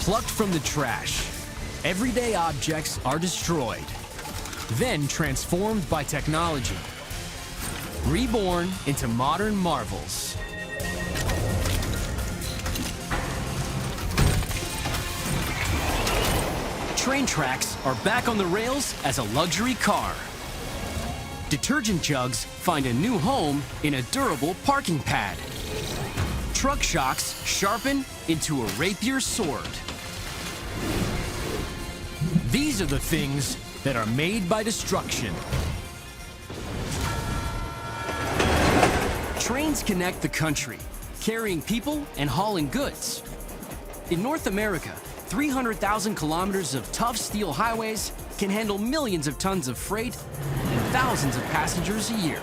plucked from the trash. Everyday objects are destroyed, then transformed by technology, reborn into modern marvels. Train tracks are back on the rails as a luxury car. Detergent jugs find a new home in a durable parking pad. Truck shocks sharpen into a rapier sword. These are the things that are made by destruction. Trains connect the country, carrying people and hauling goods. In North America, 300,000 kilometers of tough steel highways can handle millions of tons of freight and thousands of passengers a year.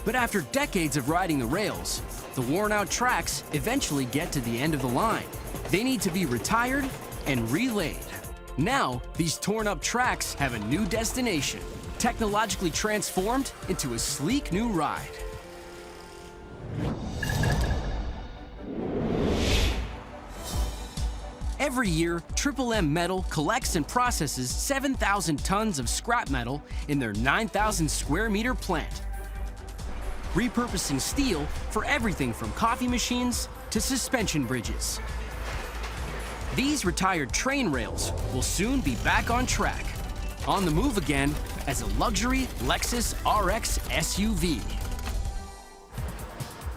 But after decades of riding the rails, the worn-out tracks eventually get to the end of the line. They need to be retired and relaid. Now, these torn-up tracks have a new destination, technologically transformed into a sleek new ride. Every year, M Metal collects and processes 7,000 tons of scrap metal in their 9,000 square meter plant, repurposing steel for everything from coffee machines to suspension bridges. These retired train rails will soon be back on track, on the move again as a luxury Lexus RX SUV.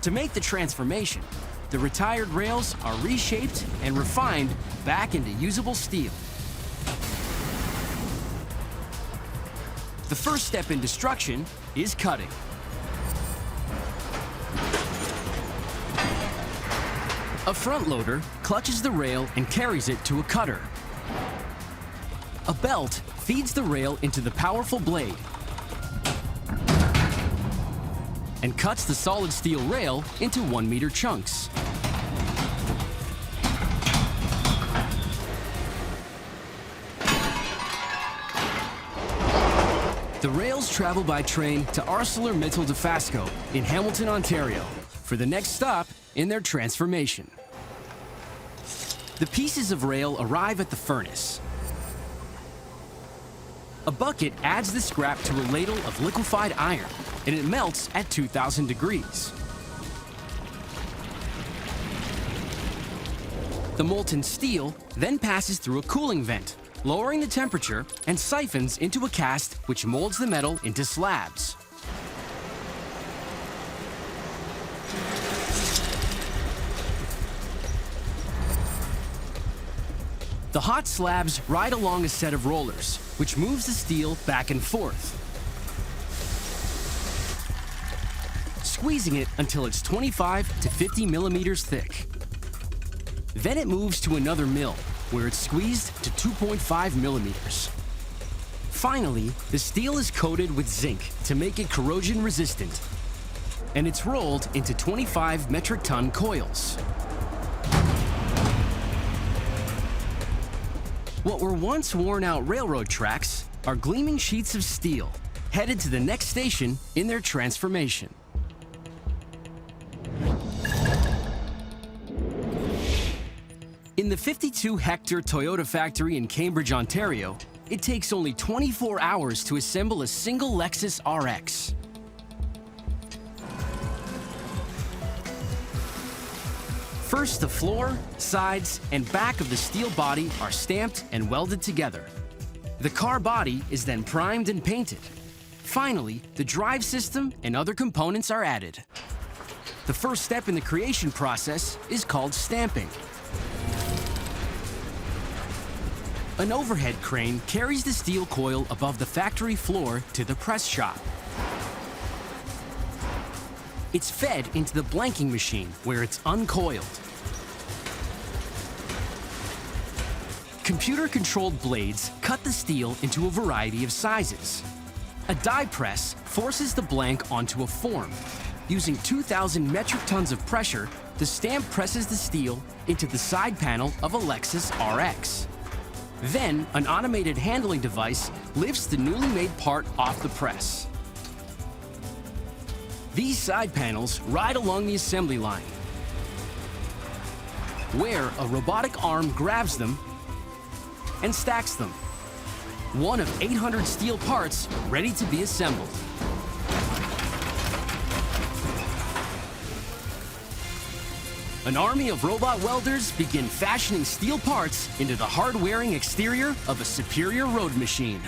To make the transformation, the retired rails are reshaped and refined back into usable steel. The first step in destruction is cutting. A front loader clutches the rail and carries it to a cutter. A belt feeds the rail into the powerful blade and cuts the solid steel rail into 1 meter chunks. The rails travel by train to ArcelorMittal Dofasco in Hamilton, Ontario, for the next stop in their transformation. The pieces of rail arrive at the furnace. A bucket adds the scrap to a ladle of liquefied iron, and it melts at 2,000 degrees. The molten steel then passes through a cooling vent, lowering the temperature and siphons into a cast which molds the metal into slabs. The hot slabs ride along a set of rollers, which moves the steel back and forth, squeezing it until it's 25 to 50 millimeters thick. Then it moves to another mill, where it's squeezed to 2.5 millimeters. Finally, the steel is coated with zinc to make it corrosion resistant, and it's rolled into 25 metric ton coils. What were once worn-out railroad tracks are gleaming sheets of steel, headed to the next station in their transformation. In the 52-hectare Toyota factory in Cambridge, Ontario, it takes only 24 hours to assemble a single Lexus RX. First, the floor, sides, and back of the steel body are stamped and welded together. The car body is then primed and painted. Finally, the drive system and other components are added. The first step in the creation process is called stamping. An overhead crane carries the steel coil above the factory floor to the press shop. It's fed into the blanking machine, where it's uncoiled. Computer-controlled blades cut the steel into a variety of sizes. A die press forces the blank onto a form. Using 2,000 metric tons of pressure, the stamp presses the steel into the side panel of a Lexus RX. Then, an automated handling device lifts the newly made part off the press. These side panels ride along the assembly line. where a robotic arm grabs them and stacks them. One of 800 steel parts ready to be assembled. An army of robot welders begin fashioning steel parts into the hard-wearing exterior of a superior road machine.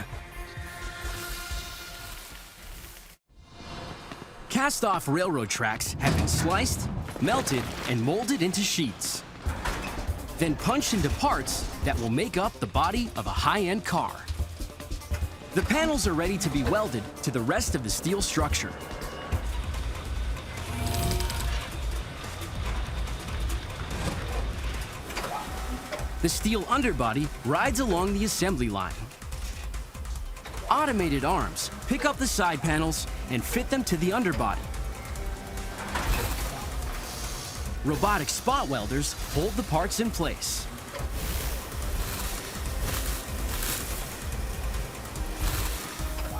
Cast-off railroad tracks have been sliced, melted, and molded into sheets, then punched into parts that will make up the body of a high-end car. The panels are ready to be welded to the rest of the steel structure. The steel underbody rides along the assembly line. Automated arms pick up the side panels and fit them to the underbody. Robotic spot welders hold the parts in place.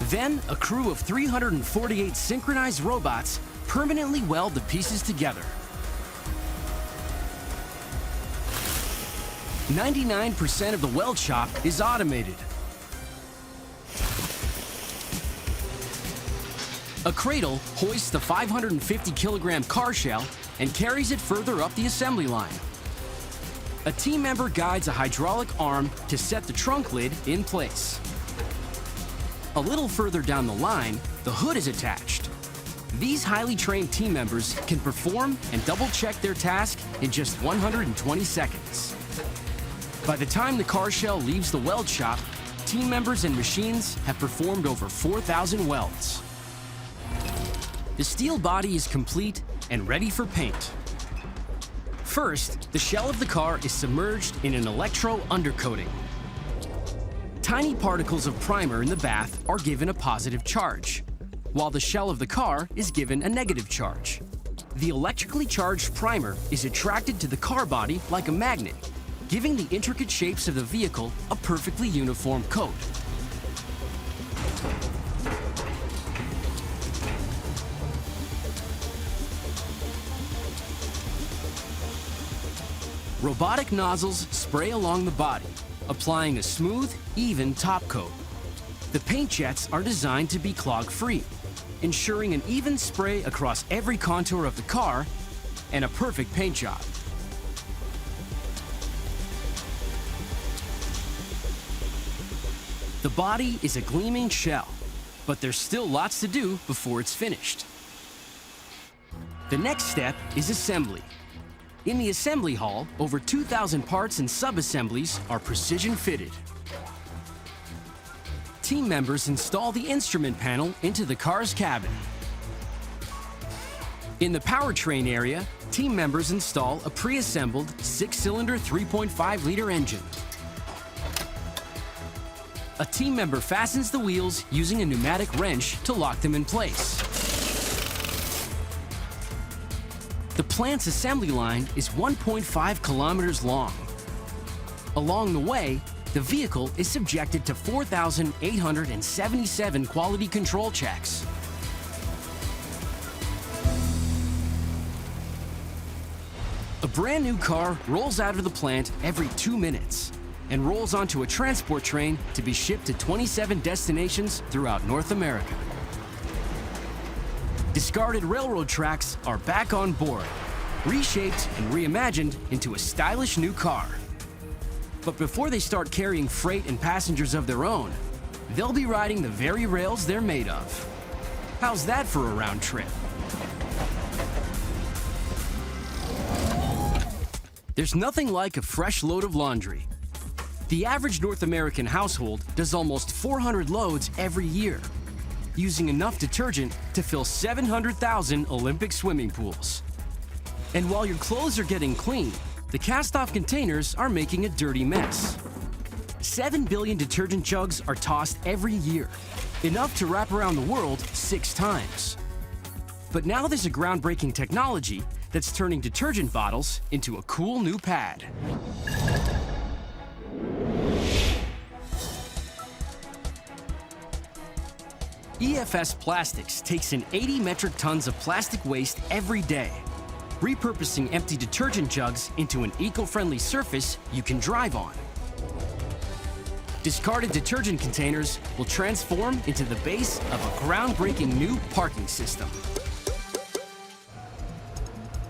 Then, a crew of 348 synchronized robots permanently weld the pieces together. 99% of the weld shop is automated. A cradle hoists the 550-kilogram car shell and carries it further up the assembly line. A team member guides a hydraulic arm to set the trunk lid in place. A little further down the line, the hood is attached. These highly trained team members can perform and double-check their task in just 120 seconds. By the time the car shell leaves the weld shop, team members and machines have performed over 4,000 welds. The steel body is complete and ready for paint. First, the shell of the car is submerged in an electro undercoating. Tiny particles of primer in the bath are given a positive charge, while the shell of the car is given a negative charge. The electrically charged primer is attracted to the car body like a magnet, giving the intricate shapes of the vehicle a perfectly uniform coat. Robotic nozzles spray along the body, applying a smooth, even top coat. The paint jets are designed to be clog-free, ensuring an even spray across every contour of the car and a perfect paint job. The body is a gleaming shell, but there's still lots to do before it's finished. The next step is assembly. In the assembly hall, over 2,000 parts and sub-assemblies are precision fitted. Team members install the instrument panel into the car's cabin. In the powertrain area, team members install a pre-assembled 6-cylinder 3.5-liter engine. A team member fastens the wheels using a pneumatic wrench to lock them in place. The plant's assembly line is 1.5 kilometers long. Along the way, the vehicle is subjected to 4,877 quality control checks. A brand new car rolls out of the plant every 2 minutes and rolls onto a transport train to be shipped to 27 destinations throughout North America. Discarded railroad tracks are back on board, reshaped and reimagined into a stylish new car. But before they start carrying freight and passengers of their own, they'll be riding the very rails they're made of. How's that for a round trip? There's nothing like a fresh load of laundry. The average North American household does almost 400 loads every year, using enough detergent to fill 700,000 Olympic swimming pools. And while your clothes are getting clean, the cast-off containers are making a dirty mess. 7 billion detergent jugs are tossed every year, enough to wrap around the world 6 times. But now there's a groundbreaking technology that's turning detergent bottles into a cool new pad. EFS Plastics takes in 80 metric tons of plastic waste every day. repurposing empty detergent jugs into an eco-friendly surface you can drive on. Discarded detergent containers will transform into the base of a groundbreaking new parking system.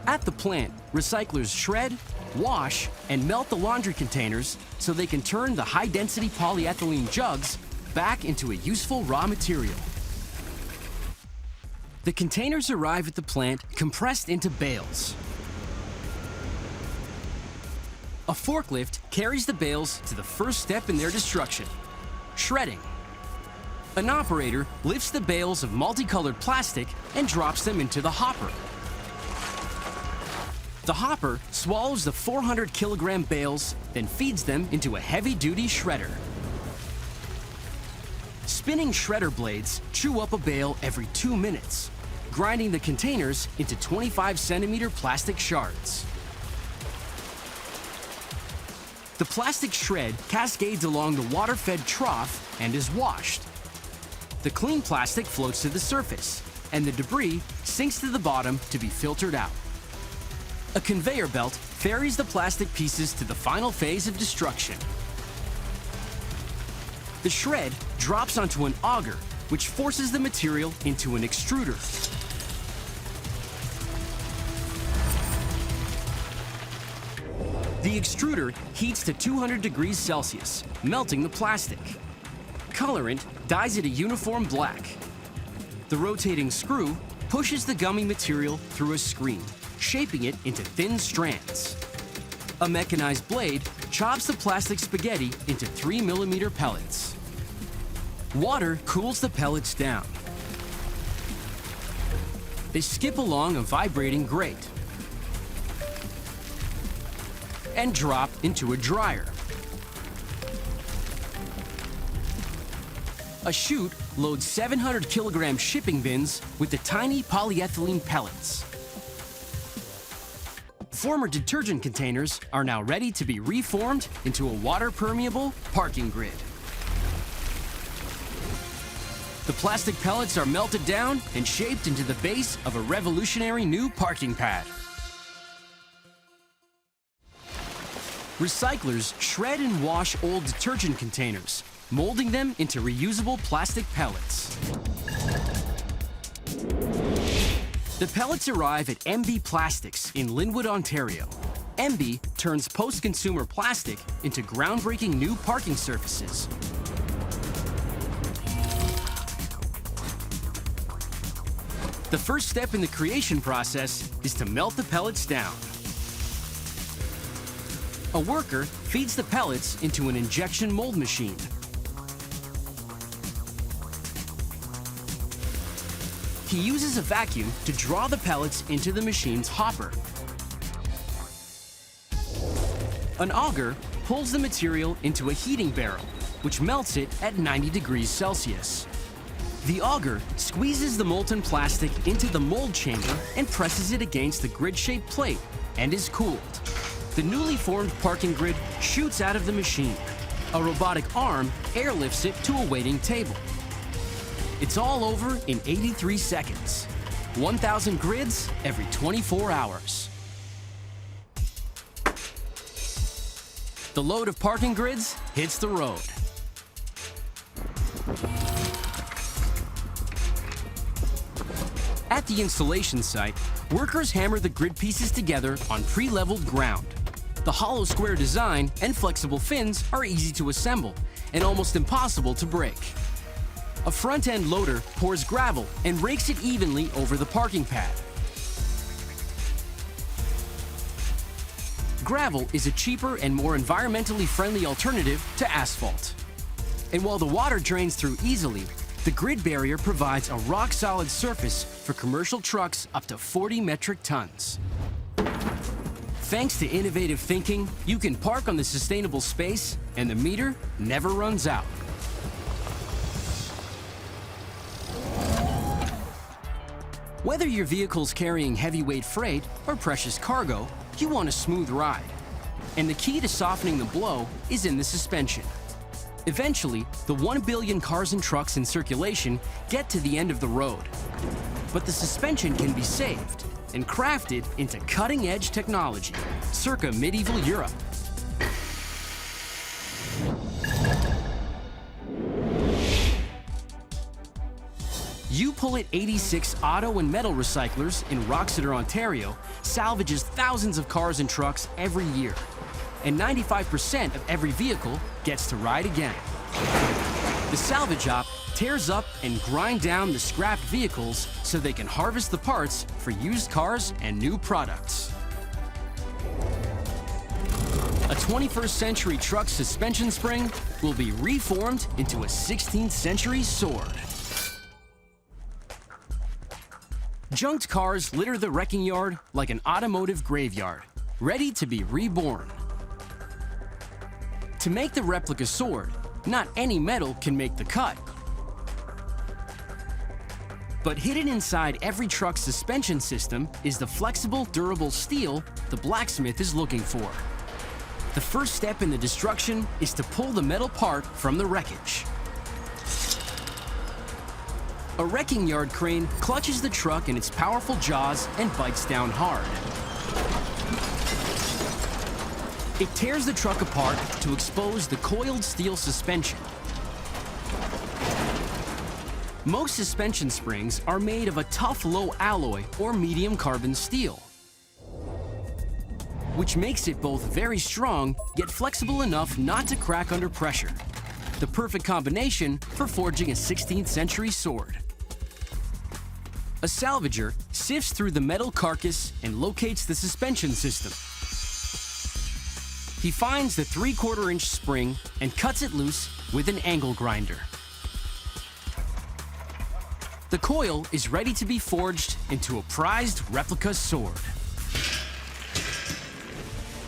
At the plant, recyclers shred, wash, and melt the laundry containers so they can turn the high-density polyethylene jugs back into a useful raw material. The containers arrive at the plant compressed into bales. A forklift carries the bales to the first step in their destruction, shredding. An operator lifts the bales of multicolored plastic and drops them into the hopper. The hopper swallows the 400-kilogram bales, then feeds them into a heavy-duty shredder. Spinning shredder blades chew up a bale every 2 minutes, grinding the containers into 25-centimeter plastic shards. The plastic shred cascades along the water-fed trough and is washed. The clean plastic floats to the surface, and the debris sinks to the bottom to be filtered out. A conveyor belt ferries the plastic pieces to the final phase of destruction. The shred drops onto an auger, which forces the material into an extruder. The extruder heats to 200 degrees Celsius, melting the plastic. Colorant dyes it a uniform black. The rotating screw pushes the gummy material through a screen, shaping it into thin strands. A mechanized blade chops the plastic spaghetti into 3mm pellets. Water cools the pellets down. They skip along a vibrating grate and drop into a dryer. A chute loads 700-kilogram shipping bins with the tiny polyethylene pellets. Former detergent containers are now ready to be reformed into a water-permeable parking grid. The plastic pellets are melted down and shaped into the base of a revolutionary new parking pad. Recyclers shred and wash old detergent containers, molding them into reusable plastic pellets. The pellets arrive at MB Plastics in Linwood, Ontario. MB turns post-consumer plastic into groundbreaking new parking surfaces. The first step in the creation process is to melt the pellets down. A worker feeds the pellets into an injection mold machine. He uses a vacuum to draw the pellets into the machine's hopper. An auger pulls the material into a heating barrel, which melts it at 90 degrees Celsius. The auger squeezes the molten plastic into the mold chamber and presses it against the grid-shaped plate and is cooled. The newly formed parking grid shoots out of the machine. A robotic arm airlifts it to a waiting table. It's all over in 83 seconds. 1,000 grids every 24 hours. The load of parking grids hits the road. At the installation site, workers hammer the grid pieces together on pre-leveled ground. The hollow square design and flexible fins are easy to assemble and almost impossible to break. A front-end loader pours gravel and rakes it evenly over the parking pad. Gravel is a cheaper and more environmentally friendly alternative to asphalt. And while the water drains through easily, the grid barrier provides a rock-solid surface for commercial trucks up to 40 metric tons. Thanks to innovative thinking, you can park on the sustainable space and the meter never runs out. Whether your vehicle's carrying heavyweight freight or precious cargo, you want a smooth ride. And the key to softening the blow is in the suspension. Eventually, the 1 billion cars and trucks in circulation get to the end of the road. But the suspension can be saved. and crafted into cutting-edge technology, circa medieval Europe. U-Pullet 86 Auto and Metal Recyclers in Roxeter, Ontario, salvages thousands of cars and trucks every year, and 95% of every vehicle gets to ride again. The salvage op tears up and grind down the scrapped vehicles so they can harvest the parts for used cars and new products. A 21st century truck suspension spring will be reformed into a 16th century sword. Junked cars litter the wrecking yard like an automotive graveyard, ready to be reborn. To make the replica sword, not any metal can make the cut. But hidden inside every truck's suspension system is the flexible, durable steel the blacksmith is looking for. The first step in the destruction is to pull the metal part from the wreckage. A wrecking yard crane clutches the truck in its powerful jaws and bites down hard. It tears the truck apart to expose the coiled steel suspension. Most suspension springs are made of a tough low alloy or medium carbon steel, which makes it both very strong yet flexible enough not to crack under pressure. The perfect combination for forging a 16th century sword. A salvager sifts through the metal carcass and locates the suspension system. He finds the 3/4 inch spring and cuts it loose with an angle grinder. The coil is ready to be forged into a prized replica sword.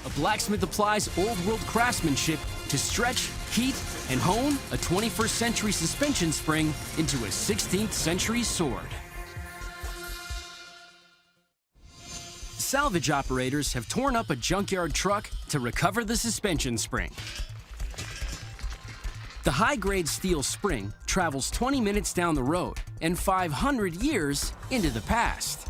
A blacksmith applies old-world craftsmanship to stretch, heat, and hone a 21st century suspension spring into a 16th century sword. Salvage operators have torn up a junkyard truck to recover the suspension spring. The high-grade steel spring travels 20 minutes down the road and 500 years into the past.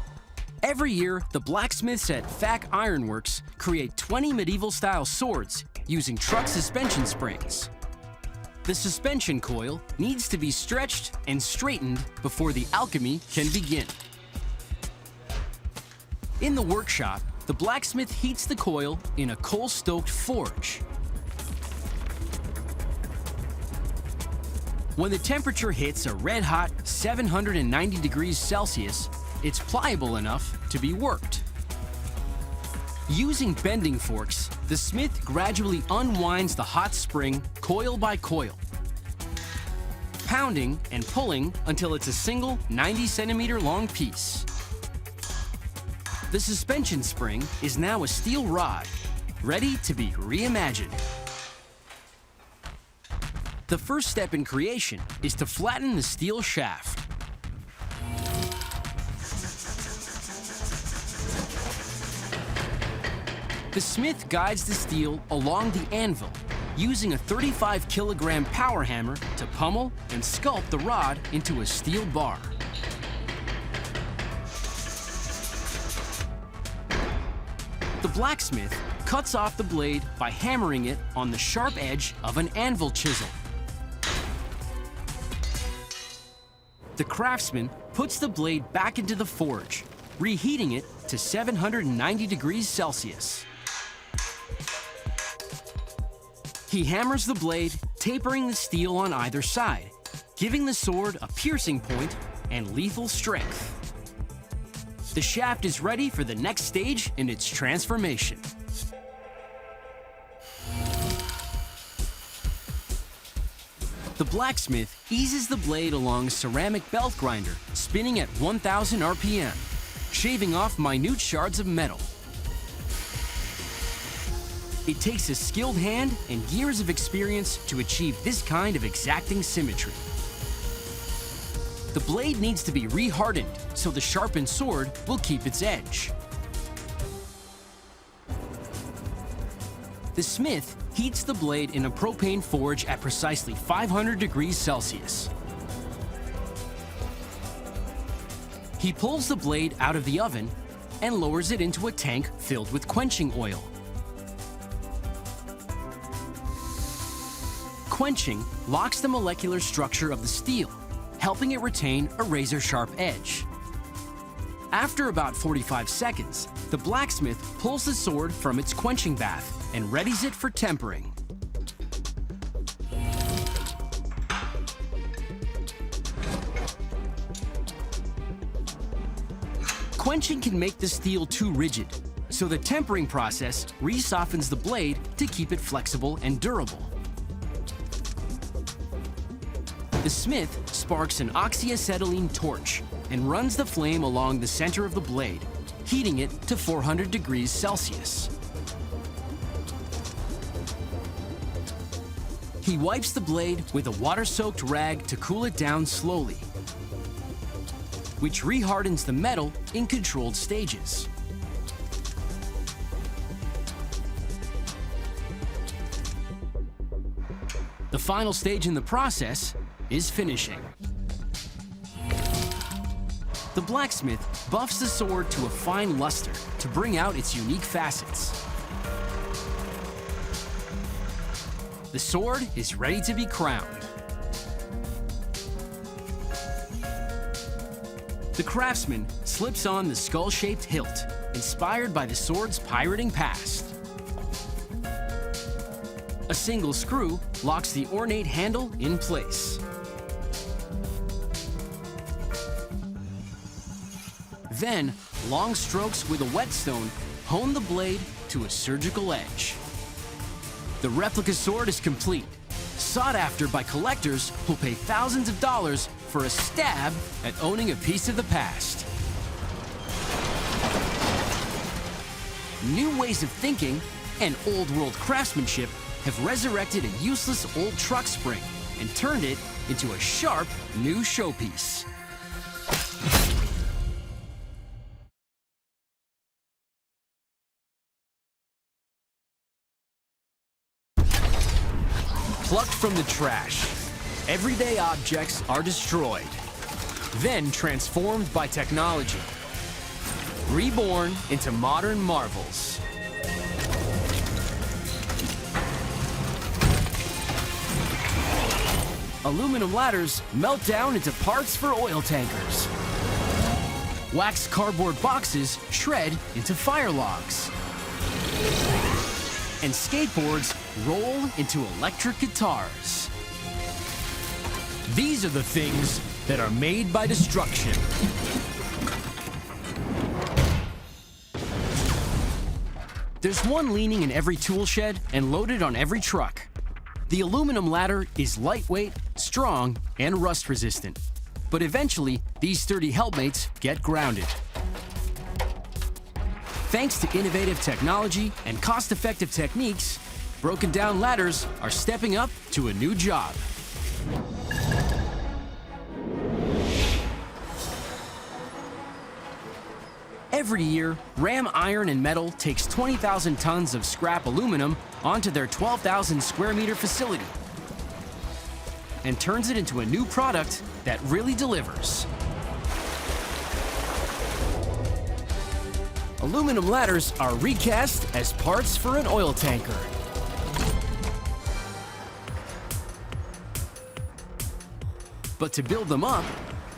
Every year, the blacksmiths at FAC Ironworks create 20 medieval-style swords using truck suspension springs. The suspension coil needs to be stretched and straightened before the alchemy can begin. In the workshop, the blacksmith heats the coil in a coal-stoked forge. When the temperature hits a red-hot 790 degrees Celsius, it's pliable enough to be worked. Using bending forks, the smith gradually unwinds the hot spring coil by coil, pounding and pulling until it's a single 90-centimeter long piece. The suspension spring is now a steel rod, ready to be reimagined. The first step in creation is to flatten the steel shaft. The smith guides the steel along the anvil, using a 35-kilogram power hammer to pummel and sculpt the rod into a steel bar. The blacksmith cuts off the blade by hammering it on the sharp edge of an anvil chisel. The craftsman puts the blade back into the forge, reheating it to 790 degrees Celsius. He hammers the blade, tapering the steel on either side, giving the sword a piercing point and lethal strength. The shaft is ready for the next stage in its transformation. The blacksmith eases the blade along a ceramic belt grinder, spinning at 1,000 RPM, shaving off minute shards of metal. It takes a skilled hand and years of experience to achieve this kind of exacting symmetry. The blade needs to be rehardened so the sharpened sword will keep its edge. The smith heats the blade in a propane forge at precisely 500 degrees Celsius. He pulls the blade out of the oven and lowers it into a tank filled with quenching oil. Quenching locks the molecular structure of the steel, helping it retain a razor-sharp edge. After about 45 seconds, the blacksmith pulls the sword from its quenching bath and readies it for tempering. Quenching can make the steel too rigid, so the tempering process re-softens the blade to keep it flexible and durable. The smith sparks an oxyacetylene torch and runs the flame along the center of the blade, heating it to 400 degrees Celsius. He wipes the blade with a water-soaked rag to cool it down slowly, which rehardens the metal in controlled stages. The final stage in the process is finishing. The blacksmith buffs the sword to a fine luster to bring out its unique facets. The sword is ready to be crowned. The craftsman slips on the skull-shaped hilt, inspired by the sword's pirating past. A single screw locks the ornate handle in place. Then, long strokes with a whetstone hone the blade to a surgical edge. The replica sword is complete, sought after by collectors who'll pay thousands of dollars for a stab at owning a piece of the past. New ways of thinking and old-world craftsmanship have resurrected a useless old truck spring and turned it into a sharp new showpiece. Plucked from the trash, everyday objects are destroyed, then transformed by technology, reborn into modern marvels. Aluminum ladders melt down into parts for oil tankers. Waxed cardboard boxes shred into fire logs. And skateboards roll into electric guitars. These are the things that are made by destruction. There's one leaning in every tool shed and loaded on every truck. The aluminum ladder is lightweight, strong, and rust-resistant. But eventually, these sturdy helpmates get grounded. Thanks to innovative technology and cost-effective techniques, broken-down ladders are stepping up to a new job. Every year, Ram Iron and Metal takes 20,000 tons of scrap aluminum onto their 12,000 square meter facility and turns it into a new product that really delivers. Aluminum ladders are recast as parts for an oil tanker. But to build them up,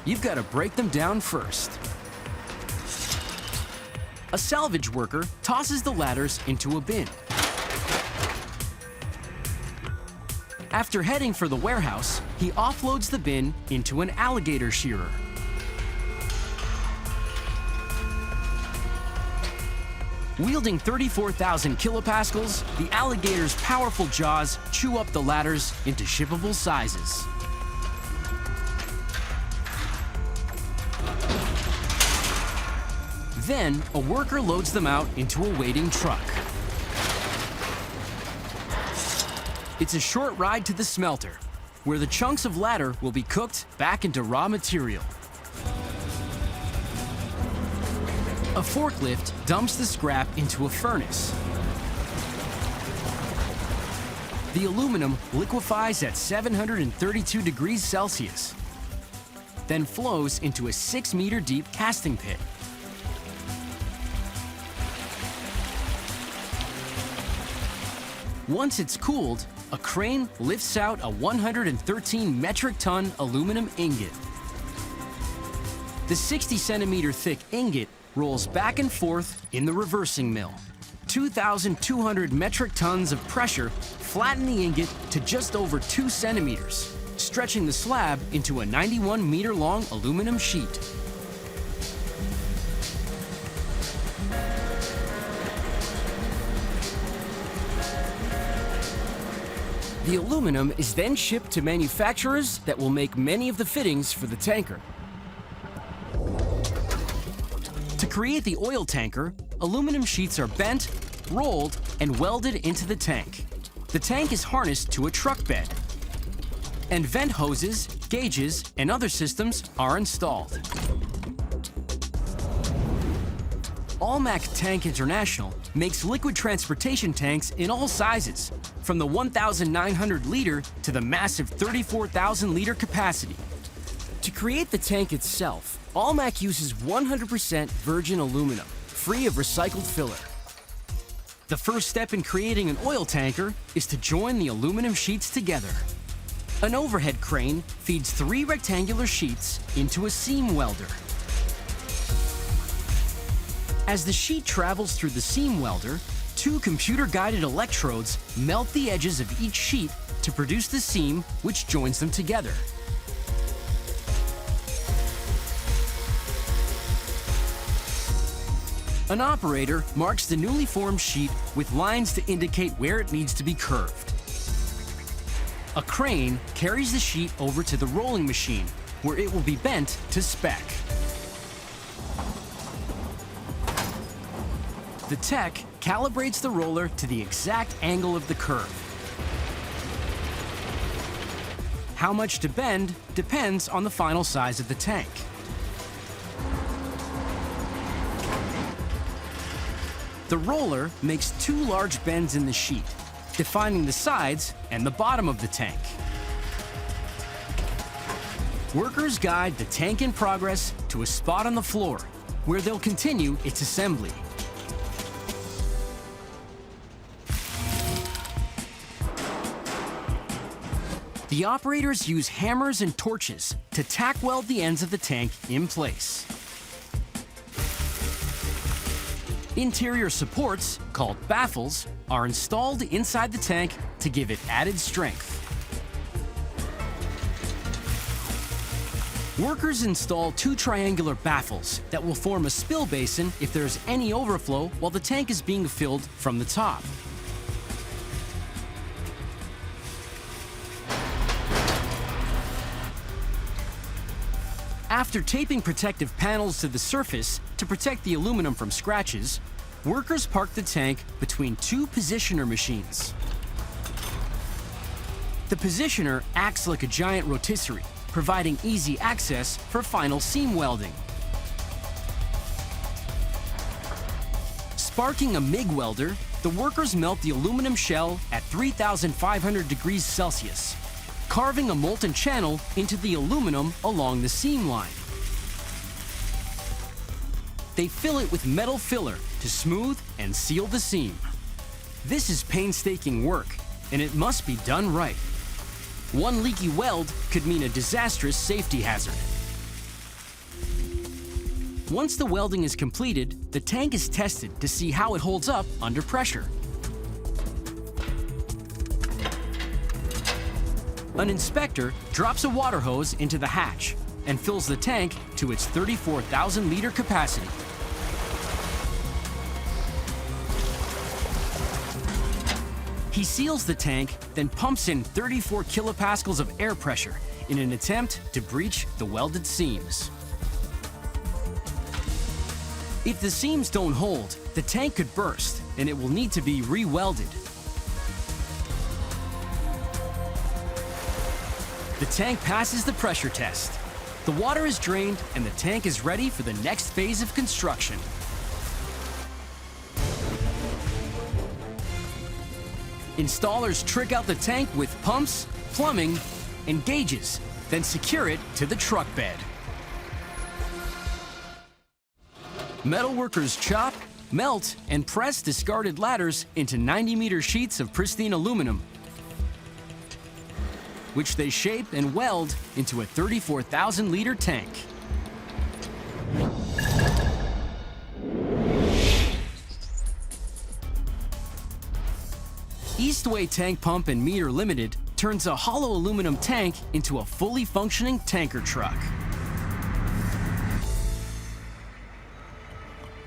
you've got to break them down first. A salvage worker tosses the ladders into a bin. After heading for the warehouse, he offloads the bin into an alligator shearer. Wielding 34,000 kilopascals, the alligator's powerful jaws chew up the ladders into shippable sizes. Then, a worker loads them out into a waiting truck. It's a short ride to the smelter, where the chunks of ladder will be cooked back into raw material. A forklift dumps the scrap into a furnace. The aluminum liquefies at 732 degrees Celsius, then flows into a 6-meter deep casting pit. Once it's cooled, a crane lifts out a 113 metric ton aluminum ingot. The 60 centimeter thick ingot rolls back and forth in the reversing mill. 2,200 metric tons of pressure flatten the ingot to just over 2 centimeters, stretching the slab into a 91-meter-long aluminum sheet. The aluminum is then shipped to manufacturers that will make many of the fittings for the tanker. To create the oil tanker, aluminum sheets are bent, rolled, and welded into the tank. The tank is harnessed to a truck bed, and vent hoses, gauges, and other systems are installed. Almac Tank International makes liquid transportation tanks in all sizes, from the 1,900 liter to the massive 34,000 liter capacity. To create the tank itself, Almac uses 100% virgin aluminum, free of recycled filler. The first step in creating an oil tanker is to join the aluminum sheets together. An overhead crane feeds 3 rectangular sheets into a seam welder. As the sheet travels through the seam welder, 2 computer-guided electrodes melt the edges of each sheet to produce the seam which joins them together. An operator marks the newly formed sheet with lines to indicate where it needs to be curved. A crane carries the sheet over to the rolling machine, where it will be bent to spec. The tech calibrates the roller to the exact angle of the curve. How much to bend depends on the final size of the tank. The roller makes 2 large bends in the sheet, defining the sides and the bottom of the tank. Workers guide the tank in progress to a spot on the floor, where they'll continue its assembly. The operators use hammers and torches to tack weld the ends of the tank in place. Interior supports, called baffles, are installed inside the tank to give it added strength. Workers install 2 triangular baffles that will form a spill basin if there's any overflow while the tank is being filled from the top. After taping protective panels to the surface to protect the aluminum from scratches, workers park the tank between 2 positioner machines. The positioner acts like a giant rotisserie, providing easy access for final seam welding. Sparking a MIG welder, the workers melt the aluminum shell at 3,500 degrees Celsius, carving a molten channel into the aluminum along the seam line. They fill it with metal filler to smooth and seal the seam. This is painstaking work, and it must be done right. One leaky weld could mean a disastrous safety hazard. Once the welding is completed, the tank is tested to see how it holds up under pressure. An inspector drops a water hose into the hatch and fills the tank to its 34,000 liter capacity. He seals the tank, then pumps in 34 kilopascals of air pressure in an attempt to breach the welded seams. If the seams don't hold, the tank could burst and it will need to be re-welded. The tank passes the pressure test. The water is drained and the tank is ready for the next phase of construction. Installers trick out the tank with pumps, plumbing, and gauges, then secure it to the truck bed. Metal workers chop, melt, and press discarded ladders into 90-meter sheets of pristine aluminum, which they shape and weld into a 34,000-liter tank. Eastway Tank Pump and Meter Limited turns a hollow aluminum tank into a fully functioning tanker truck.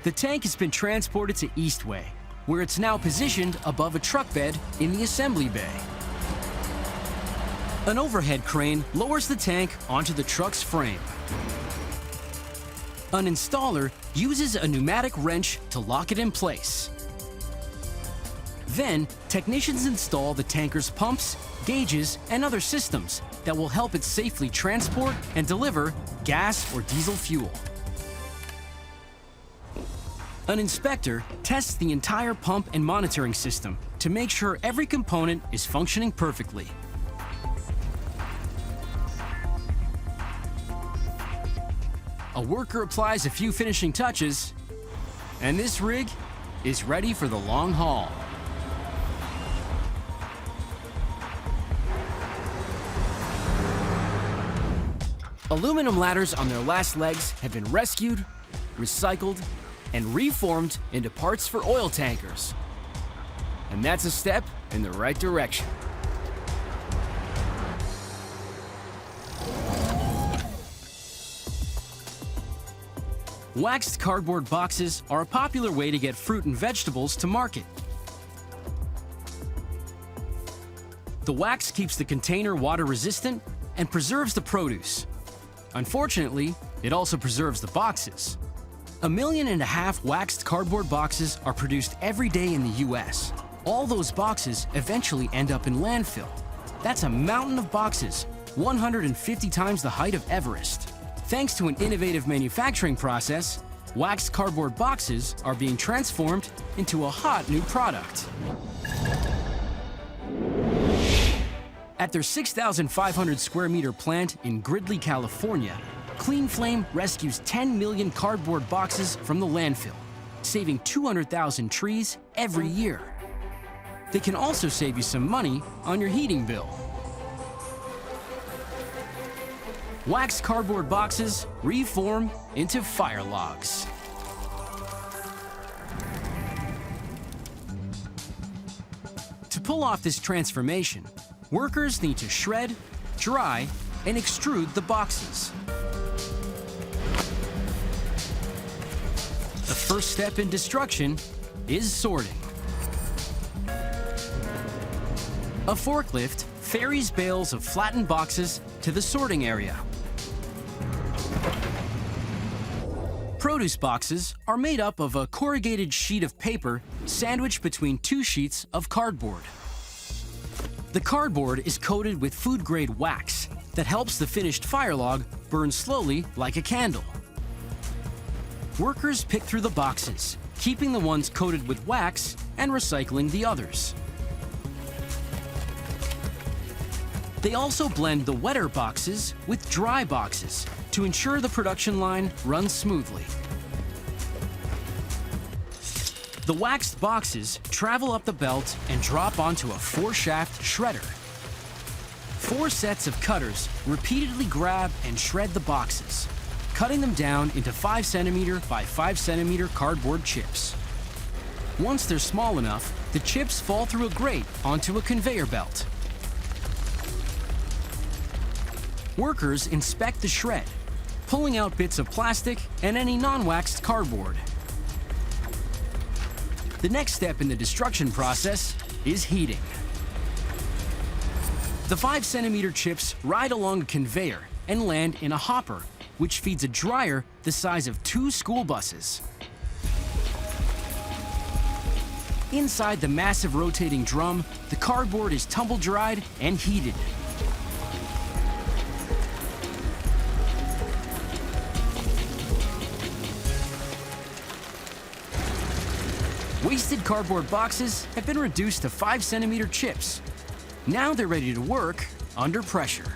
The tank has been transported to Eastway, where it's now positioned above a truck bed in the assembly bay. An overhead crane lowers the tank onto the truck's frame. An installer uses a pneumatic wrench to lock it in place. Then, technicians install the tanker's pumps, gauges, and other systems that will help it safely transport and deliver gas or diesel fuel. An inspector tests the entire pump and monitoring system to make sure every component is functioning perfectly. A worker applies a few finishing touches, and this rig is ready for the long haul. Aluminum ladders on their last legs have been rescued, recycled, and reformed into parts for oil tankers. And that's a step in the right direction. Waxed cardboard boxes are a popular way to get fruit and vegetables to market. The wax keeps the container water resistant and preserves the produce. Unfortunately, it also preserves the boxes. 1.5 million waxed cardboard boxes are produced every day in the US. All those boxes eventually end up in landfill. That's a mountain of boxes, 150 times the height of Everest. Thanks to an innovative manufacturing process, waxed cardboard boxes are being transformed into a hot new product. At their 6,500 square meter plant in Gridley, California, Clean Flame rescues 10 million cardboard boxes from the landfill, saving 200,000 trees every year. They can also save you some money on your heating bill. Waxed cardboard boxes reform into fire logs. To pull off this transformation, workers need to shred, dry, and extrude the boxes. The first step in destruction is sorting. A forklift ferries bales of flattened boxes to the sorting area. Produce boxes are made up of a corrugated sheet of paper sandwiched between 2 sheets of cardboard. The cardboard is coated with food-grade wax that helps the finished fire log burn slowly like a candle. Workers pick through the boxes, keeping the ones coated with wax and recycling the others. They also blend the wetter boxes with dry boxes to ensure the production line runs smoothly. The waxed boxes travel up the belt and drop onto a 4-shaft shredder. 4 sets of cutters repeatedly grab and shred the boxes, cutting them down into 5 centimeter by 5 centimeter cardboard chips. Once they're small enough, the chips fall through a grate onto a conveyor belt. Workers inspect the shred, pulling out bits of plastic and any non-waxed cardboard. The next step in the destruction process is heating. The 5 centimeter chips ride along a conveyor and land in a hopper, which feeds a dryer the size of 2 school buses. Inside the massive rotating drum, the cardboard is tumble-dried and heated. Wasted cardboard boxes have been reduced to 5 centimeter chips. Now they're ready to work under pressure.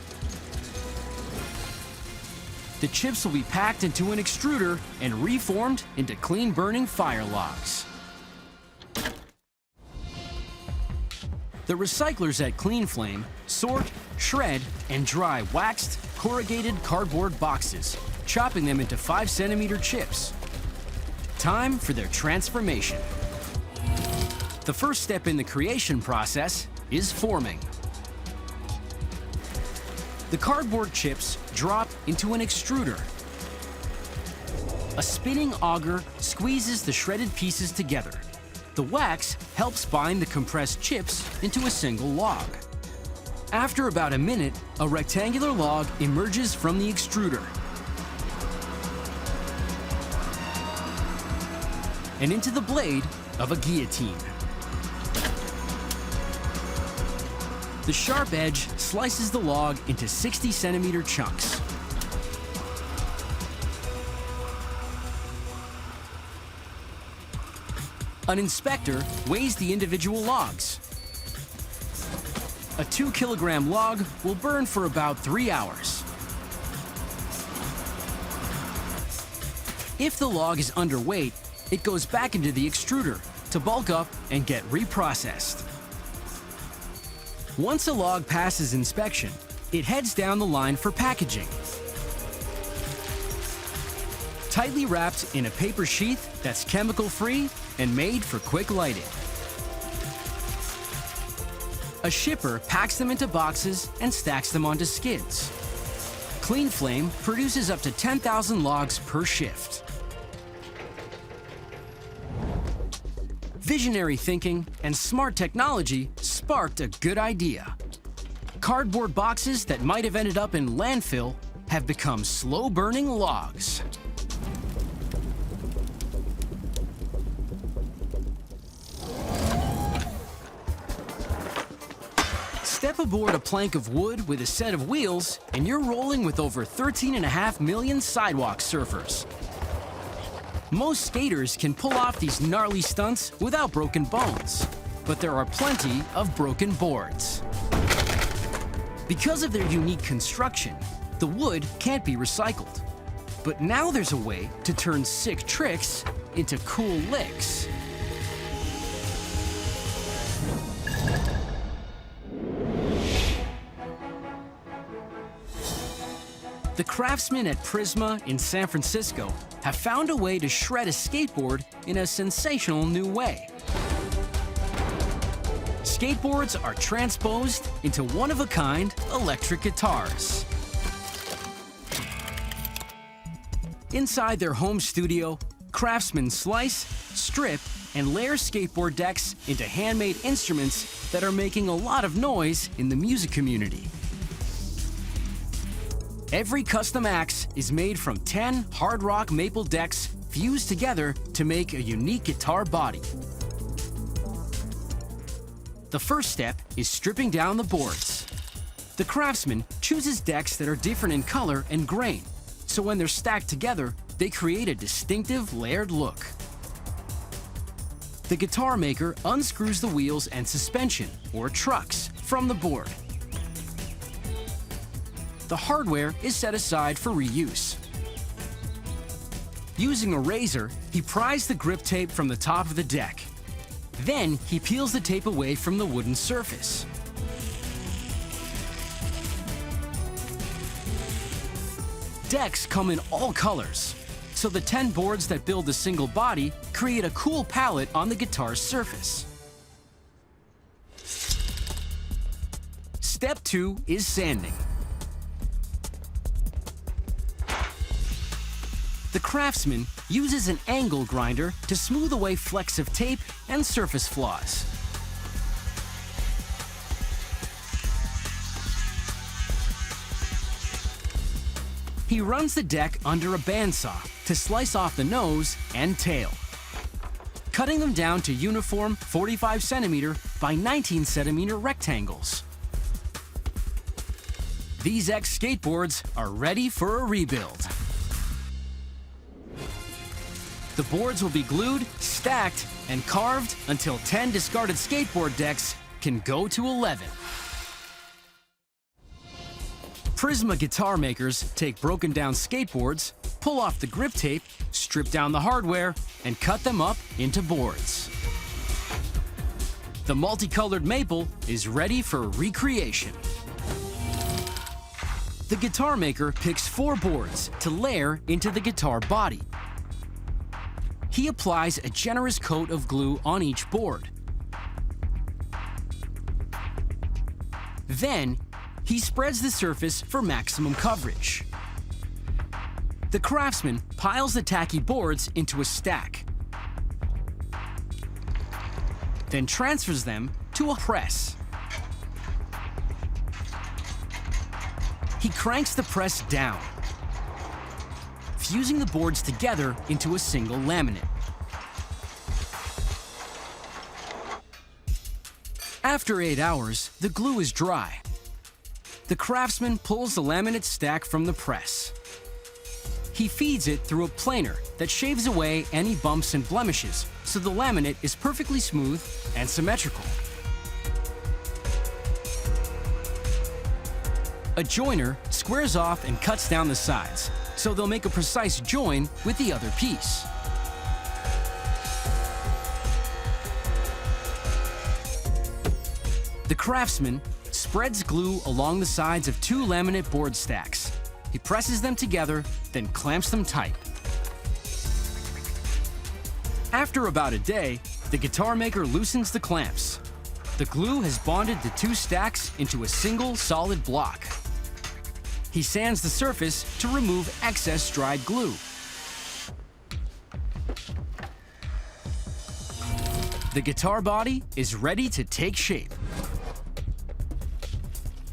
The chips will be packed into an extruder and reformed into clean-burning fire logs. The recyclers at Clean Flame sort, shred, and dry waxed, corrugated cardboard boxes, chopping them into 5-centimeter chips. Time for their transformation. The first step in the creation process is forming. The cardboard chips drop into an extruder. A spinning auger squeezes the shredded pieces together. The wax helps bind the compressed chips into a single log. After about a minute, a rectangular log emerges from the extruder and into the blade of a guillotine. The sharp edge slices the log into 60-centimeter chunks. An inspector weighs the individual logs. A 2-kilogram log will burn for about 3 hours. If the log is underweight, it goes back into the extruder to bulk up and get reprocessed. Once a log passes inspection, it heads down the line for packaging. Tightly wrapped in a paper sheath that's chemical-free and made for quick lighting. A shipper packs them into boxes and stacks them onto skids. Clean Flame produces up to 10,000 logs per shift. Visionary thinking and smart technology sparked a good idea. Cardboard boxes that might have ended up in landfill have become slow-burning logs. Step aboard a plank of wood with a set of wheels, and you're rolling with over 13.5 million sidewalk surfers. Most skaters can pull off these gnarly stunts without broken bones, but there are plenty of broken boards. Because of their unique construction, the wood can't be recycled. But now there's a way to turn sick tricks into cool licks. The craftsmen at Prisma in San Francisco have found a way to shred a skateboard in a sensational new way. Skateboards are transposed into one-of-a-kind electric guitars. Inside their home studio, craftsmen slice, strip, and layer skateboard decks into handmade instruments that are making a lot of noise in the music community. Every custom axe is made from 10 hard rock maple decks fused together to make a unique guitar body. The first step is stripping down the boards. The craftsman chooses decks that are different in color and grain, so when they're stacked together, they create a distinctive layered look. The guitar maker unscrews the wheels and suspension, or trucks, from the board. The hardware is set aside for reuse. Using a razor, he pries the grip tape from the top of the deck. Then he peels the tape away from the wooden surface. Decks come in all colors, so the 10 boards that build a single body create a cool palette on the guitar's surface. Step 2 is sanding. The craftsman uses an angle grinder to smooth away flecks of tape and surface flaws. He runs the deck under a bandsaw to slice off the nose and tail, cutting them down to uniform 45-centimeter by 19-centimeter rectangles. These X skateboards are ready for a rebuild. The boards will be glued, stacked, and carved until 10 discarded skateboard decks can go to 11. Prisma guitar makers take broken down skateboards, pull off the grip tape, strip down the hardware, and cut them up into boards. The multicolored maple is ready for recreation. The guitar maker picks 4 boards to layer into the guitar body. He applies a generous coat of glue on each board. Then, he spreads the surface for maximum coverage. The craftsman piles the tacky boards into a stack, then transfers them to a press. He cranks the press down, fusing the boards together into a single laminate. After 8 hours, the glue is dry. The craftsman pulls the laminate stack from the press. He feeds it through a planer that shaves away any bumps and blemishes, so the laminate is perfectly smooth and symmetrical. A joiner squares off and cuts down the sides, so they'll make a precise join with the other piece. The craftsman spreads glue along the sides of 2 laminate board stacks. He presses them together, then clamps them tight. After about a day, the guitar maker loosens the clamps. The glue has bonded the 2 stacks into a single solid block. He sands the surface to remove excess dried glue. The guitar body is ready to take shape.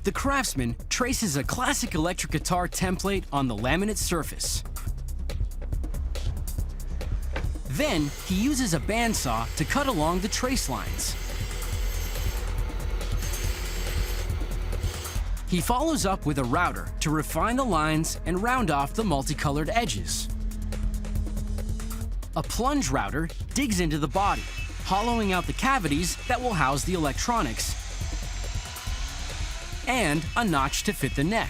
The craftsman traces a classic electric guitar template on the laminate surface. Then, he uses a bandsaw to cut along the trace lines. He follows up with a router to refine the lines and round off the multicolored edges. A plunge router digs into the body, hollowing out the cavities that will house the electronics, and a notch to fit the neck.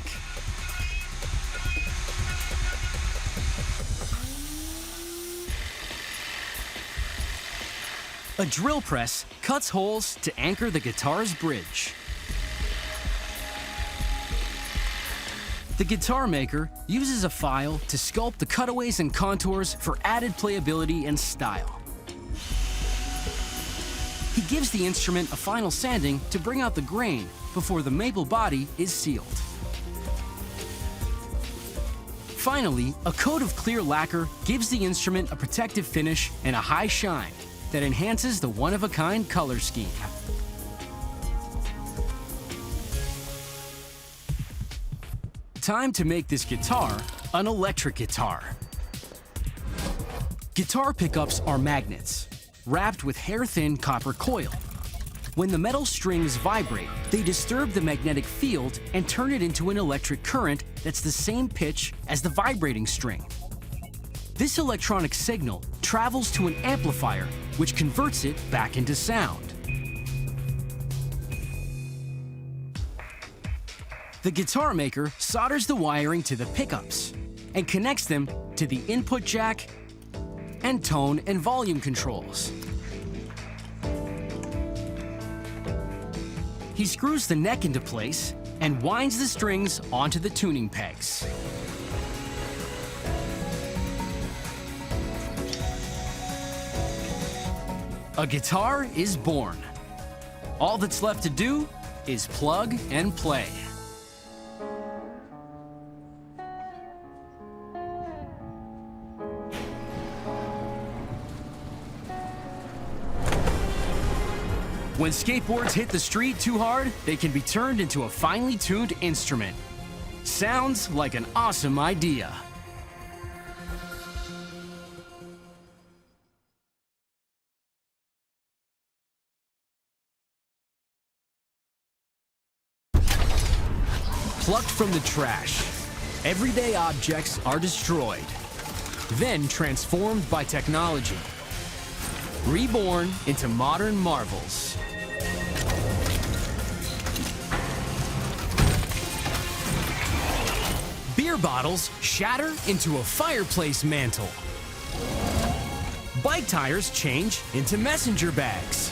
A drill press cuts holes to anchor the guitar's bridge. The guitar maker uses a file to sculpt the cutaways and contours for added playability and style. He gives the instrument a final sanding to bring out the grain before the maple body is sealed. Finally, a coat of clear lacquer gives the instrument a protective finish and a high shine that enhances the one-of-a-kind color scheme. Time to make this guitar an electric guitar. Guitar pickups are magnets, wrapped with hair-thin copper coil. When the metal strings vibrate, they disturb the magnetic field and turn it into an electric current that's the same pitch as the vibrating string. This electronic signal travels to an amplifier, which converts it back into sound. The guitar maker solders the wiring to the pickups and connects them to the input jack and tone and volume controls. He screws the neck into place and winds the strings onto the tuning pegs. A guitar is born. All that's left to do is plug and play. When skateboards hit the street too hard, they can be turned into a finely tuned instrument. Sounds like an awesome idea. Plucked from the trash, everyday objects are destroyed, then transformed by technology, reborn into modern marvels. Beer bottles shatter into a fireplace mantle. Bike tires change into messenger bags.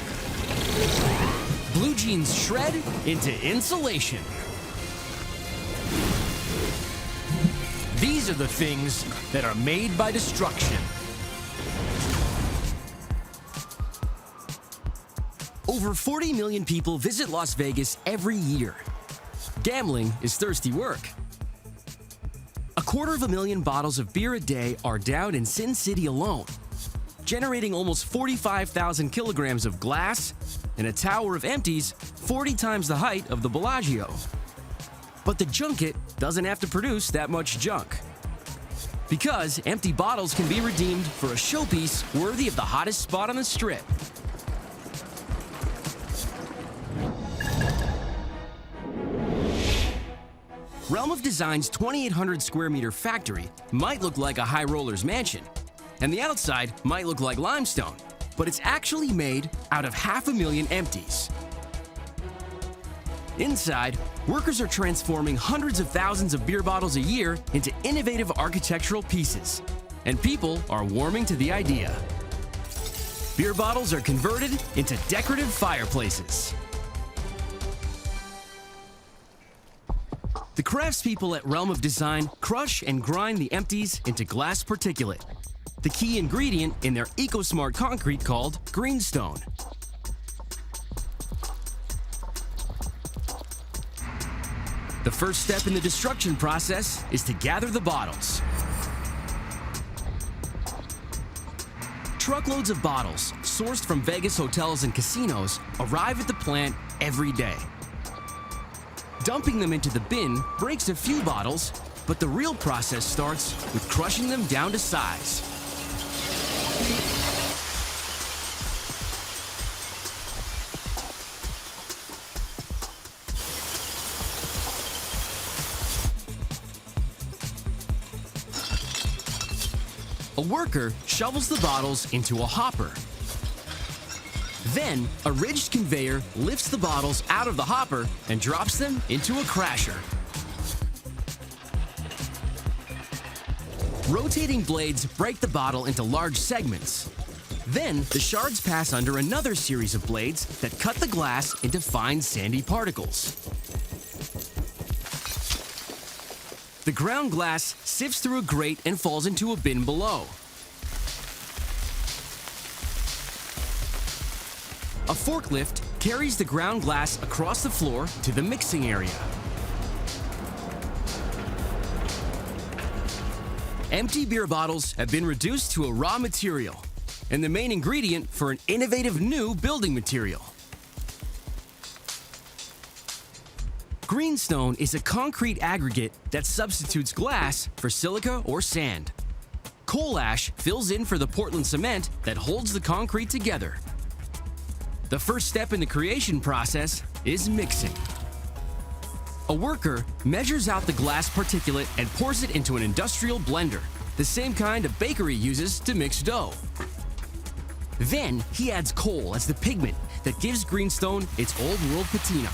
Blue jeans shred into insulation. These are the things that are made by destruction. Over 40 million people visit Las Vegas every year. Gambling is thirsty work. 250,000 bottles of beer a day are downed in Sin City alone, generating almost 45,000 kilograms of glass and a tower of empties 40 times the height of the Bellagio. But the junket doesn't have to produce that much junk, because empty bottles can be redeemed for a showpiece worthy of the hottest spot on the Strip. Realm of Design's 2,800 square meter factory might look like a high roller's mansion, and the outside might look like limestone, but it's actually made out of 500,000 empties. Inside, workers are transforming hundreds of thousands of beer bottles a year into innovative architectural pieces, and people are warming to the idea. Beer bottles are converted into decorative fireplaces. The craftspeople at Realm of Design crush and grind the empties into glass particulate, the key ingredient in their eco-smart concrete called greenstone. The first step in the destruction process is to gather the bottles. Truckloads of bottles, sourced from Vegas hotels and casinos, arrive at the plant every day. Dumping them into the bin breaks a few bottles, but the real process starts with crushing them down to size. A worker shovels the bottles into a hopper. Then, a ridged conveyor lifts the bottles out of the hopper and drops them into a crasher. Rotating blades break the bottle into large segments. Then, the shards pass under another series of blades that cut the glass into fine sandy particles. The ground glass sifts through a grate and falls into a bin below. A forklift carries the ground glass across the floor to the mixing area. Empty beer bottles have been reduced to a raw material and the main ingredient for an innovative new building material. Greenstone is a concrete aggregate that substitutes glass for silica or sand. Coal ash fills in for the Portland cement that holds the concrete together. The first step in the creation process is mixing. A worker measures out the glass particulate and pours it into an industrial blender, the same kind a bakery uses to mix dough. Then he adds coal as the pigment that gives greenstone its old-world patina.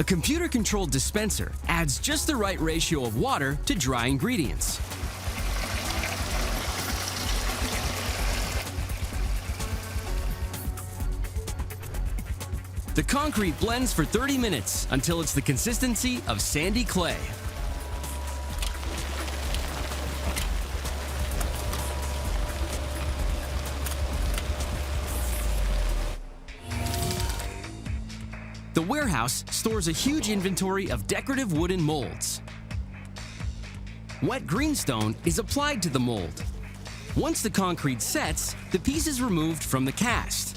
A computer-controlled dispenser adds just the right ratio of water to dry ingredients. The concrete blends for 30 minutes until it's the consistency of sandy clay. The warehouse stores a huge inventory of decorative wooden molds. Wet greenstone is applied to the mold. Once the concrete sets, the piece is removed from the cast.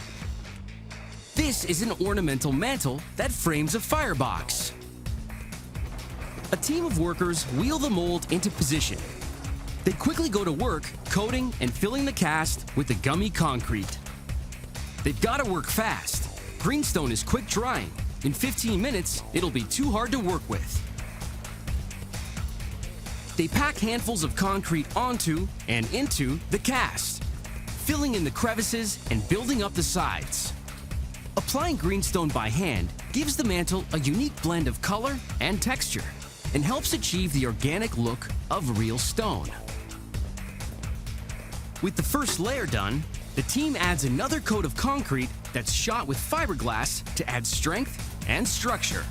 This is an ornamental mantle that frames a firebox. A team of workers wheel the mold into position. They quickly go to work coating and filling the cast with the gummy concrete. They've got to work fast. Greenstone is quick drying. In 15 minutes, it'll be too hard to work with. They pack handfuls of concrete onto and into the cast, filling in the crevices and building up the sides. Applying greenstone by hand gives the mantle a unique blend of color and texture. and helps achieve the organic look of real stone. With the first layer done, the team adds another coat of concrete that's shot with fiberglass to add strength and structure.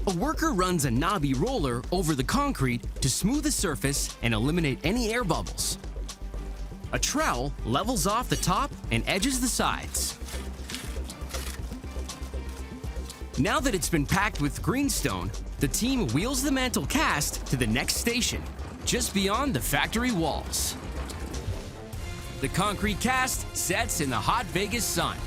A worker runs a knobby roller over the concrete to smooth the surface and eliminate any air bubbles. A trowel levels off the top and edges the sides. Now that it's been packed with greenstone, the team wheels the mantle cast to the next station, just beyond the factory walls. The concrete cast sets in the hot Vegas sun.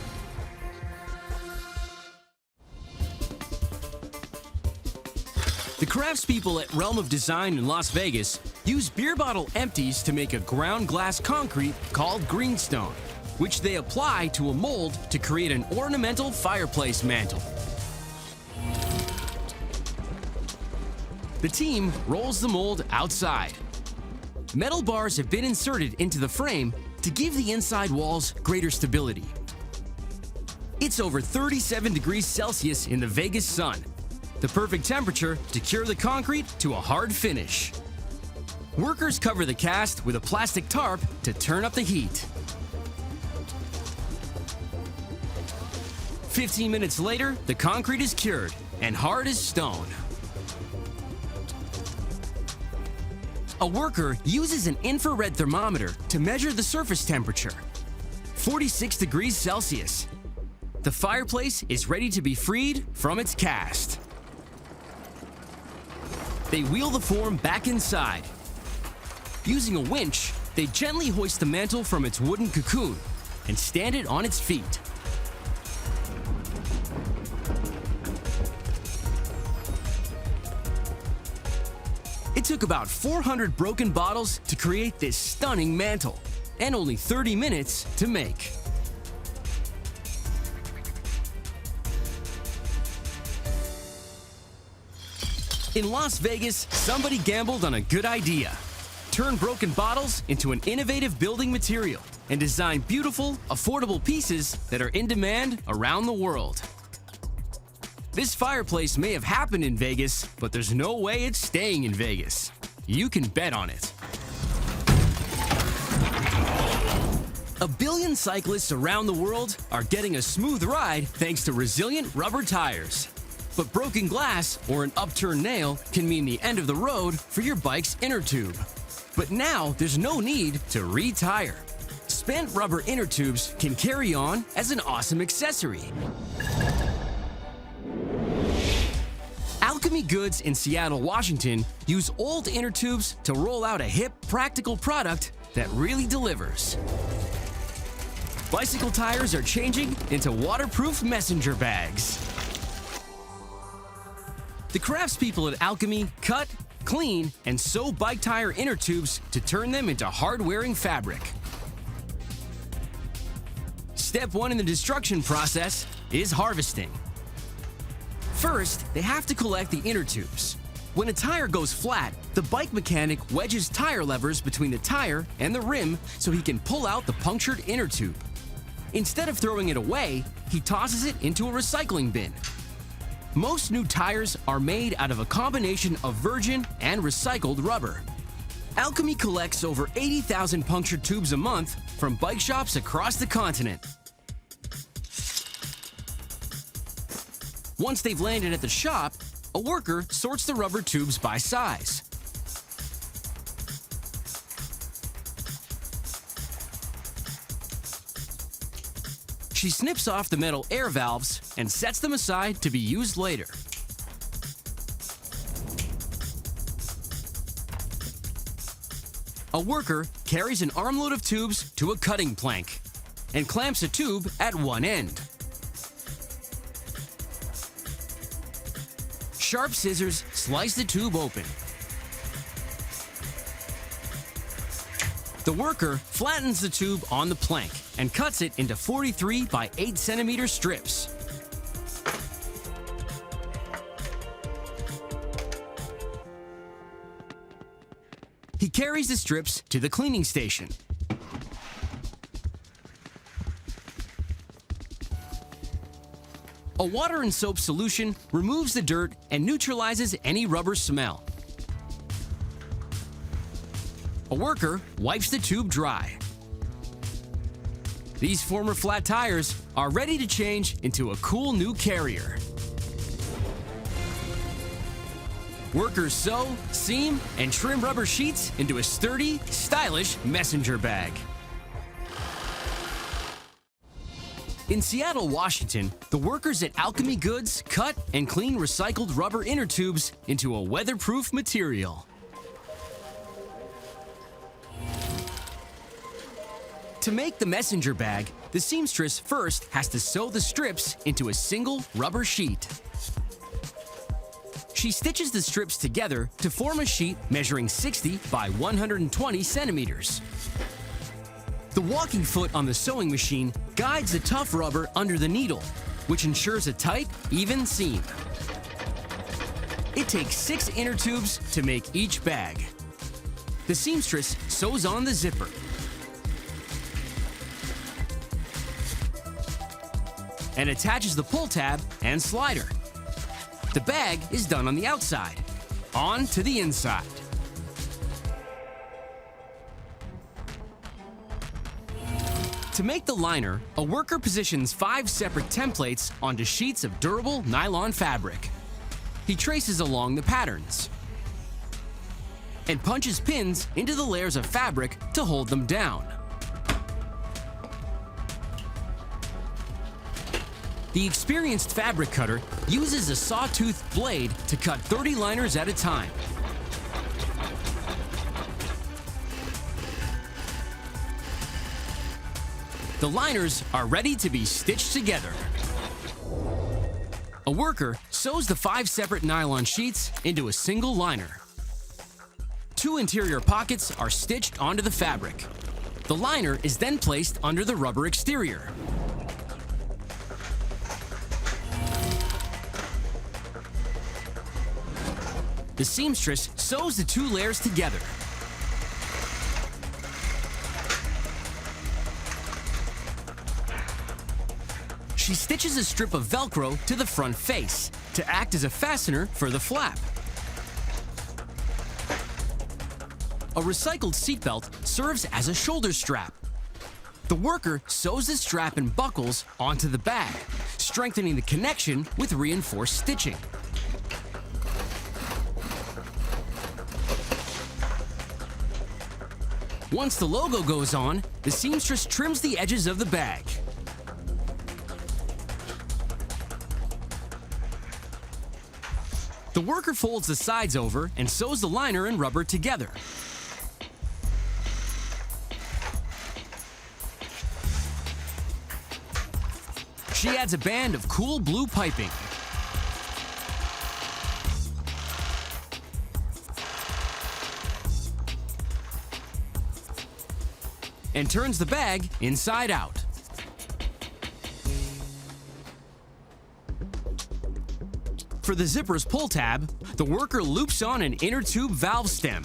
The craftspeople at Realm of Design in Las Vegas use beer bottle empties to make a ground glass concrete called greenstone, which they apply to a mold to create an ornamental fireplace mantle. The team rolls the mold outside. Metal bars have been inserted into the frame to give the inside walls greater stability. It's over 37 degrees Celsius in the Vegas sun, the perfect temperature to cure the concrete to a hard finish. Workers cover the cast with a plastic tarp to turn up the heat. 15 minutes later, the concrete is cured and hard as stone. A worker uses an infrared thermometer to measure the surface temperature, 46 degrees Celsius. The fireplace is ready to be freed from its cast. They wheel the form back inside. Using a winch, they gently hoist the mantle from its wooden cocoon and stand it on its feet. It took about 400 broken bottles to create this stunning mantle, and only 30 minutes to make. In Las Vegas, somebody gambled on a good idea. Turn broken bottles into an innovative building material and design beautiful, affordable pieces that are in demand around the world. This fireplace may have happened in Vegas, but there's no way it's staying in Vegas. You can bet on it. A billion cyclists around the world are getting a smooth ride thanks to resilient rubber tires. But broken glass or an upturned nail can mean the end of the road for your bike's inner tube. But now there's no need to retire. Spent rubber inner tubes can carry on as an awesome accessory. Alchemy Goods in Seattle, Washington use old inner tubes to roll out a hip, practical product that really delivers. Bicycle tires are changing into waterproof messenger bags. The craftspeople at Alchemy cut, clean, and sew bike tire inner tubes to turn them into hard-wearing fabric. Step 1 in the destruction process is harvesting. First, they have to collect the inner tubes. When a tire goes flat, the bike mechanic wedges tire levers between the tire and the rim so he can pull out the punctured inner tube. Instead of throwing it away, he tosses it into a recycling bin. Most new tires are made out of a combination of virgin and recycled rubber. Alchemy collects over 80,000 punctured tubes a month from bike shops across the continent. Once they've landed at the shop, a worker sorts the rubber tubes by size. She snips off the metal air valves and sets them aside to be used later. A worker carries an armload of tubes to a cutting plank and clamps a tube at one end. Sharp scissors slice the tube open. The worker flattens the tube on the plank and cuts it into 43 by 8 centimeter strips. He carries the strips to the cleaning station. A water and soap solution removes the dirt and neutralizes any rubber smell. A worker wipes the tube dry. These former flat tires are ready to change into a cool new carrier. Workers sew, seam, and trim rubber sheets into a sturdy, stylish messenger bag. In Seattle, Washington, the workers at Alchemy Goods cut and clean recycled rubber inner tubes into a weatherproof material. To make the messenger bag, the seamstress first has to sew the strips into a single rubber sheet. She stitches the strips together to form a sheet measuring 60 by 120 centimeters. The walking foot on the sewing machine guides the tough rubber under the needle, which ensures a tight, even seam. It takes 6 inner tubes to make each bag. The seamstress sews on the zipper. And attaches the pull tab and slider. The bag is done on the outside, on to the inside. To make the liner, a worker positions 5 separate templates onto sheets of durable nylon fabric. He traces along the patterns and punches pins into the layers of fabric to hold them down. The experienced fabric cutter uses a sawtooth blade to cut 30 liners at a time. The liners are ready to be stitched together. A worker sews the 5 separate nylon sheets into a single liner. 2 interior pockets are stitched onto the fabric. The liner is then placed under the rubber exterior. The seamstress sews the 2 layers together. She stitches a strip of Velcro to the front face to act as a fastener for the flap. A recycled seatbelt serves as a shoulder strap. The worker sews the strap and buckles onto the bag, strengthening the connection with reinforced stitching. Once the logo goes on, the seamstress trims the edges of the bag. The worker folds the sides over and sews the liner and rubber together. She adds a band of cool blue piping. And turns the bag inside out. For the zipper's pull tab, the worker loops on an inner tube valve stem.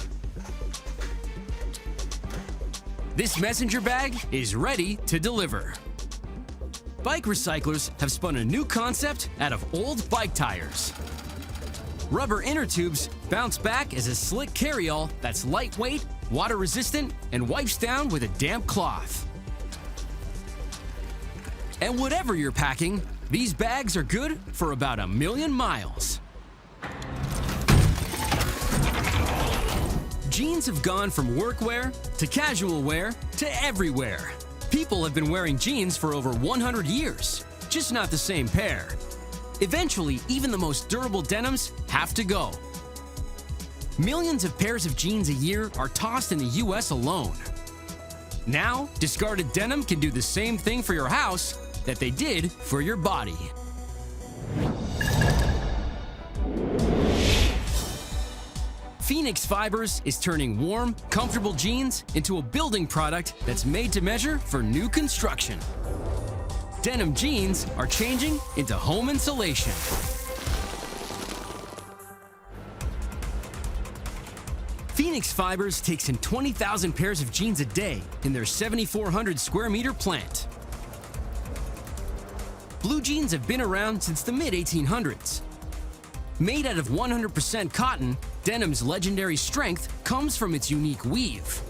This messenger bag is ready to deliver. Bike recyclers have spun a new concept out of old bike tires. Rubber inner tubes bounce back as a slick carryall that's lightweight, water-resistant, and wipes down with a damp cloth. And whatever you're packing, these bags are good for about 1,000,000 miles. Jeans have gone from workwear to casual wear to everywhere. People have been wearing jeans for over 100 years, just not the same pair. Eventually, even the most durable denims have to go. Millions of pairs of jeans a year are tossed in the US alone. Now, discarded denim can do the same thing for your house that they did for your body. Phoenix Fibers is turning warm, comfortable jeans into a building product that's made to measure for new construction. Denim jeans are changing into home insulation. Phoenix Fibers takes in 20,000 pairs of jeans a day in their 7,400 square meter plant. blue jeans have been around since the mid-1800s. Made out of 100% cotton, denim's legendary strength comes from its unique weave.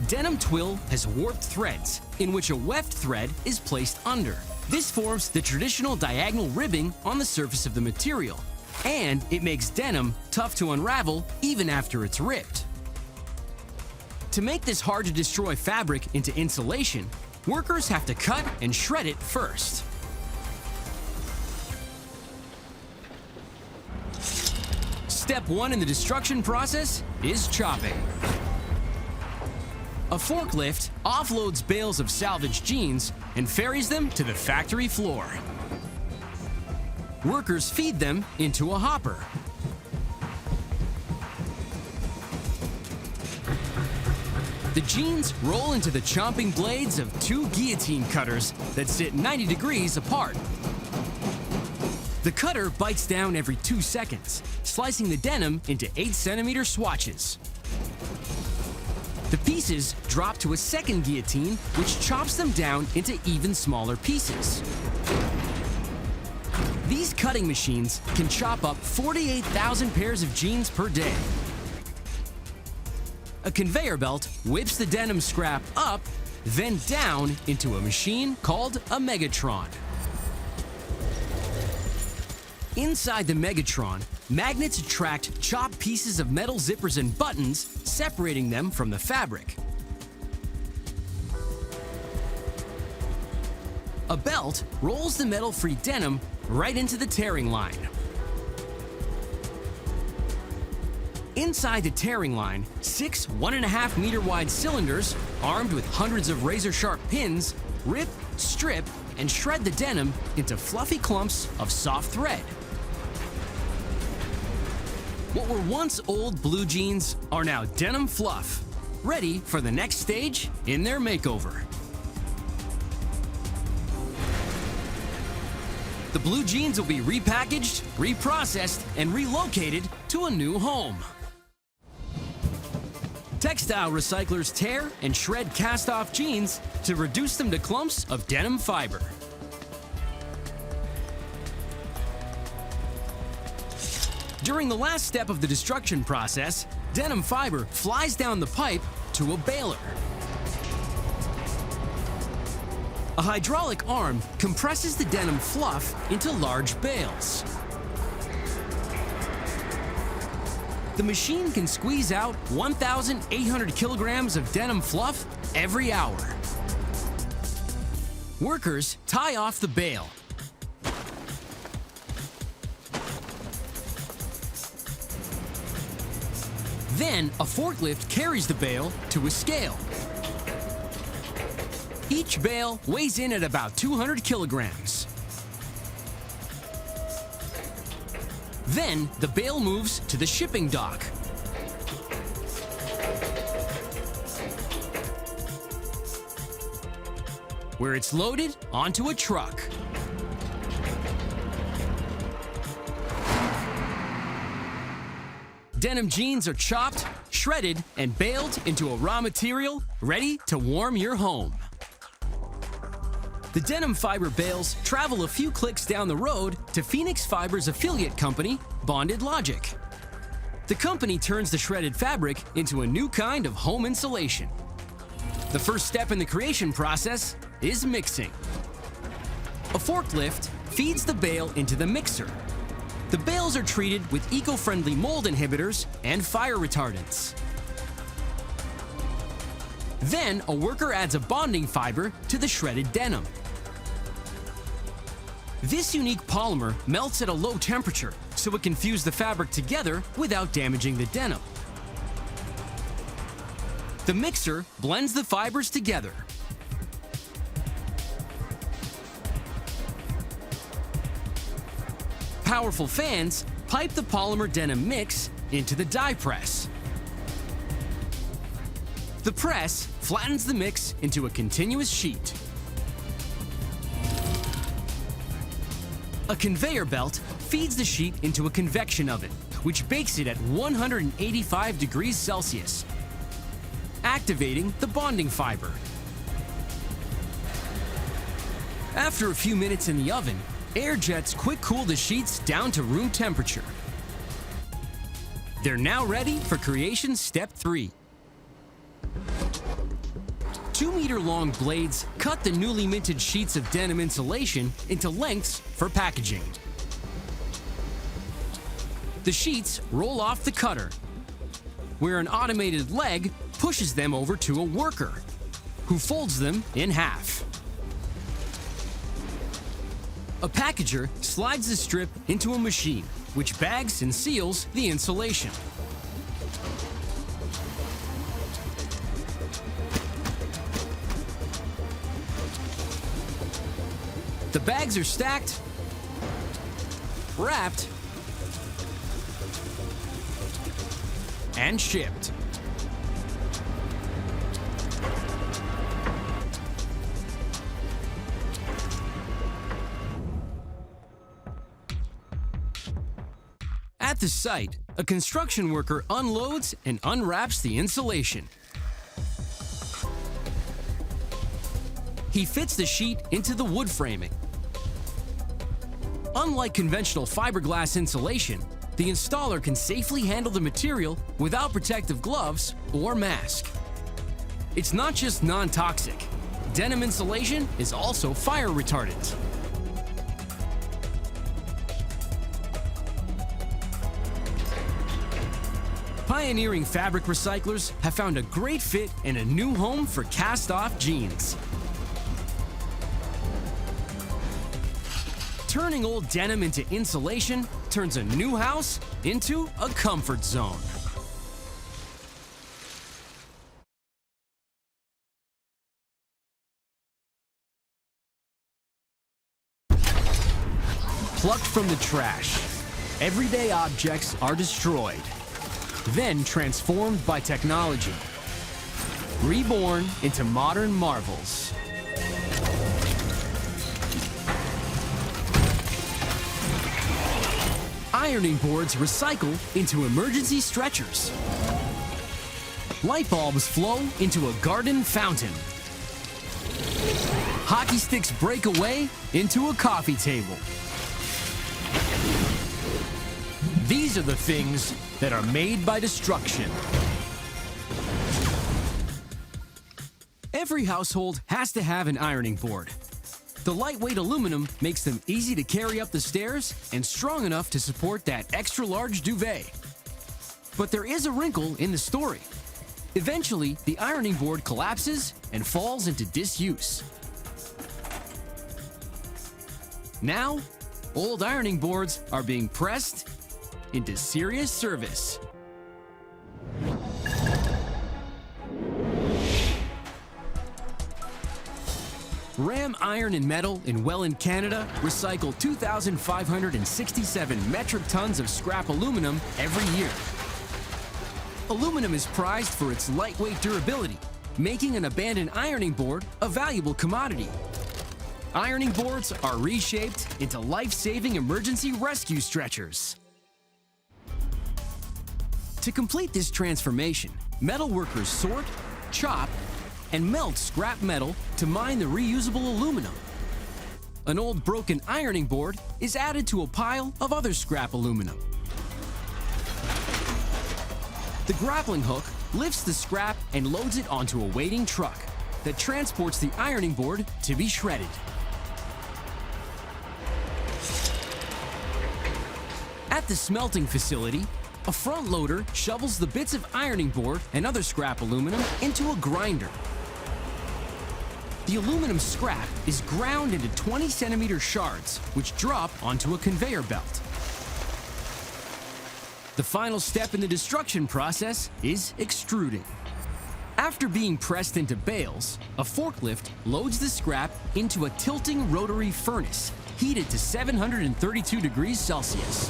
Denim twill has warped threads, in which a weft thread is placed under. This forms the traditional diagonal ribbing on the surface of the material, and it makes denim tough to unravel even after it's ripped. To make this hard-to-destroy fabric into insulation, workers have to cut and shred it first. Step 1 in the destruction process is chopping. A forklift offloads bales of salvaged jeans and ferries them to the factory floor. Workers feed them into a hopper. The jeans roll into the chomping blades of 2 guillotine cutters that sit 90 degrees apart. The cutter bites down every 2 seconds, slicing the denim into 8-centimeter swatches. The pieces drop to a second guillotine, which chops them down into even smaller pieces. These cutting machines can chop up 48,000 pairs of jeans per day. A conveyor belt whips the denim scrap up, then down into a machine called a Megatron. Inside the Megatron, magnets attract chopped pieces of metal zippers and buttons, separating them from the fabric. A belt rolls the metal-free denim right into the tearing line. Inside the tearing line, 6 1.5-meter wide cylinders, armed with hundreds of razor-sharp pins, rip, strip, and shred the denim into fluffy clumps of soft thread. What were once old blue jeans are now denim fluff, ready for the next stage in their makeover. The blue jeans will be repackaged, reprocessed, and relocated to a new home. Textile recyclers tear and shred cast-off jeans to reduce them to clumps of denim fiber. During the last step of the destruction process, denim fiber flies down the pipe to a baler. A hydraulic arm compresses the denim fluff into large bales. The machine can squeeze out 1,800 kilograms of denim fluff every hour. Workers tie off the bale. Then, a forklift carries the bale to a scale. Each bale weighs in at about 200 kilograms. Then, the bale moves to the shipping dock. Where it's loaded onto a truck. Denim jeans are chopped, shredded, and baled into a raw material ready to warm your home. The denim fiber bales travel a few clicks down the road to Phoenix Fiber's affiliate company, Bonded Logic. The company turns the shredded fabric into a new kind of home insulation. The first step in the creation process is mixing. A forklift feeds the bale into the mixer. The bales are treated with eco-friendly mold inhibitors and fire retardants. Then, a worker adds a bonding fiber to the shredded denim. This unique polymer melts at a low temperature, so it can fuse the fabric together without damaging the denim. The mixer blends the fibers together. Powerful fans pipe the polymer denim mix into the die press. The press flattens the mix into a continuous sheet. A conveyor belt feeds the sheet into a convection oven, which bakes it at 185 degrees Celsius, activating the bonding fiber. After a few minutes in the oven, air jets quick cool the sheets down to room temperature. They're now ready for creation step 3. 2-meter-long blades cut the newly minted sheets of denim insulation into lengths for packaging. The sheets roll off the cutter, where an automated leg pushes them over to a worker, who folds them in half. A packager slides the strip into a machine, which bags and seals the insulation. The bags are stacked, wrapped, and shipped. At the site, a construction worker unloads and unwraps the insulation. He fits the sheet into the wood framing. Unlike conventional fiberglass insulation, the installer can safely handle the material without protective gloves or mask. It's not just non-toxic. Denim insulation is also fire retardant. Pioneering fabric recyclers have found a great fit and a new home for cast-off jeans. Turning old denim into insulation turns a new house into a comfort zone. Plucked from the trash, everyday objects are destroyed, then transformed by technology, reborn into modern marvels. Ironing boards recycle into emergency stretchers. Light bulbs flow into a garden fountain. Hockey sticks break away into a coffee table. These are the things that are made by destruction. Every household has to have an ironing board. The lightweight aluminum makes them easy to carry up the stairs and strong enough to support that extra-large duvet. But there is a wrinkle in the story. Eventually, the ironing board collapses and falls into disuse. Now, old ironing boards are being pressed into serious service. Ram Iron and Metal in Welland, Canada recycle 2,567 metric tons of scrap aluminum every year. Aluminum is prized for its lightweight durability, making an abandoned ironing board a valuable commodity. Ironing boards are reshaped into life-saving emergency rescue stretchers. To complete this transformation, metal workers sort, chop, and melt scrap metal to mine the reusable aluminum. An old broken ironing board is added to a pile of other scrap aluminum. The grappling hook lifts the scrap and loads it onto a waiting truck that transports the ironing board to be shredded. At the smelting facility, a front loader shovels the bits of ironing board and other scrap aluminum into a grinder. The aluminum scrap is ground into 20-centimeter shards, which drop onto a conveyor belt. The final step in the destruction process is extruding. After being pressed into bales, a forklift loads the scrap into a tilting rotary furnace, heated to 732 degrees Celsius.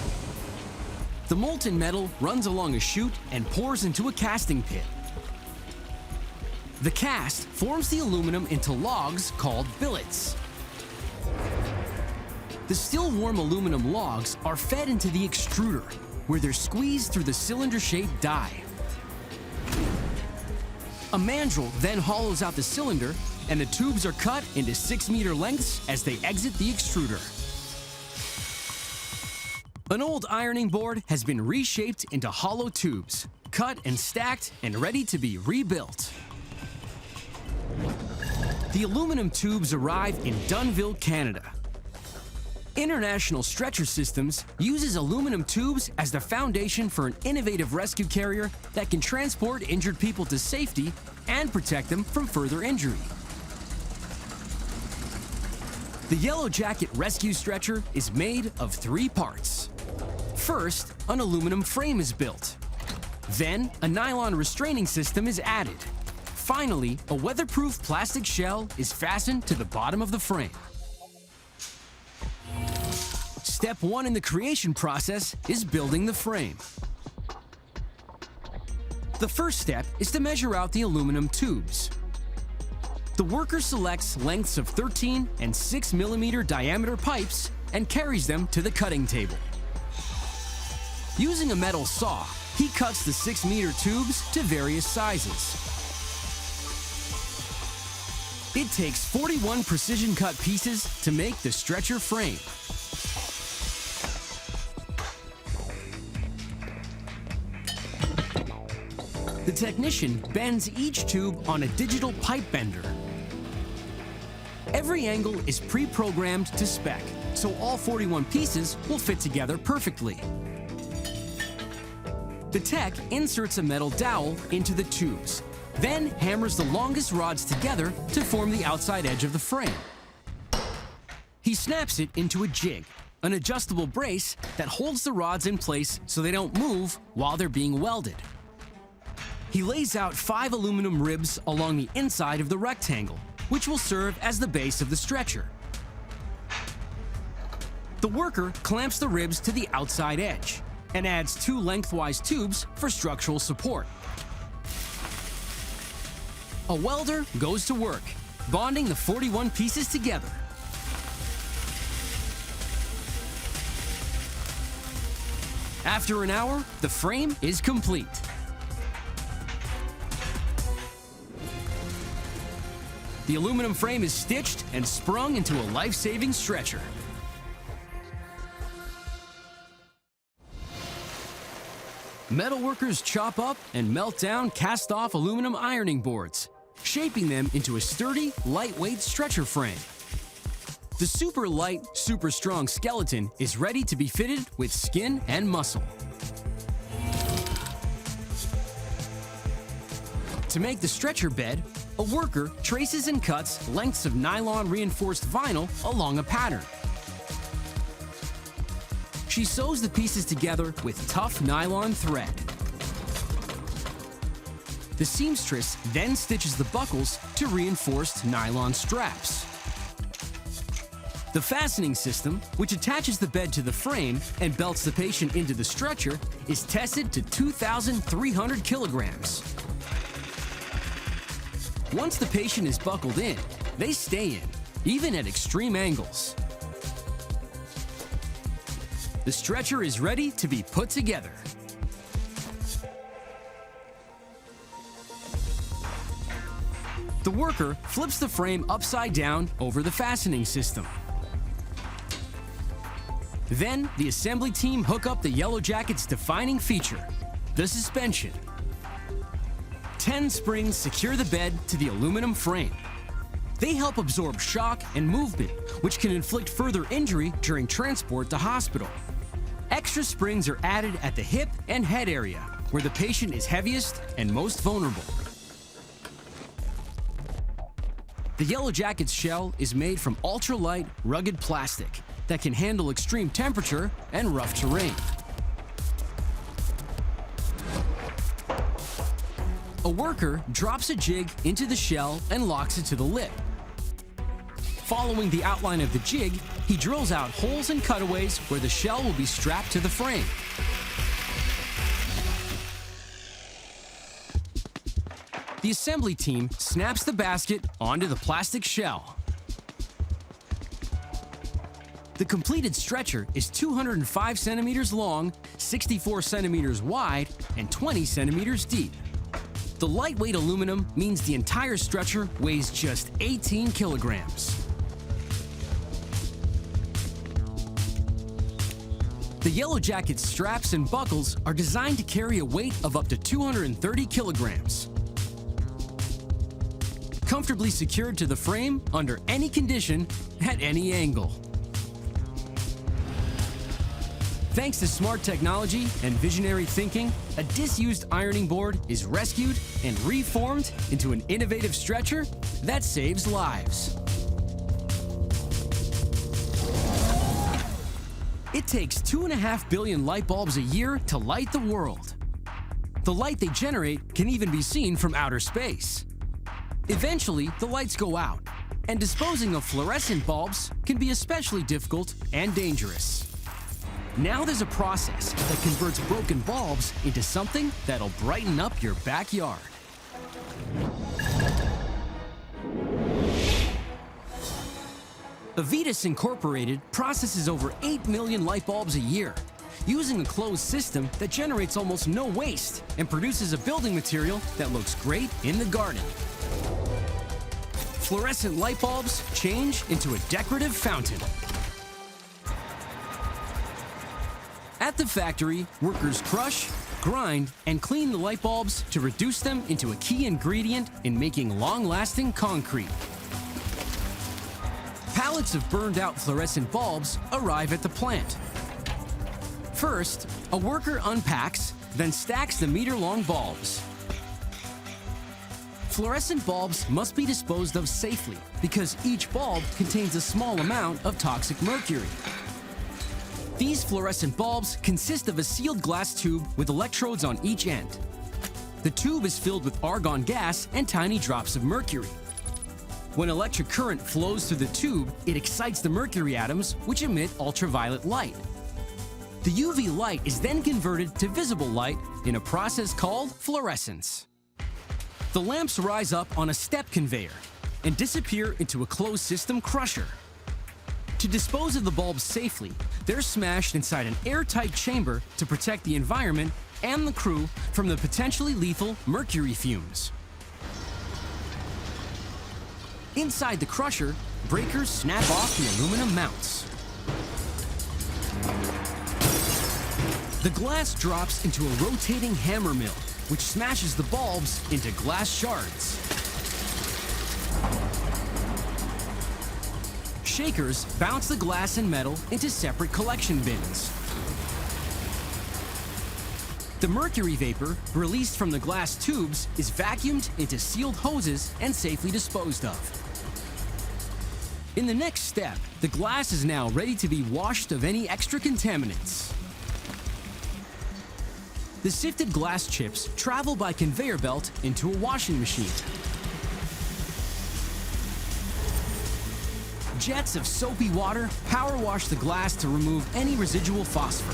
The molten metal runs along a chute and pours into a casting pit. The cast forms the aluminum into logs called billets. The still warm aluminum logs are fed into the extruder, where they're squeezed through the cylinder-shaped die. A mandrel then hollows out the cylinder and the tubes are cut into 6-meter lengths as they exit the extruder. An old ironing board has been reshaped into hollow tubes, cut and stacked and ready to be rebuilt. The aluminum tubes arrive in Dunnville, Canada. International Stretcher Systems uses aluminum tubes as the foundation for an innovative rescue carrier that can transport injured people to safety and protect them from further injury. The Yellow Jacket Rescue Stretcher is made of 3 parts. First, an aluminum frame is built. Then, a nylon restraining system is added. Finally, a weatherproof plastic shell is fastened to the bottom of the frame. Step 1 in the creation process is building the frame. The first step is to measure out the aluminum tubes. The worker selects lengths of 13 and 6mm diameter pipes and carries them to the cutting table. Using a metal saw, he cuts the 6-meter tubes to various sizes. It takes 41 precision-cut pieces to make the stretcher frame. The technician bends each tube on a digital pipe bender. Every angle is pre-programmed to spec, so all 41 pieces will fit together perfectly. The tech inserts a metal dowel into the tubes, then hammers the longest rods together to form the outside edge of the frame. He snaps it into a jig, an adjustable brace that holds the rods in place so they don't move while they're being welded. He lays out 5 aluminum ribs along the inside of the rectangle, which will serve as the base of the stretcher. The worker clamps the ribs to the outside edge and adds 2 lengthwise tubes for structural support. A welder goes to work, bonding the 41 pieces together. After an hour, the frame is complete. The aluminum frame is stitched and sprung into a life-saving stretcher. Metalworkers chop up and melt down cast-off aluminum ironing boards, shaping them into a sturdy, lightweight stretcher frame. The super light, super strong skeleton is ready to be fitted with skin and muscle. To make the stretcher bed, a worker traces and cuts lengths of nylon reinforced vinyl along a pattern. She sews the pieces together with tough nylon thread. The seamstress then stitches the buckles to reinforced nylon straps. The fastening system, which attaches the bed to the frame and belts the patient into the stretcher, is tested to 2,300 kilograms. Once the patient is buckled in, they stay in, even at extreme angles. The stretcher is ready to be put together. The worker flips the frame upside down over the fastening system. Then, the assembly team hook up the Yellow Jacket's defining feature, the suspension. 10 springs secure the bed to the aluminum frame. They help absorb shock and movement, which can inflict further injury during transport to hospital. Extra springs are added at the hip and head area, where the patient is heaviest and most vulnerable. The Yellow Jacket's shell is made from ultralight, rugged plastic that can handle extreme temperature and rough terrain. A worker drops a jig into the shell and locks it to the lip. Following the outline of the jig, he drills out holes and cutaways where the shell will be strapped to the frame. The assembly team snaps the basket onto the plastic shell. The completed stretcher is 205 centimeters long, 64 centimeters wide, and 20 centimeters deep. The lightweight aluminum means the entire stretcher weighs just 18 kilograms. The Yellow Jacket's straps and buckles are designed to carry a weight of up to 230 kilograms. Comfortably secured to the frame under any condition, at any angle. Thanks to smart technology and visionary thinking, a disused ironing board is rescued and reformed into an innovative stretcher that saves lives. It takes 2.5 billion light bulbs a year to light the world. The light they generate can even be seen from outer space. Eventually, the lights go out, and disposing of fluorescent bulbs can be especially difficult and dangerous. Now there's a process that converts broken bulbs into something that'll brighten up your backyard. Avitas Incorporated processes over 8 million light bulbs a year, using a closed system that generates almost no waste and produces a building material that looks great in the garden. Fluorescent light bulbs change into a decorative fountain. At the factory, workers crush, grind, and clean the light bulbs to reduce them into a key ingredient in making long-lasting concrete. Pallets of burned-out fluorescent bulbs arrive at the plant. First, a worker unpacks, then stacks the meter-long bulbs. Fluorescent bulbs must be disposed of safely because each bulb contains a small amount of toxic mercury. These fluorescent bulbs consist of a sealed glass tube with electrodes on each end. The tube is filled with argon gas and tiny drops of mercury. When electric current flows through the tube, it excites the mercury atoms, which emit ultraviolet light. The UV light is then converted to visible light in a process called fluorescence. The lamps rise up on a step conveyor and disappear into a closed system crusher. To dispose of the bulbs safely, they're smashed inside an airtight chamber to protect the environment and the crew from the potentially lethal mercury fumes. Inside the crusher, breakers snap off the aluminum mounts. The glass drops into a rotating hammer mill, which smashes the bulbs into glass shards. Shakers bounce the glass and metal into separate collection bins. The mercury vapor released from the glass tubes is vacuumed into sealed hoses and safely disposed of. In the next step, the glass is now ready to be washed of any extra contaminants. The sifted glass chips travel by conveyor belt into a washing machine. Jets of soapy water power wash the glass to remove any residual phosphor.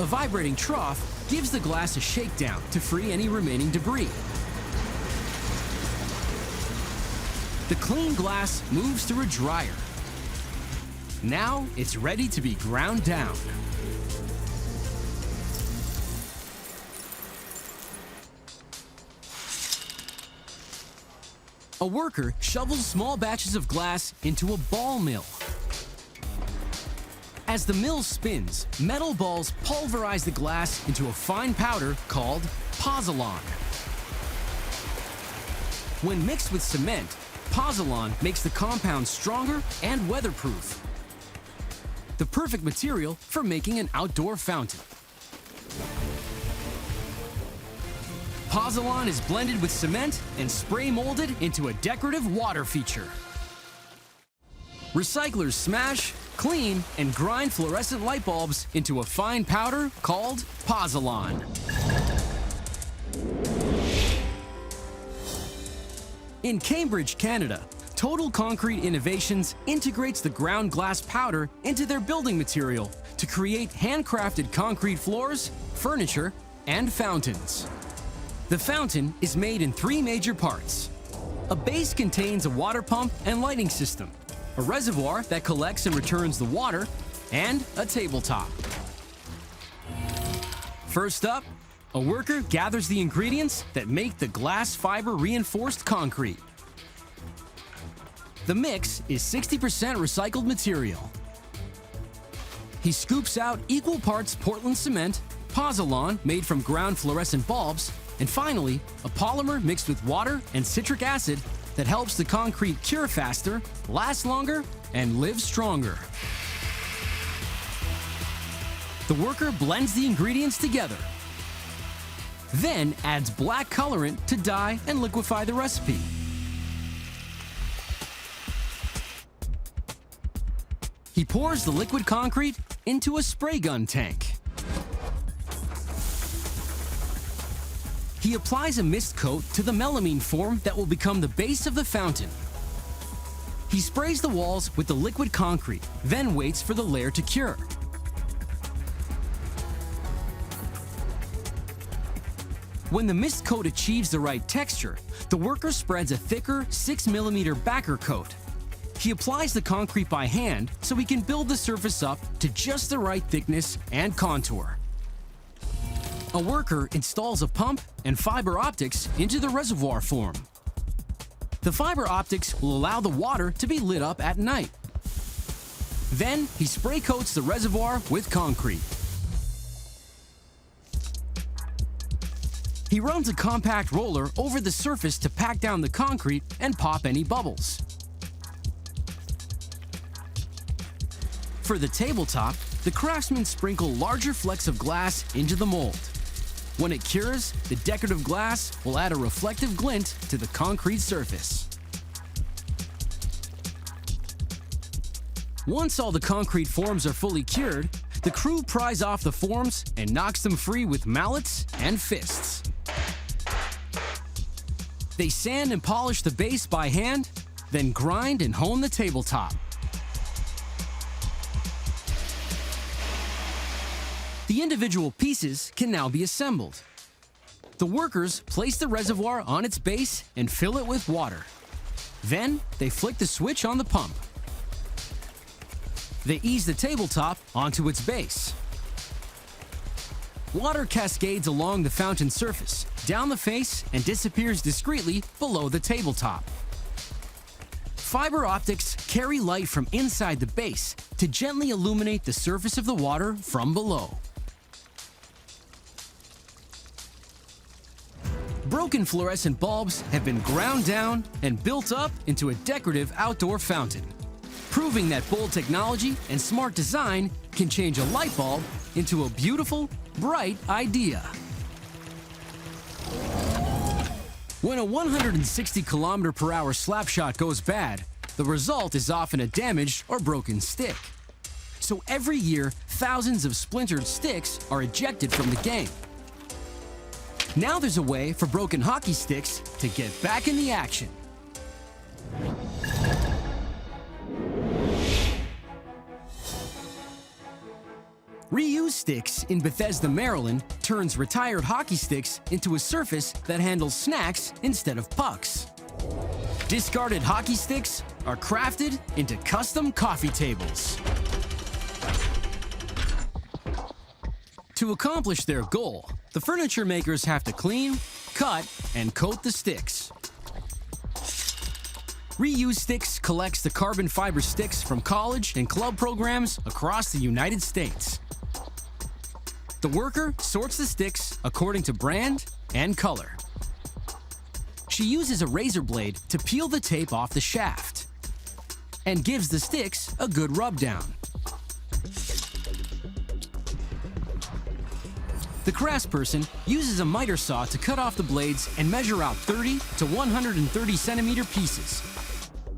A vibrating trough gives the glass a shakedown to free any remaining debris. The clean glass moves through a dryer. Now it's ready to be ground down. A worker shovels small batches of glass into a ball mill. As the mill spins, metal balls pulverize the glass into a fine powder called pozzolan. When mixed with cement, pozzolan makes the compound stronger and weatherproof. The perfect material for making an outdoor fountain. Pozzolan is blended with cement and spray molded into a decorative water feature. Recyclers smash, clean, and grind fluorescent light bulbs into a fine powder called pozzolan. In Cambridge, Canada, Total Concrete Innovations integrates the ground glass powder into their building material to create handcrafted concrete floors, furniture, and fountains. The fountain is made in 3 major parts. A base contains a water pump and lighting system, a reservoir that collects and returns the water, and a tabletop. First up, a worker gathers the ingredients that make the glass fiber reinforced concrete. The mix is 60% recycled material. He scoops out equal parts Portland cement, pozzolan made from ground fluorescent bulbs, and finally, a polymer mixed with water and citric acid that helps the concrete cure faster, last longer, and live stronger. The worker blends the ingredients together, then adds black colorant to dye and liquefy the recipe. He pours the liquid concrete into a spray gun tank. He applies a mist coat to the melamine form that will become the base of the fountain. He sprays the walls with the liquid concrete, then waits for the layer to cure. When the mist coat achieves the right texture, the worker spreads a thicker 6mm backer coat. He applies the concrete by hand so he can build the surface up to just the right thickness and contour. A worker installs a pump and fiber optics into the reservoir form. The fiber optics will allow the water to be lit up at night. Then he spray coats the reservoir with concrete. He runs a compact roller over the surface to pack down the concrete and pop any bubbles. For the tabletop, the craftsmen sprinkle larger flecks of glass into the mold. When it cures, the decorative glass will add a reflective glint to the concrete surface. Once all the concrete forms are fully cured, the crew pries off the forms and knocks them free with mallets and fists. They sand and polish the base by hand, then grind and hone the tabletop. The individual pieces can now be assembled. The workers place the reservoir on its base and fill it with water. Then they flick the switch on the pump. They ease the tabletop onto its base. Water cascades along the fountain surface, down the face, and disappears discreetly below the tabletop. Fiber optics carry light from inside the base to gently illuminate the surface of the water from below. Broken fluorescent bulbs have been ground down and built up into a decorative outdoor fountain, proving that bold technology and smart design can change a light bulb into a beautiful, bright idea. When a 160 km/h slap shot goes bad, the result is often a damaged or broken stick. So every year, thousands of splintered sticks are ejected from the game. Now there's a way for broken hockey sticks to get back in the action. Reuse Sticks in Bethesda, Maryland turns retired hockey sticks into a surface that handles snacks instead of pucks. Discarded hockey sticks are crafted into custom coffee tables. To accomplish their goal, the furniture makers have to clean, cut, and coat the sticks. Reuse Sticks collects the carbon fiber sticks from college and club programs across the United States. The worker sorts the sticks according to brand and color. She uses a razor blade to peel the tape off the shaft and gives the sticks a good rub down. The craftsperson uses a miter saw to cut off the blades and measure out 30 to 130 centimeter pieces.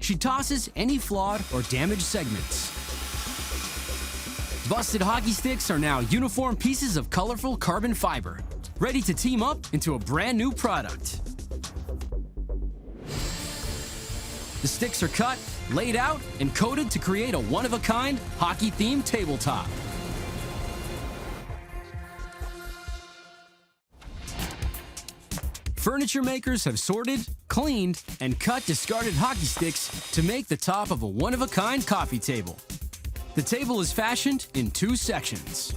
She tosses any flawed or damaged segments. Busted hockey sticks are now uniform pieces of colorful carbon fiber, ready to team up into a brand new product. The sticks are cut, laid out, and coated to create a one-of-a-kind hockey-themed tabletop. Furniture makers have sorted, cleaned, and cut discarded hockey sticks to make the top of a one-of-a-kind coffee table. The table is fashioned in two sections.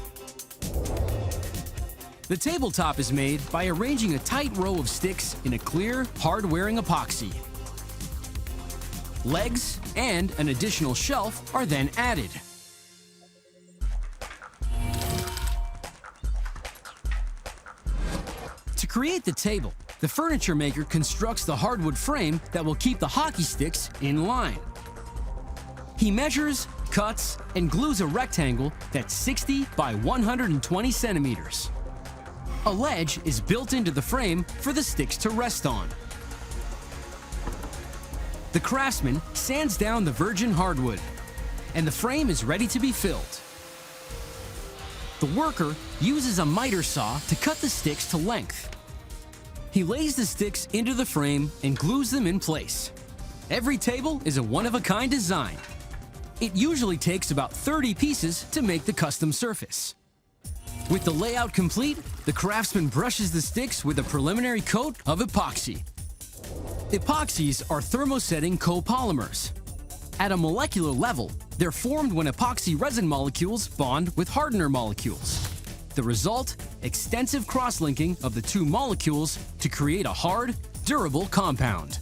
The tabletop is made by arranging a tight row of sticks in a clear, hard-wearing epoxy. Legs and an additional shelf are then added. To create the table, the furniture maker constructs the hardwood frame that will keep the hockey sticks in line. He measures, cuts, and glues a rectangle that's 60 by 120 centimeters. A ledge is built into the frame for the sticks to rest on. The craftsman sands down the virgin hardwood, and the frame is ready to be filled. The worker uses a miter saw to cut the sticks to length. He lays the sticks into the frame and glues them in place. Every table is a one-of-a-kind design. It usually takes about 30 pieces to make the custom surface. With the layout complete, the craftsman brushes the sticks with a preliminary coat of epoxy. Epoxies are thermosetting copolymers. At a molecular level, they're formed when epoxy resin molecules bond with hardener molecules. The result, extensive cross-linking of the two molecules to create a hard, durable compound.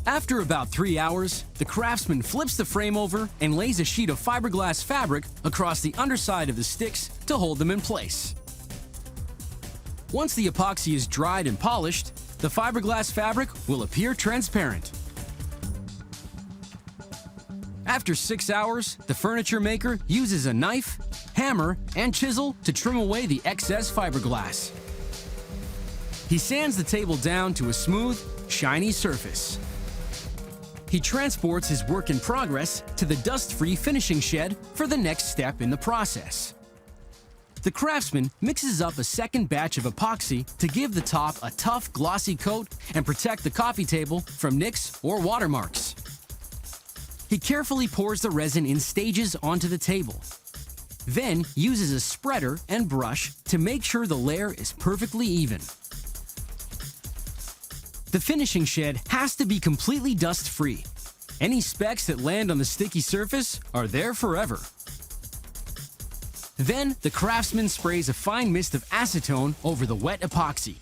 After about 3 hours, the craftsman flips the frame over and lays a sheet of fiberglass fabric across the underside of the sticks to hold them in place. Once the epoxy is dried and polished, the fiberglass fabric will appear transparent. After 6 hours, the furniture maker uses a knife, hammer, and chisel to trim away the excess fiberglass. He sands the table down to a smooth, shiny surface. He transports his work in progress to the dust-free finishing shed for the next step in the process. The craftsman mixes up a second batch of epoxy to give the top a tough, glossy coat and protect the coffee table from nicks or watermarks. He carefully pours the resin in stages onto the table, then uses a spreader and brush to make sure the layer is perfectly even. The finishing shed has to be completely dust-free. Any specks that land on the sticky surface are there forever. Then, the craftsman sprays a fine mist of acetone over the wet epoxy.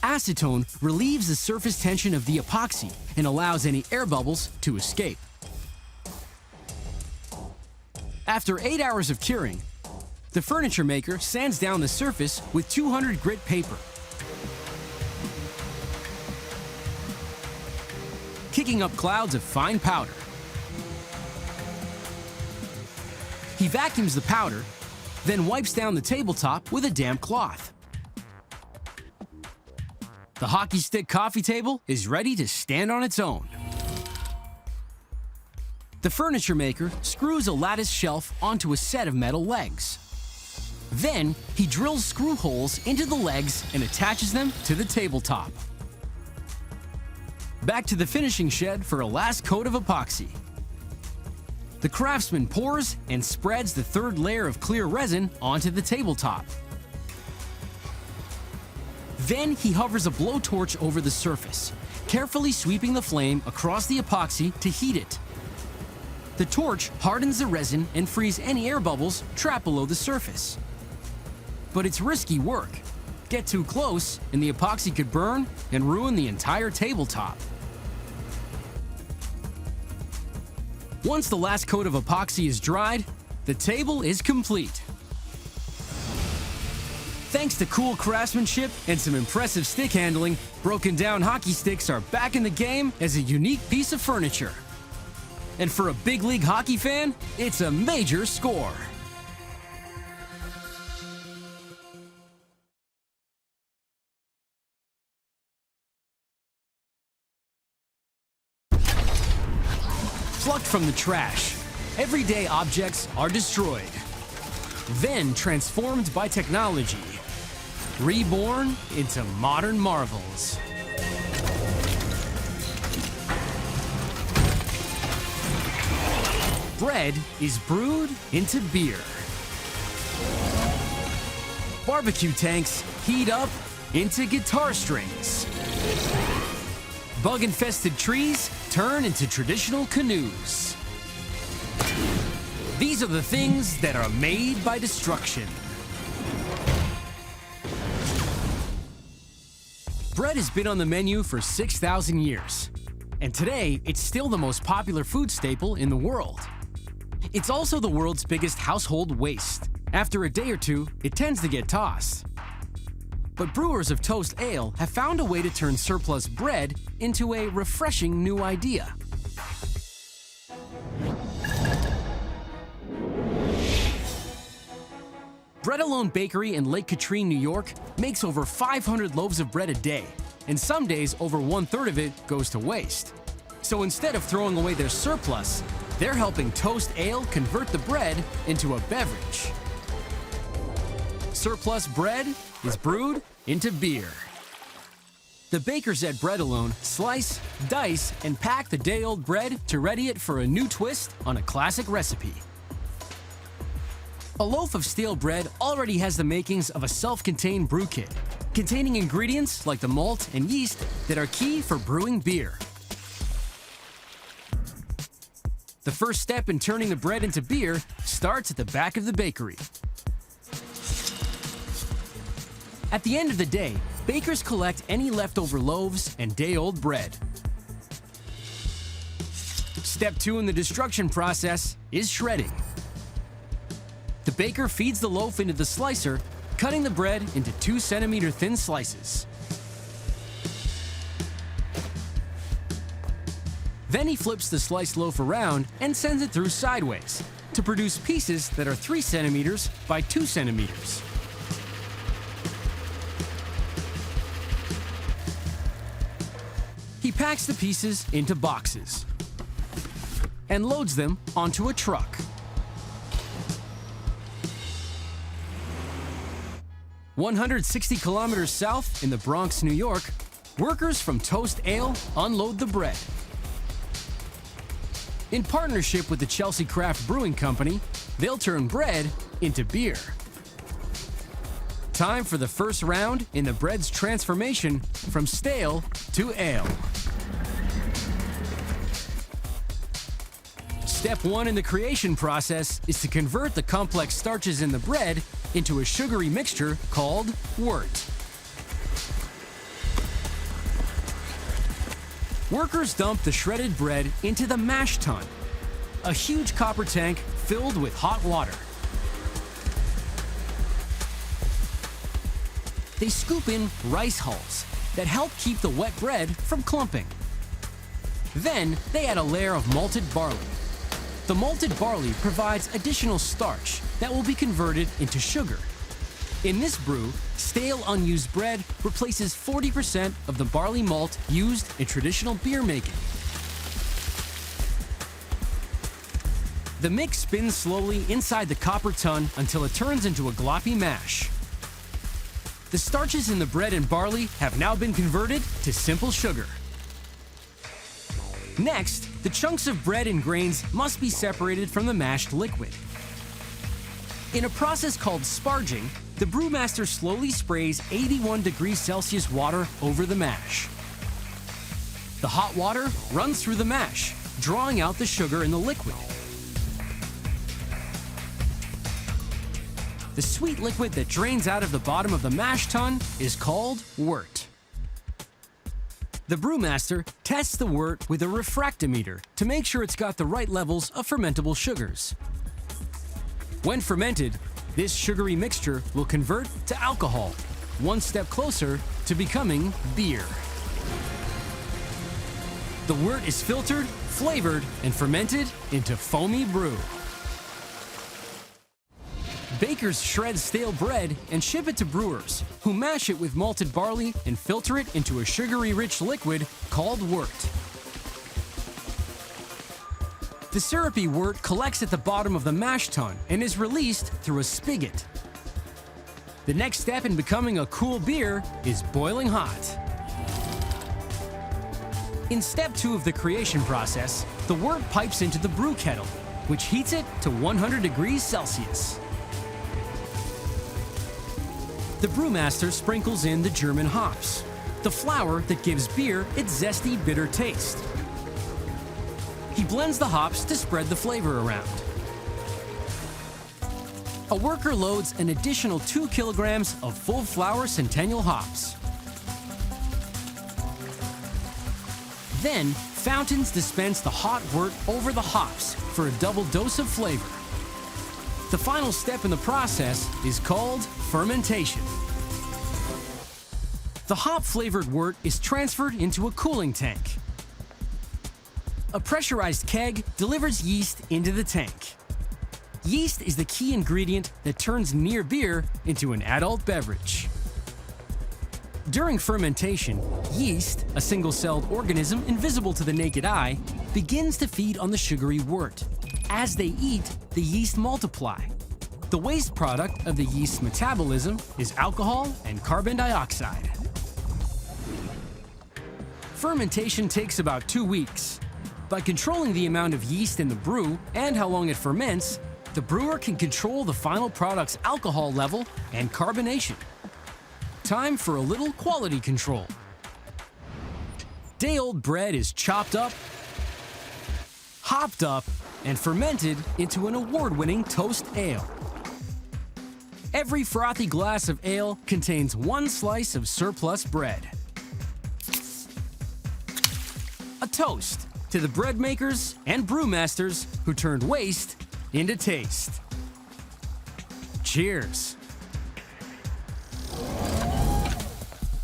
Acetone relieves the surface tension of the epoxy and allows any air bubbles to escape. After 8 hours of curing, the furniture maker sands down the surface with 200 grit paper, kicking up clouds of fine powder. He vacuums the powder, then wipes down the tabletop with a damp cloth. The hockey stick coffee table is ready to stand on its own. The furniture maker screws a lattice shelf onto a set of metal legs. Then, he drills screw holes into the legs and attaches them to the tabletop. Back to the finishing shed for a last coat of epoxy. The craftsman pours and spreads the third layer of clear resin onto the tabletop. Then he hovers a blowtorch over the surface, carefully sweeping the flame across the epoxy to heat it. The torch hardens the resin and frees any air bubbles trapped below the surface. But it's risky work. Get too close and the epoxy could burn and ruin the entire tabletop. Once the last coat of epoxy is dried, the table is complete. Thanks to cool craftsmanship and some impressive stick handling, broken down hockey sticks are back in the game as a unique piece of furniture. And for a big league hockey fan, it's a major score. Plucked from the trash, everyday objects are destroyed, then transformed by technology, reborn into modern marvels. Bread is brewed into beer. Barbecue tanks heat up into guitar strings. Bug-infested trees turn into traditional canoes. These are the things that are made by destruction. Bread has been on the menu for 6,000 years, and today it's still the most popular food staple in the world. It's also the world's biggest household waste. After a day or two, it tends to get tossed. But brewers of toast ale have found a way to turn surplus bread into a refreshing new idea. Bread Alone Bakery in Lake Katrine, New York makes over 500 loaves of bread a day, and some days over 1/3 of it goes to waste. So instead of throwing away their surplus, they're helping Toast Ale convert the bread into a beverage. Surplus bread is brewed into beer. The bakers at Bread Alone slice, dice, and pack the day-old bread to ready it for a new twist on a classic recipe. A loaf of stale bread already has the makings of a self-contained brew kit, containing ingredients like the malt and yeast that are key for brewing beer. The first step in turning the bread into beer starts at the back of the bakery. At the end of the day, bakers collect any leftover loaves and day-old bread. Step 2 in the destruction process is shredding. The baker feeds the loaf into the slicer, cutting the bread into 2 centimeter thin slices. Then he flips the sliced loaf around and sends it through sideways to produce pieces that are 3 centimeters by 2 centimeters. He packs the pieces into boxes and loads them onto a truck. 160 kilometers south in the Bronx, New York, workers from Toast Ale unload the bread. In partnership with the Chelsea Craft Brewing Company, they'll turn bread into beer. Time for the first round in the bread's transformation from stale to ale. Step 1 in the creation process is to convert the complex starches in the bread into a sugary mixture called wort. Workers dump the shredded bread into the mash tun, a huge copper tank filled with hot water. They scoop in rice hulls that help keep the wet bread from clumping. Then they add a layer of malted barley. The malted barley provides additional starch that will be converted into sugar. In this brew, stale unused bread replaces 40% of the barley malt used in traditional beer making. The mix spins slowly inside the copper tun until it turns into a gloppy mash. The starches in the bread and barley have now been converted to simple sugar. Next, the chunks of bread and grains must be separated from the mashed liquid. In a process called sparging, the brewmaster slowly sprays 81 degrees Celsius water over the mash. The hot water runs through the mash, drawing out the sugar in the liquid. The sweet liquid that drains out of the bottom of the mash tun is called wort. The brewmaster tests the wort with a refractometer to make sure it's got the right levels of fermentable sugars. When fermented, this sugary mixture will convert to alcohol, one step closer to becoming beer. The wort is filtered, flavored, and fermented into foamy brew. Bakers shred stale bread and ship it to brewers, who mash it with malted barley and filter it into a sugary-rich liquid called wort. The syrupy wort collects at the bottom of the mash tun and is released through a spigot. The next step in becoming a cool beer is boiling hot. In step 2 of the creation process, the wort pipes into the brew kettle, which heats it to 100 degrees Celsius. The brewmaster sprinkles in the German hops, the flower that gives beer its zesty, bitter taste. He blends the hops to spread the flavor around. A worker loads an additional 2 kilograms of full flower centennial hops. Then, fountains dispense the hot wort over the hops for a double dose of flavor. The final step in the process is called fermentation. The hop-flavored wort is transferred into a cooling tank. A pressurized keg delivers yeast into the tank. Yeast is the key ingredient that turns near beer into an adult beverage. During fermentation, yeast, a single-celled organism invisible to the naked eye, begins to feed on the sugary wort. As they eat, the yeast multiply. The waste product of the yeast's metabolism is alcohol and carbon dioxide. Fermentation takes about 2 weeks. By controlling the amount of yeast in the brew and how long it ferments, the brewer can control the final product's alcohol level and carbonation. Time for a little quality control. Day-old bread is chopped up, hopped up, and fermented into an award-winning toast ale. Every frothy glass of ale contains 1 slice of surplus bread. A toast to the bread makers and brewmasters who turned waste into taste. Cheers.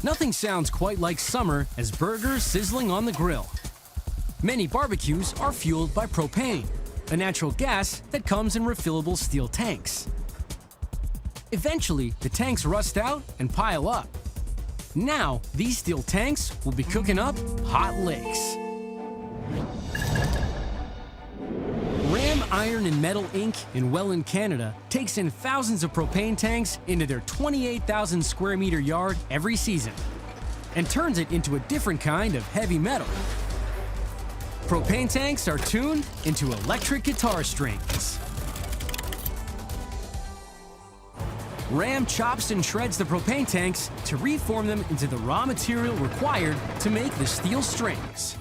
Nothing sounds quite like summer as burgers sizzling on the grill. Many barbecues are fueled by propane, a natural gas that comes in refillable steel tanks. Eventually, the tanks rust out and pile up. Now, these steel tanks will be cooking up hot lakes. Ram Iron and Metal Inc. in Welland, Canada takes in thousands of propane tanks into their 28,000 square meter yard every season and turns it into a different kind of heavy metal. Propane tanks are tuned into electric guitar strings. Ram chops and shreds the propane tanks to reform them into the raw material required to make the steel strings.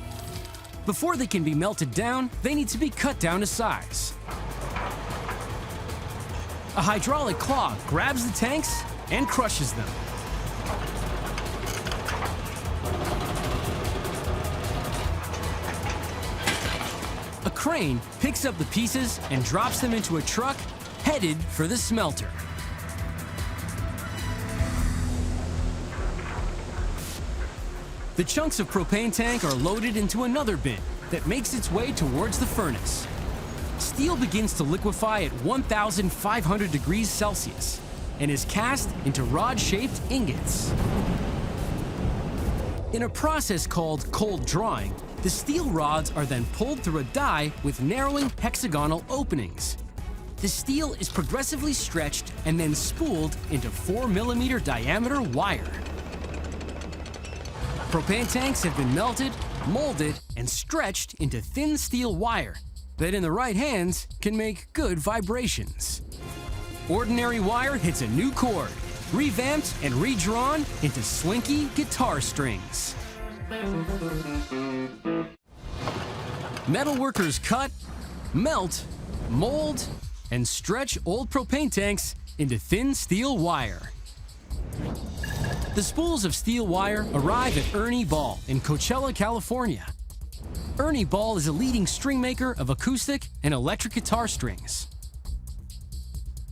Before they can be melted down, they need to be cut down to size. A hydraulic claw grabs the tanks and crushes them. A crane picks up the pieces and drops them into a truck headed for the smelter. The chunks of propane tank are loaded into another bin that makes its way towards the furnace. Steel begins to liquefy at 1,500 degrees Celsius and is cast into rod-shaped ingots. In a process called cold drawing, the steel rods are then pulled through a die with narrowing hexagonal openings. The steel is progressively stretched and then spooled into 4mm diameter wire. Propane tanks have been melted, molded, and stretched into thin steel wire that in the right hands can make good vibrations. Ordinary wire hits a new chord, revamped and redrawn into slinky guitar strings. Metal workers cut, melt, mold, and stretch old propane tanks into thin steel wire. The spools of steel wire arrive at Ernie Ball in Coachella, California. Ernie Ball is a leading string maker of acoustic and electric guitar strings.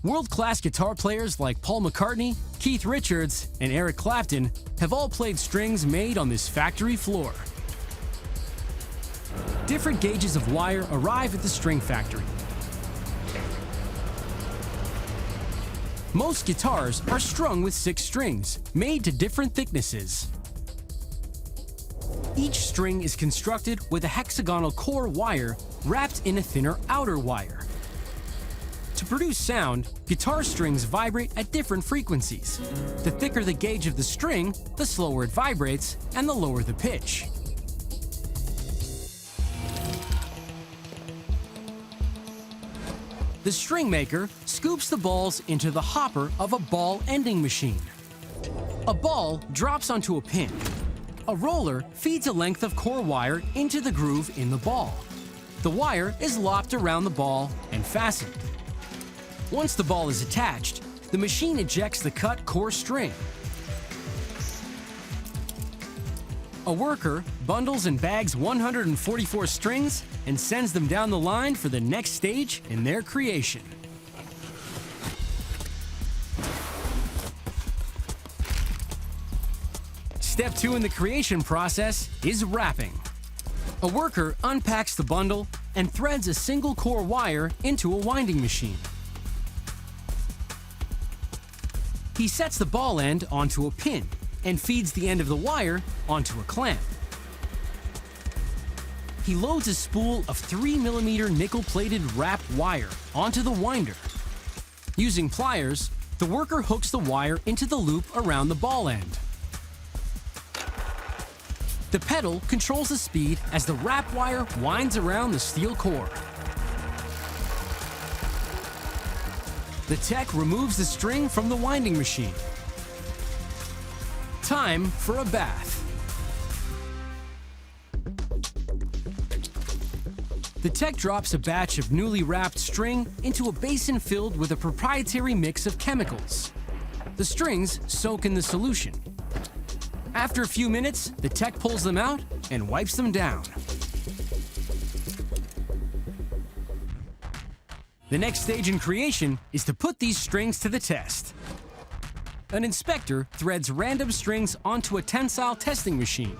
World-class guitar players like Paul McCartney, Keith Richards, and Eric Clapton have all played strings made on this factory floor. Different gauges of wire arrive at the string factory. Most guitars are strung with 6 strings, made to different thicknesses. Each string is constructed with a hexagonal core wire wrapped in a thinner outer wire. To produce sound, guitar strings vibrate at different frequencies. The thicker the gauge of the string, the slower it vibrates, and the lower the pitch. The string maker scoops the balls into the hopper of a ball ending machine. A ball drops onto a pin. A roller feeds a length of core wire into the groove in the ball. The wire is lopped around the ball and fastened. Once the ball is attached, the machine ejects the cut core string. A worker bundles and bags 144 strings and sends them down the line for the next stage in their creation. Step 2 in the creation process is wrapping. A worker unpacks the bundle and threads a single core wire into a winding machine. He sets the ball end onto a pin and feeds the end of the wire onto a clamp. He loads a spool of 3mm nickel-plated wrap wire onto the winder. Using pliers, the worker hooks the wire into the loop around the ball end. The pedal controls the speed as the wrap wire winds around the steel core. The tech removes the string from the winding machine. Time for a bath. The tech drops a batch of newly wrapped string into a basin filled with a proprietary mix of chemicals. The strings soak in the solution. After a few minutes, the tech pulls them out and wipes them down. The next stage in creation is to put these strings to the test. An inspector threads random strings onto a tensile testing machine.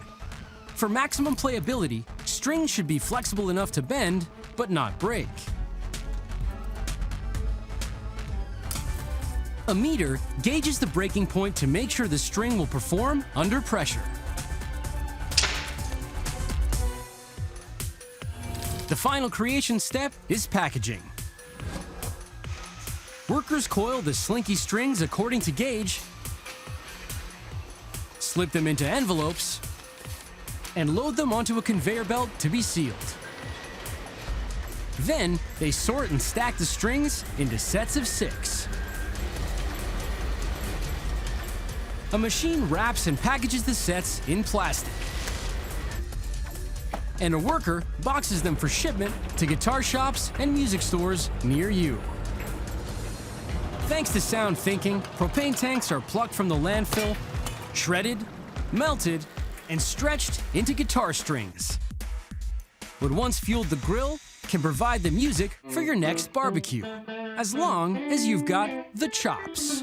For maximum playability, strings should be flexible enough to bend, but not break. A meter gauges the breaking point to make sure the string will perform under pressure. The final creation step is packaging. Workers coil the slinky strings according to gauge, slip them into envelopes, and load them onto a conveyor belt to be sealed. Then, they sort and stack the strings into sets of 6. A machine wraps and packages the sets in plastic. And a worker boxes them for shipment to guitar shops and music stores near you. Thanks to sound thinking, propane tanks are plucked from the landfill, shredded, melted, and stretched into guitar strings. What once fueled the grill can provide the music for your next barbecue, as long as you've got the chops.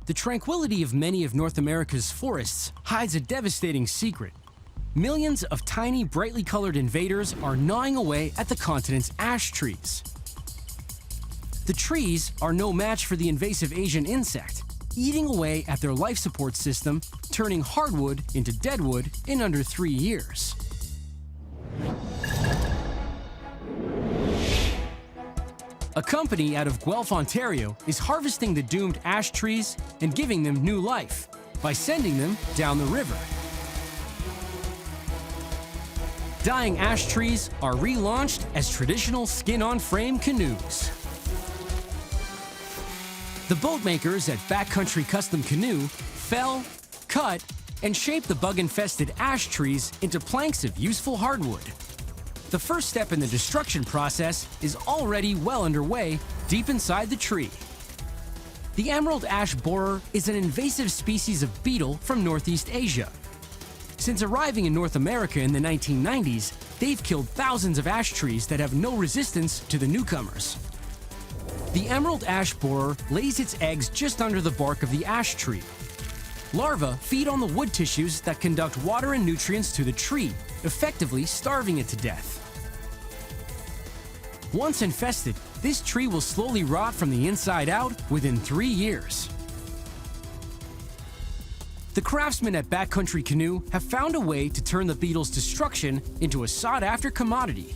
The tranquility of many of North America's forests hides a devastating secret. Millions of tiny, brightly colored invaders are gnawing away at the continent's ash trees. The trees are no match for the invasive Asian insect, eating away at their life support system, turning hardwood into deadwood in under 3 years. A company out of Guelph, Ontario, is harvesting the doomed ash trees and giving them new life by sending them down the river. Dying ash trees are relaunched as traditional skin-on-frame canoes. The boat makers at Backcountry Custom Canoe fell, cut, and shaped the bug-infested ash trees into planks of useful hardwood. The first step in the destruction process is already well underway deep inside the tree. The emerald ash borer is an invasive species of beetle from Northeast Asia. Since arriving in North America in the 1990s, they've killed thousands of ash trees that have no resistance to the newcomers. The emerald ash borer lays its eggs just under the bark of the ash tree. Larvae feed on the wood tissues that conduct water and nutrients to the tree, effectively starving it to death. Once infested, this tree will slowly rot from the inside out within 3 years. The craftsmen at Backcountry Canoe have found a way to turn the beetle's destruction into a sought-after commodity.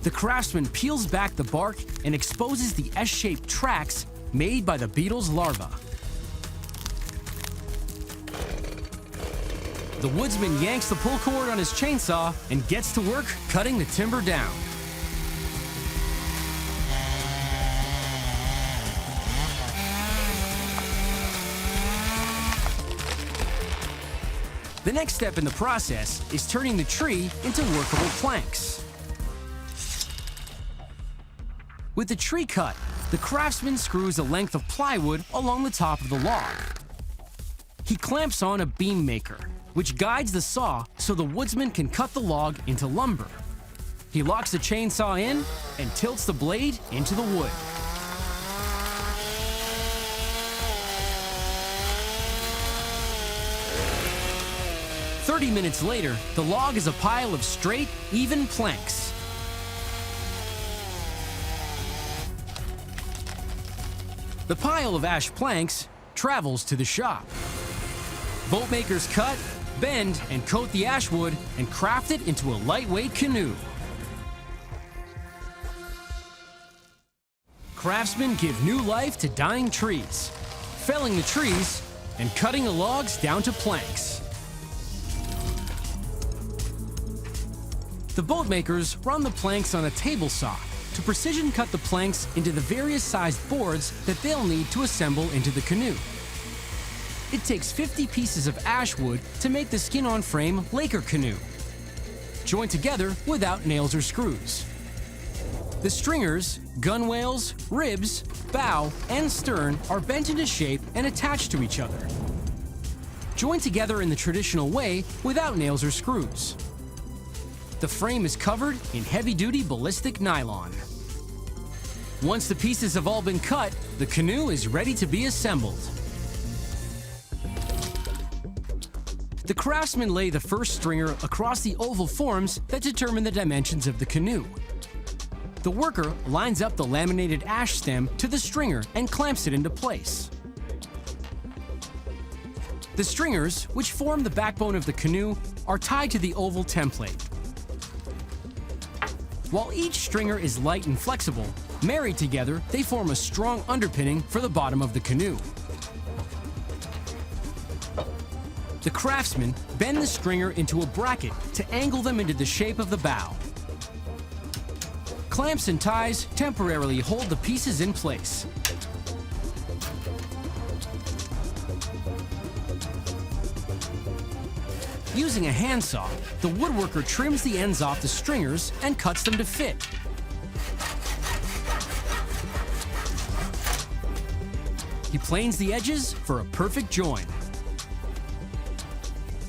The craftsman peels back the bark and exposes the S-shaped tracks made by the beetle's larva. The woodsman yanks the pull cord on his chainsaw and gets to work cutting the timber down. The next step in the process is turning the tree into workable planks. With the tree cut, the craftsman screws a length of plywood along the top of the log. He clamps on a beam maker, which guides the saw so the woodsman can cut the log into lumber. He locks the chainsaw in and tilts the blade into the wood. "30 minutes later, the log is a pile of straight, even planks. The pile of ash planks travels to the shop. Boat makers cut, bend, and coat the ash wood and craft it into a lightweight canoe. Craftsmen give new life to dying trees, felling the trees and cutting the logs down to planks. The boat makers run the planks on a table saw to precision cut the planks into the various sized boards that they'll need to assemble into the canoe. It takes 50 pieces of ash wood to make the skin-on frame Laker canoe, joined together without nails or screws. The stringers, gunwales, ribs, bow, and stern are bent into shape and attached to each other, joined together in the traditional way without nails or screws. The frame is covered in heavy-duty ballistic nylon. Once the pieces have all been cut, the canoe is ready to be assembled. The craftsmen lay the first stringer across the oval forms that determine the dimensions of the canoe. The worker lines up the laminated ash stem to the stringer and clamps it into place. The stringers, which form the backbone of the canoe, are tied to the oval template. While each stringer is light and flexible, married together, they form a strong underpinning for the bottom of the canoe. The craftsmen bend the stringer into a bracket to angle them into the shape of the bow. Clamps and ties temporarily hold the pieces in place. Using a handsaw, the woodworker trims the ends off the stringers and cuts them to fit. He planes the edges for a perfect join.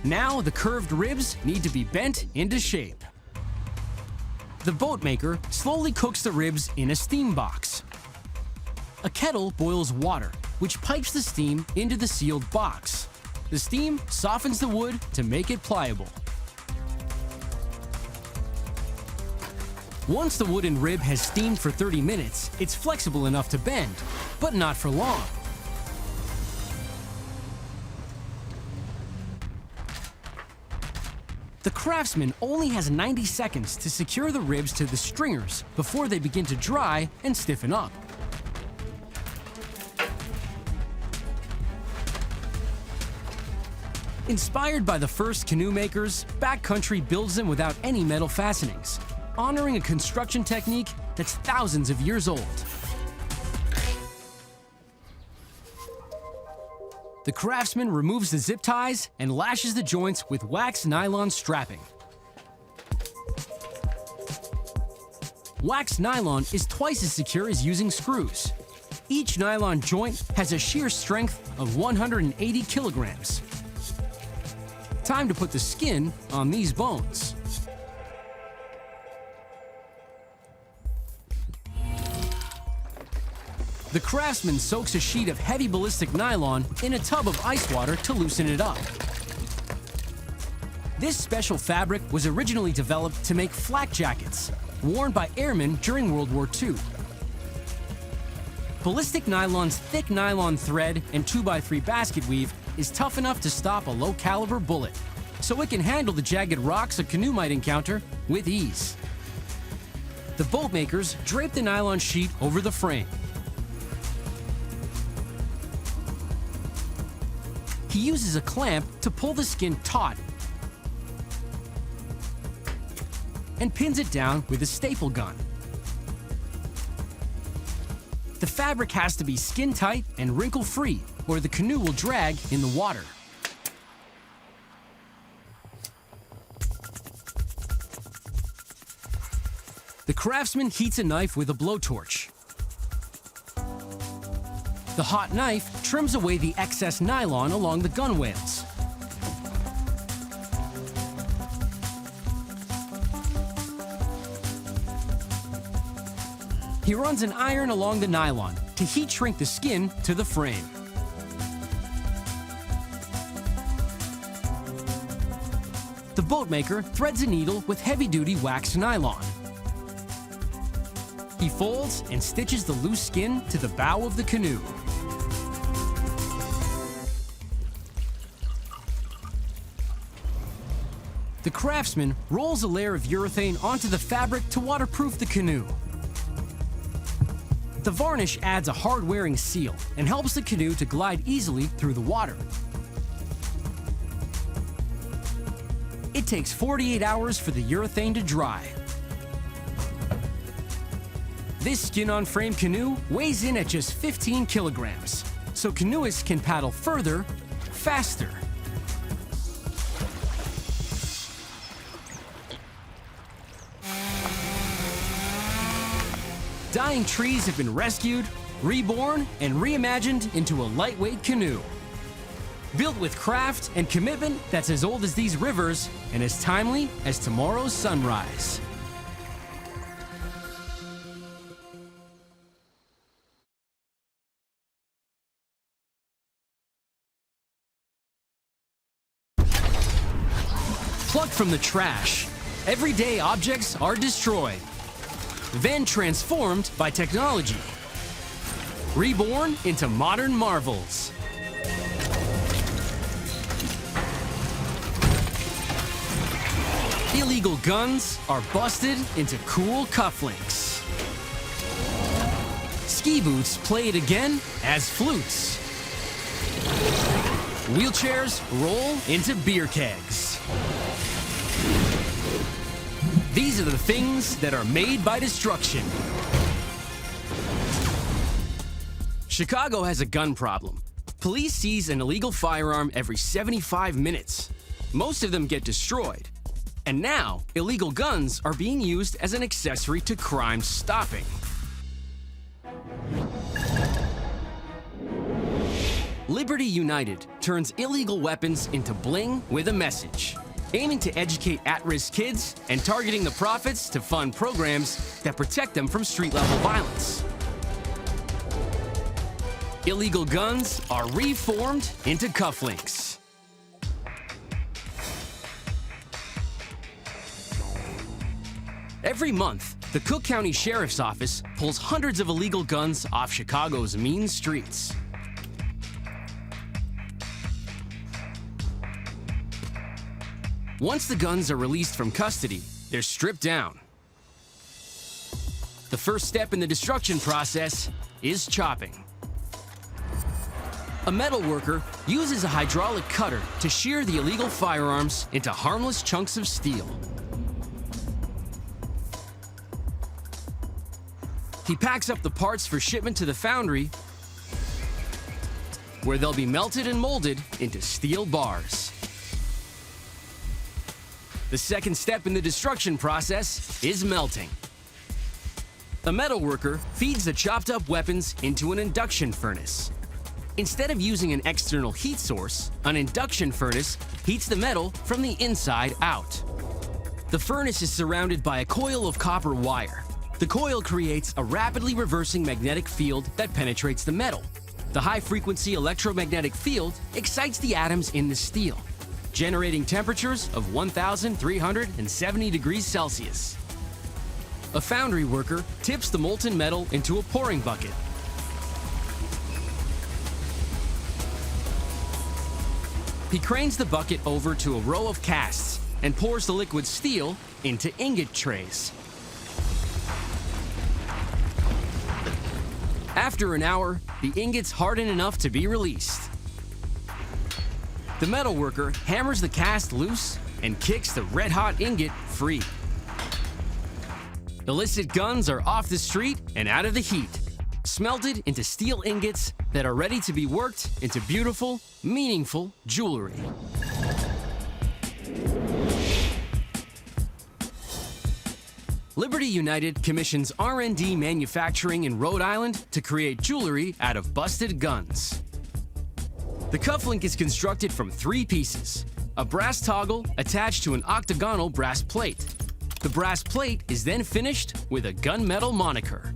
Now the curved ribs need to be bent into shape. The boat maker slowly cooks the ribs in a steam box. A kettle boils water, which pipes the steam into the sealed box. The steam softens the wood to make it pliable. Once the wooden rib has steamed for 30 minutes, it's flexible enough to bend, but not for long. The craftsman only has 90 seconds to secure the ribs to the stringers before they begin to dry and stiffen up. Inspired by the first canoe makers, Backcountry builds them without any metal fastenings, honoring a construction technique that's thousands of years old. The craftsman removes the zip ties and lashes the joints with wax nylon strapping. Wax nylon is twice as secure as using screws. Each nylon joint has a shear strength of 180 kilograms. Time to put the skin on these bones. The craftsman soaks a sheet of heavy ballistic nylon in a tub of ice water to loosen it up. This special fabric was originally developed to make flak jackets, worn by airmen during World War II. Ballistic nylon's thick nylon thread and 2x3 basket weave is tough enough to stop a low-caliber bullet, so it can handle the jagged rocks a canoe might encounter with ease. The boat makers drape the nylon sheet over the frame. He uses a clamp to pull the skin taut and pins it down with a staple gun. The fabric has to be skin tight and wrinkle free, or the canoe will drag in the water. The craftsman heats a knife with a blowtorch. The hot knife trims away the excess nylon along the gunwales. He runs an iron along the nylon to heat shrink the skin to the frame. The boatmaker threads a needle with heavy-duty waxed nylon. He folds and stitches the loose skin to the bow of the canoe. The craftsman rolls a layer of urethane onto the fabric to waterproof the canoe. The varnish adds a hard-wearing seal and helps the canoe to glide easily through the water. It takes 48 hours for the urethane to dry. This skin-on-frame canoe weighs in at just 15 kilograms, so canoeists can paddle further, faster. Dying trees have been rescued, reborn, and reimagined into a lightweight canoe. Built with craft and commitment that's as old as these rivers and as timely as tomorrow's sunrise. Plucked from the trash, everyday objects are destroyed, then transformed by technology, reborn into modern marvels. Illegal guns are busted into cool cufflinks. Ski boots played again as flutes. Wheelchairs roll into beer kegs. These are the things that are made by destruction. Chicago has a gun problem. Police seize an illegal firearm every 75 minutes. Most of them get destroyed. And now, illegal guns are being used as an accessory to crime stopping. Liberty United turns illegal weapons into bling with a message, aiming to educate at-risk kids and targeting the profits to fund programs that protect them from street-level violence. Illegal guns are reformed into cufflinks. Every month, the Cook County Sheriff's Office pulls hundreds of illegal guns off Chicago's mean streets. Once the guns are released from custody, they're stripped down. The first step in the destruction process is chopping. A metal worker uses a hydraulic cutter to shear the illegal firearms into harmless chunks of steel. He packs up the parts for shipment to the foundry, where they'll be melted and molded into steel bars. The second step in the destruction process is melting. A metal worker feeds the chopped up weapons into an induction furnace. Instead of using an external heat source, an induction furnace heats the metal from the inside out. The furnace is surrounded by a coil of copper wire. The coil creates a rapidly reversing magnetic field that penetrates the metal. The high-frequency electromagnetic field excites the atoms in the steel, generating temperatures of 1,370 degrees Celsius. A foundry worker tips the molten metal into a pouring bucket. He cranes the bucket over to a row of casts and pours the liquid steel into ingot trays. After an hour, the ingots harden enough to be released. The metal worker hammers the cast loose and kicks the red-hot ingot free. Illicit guns are off the street and out of the heat, smelted into steel ingots that are ready to be worked into beautiful, meaningful jewelry. Liberty United commissions R&D manufacturing in Rhode Island to create jewelry out of busted guns. The cufflink is constructed from 3 pieces: a brass toggle attached to an octagonal brass plate. The brass plate is then finished with a gunmetal moniker.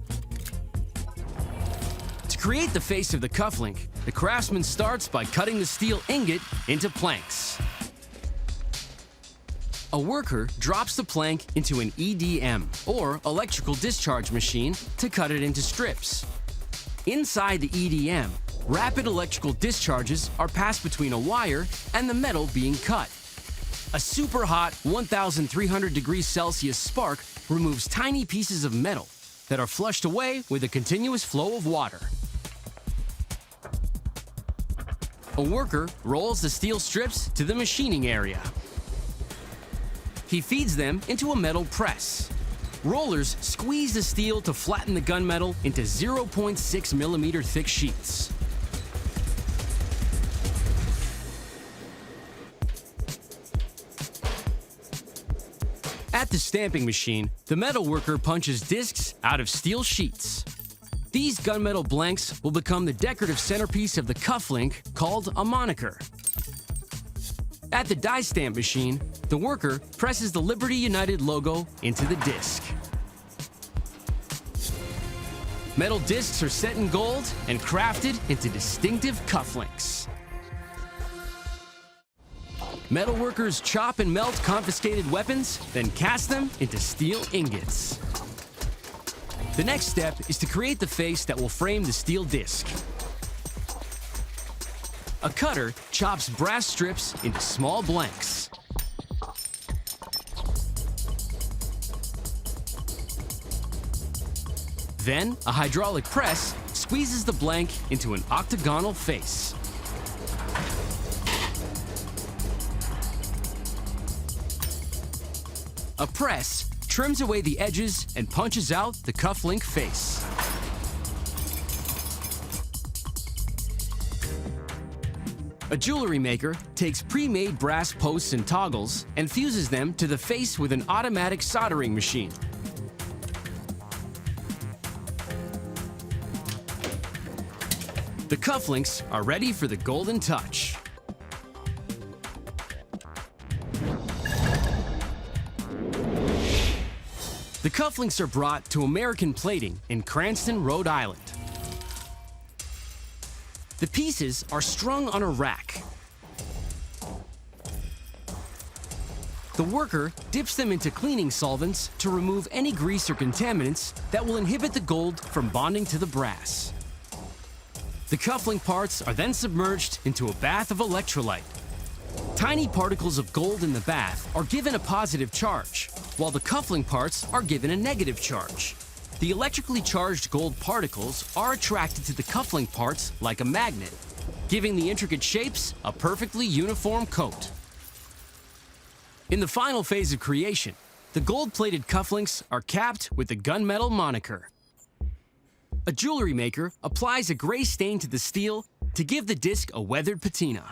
To create the face of the cufflink, the craftsman starts by cutting the steel ingot into planks. A worker drops the plank into an EDM, or electrical discharge machine, to cut it into strips. Inside the EDM, rapid electrical discharges are passed between a wire and the metal being cut. A super hot 1,300 degrees Celsius spark removes tiny pieces of metal that are flushed away with a continuous flow of water. A worker rolls the steel strips to the machining area. He feeds them into a metal press. Rollers squeeze the steel to flatten the gunmetal into 0.6 millimeter thick sheets. At the stamping machine, the metal worker punches discs out of steel sheets. These gunmetal blanks will become the decorative centerpiece of the cufflink, called a moniker. At the die stamp machine, the worker presses the Liberty United logo into the disc. Metal discs are set in gold and crafted into distinctive cufflinks. Metal workers chop and melt confiscated weapons, then cast them into steel ingots. The next step is to create the face that will frame the steel disc. A cutter chops brass strips into small blanks. Then, a hydraulic press squeezes the blank into an octagonal face. A press trims away the edges and punches out the cufflink face. A jewelry maker takes pre-made brass posts and toggles and fuses them to the face with an automatic soldering machine. The cufflinks are ready for the golden touch. The cufflinks are brought to American Plating in Cranston, Rhode Island. The pieces are strung on a rack. The worker dips them into cleaning solvents to remove any grease or contaminants that will inhibit the gold from bonding to the brass. The cufflink parts are then submerged into a bath of electrolyte. Tiny particles of gold in the bath are given a positive charge, while the cufflink parts are given a negative charge. The electrically charged gold particles are attracted to the cufflink parts like a magnet, giving the intricate shapes a perfectly uniform coat. In the final phase of creation, the gold-plated cufflinks are capped with the gunmetal moniker. A jewelry maker applies a gray stain to the steel to give the disc a weathered patina.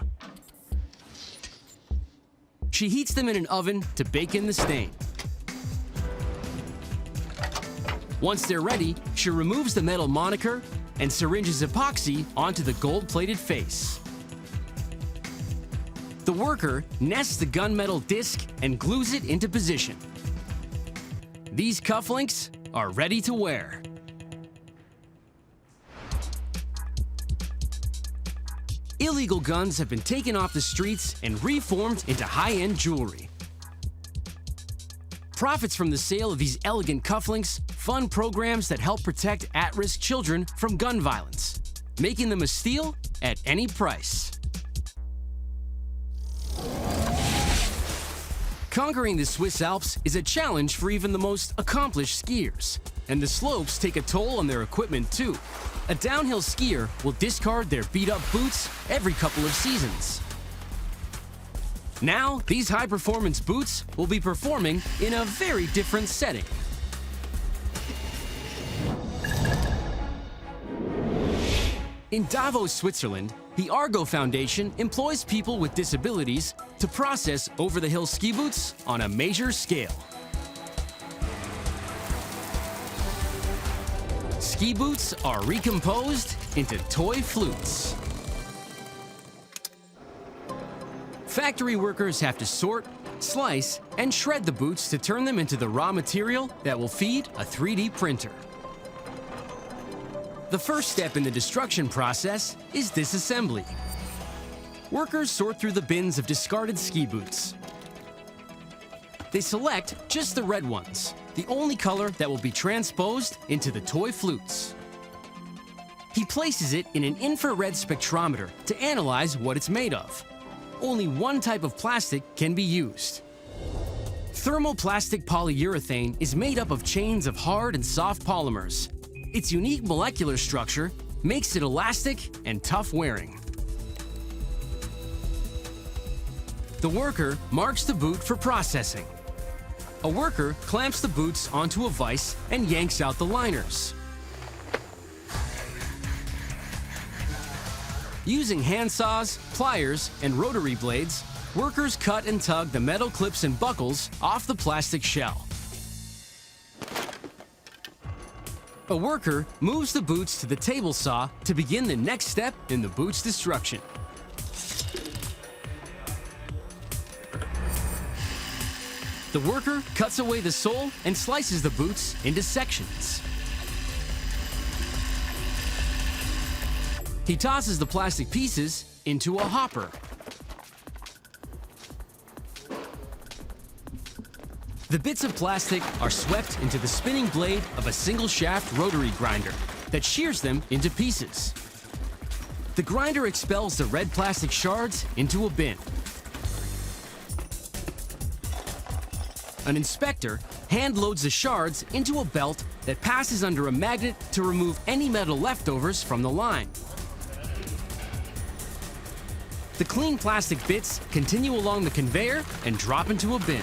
She heats them in an oven to bake in the stain. Once they're ready, she removes the metal moniker and syringes epoxy onto the gold-plated face. The worker nests the gunmetal disc and glues it into position. These cufflinks are ready to wear. Illegal guns have been taken off the streets and reformed into high-end jewelry. Profits from the sale of these elegant cufflinks fund programs that help protect at-risk children from gun violence, making them a steal at any price. Conquering the Swiss Alps is a challenge for even the most accomplished skiers, and the slopes take a toll on their equipment too. A downhill skier will discard their beat-up boots every couple of seasons. Now, these high-performance boots will be performing in a very different setting. In Davos, Switzerland, the Argo Foundation employs people with disabilities to process over-the-hill ski boots on a major scale. ski boots are recomposed into toy flutes. Factory workers have to sort, slice, and shred the boots to turn them into the raw material that will feed a 3D printer. The first step in the destruction process is disassembly. Workers sort through the bins of discarded ski boots. They select just the red ones, the only color that will be transposed into the toy flutes. He places it in an infrared spectrometer to analyze what it's made of. Only one type of plastic can be used. Thermoplastic polyurethane is made up of chains of hard and soft polymers. Its unique molecular structure makes it elastic and tough wearing. The worker marks the boot for processing. A worker clamps the boots onto a vise and yanks out the liners. Using handsaws, pliers, and rotary blades, workers cut and tug the metal clips and buckles off the plastic shell. A worker moves the boots to the table saw to begin the next step in the boot's destruction. The worker cuts away the sole and slices the boots into sections. He tosses the plastic pieces into a hopper. The bits of plastic are swept into the spinning blade of a single-shaft rotary grinder that shears them into pieces. The grinder expels the red plastic shards into a bin. An inspector hand-loads the shards into a belt that passes under a magnet to remove any metal leftovers from the line. The clean plastic bits continue along the conveyor and drop into a bin.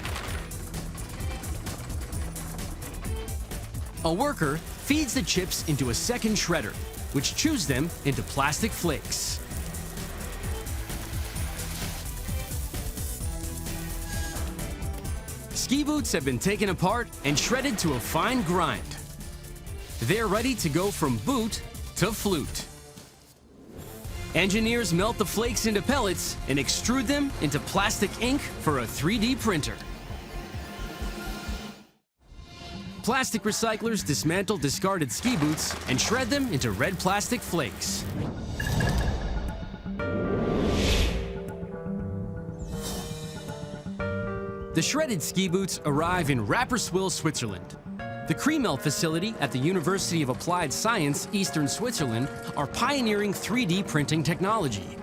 A worker feeds the chips into a second shredder, which chews them into plastic flakes. Ski boots have been taken apart and shredded to a fine grind. They're ready to go from boot to flute. Engineers melt the flakes into pellets and extrude them into plastic ink for a 3D printer. Plastic recyclers dismantle discarded ski boots and shred them into red plastic flakes. The shredded ski boots arrive in Rapperswil, Switzerland. The Kremelt facility at the University of Applied Science, Eastern Switzerland, are pioneering 3D printing technology.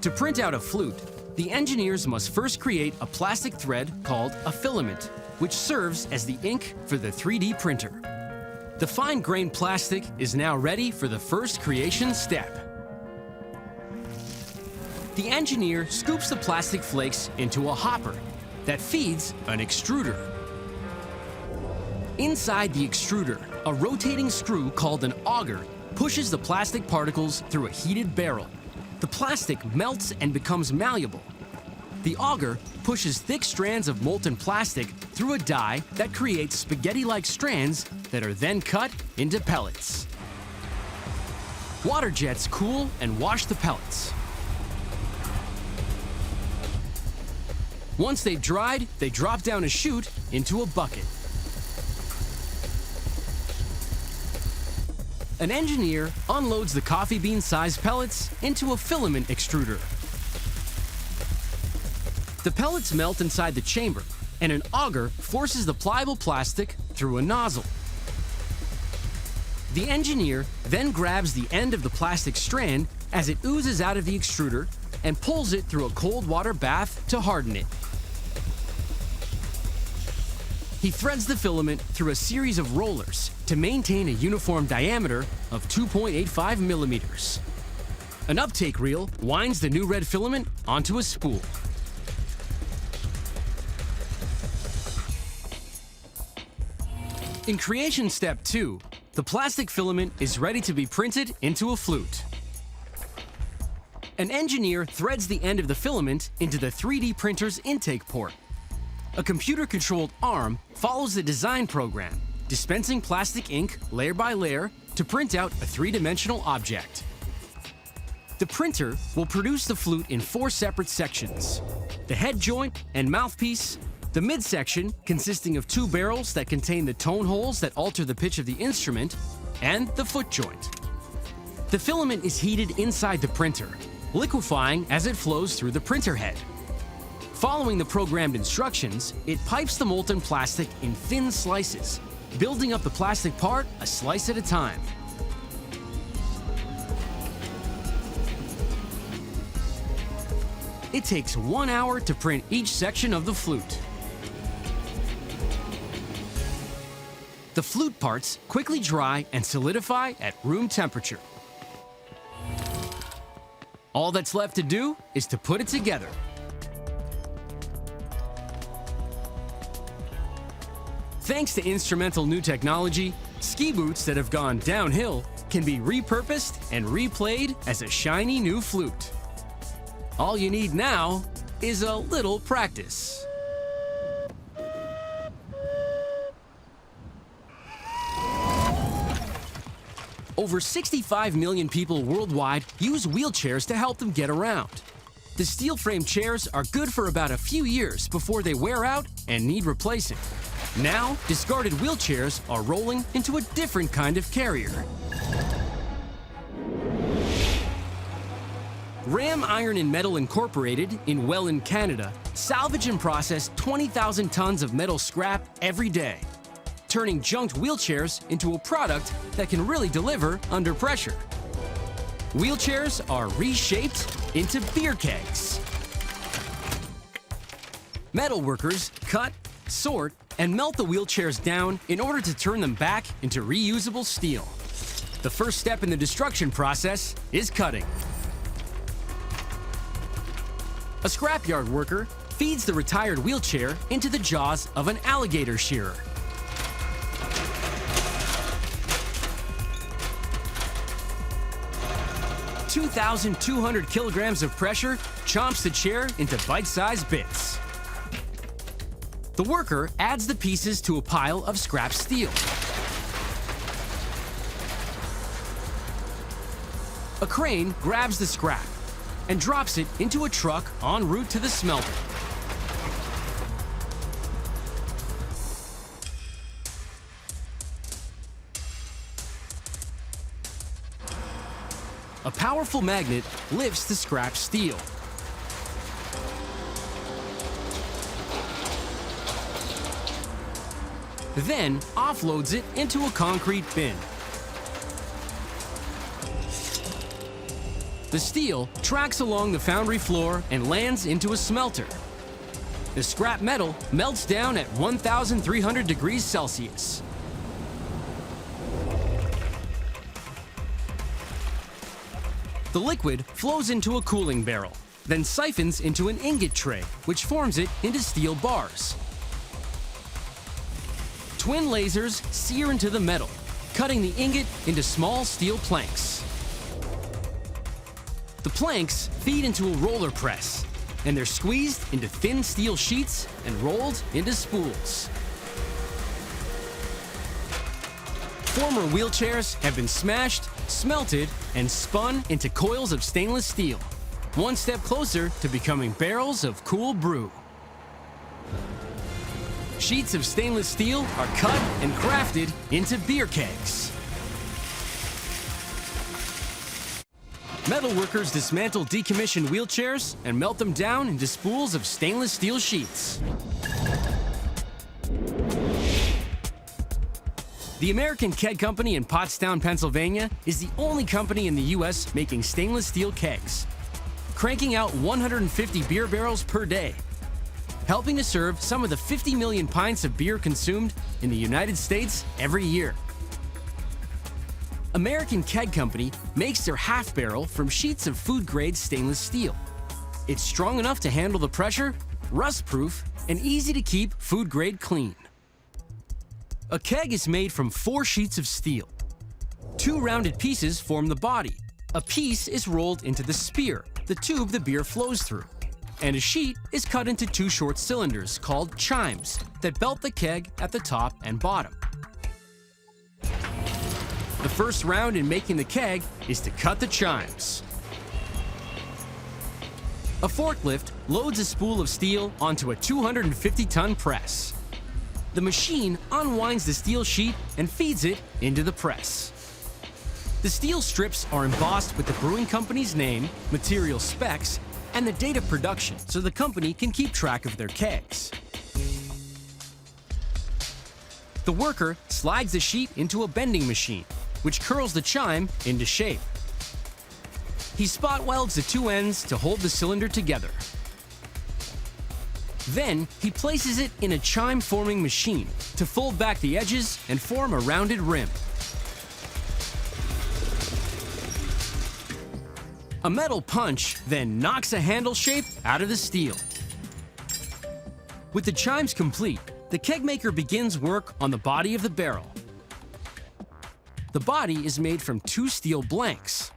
To print out a flute, the engineers must first create a plastic thread called a filament, which serves as the ink for the 3D printer. The fine-grained plastic is now ready for the first creation step. The engineer scoops the plastic flakes into a hopper that feeds an extruder. Inside the extruder, a rotating screw called an auger pushes the plastic particles through a heated barrel. The plastic melts and becomes malleable. The auger pushes thick strands of molten plastic through a die that creates spaghetti-like strands that are then cut into pellets. Water jets cool and wash the pellets. Once they've dried, they drop down a chute into a bucket. An engineer unloads the coffee bean-sized pellets into a filament extruder. The pellets melt inside the chamber, and an auger forces the pliable plastic through a nozzle. The engineer then grabs the end of the plastic strand as it oozes out of the extruder and pulls it through a cold water bath to harden it. He threads the filament through a series of rollers to maintain a uniform diameter of 2.85 millimeters. An uptake reel winds the new red filament onto a spool. In creation step 2, the plastic filament is ready to be printed into a flute. An engineer threads the end of the filament into the 3D printer's intake port. A computer-controlled arm follows the design program, dispensing plastic ink layer by layer to print out a three-dimensional object. The printer will produce the flute in 4 separate sections: the head joint and mouthpiece, the midsection consisting of 2 barrels that contain the tone holes that alter the pitch of the instrument, and the foot joint. The filament is heated inside the printer, liquefying as it flows through the printer head. Following the programmed instructions, it pipes the molten plastic in thin slices, building up the plastic part a slice at a time. It takes 1 hour to print each section of the flute. The flute parts quickly dry and solidify at room temperature. All that's left to do is to put it together. Thanks to instrumental new technology, ski boots that have gone downhill can be repurposed and replayed as a shiny new flute. All you need now is a little practice. Over 65 million people worldwide use wheelchairs to help them get around. The steel frame chairs are good for about a few years before they wear out and need replacing. Now, discarded wheelchairs are rolling into a different kind of carrier. Ram Iron and Metal Incorporated in Welland, Canada, salvage and process 20,000 tons of metal scrap every day, turning junked wheelchairs into a product that can really deliver under pressure. Wheelchairs are reshaped into beer kegs. Metal workers cut, sort, and melt the wheelchairs down in order to turn them back into reusable steel. The first step in the destruction process is cutting. A scrapyard worker feeds the retired wheelchair into the jaws of an alligator shearer. $2,200 kilograms of pressure chomps the chair into bite-sized bits. The worker adds the pieces to a pile of scrap steel. A crane grabs the scrap and drops it into a truck en route to the smelter. A powerful magnet lifts the scrap steel. Then offloads it into a concrete bin. The steel tracks along the foundry floor and lands into a smelter. The scrap metal melts down at 1,300 degrees Celsius. The liquid flows into a cooling barrel, then siphons into an ingot tray, which forms it into steel bars. Twin lasers sear into the metal, cutting the ingot into small steel planks. The planks feed into a roller press, and they're squeezed into thin steel sheets and rolled into spools. Former wheelchairs have been smashed, smelted, and spun into coils of stainless steel, one step closer to becoming barrels of cool brew. Sheets of stainless steel are cut and crafted into beer kegs. Metal workers dismantle decommissioned wheelchairs and melt them down into spools of stainless steel sheets. The American Keg Company in Pottstown, Pennsylvania is the only company in the U.S. making stainless steel kegs, cranking out 150 beer barrels per day, helping to serve some of the 50 million pints of beer consumed in the United States every year. American Keg Company makes their half barrel from sheets of food-grade stainless steel. It's strong enough to handle the pressure, rust-proof, and easy to keep food-grade clean. A keg is made from 4 sheets of steel. 2 rounded pieces form the body. A piece is rolled into the spear, the tube the beer flows through. And a sheet is cut into 2 short cylinders called chimes that belt the keg at the top and bottom. The first round in making the keg is to cut the chimes. A forklift loads a spool of steel onto a 250-ton press. The machine unwinds the steel sheet and feeds it into the press. The steel strips are embossed with the brewing company's name, material specs, and the date of production so the company can keep track of their kegs. The worker slides the sheet into a bending machine, which curls the chime into shape. He spot welds the two ends to hold the cylinder together. Then, he places it in a chime-forming machine to fold back the edges and form a rounded rim. A metal punch then knocks a handle shape out of the steel. With the chimes complete, the keg maker begins work on the body of the barrel. The body is made from two steel blanks.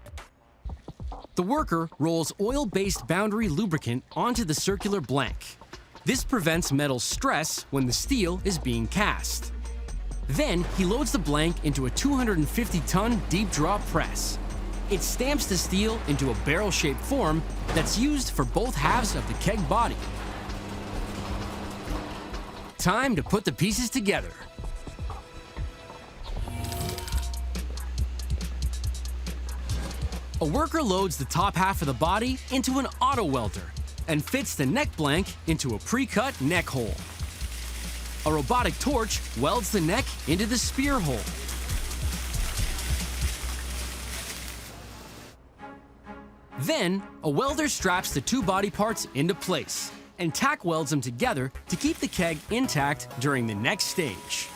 The worker rolls oil-based boundary lubricant onto the circular blank. This prevents metal stress when the steel is being cast. Then, he loads the blank into a 250-ton deep draw press. It stamps the steel into a barrel-shaped form that's used for both halves of the keg body. Time to put the pieces together. A worker loads the top half of the body into an auto welder and fits the neck blank into a pre-cut neck hole. A robotic torch welds the neck into the spear hole. Then, a welder straps the two body parts into place and tack welds them together to keep the keg intact during the next stage.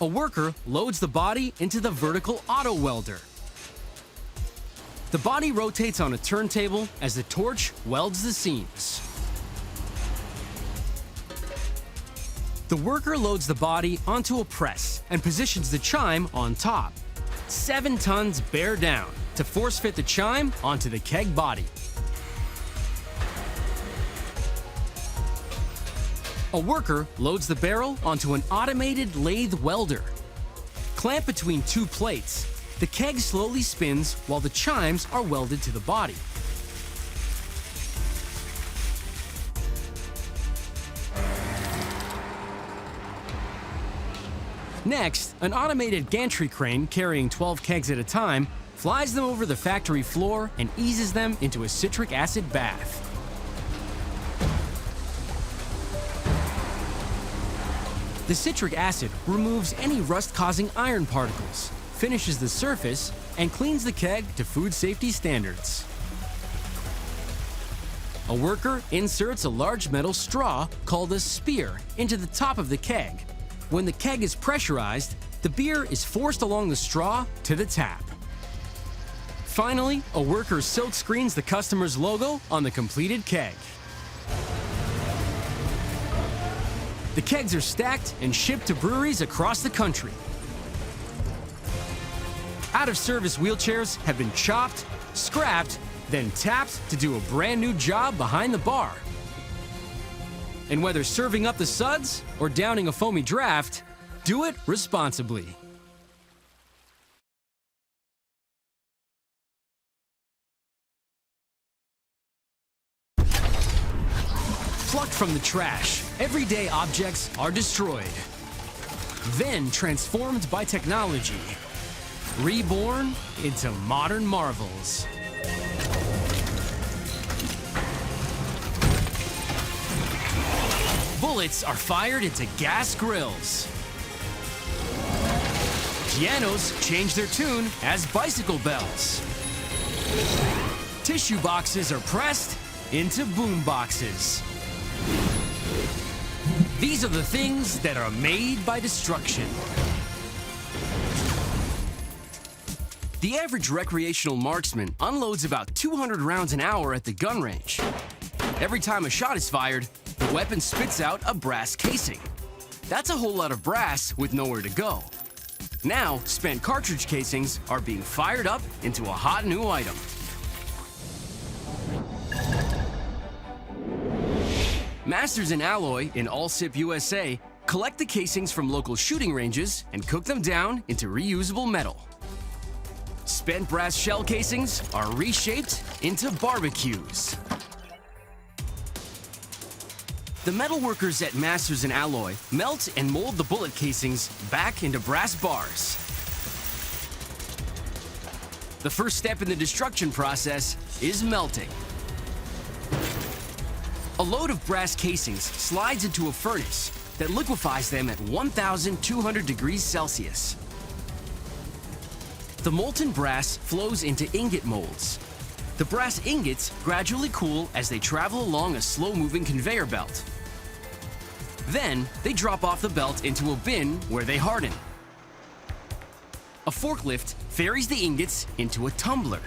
A worker loads the body into the vertical auto welder. The body rotates on a turntable as the torch welds the seams. The worker loads the body onto a press and positions the chime on top. 7 tons bear down to force fit the chime onto the keg body. A worker loads the barrel onto an automated lathe welder. Clamped between two plates, the keg slowly spins while the chimes are welded to the body. Next, an automated gantry crane carrying 12 kegs at a time flies them over the factory floor and eases them into a citric acid bath. The citric acid removes any rust-causing iron particles, finishes the surface, and cleans the keg to food safety standards. A worker inserts a large metal straw called a spear into the top of the keg. When the keg is pressurized, the beer is forced along the straw to the tap. Finally, a worker silk screens the customer's logo on the completed keg. The kegs are stacked and shipped to breweries across the country. Out-of-service wheelchairs have been chopped, scrapped, then tapped to do a brand new job behind the bar. And whether serving up the suds or downing a foamy draft, do it responsibly. Plucked from the trash, everyday objects are destroyed. Then transformed by technology, reborn into modern marvels. Bullets are fired into gas grills. Pianos change their tune as bicycle bells. Tissue boxes are pressed into boom boxes. These are the things that are made by destruction. The average recreational marksman unloads about 200 rounds an hour at the gun range. Every time a shot is fired, the weapon spits out a brass casing. That's a whole lot of brass with nowhere to go. Now, spent cartridge casings are being fired up into a hot new item. Masters in Alloy in Allsip USA collect the casings from local shooting ranges and cook them down into reusable metal. Spent brass shell casings are reshaped into barbecues. The metalworkers at Masters in Alloy melt and mold the bullet casings back into brass bars. The first step in the destruction process is melting. A load of brass casings slides into a furnace that liquefies them at 1,200 degrees Celsius. The molten brass flows into ingot molds. The brass ingots gradually cool as they travel along a slow-moving conveyor belt. Then, they drop off the belt into a bin where they harden. A forklift ferries the ingots into a tumbler.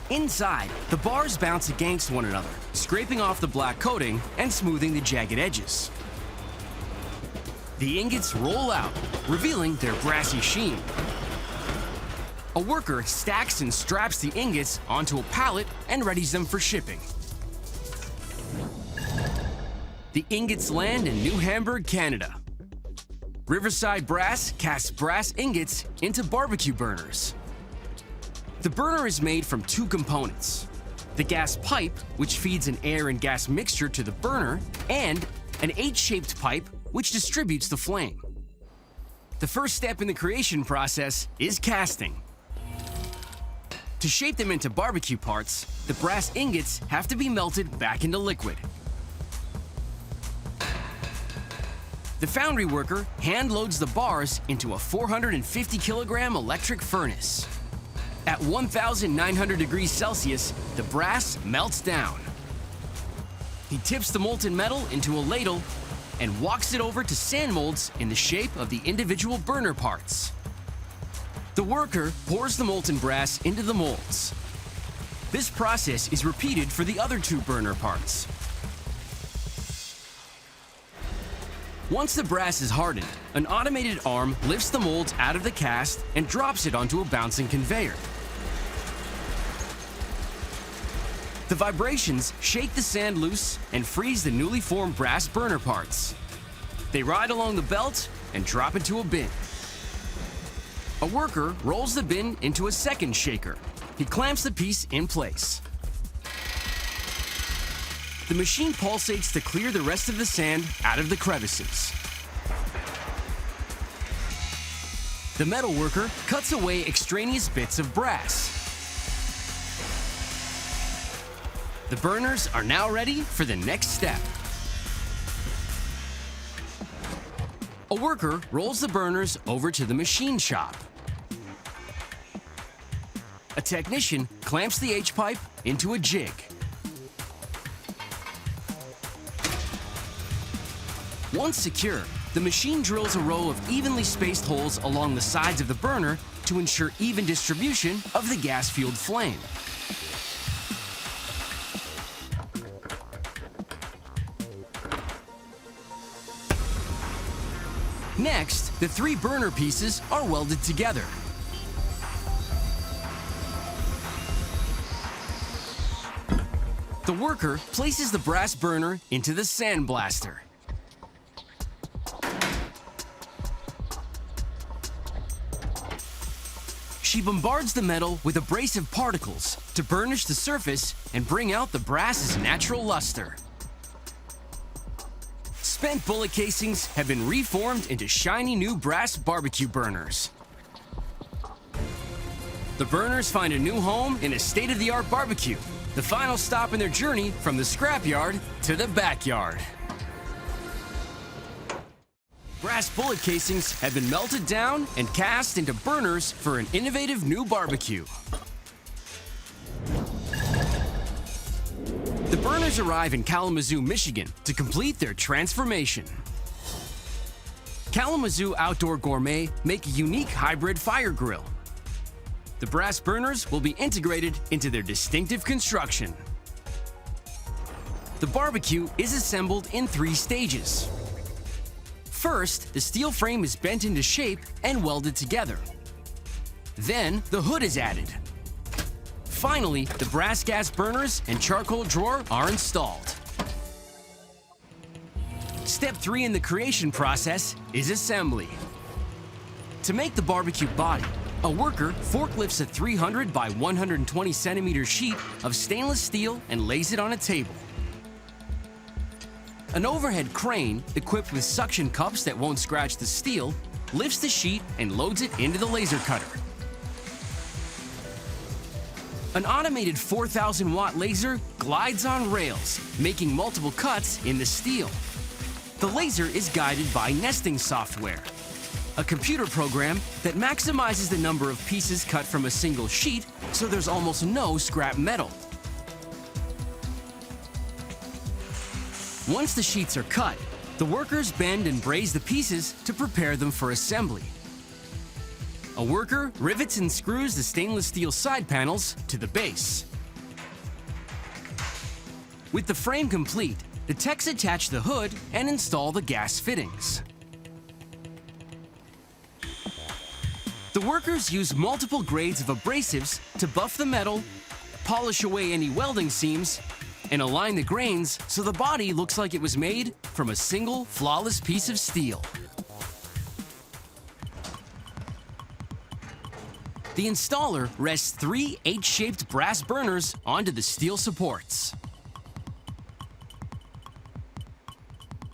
Inside, the bars bounce against one another, scraping off the black coating and smoothing the jagged edges. The ingots roll out, revealing their brassy sheen. A worker stacks and straps the ingots onto a pallet and readies them for shipping. The ingots land in New Hamburg, Canada. Riverside Brass casts brass ingots into barbecue burners. The burner is made from two components: the gas pipe, which feeds an air and gas mixture to the burner, and an H-shaped pipe, which distributes the flame. The first step in the creation process is casting. To shape them into barbecue parts, the brass ingots have to be melted back into liquid. The foundry worker hand loads the bars into a 450-kilogram electric furnace. At 1,900 degrees Celsius, the brass melts down. He tips the molten metal into a ladle and walks it over to sand molds in the shape of the individual burner parts. The worker pours the molten brass into the molds. This process is repeated for the other two burner parts. Once the brass is hardened, an automated arm lifts the molds out of the cast and drops it onto a bouncing conveyor. The vibrations shake the sand loose and freeze the newly formed brass burner parts. They ride along the belt and drop into a bin. A worker rolls the bin into a second shaker. He clamps the piece in place. The machine pulsates to clear the rest of the sand out of the crevices. The metal worker cuts away extraneous bits of brass. The burners are now ready for the next step. A worker rolls the burners over to the machine shop. A technician clamps the H-pipe into a jig. Once secure, the machine drills a row of evenly spaced holes along the sides of the burner to ensure even distribution of the gas-fueled flame. Next, the three burner pieces are welded together. The worker places the brass burner into the sandblaster. She bombards the metal with abrasive particles to burnish the surface and bring out the brass's natural luster. Spent bullet casings have been reformed into shiny new brass barbecue burners. The burners find a new home in a state-of-the-art barbecue, the final stop in their journey from the scrapyard to the backyard. Brass bullet casings have been melted down and cast into burners for an innovative new barbecue. The burners arrive in Kalamazoo, Michigan to complete their transformation. Kalamazoo Outdoor Gourmet make a unique hybrid fire grill. The brass burners will be integrated into their distinctive construction. The barbecue is assembled in 3 stages. First, the steel frame is bent into shape and welded together. Then, the hood is added. Finally, the brass gas burners and charcoal drawer are installed. Step 3 in the creation process is assembly. To make the barbecue body, a worker forklifts a 300 by 120 centimeter sheet of stainless steel and lays it on a table. An overhead crane, equipped with suction cups that won't scratch the steel, lifts the sheet and loads it into the laser cutter. An automated 4,000-watt laser glides on rails, making multiple cuts in the steel. The laser is guided by nesting software, a computer program that maximizes the number of pieces cut from a single sheet so there's almost no scrap metal. Once the sheets are cut, the workers bend and braze the pieces to prepare them for assembly. A worker rivets and screws the stainless steel side panels to the base. With the frame complete, the techs attach the hood and install the gas fittings. The workers use multiple grades of abrasives to buff the metal, polish away any welding seams, and align the grains so the body looks like it was made from a single flawless piece of steel. The installer rests 3 H-shaped brass burners onto the steel supports.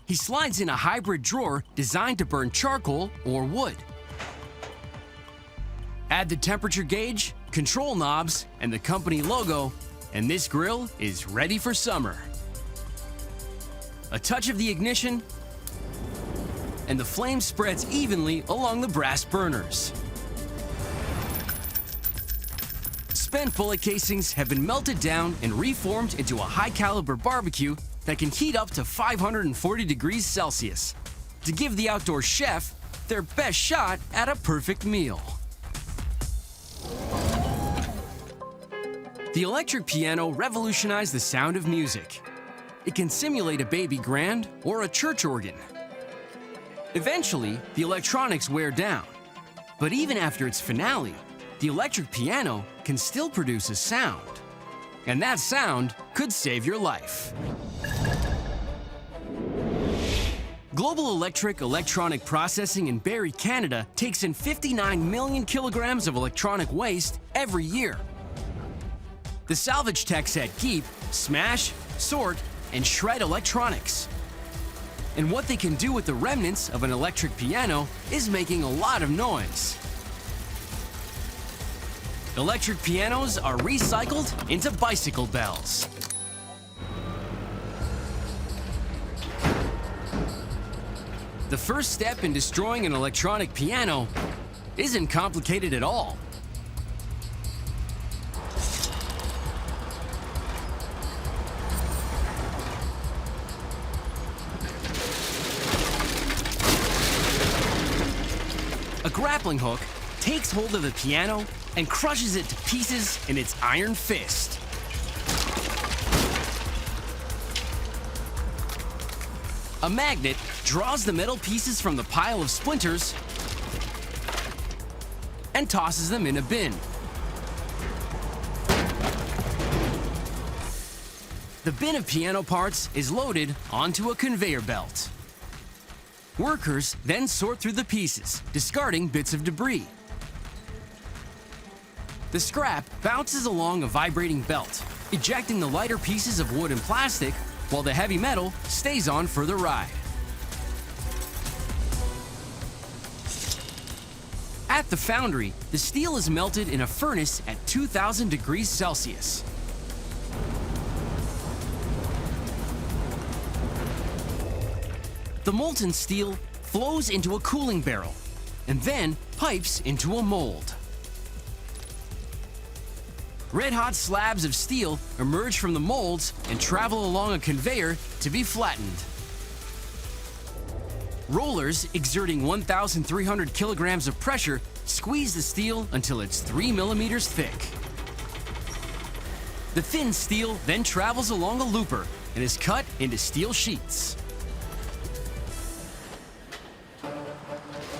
He slides in a hybrid drawer designed to burn charcoal or wood. Add the temperature gauge, control knobs, and the company logo, and this grill is ready for summer. A touch of the ignition, and the flame spreads evenly along the brass burners. Spent bullet casings have been melted down and reformed into a high-caliber barbecue that can heat up to 540 degrees Celsius to give the outdoor chef their best shot at a perfect meal. The electric piano revolutionized the sound of music. It can simulate a baby grand or a church organ. Eventually, the electronics wear down, but even after its finale, the electric piano can still produce a sound. And that sound could save your life. Global Electric Electronic Processing in Barrie, Canada takes in 59 million kilograms of electronic waste every year. The salvage techs at Geep smash, sort, and shred electronics. And what they can do with the remnants of an electric piano is making a lot of noise. Electric pianos are recycled into bicycle bells. The first step in destroying an electronic piano isn't complicated at all. A grappling hook takes hold of the piano and crushes it to pieces in its iron fist. A magnet draws the metal pieces from the pile of splinters and tosses them in a bin. The bin of piano parts is loaded onto a conveyor belt. Workers then sort through the pieces, discarding bits of debris. The scrap bounces along a vibrating belt, ejecting the lighter pieces of wood and plastic, while the heavy metal stays on for the ride. At the foundry, the steel is melted in a furnace at 2,000 degrees Celsius. The molten steel flows into a cooling barrel and then pipes into a mold. Red-hot slabs of steel emerge from the molds and travel along a conveyor to be flattened. Rollers exerting 1,300 kilograms of pressure squeeze the steel until it's 3 millimeters thick. The thin steel then travels along a looper and is cut into steel sheets.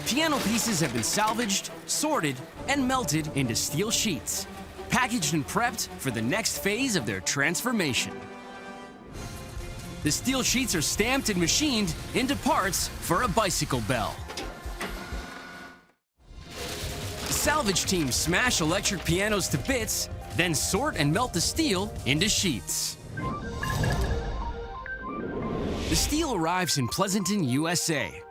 Piano pieces have been salvaged, sorted, and melted into steel sheets, packaged and prepped for the next phase of their transformation. The steel sheets are stamped and machined into parts for a bicycle bell. The salvage team smash electric pianos to bits, then sort and melt the steel into sheets. The steel arrives in Pleasanton, USA.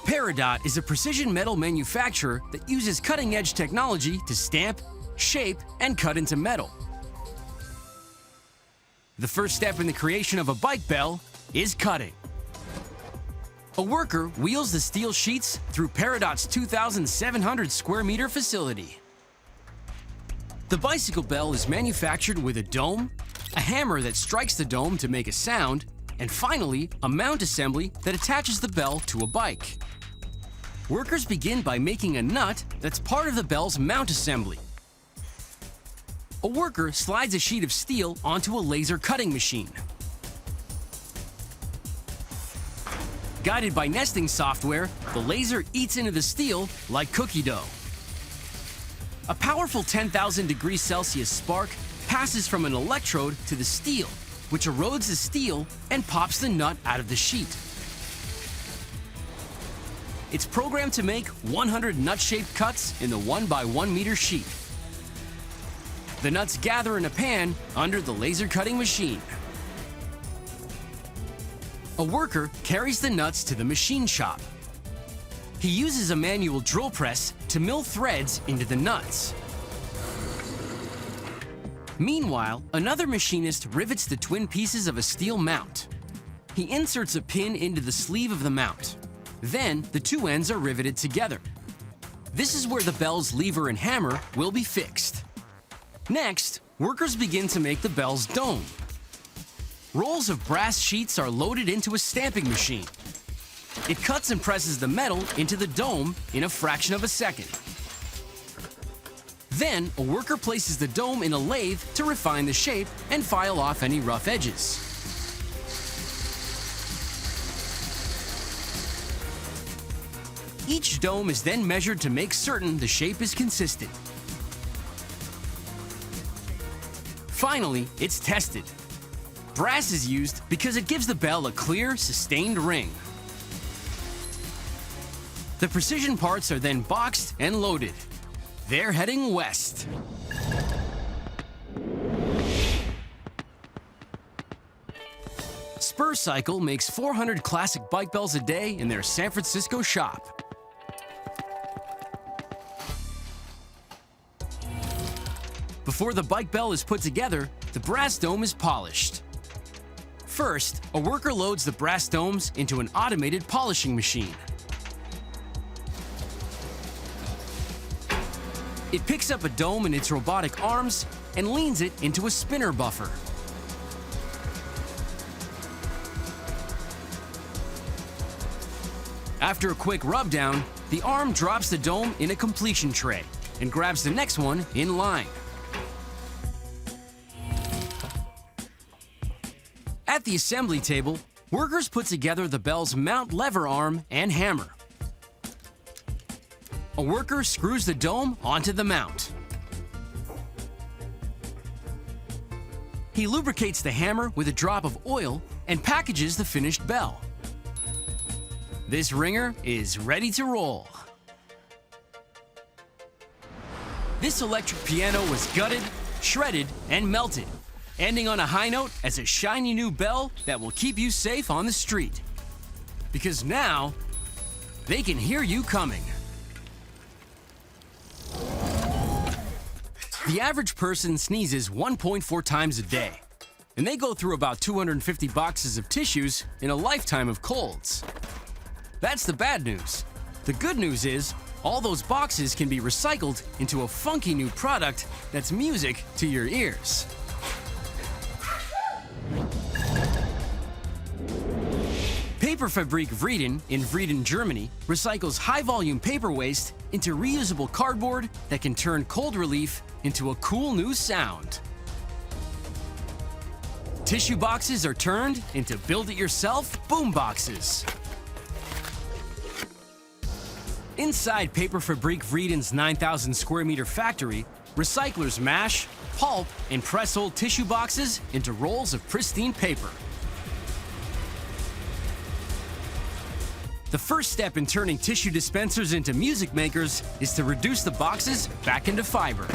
Peridot is a precision metal manufacturer that uses cutting-edge technology to stamp, shape, and cut into metal. The first step in the creation of a bike bell is cutting. A worker wheels the steel sheets through Peridot's 2,700 square meter facility. The bicycle bell is manufactured with a dome, a hammer that strikes the dome to make a sound, and finally, a mount assembly that attaches the bell to a bike. Workers begin by making a nut that's part of the bell's mount assembly. A worker slides a sheet of steel onto a laser cutting machine. Guided by nesting software, the laser eats into the steel like cookie dough. A powerful 10,000 degrees Celsius spark passes from an electrode to the steel, which erodes the steel and pops the nut out of the sheet. It's programmed to make 100 nut-shaped cuts in the 1 by 1 meter sheet. The nuts gather in a pan under the laser cutting machine. A worker carries the nuts to the machine shop. He uses a manual drill press to mill threads into the nuts. Meanwhile, another machinist rivets the twin pieces of a steel mount. He inserts a pin into the sleeve of the mount. Then, the two ends are riveted together. This is where the bell's lever and hammer will be fixed. Next, workers begin to make the bell's dome. Rolls of brass sheets are loaded into a stamping machine. It cuts and presses the metal into the dome in a fraction of a second. Then, a worker places the dome in a lathe to refine the shape and file off any rough edges. Each dome is then measured to make certain the shape is consistent. Finally, it's tested. Brass is used because it gives the bell a clear, sustained ring. The precision parts are then boxed and loaded. They're heading west. Spur Cycle makes 400 classic bike bells a day in their San Francisco shop. Before the bike bell is put together, the brass dome is polished. First, a worker loads the brass domes into an automated polishing machine. It picks up a dome in its robotic arms and leans it into a spinner buffer. After a quick rub down, the arm drops the dome in a completion tray and grabs the next one in line. At the assembly table, workers put together the bell's mount lever arm and hammer. A worker screws the dome onto the mount. He lubricates the hammer with a drop of oil and packages the finished bell. This ringer is ready to roll. This electric piano was gutted, shredded, and melted, ending on a high note as a shiny new bell that will keep you safe on the street. Because now, they can hear you coming. The average person sneezes 1.4 times a day, and they go through about 250 boxes of tissues in a lifetime of colds. That's the bad news. The good news is, all those boxes can be recycled into a funky new product that's music to your ears. Paperfabrik Vrieden in Vrieden, Germany, recycles high-volume paper waste into reusable cardboard that can turn cold relief into a cool new sound. Tissue boxes are turned into build-it-yourself boom boxes. Inside Paperfabrik Vrieden's 9,000 square meter factory, recyclers mash, pulp, and press old tissue boxes into rolls of pristine paper. The first step in turning tissue dispensers into music makers is to reduce the boxes back into fiber.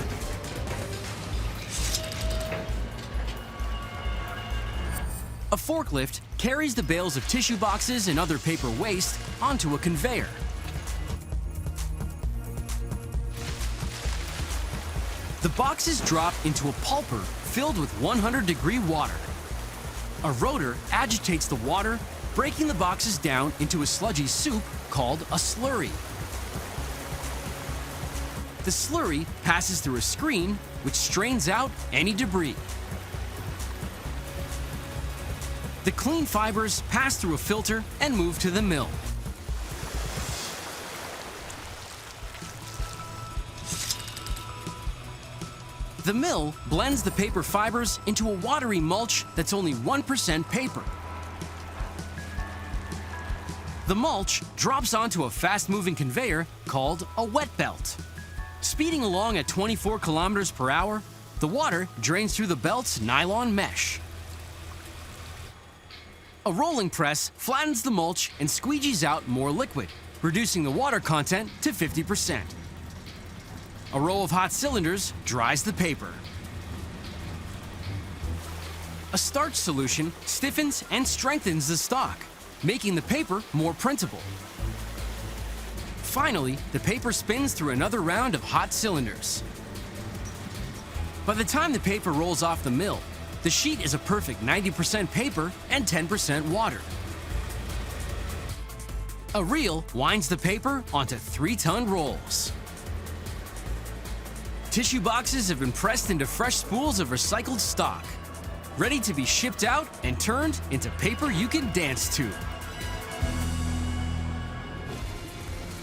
A forklift carries the bales of tissue boxes and other paper waste onto a conveyor. The boxes drop into a pulper filled with 100-degree water. A rotor agitates the water, breaking the boxes down into a sludgy soup called a slurry. The slurry passes through a screen, which strains out any debris. The clean fibers pass through a filter and move to the mill. The mill blends the paper fibers into a watery mulch that's only 1% paper. The mulch drops onto a fast-moving conveyor called a wet belt. Speeding along at 24 kilometers per hour, the water drains through the belt's nylon mesh. A rolling press flattens the mulch and squeegees out more liquid, reducing the water content to 50%. A row of hot cylinders dries the paper. A starch solution stiffens and strengthens the stock, making the paper more printable. Finally, the paper spins through another round of hot cylinders. By the time the paper rolls off the mill, the sheet is a perfect 90% paper and 10% water. A reel winds the paper onto 3-ton rolls. Tissue boxes have been pressed into fresh spools of recycled stock, ready to be shipped out and turned into paper you can dance to.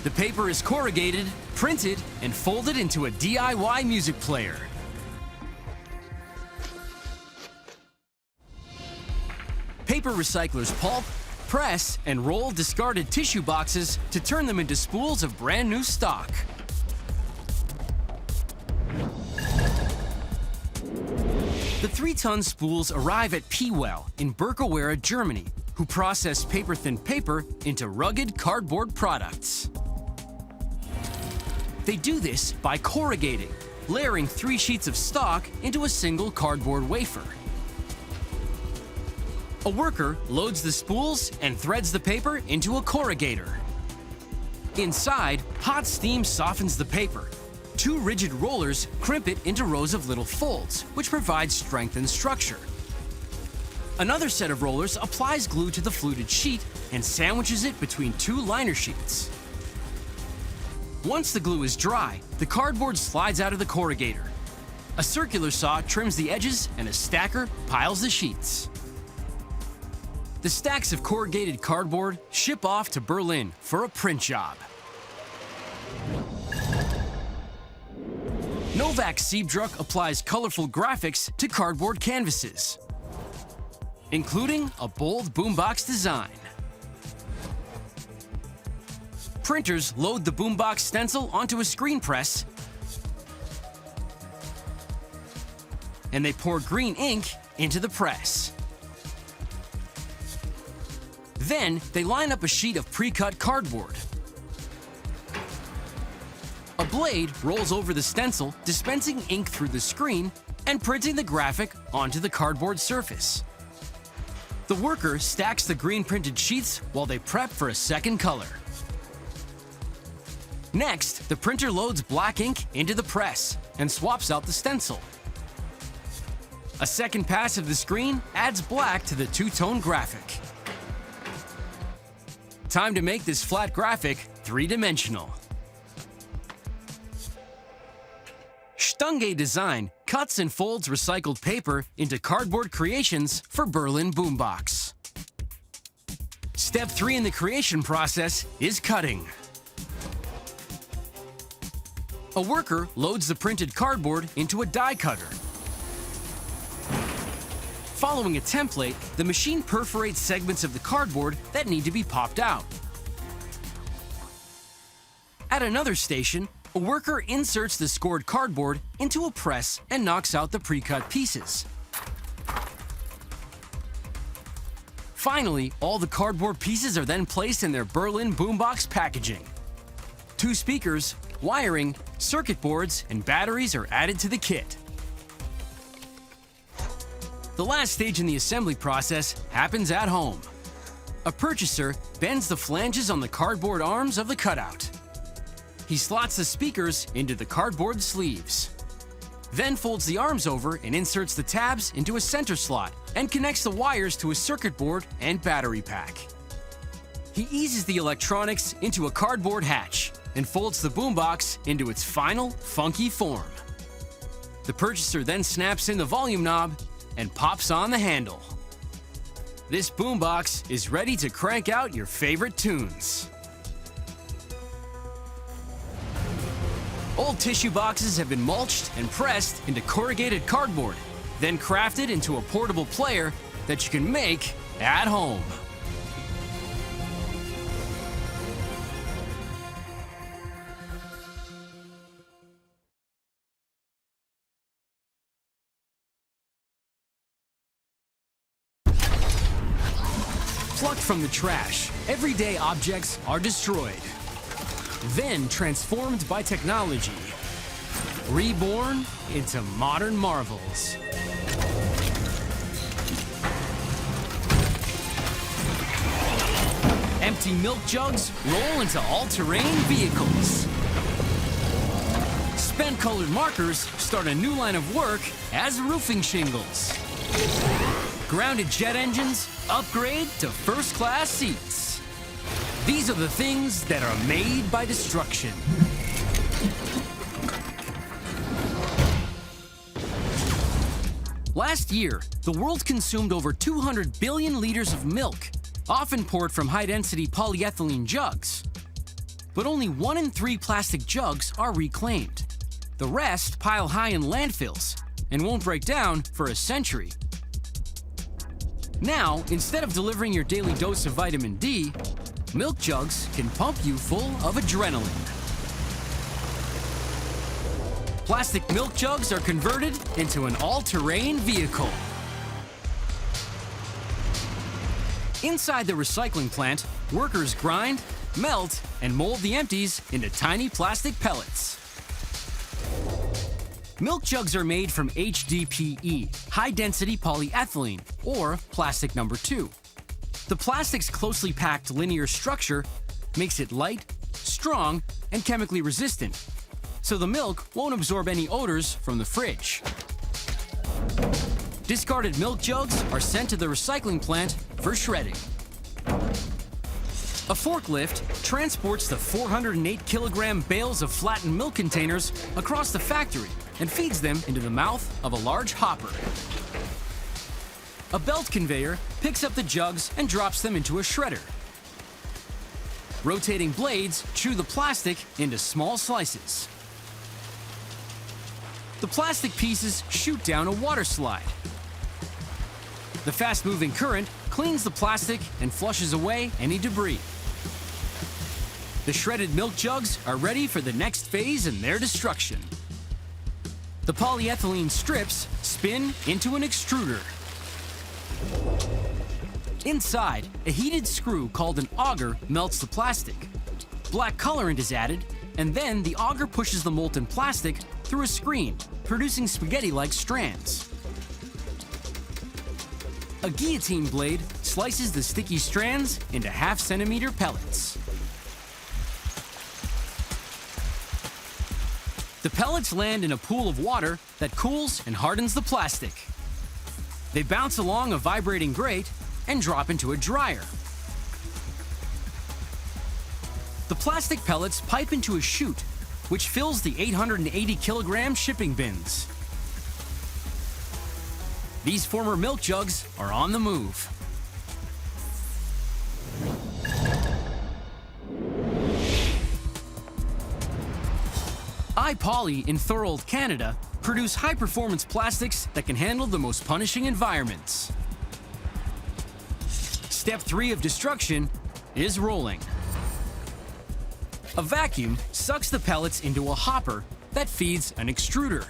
The paper is corrugated, printed, and folded into a DIY music player. Paper recyclers pulp, press, and roll discarded tissue boxes to turn them into spools of brand new stock. The 3-ton spools arrive at P-Well in Birkewere, Germany, who process paper-thin paper into rugged cardboard products. They do this by corrugating, layering 3 sheets of stock into a single cardboard wafer. A worker loads the spools and threads the paper into a corrugator. Inside, hot steam softens the paper. 2 rigid rollers crimp it into rows of little folds, which provides strength and structure. Another set of rollers applies glue to the fluted sheet and sandwiches it between 2 liner sheets. Once the glue is dry, the cardboard slides out of the corrugator. A circular saw trims the edges and a stacker piles the sheets. The stacks of corrugated cardboard ship off to Berlin for a print job. Novak Siebdruck applies colorful graphics to cardboard canvases, including a bold boombox design. Printers load the boombox stencil onto a screen press, and they pour green ink into the press. Then, they line up a sheet of pre-cut cardboard. A blade rolls over the stencil, dispensing ink through the screen and printing the graphic onto the cardboard surface. The worker stacks the green printed sheets while they prep for a second color. Next, the printer loads black ink into the press and swaps out the stencil. A second pass of the screen adds black to the 2-tone graphic. Time to make this flat graphic 3-dimensional. Stange Design cuts and folds recycled paper into cardboard creations for Berlin Boombox. Step 3 in the creation process is cutting. A worker loads the printed cardboard into a die cutter. Following a template, the machine perforates segments of the cardboard that need to be popped out. At another station, a worker inserts the scored cardboard into a press and knocks out the pre-cut pieces. Finally, all the cardboard pieces are then placed in their Berlin boombox packaging. 2 speakers, wiring, circuit boards, and batteries are added to the kit. The last stage in the assembly process happens at home. A purchaser bends the flanges on the cardboard arms of the cutout. He slots the speakers into the cardboard sleeves, then folds the arms over and inserts the tabs into a center slot and connects the wires to a circuit board and battery pack. He eases the electronics into a cardboard hatch and folds the boombox into its final funky form. The purchaser then snaps in the volume knob and pops on the handle. This boombox is ready to crank out your favorite tunes. Old tissue boxes have been mulched and pressed into corrugated cardboard, then crafted into a portable player that you can make at home. Plucked from the trash, everyday objects are destroyed, then transformed by technology, reborn into modern marvels. Empty milk jugs roll into all-terrain vehicles. Spent-colored markers start a new line of work as roofing shingles. Grounded jet engines upgrade to first-class seats. These are the things that are made by destruction. Last year, the world consumed over 200 billion liters of milk, often poured from high-density polyethylene jugs. But only 1 in 3 plastic jugs are reclaimed. The rest pile high in landfills and won't break down for a century. Now, instead of delivering your daily dose of vitamin D, milk jugs can pump you full of adrenaline. Plastic milk jugs are converted into an all-terrain vehicle. Inside the recycling plant, workers grind, melt, and mold the empties into tiny plastic pellets. Milk jugs are made from HDPE, high-density polyethylene, or plastic number 2. The plastic's closely packed linear structure makes it light, strong, and chemically resistant, so the milk won't absorb any odors from the fridge. Discarded milk jugs are sent to the recycling plant for shredding. A forklift transports the 408-kilogram bales of flattened milk containers across the factory and feeds them into the mouth of a large hopper. A belt conveyor picks up the jugs and drops them into a shredder. Rotating blades chew the plastic into small slices. The plastic pieces shoot down a water slide. The fast-moving current cleans the plastic and flushes away any debris. The shredded milk jugs are ready for the next phase in their destruction. The polyethylene strips spin into an extruder. Inside, a heated screw called an auger melts the plastic. Black colorant is added, and then the auger pushes the molten plastic through a screen, producing spaghetti-like strands. A guillotine blade slices the sticky strands into half-centimeter pellets. The pellets land in a pool of water that cools and hardens the plastic. They bounce along a vibrating grate and drop into a dryer. The plastic pellets pipe into a chute, which fills the 880-kilogram shipping bins. These former milk jugs are on the move. iPoly in Thorold, Canada, produce high-performance plastics that can handle the most punishing environments. Step 3 of destruction is rolling. A vacuum sucks the pellets into a hopper that feeds an extruder.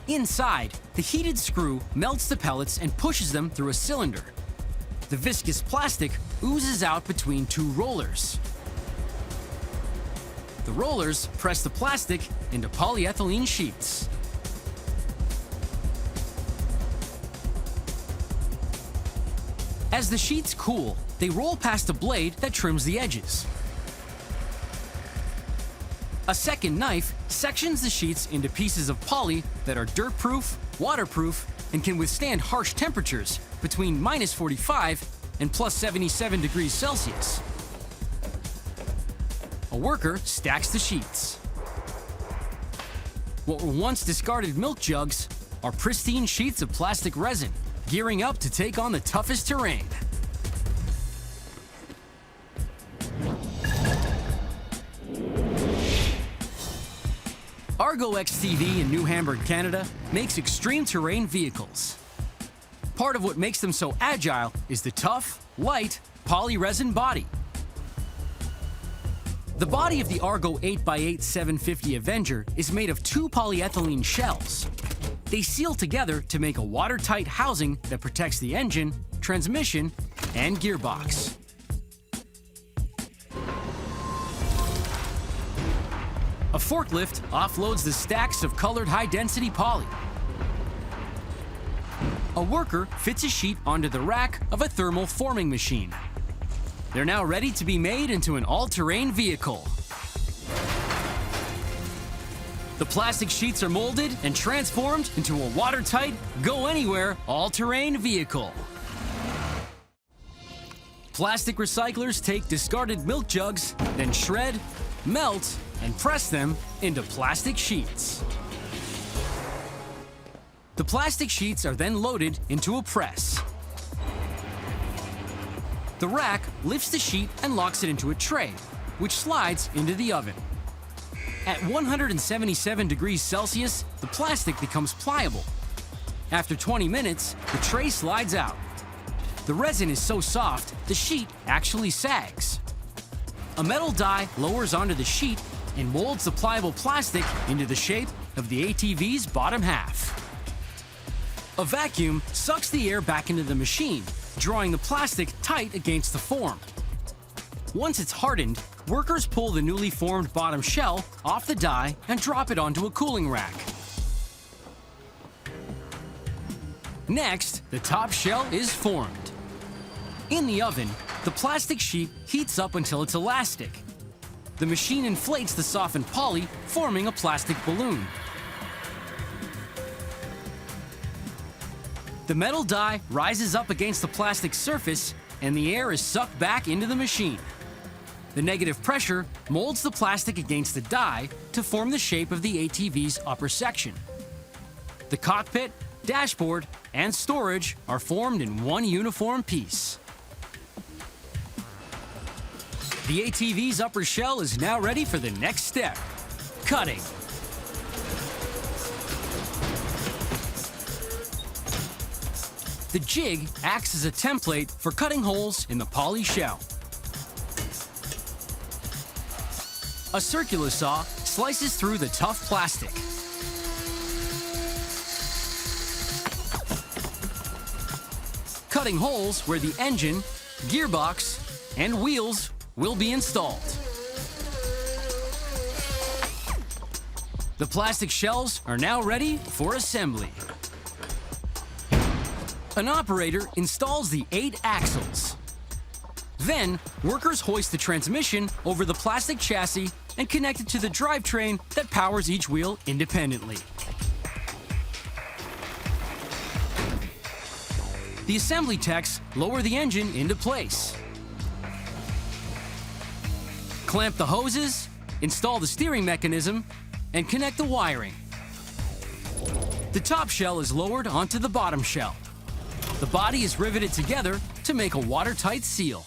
Inside, the heated screw melts the pellets and pushes them through a cylinder. The viscous plastic oozes out between two rollers. The rollers press the plastic into polyethylene sheets. As the sheets cool, they roll past a blade that trims the edges. A second knife sections the sheets into pieces of poly that are dirt-proof, waterproof, and can withstand harsh temperatures between -45 and +77 degrees Celsius. A worker stacks the sheets. What were once discarded milk jugs are pristine sheets of plastic resin, gearing up to take on the toughest terrain. Argo XTV in New Hamburg, Canada, makes extreme terrain vehicles. Part of what makes them so agile is the tough, light, polyresin body. The body of the Argo 8x8 750 Avenger is made of 2 polyethylene shells. They seal together to make a watertight housing that protects the engine, transmission, and gearbox. A forklift offloads the stacks of colored high-density poly. A worker fits a sheet onto the rack of a thermal forming machine. They're now ready to be made into an all-terrain vehicle. The plastic sheets are molded and transformed into a watertight, go-anywhere, all-terrain vehicle. Plastic recyclers take discarded milk jugs, then shred, melt, and press them into plastic sheets. The plastic sheets are then loaded into a press. The rack lifts the sheet and locks it into a tray, which slides into the oven. At 177 degrees Celsius, the plastic becomes pliable. After 20 minutes, the tray slides out. The resin is so soft, the sheet actually sags. A metal die lowers onto the sheet and molds the pliable plastic into the shape of the ATV's bottom half. A vacuum sucks the air back into the machine, drawing the plastic tight against the form. Once it's hardened, workers pull the newly formed bottom shell off the die and drop it onto a cooling rack. Next, the top shell is formed. In the oven, the plastic sheet heats up until it's elastic. The machine inflates the softened poly, forming a plastic balloon. The metal die rises up against the plastic surface, and the air is sucked back into the machine. The negative pressure molds the plastic against the die to form the shape of the ATV's upper section. The cockpit, dashboard, and storage are formed in one uniform piece. The ATV's upper shell is now ready for the next step: cutting. The jig acts as a template for cutting holes in the poly shell. A circular saw slices through the tough plastic. Cutting holes where the engine, gearbox, and wheels will be installed. The plastic shells are now ready for assembly. An operator installs the 8 axles. Then, workers hoist the transmission over the plastic chassis and connect it to the drivetrain that powers each wheel independently. The assembly techs lower the engine into place. Clamp the hoses, install the steering mechanism, and connect the wiring. The top shell is lowered onto the bottom shell. The body is riveted together to make a watertight seal.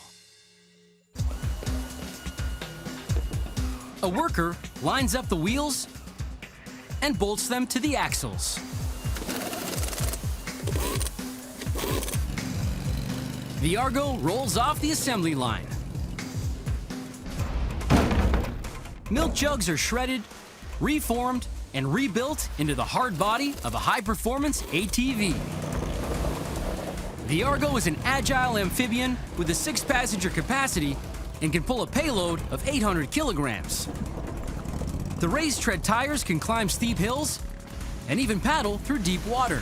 A worker lines up the wheels and bolts them to the axles. The Argo rolls off the assembly line. Milk jugs are shredded, reformed, and rebuilt into the hard body of a high-performance ATV. The Argo is an agile amphibian with a 6-passenger capacity and can pull a payload of 800 kilograms. The raised tread tires can climb steep hills and even paddle through deep water.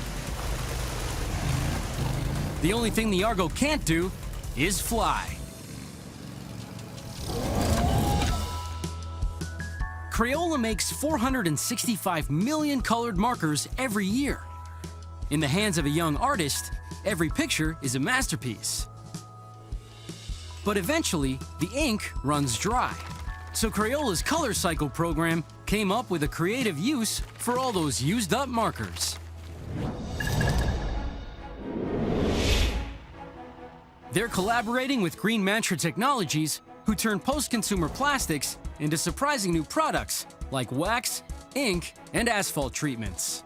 The only thing the Argo can't do is fly. Crayola makes 465 million colored markers every year. In the hands of a young artist, every picture is a masterpiece. But eventually, the ink runs dry. So Crayola's color cycle program came up with a creative use for all those used-up markers. They're collaborating with Green Mantra Technologies, who turn post-consumer plastics into surprising new products like wax, ink, and asphalt treatments.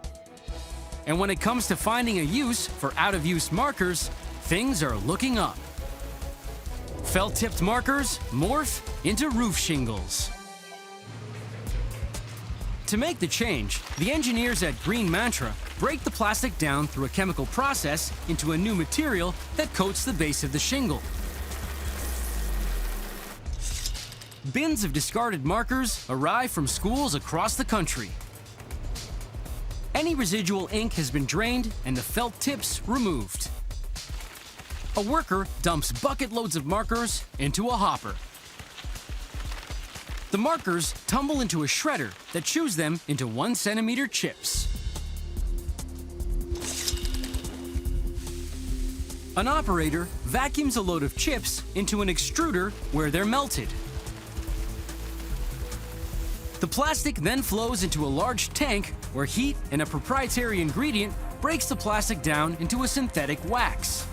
And when it comes to finding a use for out-of-use markers, things are looking up. Felt-tipped markers morph into roof shingles. To make the change, the engineers at Green Mantra break the plastic down through a chemical process into a new material that coats the base of the shingle. Bins of discarded markers arrive from schools across the country. Any residual ink has been drained and the felt tips removed. A worker dumps bucket loads of markers into a hopper. The markers tumble into a shredder that chews them into 1-centimeter chips. An operator vacuums a load of chips into an extruder where they're melted. The plastic then flows into a large tank where heat and a proprietary ingredient breaks the plastic down into a synthetic wax.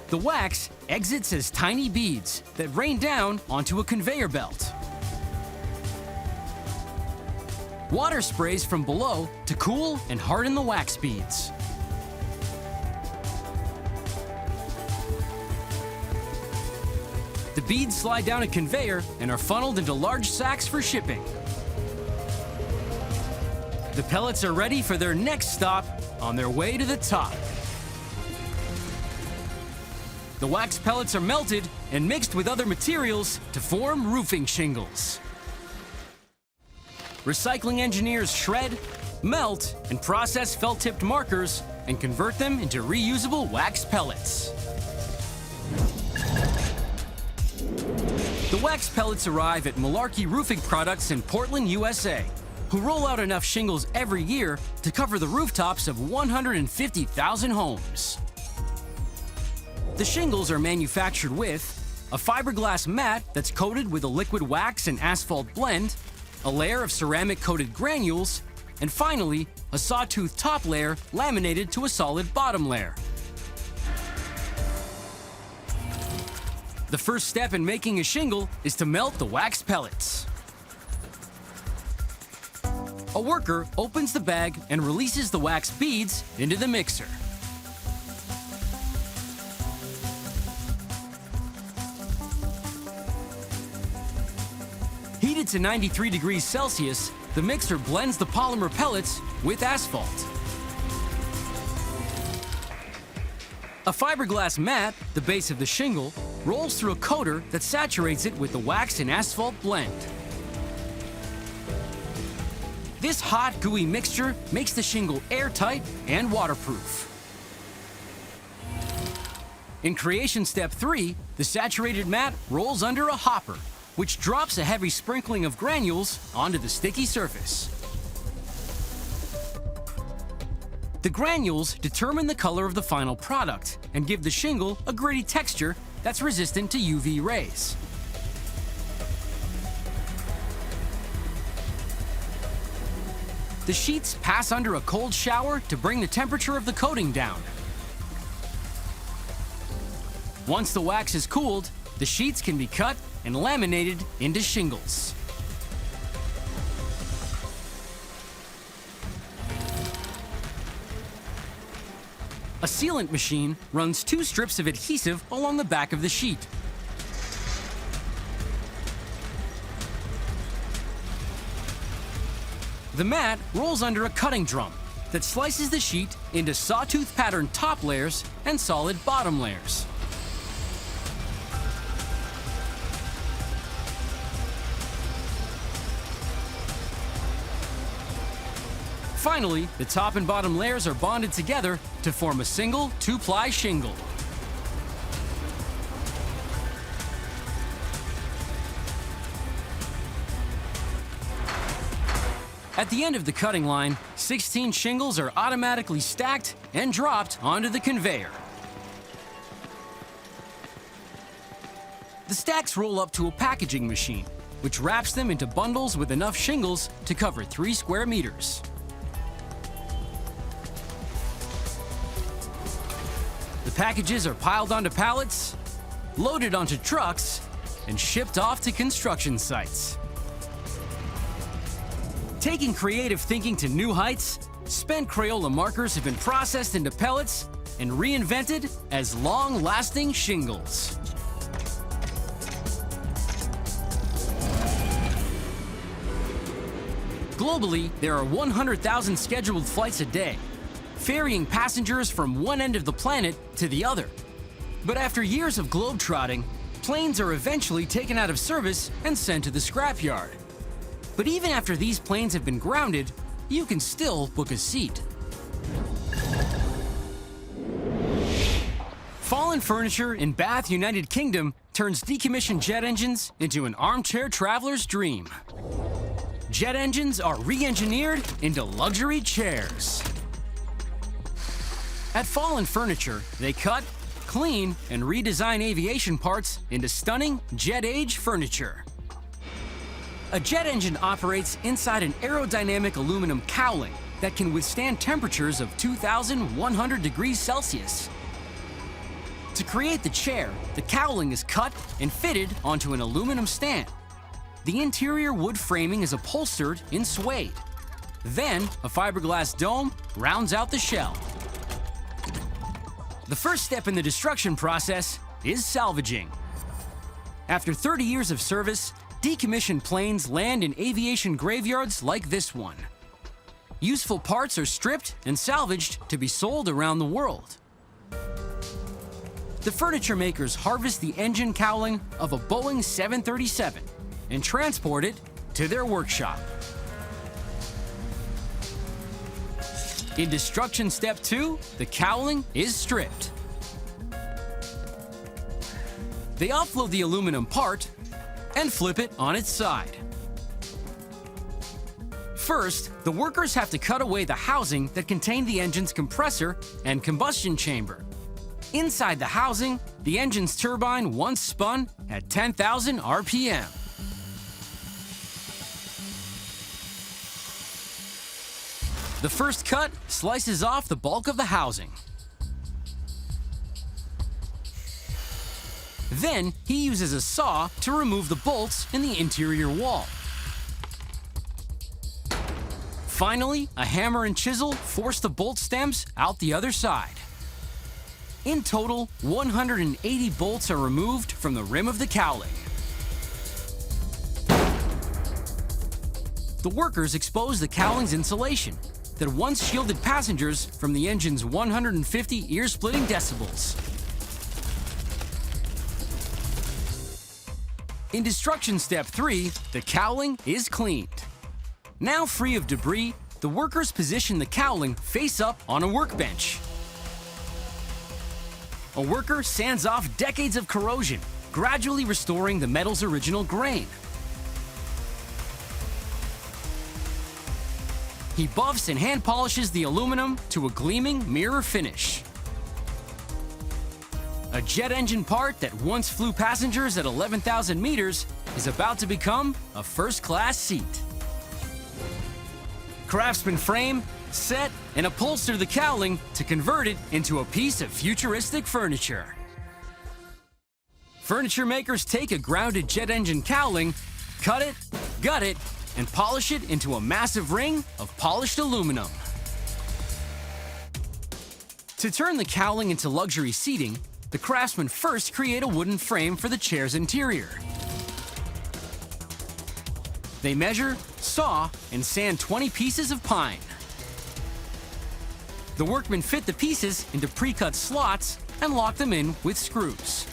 The wax exits as tiny beads that rain down onto a conveyor belt. Water sprays from below to cool and harden the wax beads. The beads slide down a conveyor and are funneled into large sacks for shipping. The pellets are ready for their next stop on their way to the top. The wax pellets are melted and mixed with other materials to form roofing shingles. Recycling engineers shred, melt, and process felt-tipped markers and convert them into reusable wax pellets. The wax pellets arrive at Malarkey Roofing Products in Portland, USA, who roll out enough shingles every year to cover the rooftops of 150,000 homes. The shingles are manufactured with a fiberglass mat that's coated with a liquid wax and asphalt blend, a layer of ceramic-coated granules, and finally, a sawtooth top layer laminated to a solid bottom layer. The first step in making a shingle is to melt the wax pellets. A worker opens the bag and releases the wax beads into the mixer. Heated to 93 degrees Celsius, the mixer blends the polymer pellets with asphalt. A fiberglass mat, the base of the shingle, rolls through a coater that saturates it with the wax and asphalt blend. This hot, gooey mixture makes the shingle airtight and waterproof. In creation step 3, the saturated mat rolls under a hopper, which drops a heavy sprinkling of granules onto the sticky surface. The granules determine the color of the final product and give the shingle a gritty texture that's resistant to UV rays. The sheets pass under a cold shower to bring the temperature of the coating down. Once the wax is cooled, the sheets can be cut and laminated into shingles. A sealant machine runs 2 strips of adhesive along the back of the sheet. The mat rolls under a cutting drum, that slices the sheet into sawtooth pattern top layers and solid bottom layers. Finally, the top and bottom layers are bonded together to form a single 2-ply shingle. At the end of the cutting line, 16 shingles are automatically stacked and dropped onto the conveyor. The stacks roll up to a packaging machine, which wraps them into bundles with enough shingles to cover 3 square meters. The packages are piled onto pallets, loaded onto trucks, and shipped off to construction sites. Taking creative thinking to new heights, spent Crayola markers have been processed into pellets and reinvented as long-lasting shingles. Globally, there are 100,000 scheduled flights a day, ferrying passengers from one end of the planet to the other. But after years of globetrotting, planes are eventually taken out of service and sent to the scrapyard. But even after these planes have been grounded, you can still book a seat. Fallen Furniture in Bath, United Kingdom turns decommissioned jet engines into an armchair traveler's dream. Jet engines are re-engineered into luxury chairs. At Fallen Furniture, they cut, clean, and redesign aviation parts into stunning jet-age furniture. A jet engine operates inside an aerodynamic aluminum cowling that can withstand temperatures of 2,100 degrees Celsius. To create the chair, the cowling is cut and fitted onto an aluminum stand. The interior wood framing is upholstered in suede. Then, a fiberglass dome rounds out the shell. The first step in the destruction process is salvaging. After 30 years of service, decommissioned planes land in aviation graveyards like this one. Useful parts are stripped and salvaged to be sold around the world. The furniture makers harvest the engine cowling of a Boeing 737 and transport it to their workshop. In destruction step 2, the cowling is stripped. They offload the aluminum part and flip it on its side. First, the workers have to cut away the housing that contained the engine's compressor and combustion chamber. Inside the housing, the engine's turbine once spun at 10,000 RPM. The first cut slices off the bulk of the housing. Then, he uses a saw to remove the bolts in the interior wall. Finally, a hammer and chisel force the bolt stems out the other side. In total, 180 bolts are removed from the rim of the cowling. The workers expose the cowling's insulation that once shielded passengers from the engine's 150 ear-splitting decibels. In destruction step 3, the cowling is cleaned. Now free of debris, the workers position the cowling face up on a workbench. A worker sands off decades of corrosion, gradually restoring the metal's original grain. He buffs and hand polishes the aluminum to a gleaming mirror finish. A jet engine part that once flew passengers at 11,000 meters is about to become a first-class seat. Craftsmen frame, set, and upholster the cowling to convert it into a piece of futuristic furniture. Furniture makers take a grounded jet engine cowling, cut it, gut it, and polish it into a massive ring of polished aluminum. To turn the cowling into luxury seating, the craftsmen first create a wooden frame for the chair's interior. They measure, saw, and sand 20 pieces of pine. The workmen fit the pieces into pre-cut slots and lock them in with screws.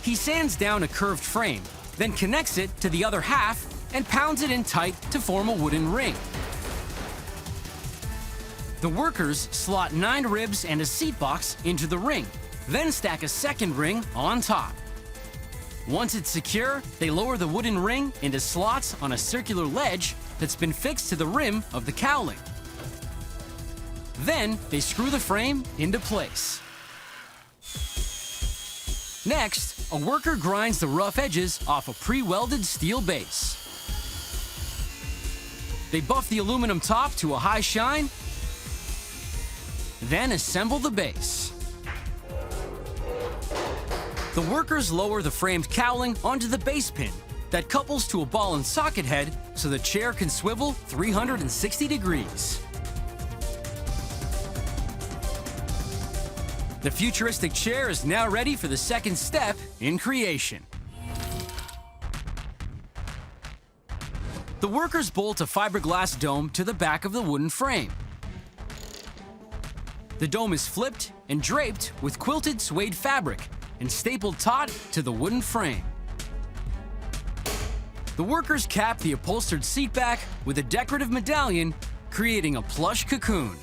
He sands down a curved frame, then connects it to the other half and pounds it in tight to form a wooden ring. The workers slot 9 ribs and a seat box into the ring, then stack a second ring on top. Once it's secure, they lower the wooden ring into slots on a circular ledge that's been fixed to the rim of the cowling. Then they screw the frame into place. Next, a worker grinds the rough edges off a pre-welded steel base. They buff the aluminum top to a high shine, then assemble the base. The workers lower the framed cowling onto the base pin that couples to a ball and socket head so the chair can swivel 360 degrees. The futuristic chair is now ready for the second step in creation. The workers bolt a fiberglass dome to the back of the wooden frame. The dome is flipped and draped with quilted suede fabric and stapled taut to the wooden frame. The workers cap the upholstered seat back with a decorative medallion, creating a plush cocoon.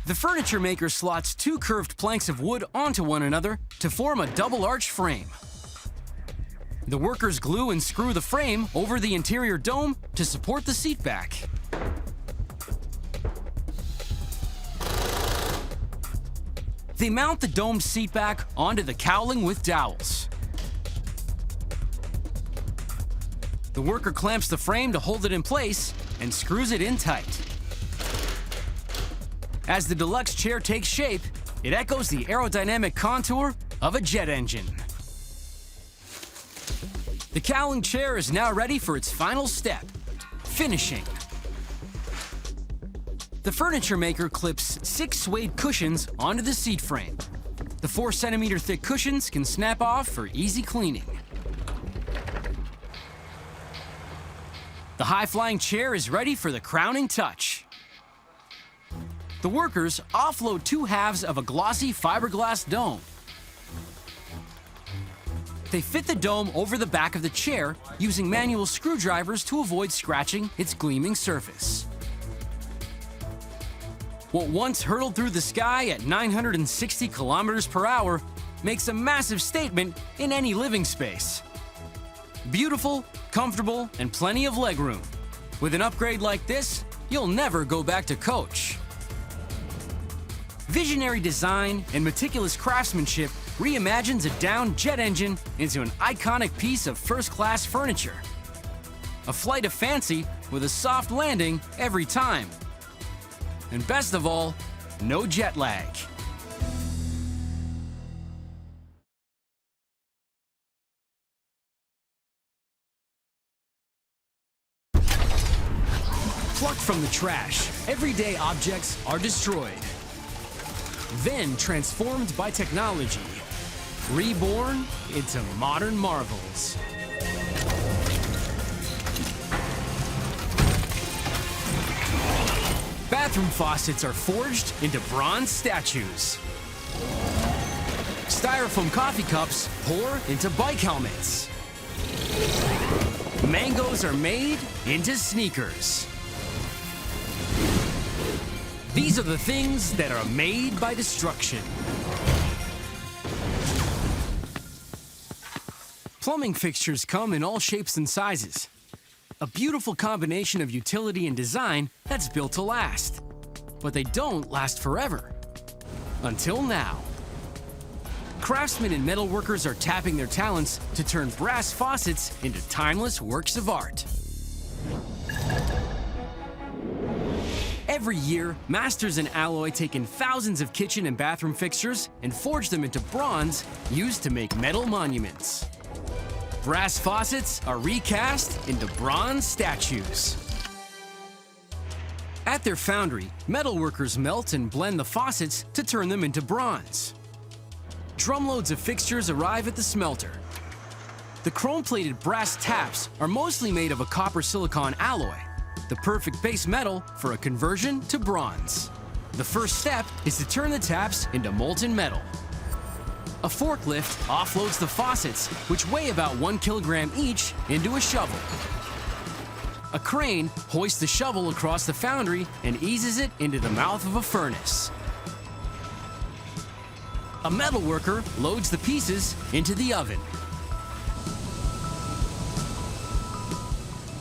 The furniture maker slots 2 curved planks of wood onto one another to form a double-arch frame. The workers glue and screw the frame over the interior dome to support the seat back. They mount the domed seat back onto the cowling with dowels. The worker clamps the frame to hold it in place and screws it in tight. As the deluxe chair takes shape, it echoes the aerodynamic contour of a jet engine. The cowling chair is now ready for its final step, finishing. The furniture maker clips 6 suede cushions onto the seat frame. The 4-centimeter thick cushions can snap off for easy cleaning. The high-flying chair is ready for the crowning touch. The workers offload 2 halves of a glossy fiberglass dome. They fit the dome over the back of the chair using manual screwdrivers to avoid scratching its gleaming surface. What once hurtled through the sky at 960 kilometers per hour makes a massive statement in any living space. Beautiful, comfortable, and plenty of legroom. With an upgrade like this, you'll never go back to coach. Visionary design and meticulous craftsmanship reimagines a downed jet engine into an iconic piece of first-class furniture. A flight of fancy with a soft landing every time. And best of all, no jet lag. Plucked from the trash, everyday objects are destroyed. Then transformed by technology, reborn into modern marvels. Bathroom faucets are forged into bronze statues. Styrofoam coffee cups pour into bike helmets. Mangoes are made into sneakers. These are the things that are made by destruction. Plumbing fixtures come in all shapes and sizes. A beautiful combination of utility and design that's built to last. But they don't last forever. Until now. Craftsmen and metalworkers are tapping their talents to turn brass faucets into timeless works of art. Every year, masters in alloy take in thousands of kitchen and bathroom fixtures and forge them into bronze used to make metal monuments. Brass faucets are recast into bronze statues. At their foundry, metalworkers melt and blend the faucets to turn them into bronze. Drumloads of fixtures arrive at the smelter. The chrome-plated brass taps are mostly made of a copper silicon alloy, the perfect base metal for a conversion to bronze. The first step is to turn the taps into molten metal. A forklift offloads the faucets, which weigh about 1 kilogram each, into a shovel. A crane hoists the shovel across the foundry and eases it into the mouth of a furnace. A metal worker loads the pieces into the oven.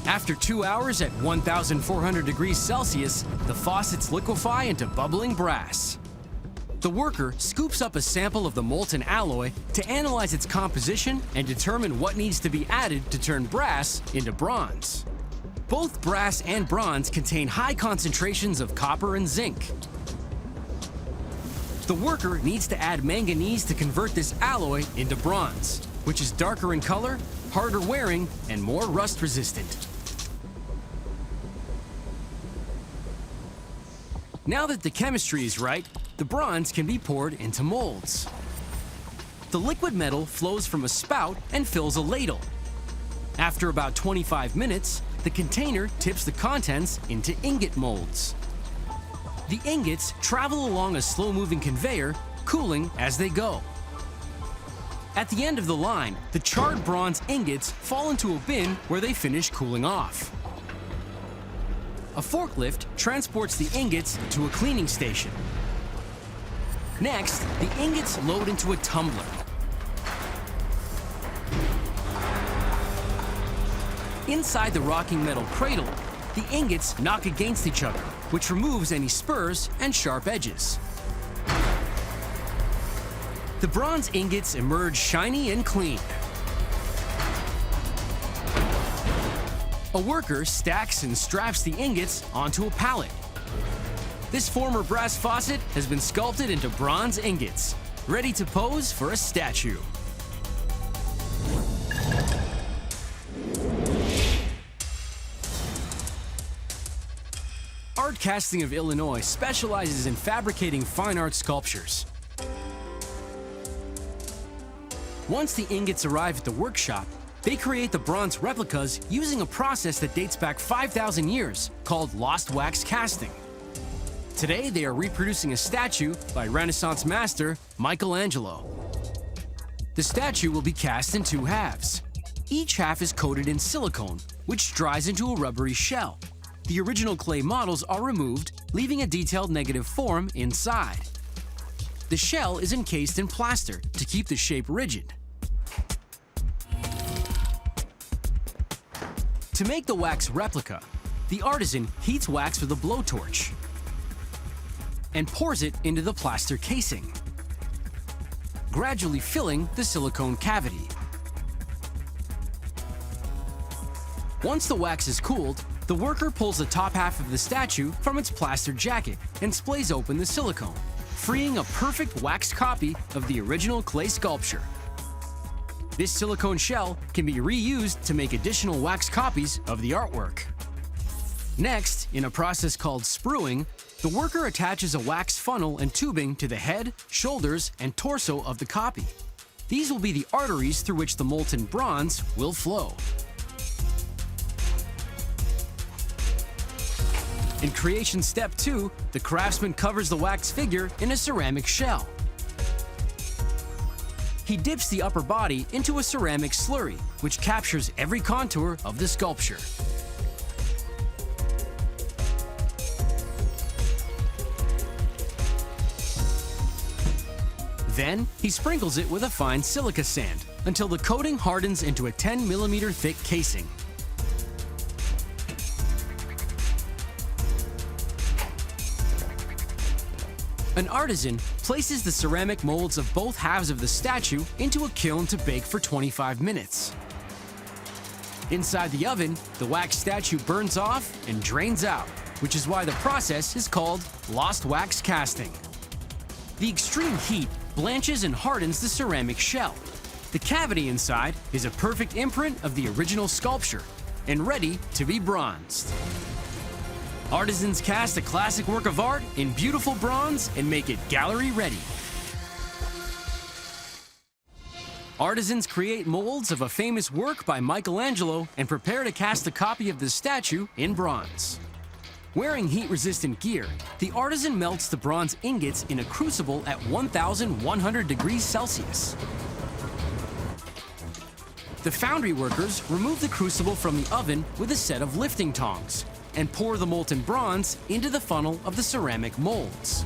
After 2 hours at 1,400 degrees Celsius, the faucets liquefy into bubbling brass. The worker scoops up a sample of the molten alloy to analyze its composition and determine what needs to be added to turn brass into bronze. Both brass and bronze contain high concentrations of copper and zinc. The worker needs to add manganese to convert this alloy into bronze, which is darker in color, harder wearing, and more rust resistant. Now that the chemistry is right, the bronze can be poured into molds. The liquid metal flows from a spout and fills a ladle. After about 25 minutes, the container tips the contents into ingot molds. The ingots travel along a slow-moving conveyor, cooling as they go. At the end of the line, the charred bronze ingots fall into a bin where they finish cooling off. A forklift transports the ingots to a cleaning station. Next, the ingots load into a tumbler. Inside the rocking metal cradle, the ingots knock against each other, which removes any spurs and sharp edges. The bronze ingots emerge shiny and clean. A worker stacks and straps the ingots onto a pallet. This former brass faucet has been sculpted into bronze ingots, ready to pose for a statue. Art Casting of Illinois specializes in fabricating fine art sculptures. Once the ingots arrive at the workshop, they create the bronze replicas using a process that dates back 5,000 years called lost wax casting. Today, they are reproducing a statue by Renaissance master Michelangelo. The statue will be cast in 2 halves. Each half is coated in silicone, which dries into a rubbery shell. The original clay models are removed, leaving a detailed negative form inside. The shell is encased in plaster to keep the shape rigid. To make the wax replica, the artisan heats wax with a blowtorch and pours it into the plaster casing, gradually filling the silicone cavity. Once the wax is cooled, the worker pulls the top half of the statue from its plaster jacket and splays open the silicone, freeing a perfect wax copy of the original clay sculpture. This silicone shell can be reused to make additional wax copies of the artwork. Next, in a process called spruing, the worker attaches a wax funnel and tubing to the head, shoulders, and torso of the copy. These will be the arteries through which the molten bronze will flow. In creation step 2, the craftsman covers the wax figure in a ceramic shell. He dips the upper body into a ceramic slurry, which captures every contour of the sculpture. Then, he sprinkles it with a fine silica sand until the coating hardens into a 10mm thick casing. An artisan places the ceramic molds of both halves of the statue into a kiln to bake for 25 minutes. Inside the oven, the wax statue burns off and drains out, which is why the process is called lost wax casting. The extreme heat blanches and hardens the ceramic shell. The cavity inside is a perfect imprint of the original sculpture and ready to be bronzed. Artisans cast a classic work of art in beautiful bronze and make it gallery ready. Artisans create molds of a famous work by Michelangelo and prepare to cast a copy of the statue in bronze. Wearing heat-resistant gear, the artisan melts the bronze ingots in a crucible at 1,100 degrees Celsius. The foundry workers remove the crucible from the oven with a set of lifting tongs and pour the molten bronze into the funnel of the ceramic molds.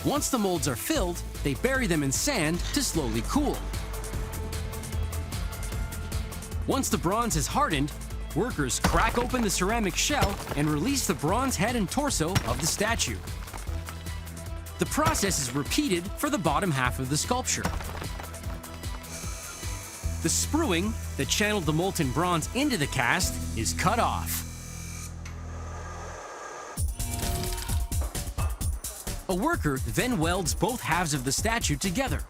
Once the molds are filled, they bury them in sand to slowly cool. Once the bronze has hardened, workers crack open the ceramic shell and release the bronze head and torso of the statue. The process is repeated for the bottom half of the sculpture. The spruing that channeled the molten bronze into the cast is cut off. A worker then welds both halves of the statue together.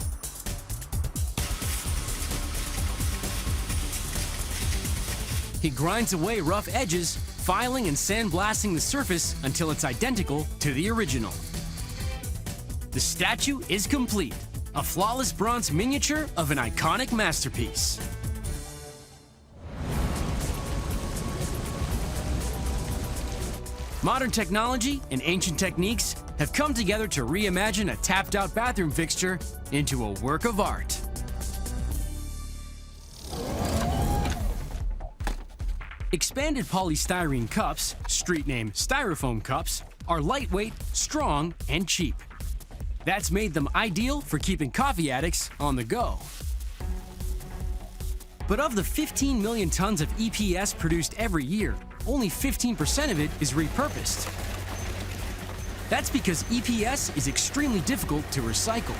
He grinds away rough edges, filing and sandblasting the surface until it's identical to the original. The statue is complete, a flawless bronze miniature of an iconic masterpiece. Modern technology and ancient techniques have come together to reimagine a tapped-out bathroom fixture into a work of art. Expanded polystyrene cups, street name styrofoam cups, are lightweight, strong, and cheap. That's made them ideal for keeping coffee addicts on the go. But of the 15 million tons of EPS produced every year, only 15% of it is repurposed. That's because EPS is extremely difficult to recycle.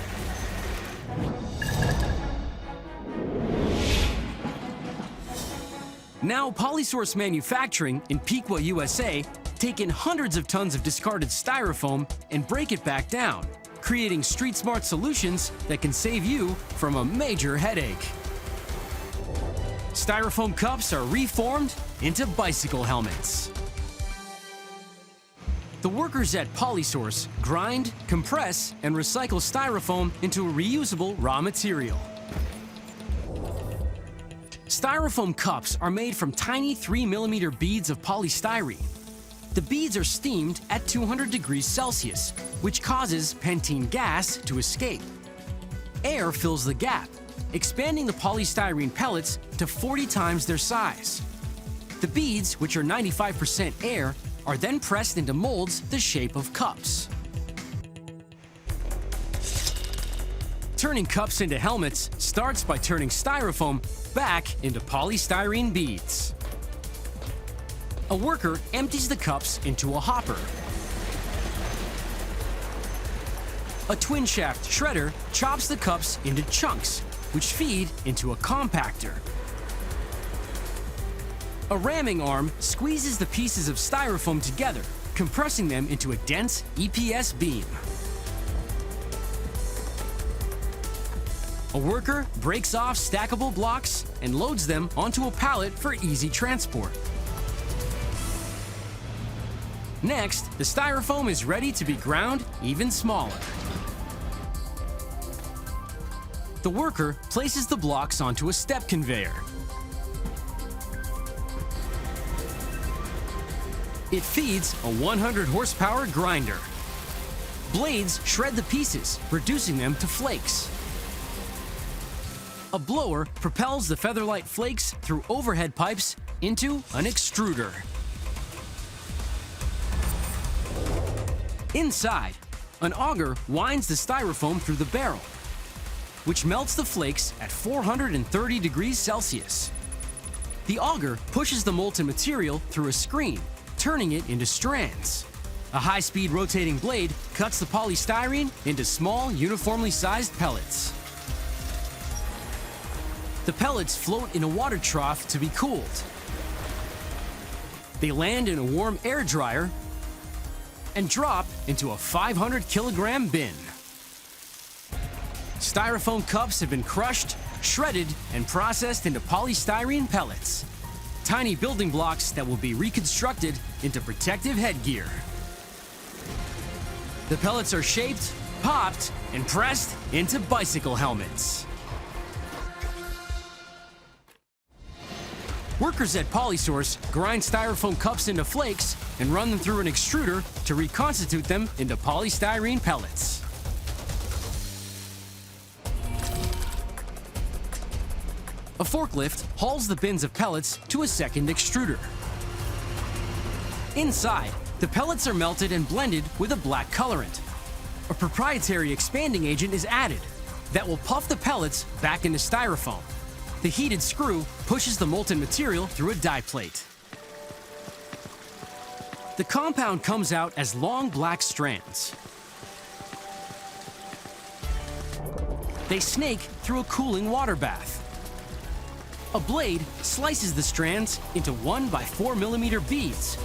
Now, Polysource Manufacturing in Piqua, USA, take in hundreds of tons of discarded styrofoam and break it back down, creating street-smart solutions that can save you from a major headache. Styrofoam cups are reformed into bicycle helmets. The workers at Polysource grind, compress, and recycle styrofoam into a reusable raw material. Styrofoam cups are made from tiny 3mm beads of polystyrene. The beads are steamed at 200 degrees Celsius, which causes pentene gas to escape. Air fills the gap, expanding the polystyrene pellets to 40 times their size. The beads, which are 95% air, are then pressed into molds the shape of cups. Turning cups into helmets starts by turning styrofoam back into polystyrene beads. A worker empties the cups into a hopper. A twin-shaft shredder chops the cups into chunks, which feed into a compactor. A ramming arm squeezes the pieces of styrofoam together, compressing them into a dense EPS beam. A worker breaks off stackable blocks and loads them onto a pallet for easy transport. Next, the styrofoam is ready to be ground even smaller. The worker places the blocks onto a step conveyor. It feeds a 100 horsepower grinder. Blades shred the pieces, reducing them to flakes. A blower propels the Featherlight flakes through overhead pipes into an extruder. Inside, an auger winds the styrofoam through the barrel, which melts the flakes at 430 degrees Celsius. The auger pushes the molten material through a screen, turning it into strands. A high-speed rotating blade cuts the polystyrene into small, uniformly sized pellets. The pellets float in a water trough to be cooled. They land in a warm air dryer and drop into a 500-kilogram bin. Styrofoam cups have been crushed, shredded, and processed into polystyrene pellets, tiny building blocks that will be reconstructed into protective headgear. The pellets are shaped, popped and pressed into bicycle helmets. Workers at Polysource grind styrofoam cups into flakes and run them through an extruder to reconstitute them into polystyrene pellets. A forklift hauls the bins of pellets to a second extruder. Inside, the pellets are melted and blended with a black colorant. A proprietary expanding agent is added that will puff the pellets back into styrofoam. The heated screw pushes the molten material through a die plate. The compound comes out as long black strands. They snake through a cooling water bath. A blade slices the strands into 1 by 4 millimeter beads,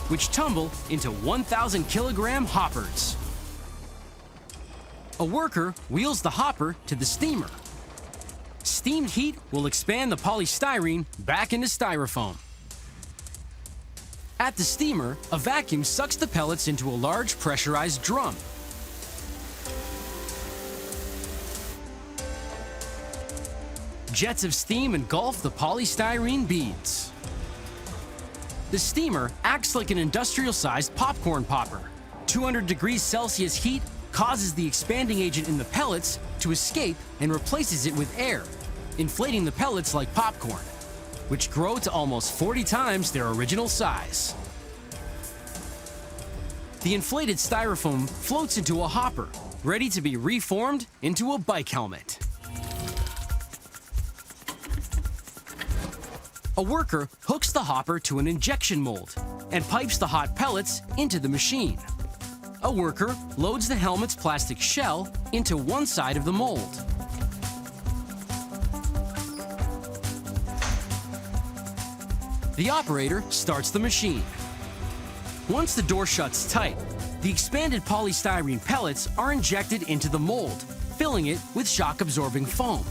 which tumble into 1,000 kilogram hoppers. A worker wheels the hopper to the steamer. Steamed heat will expand the polystyrene back into styrofoam. At the steamer, a vacuum sucks the pellets into a large pressurized drum. Jets of steam engulf the polystyrene beads. The steamer acts like an industrial-sized popcorn popper. 200 degrees Celsius heat causes the expanding agent in the pellets to escape and replaces it with air, inflating the pellets like popcorn, which grow to almost 40 times their original size. The inflated styrofoam floats into a hopper, ready to be reformed into a bike helmet. A worker hooks the hopper to an injection mold and pipes the hot pellets into the machine. A worker loads the helmet's plastic shell into one side of the mold. The operator starts the machine. Once the door shuts tight, the expanded polystyrene pellets are injected into the mold, filling it with shock-absorbing foam.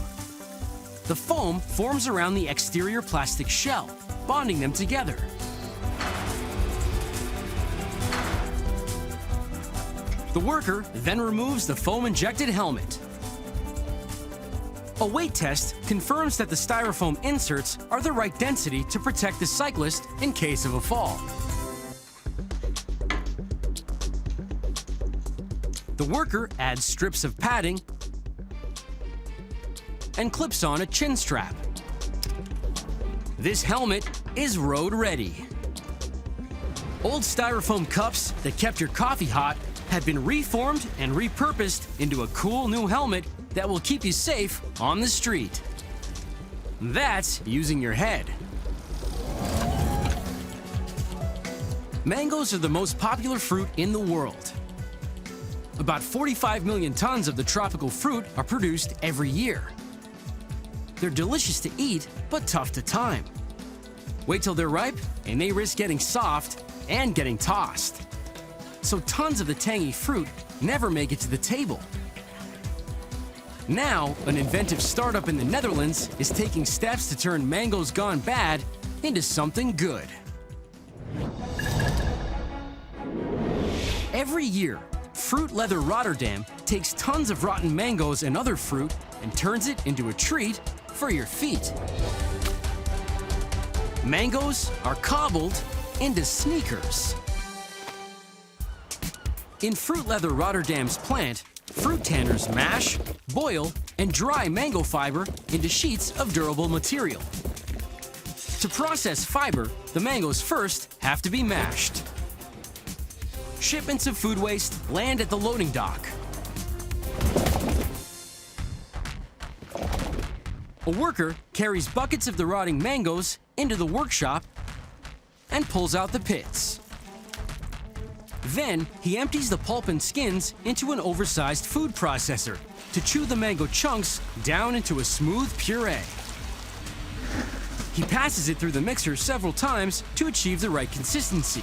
The foam forms around the exterior plastic shell, bonding them together. The worker then removes the foam-injected helmet. A weight test confirms that the styrofoam inserts are the right density to protect the cyclist in case of a fall. The worker adds strips of padding and clips on a chin strap. This helmet is road ready. Old styrofoam cups that kept your coffee hot have been reformed and repurposed into a cool new helmet that will keep you safe on the street. That's using your head. Mangoes are the most popular fruit in the world. About 45 million tons of the tropical fruit are produced every year. They're delicious to eat, but tough to time. Wait till they're ripe, and they risk getting soft and getting tossed. So tons of the tangy fruit never make it to the table. Now, an inventive startup in the Netherlands is taking steps to turn mangoes gone bad into something good. Every year, Fruit Leather Rotterdam takes tons of rotten mangoes and other fruit and turns it into a treat for your feet. Mangoes are cobbled into sneakers. In Fruit Leather Rotterdam's plant, fruit tanners mash, boil, and dry mango fiber into sheets of durable material. To process fiber, the mangoes first have to be mashed. Shipments of food waste land at the loading dock. A worker carries buckets of the rotting mangoes into the workshop and pulls out the pits. Then he empties the pulp and skins into an oversized food processor to chew the mango chunks down into a smooth puree. He passes it through the mixer several times to achieve the right consistency.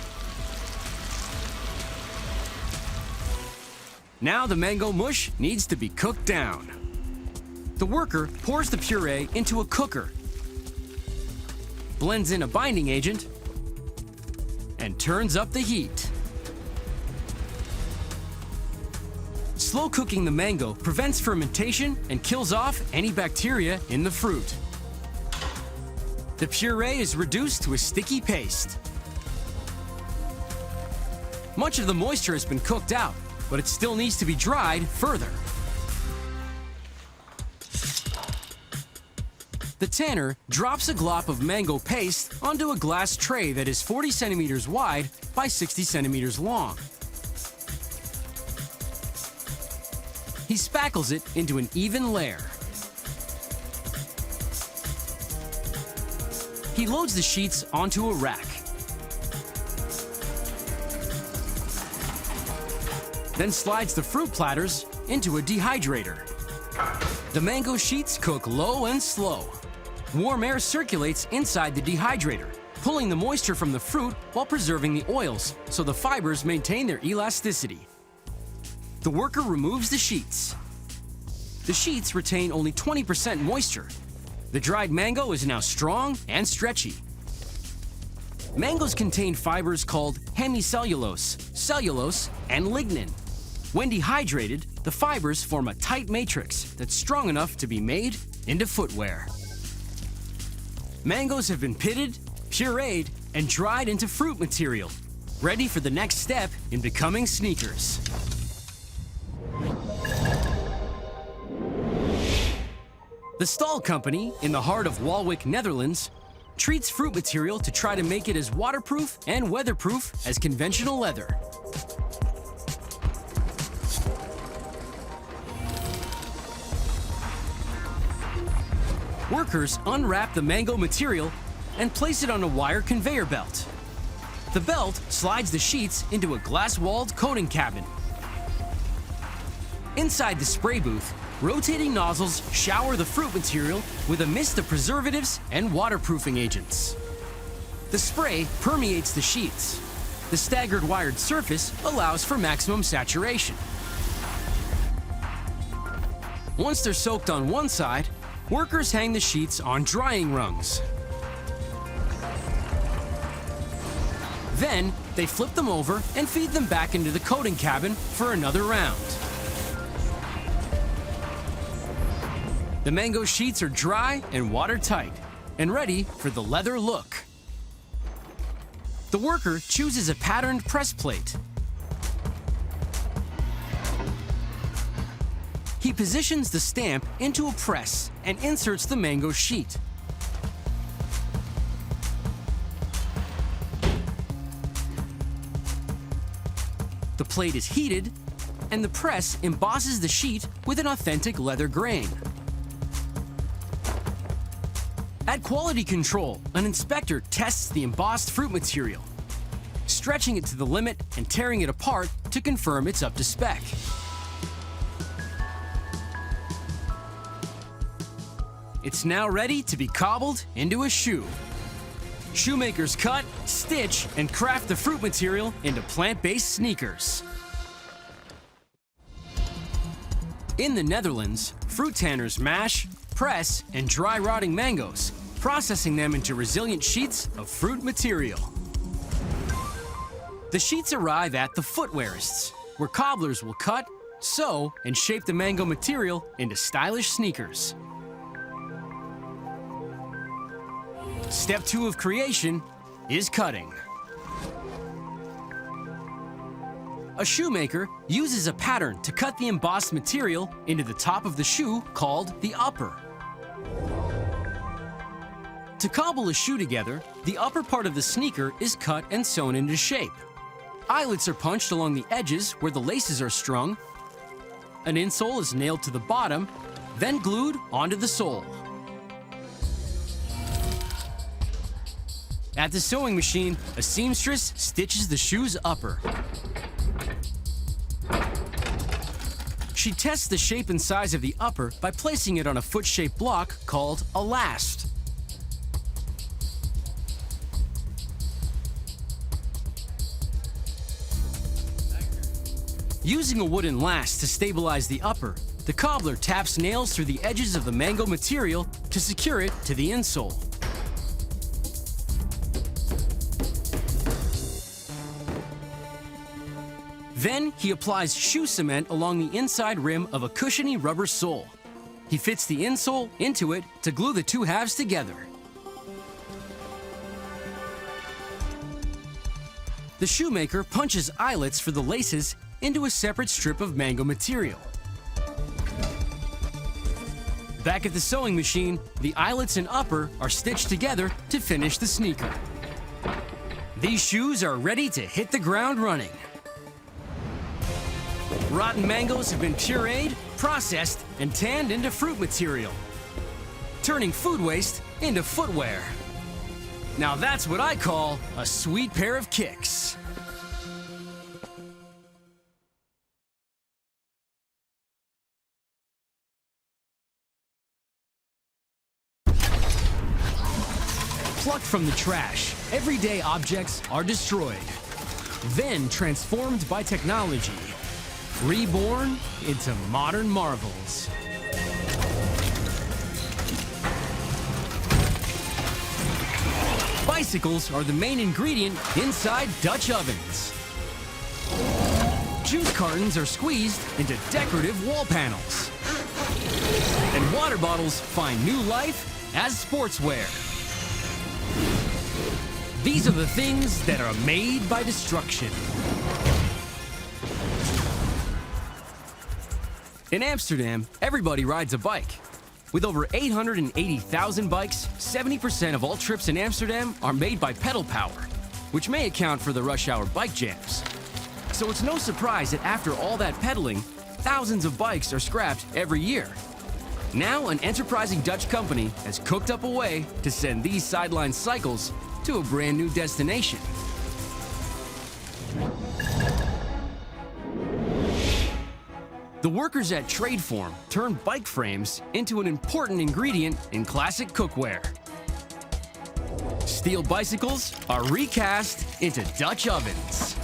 Now the mango mush needs to be cooked down. The worker pours the puree into a cooker, blends in a binding agent, and turns up the heat. Slow cooking the mango prevents fermentation and kills off any bacteria in the fruit. The puree is reduced to a sticky paste. Much of the moisture has been cooked out, but it still needs to be dried further. The tanner drops a glop of mango paste onto a glass tray that is 40 centimeters wide by 60 centimeters long. He spackles it into an even layer. He loads the sheets onto a rack. Then slides the fruit platters into a dehydrator. The mango sheets cook low and slow. Warm air circulates inside the dehydrator, pulling the moisture from the fruit while preserving the oils, so the fibers maintain their elasticity. The worker removes the sheets. The sheets retain only 20% moisture. The dried mango is now strong and stretchy. Mangoes contain fibers called hemicellulose, cellulose, and lignin. When dehydrated, the fibers form a tight matrix that's strong enough to be made into footwear. Mangoes have been pitted, pureed, and dried into fruit material, ready for the next step in becoming sneakers. The Stahl Company, in the heart of Walwick, Netherlands, treats fruit material to try to make it as waterproof and weatherproof as conventional leather. Workers unwrap the mango material and place it on a wire conveyor belt. The belt slides the sheets into a glass-walled coating cabin. Inside the spray booth, rotating nozzles shower the fruit material with a mist of preservatives and waterproofing agents. The spray permeates the sheets. The staggered wired surface allows for maximum saturation. Once they're soaked on one side, workers hang the sheets on drying rungs. Then, they flip them over and feed them back into the coating cabin for another round. The mango sheets are dry and watertight and ready for the leather look. The worker chooses a patterned press plate. He positions the stamp into a press and inserts the mango sheet. The plate is heated, and the press embosses the sheet with an authentic leather grain. At quality control, an inspector tests the embossed fruit material, stretching it to the limit and tearing it apart to confirm it's up to spec. It's now ready to be cobbled into a shoe. Shoemakers cut, stitch, and craft the fruit material into plant-based sneakers. In the Netherlands, fruit tanners mash, press, and dry rotting mangoes, processing them into resilient sheets of fruit material. The sheets arrive at the footwearists, where cobblers will cut, sew, and shape the mango material into stylish sneakers. Step 2 of creation is cutting. A shoemaker uses a pattern to cut the embossed material into the top of the shoe called the upper. To cobble a shoe together, the upper part of the sneaker is cut and sewn into shape. Eyelets are punched along the edges where the laces are strung. An insole is nailed to the bottom, then glued onto the sole. At the sewing machine, a seamstress stitches the shoe's upper. She tests the shape and size of the upper by placing it on a foot-shaped block called a last. Using a wooden last to stabilize the upper, the cobbler taps nails through the edges of the mango material to secure it to the insole. Then he applies shoe cement along the inside rim of a cushiony rubber sole. He fits the insole into it to glue the two halves together. The shoemaker punches eyelets for the laces into a separate strip of mango material. Back at the sewing machine, the eyelets and upper are stitched together to finish the sneaker. These shoes are ready to hit the ground running. Rotten mangoes have been pureed, processed, and tanned into fruit material, turning food waste into footwear. Now that's what I call a sweet pair of kicks. Plucked from the trash, everyday objects are destroyed, then transformed by technology, reborn into modern marvels. Bicycles are the main ingredient inside Dutch ovens. Juice cartons are squeezed into decorative wall panels. And water bottles find new life as sportswear. These are the things that are made by destruction. In Amsterdam, everybody rides a bike. With over 880,000 bikes, 70% of all trips in Amsterdam are made by pedal power, which may account for the rush hour bike jams. So it's no surprise that after all that pedaling, thousands of bikes are scrapped every year. Now, an enterprising Dutch company has cooked up a way to send these sideline cycles to a brand new destination. The workers at Tradeform turn bike frames into an important ingredient in classic cookware. Steel bicycles are recast into Dutch ovens.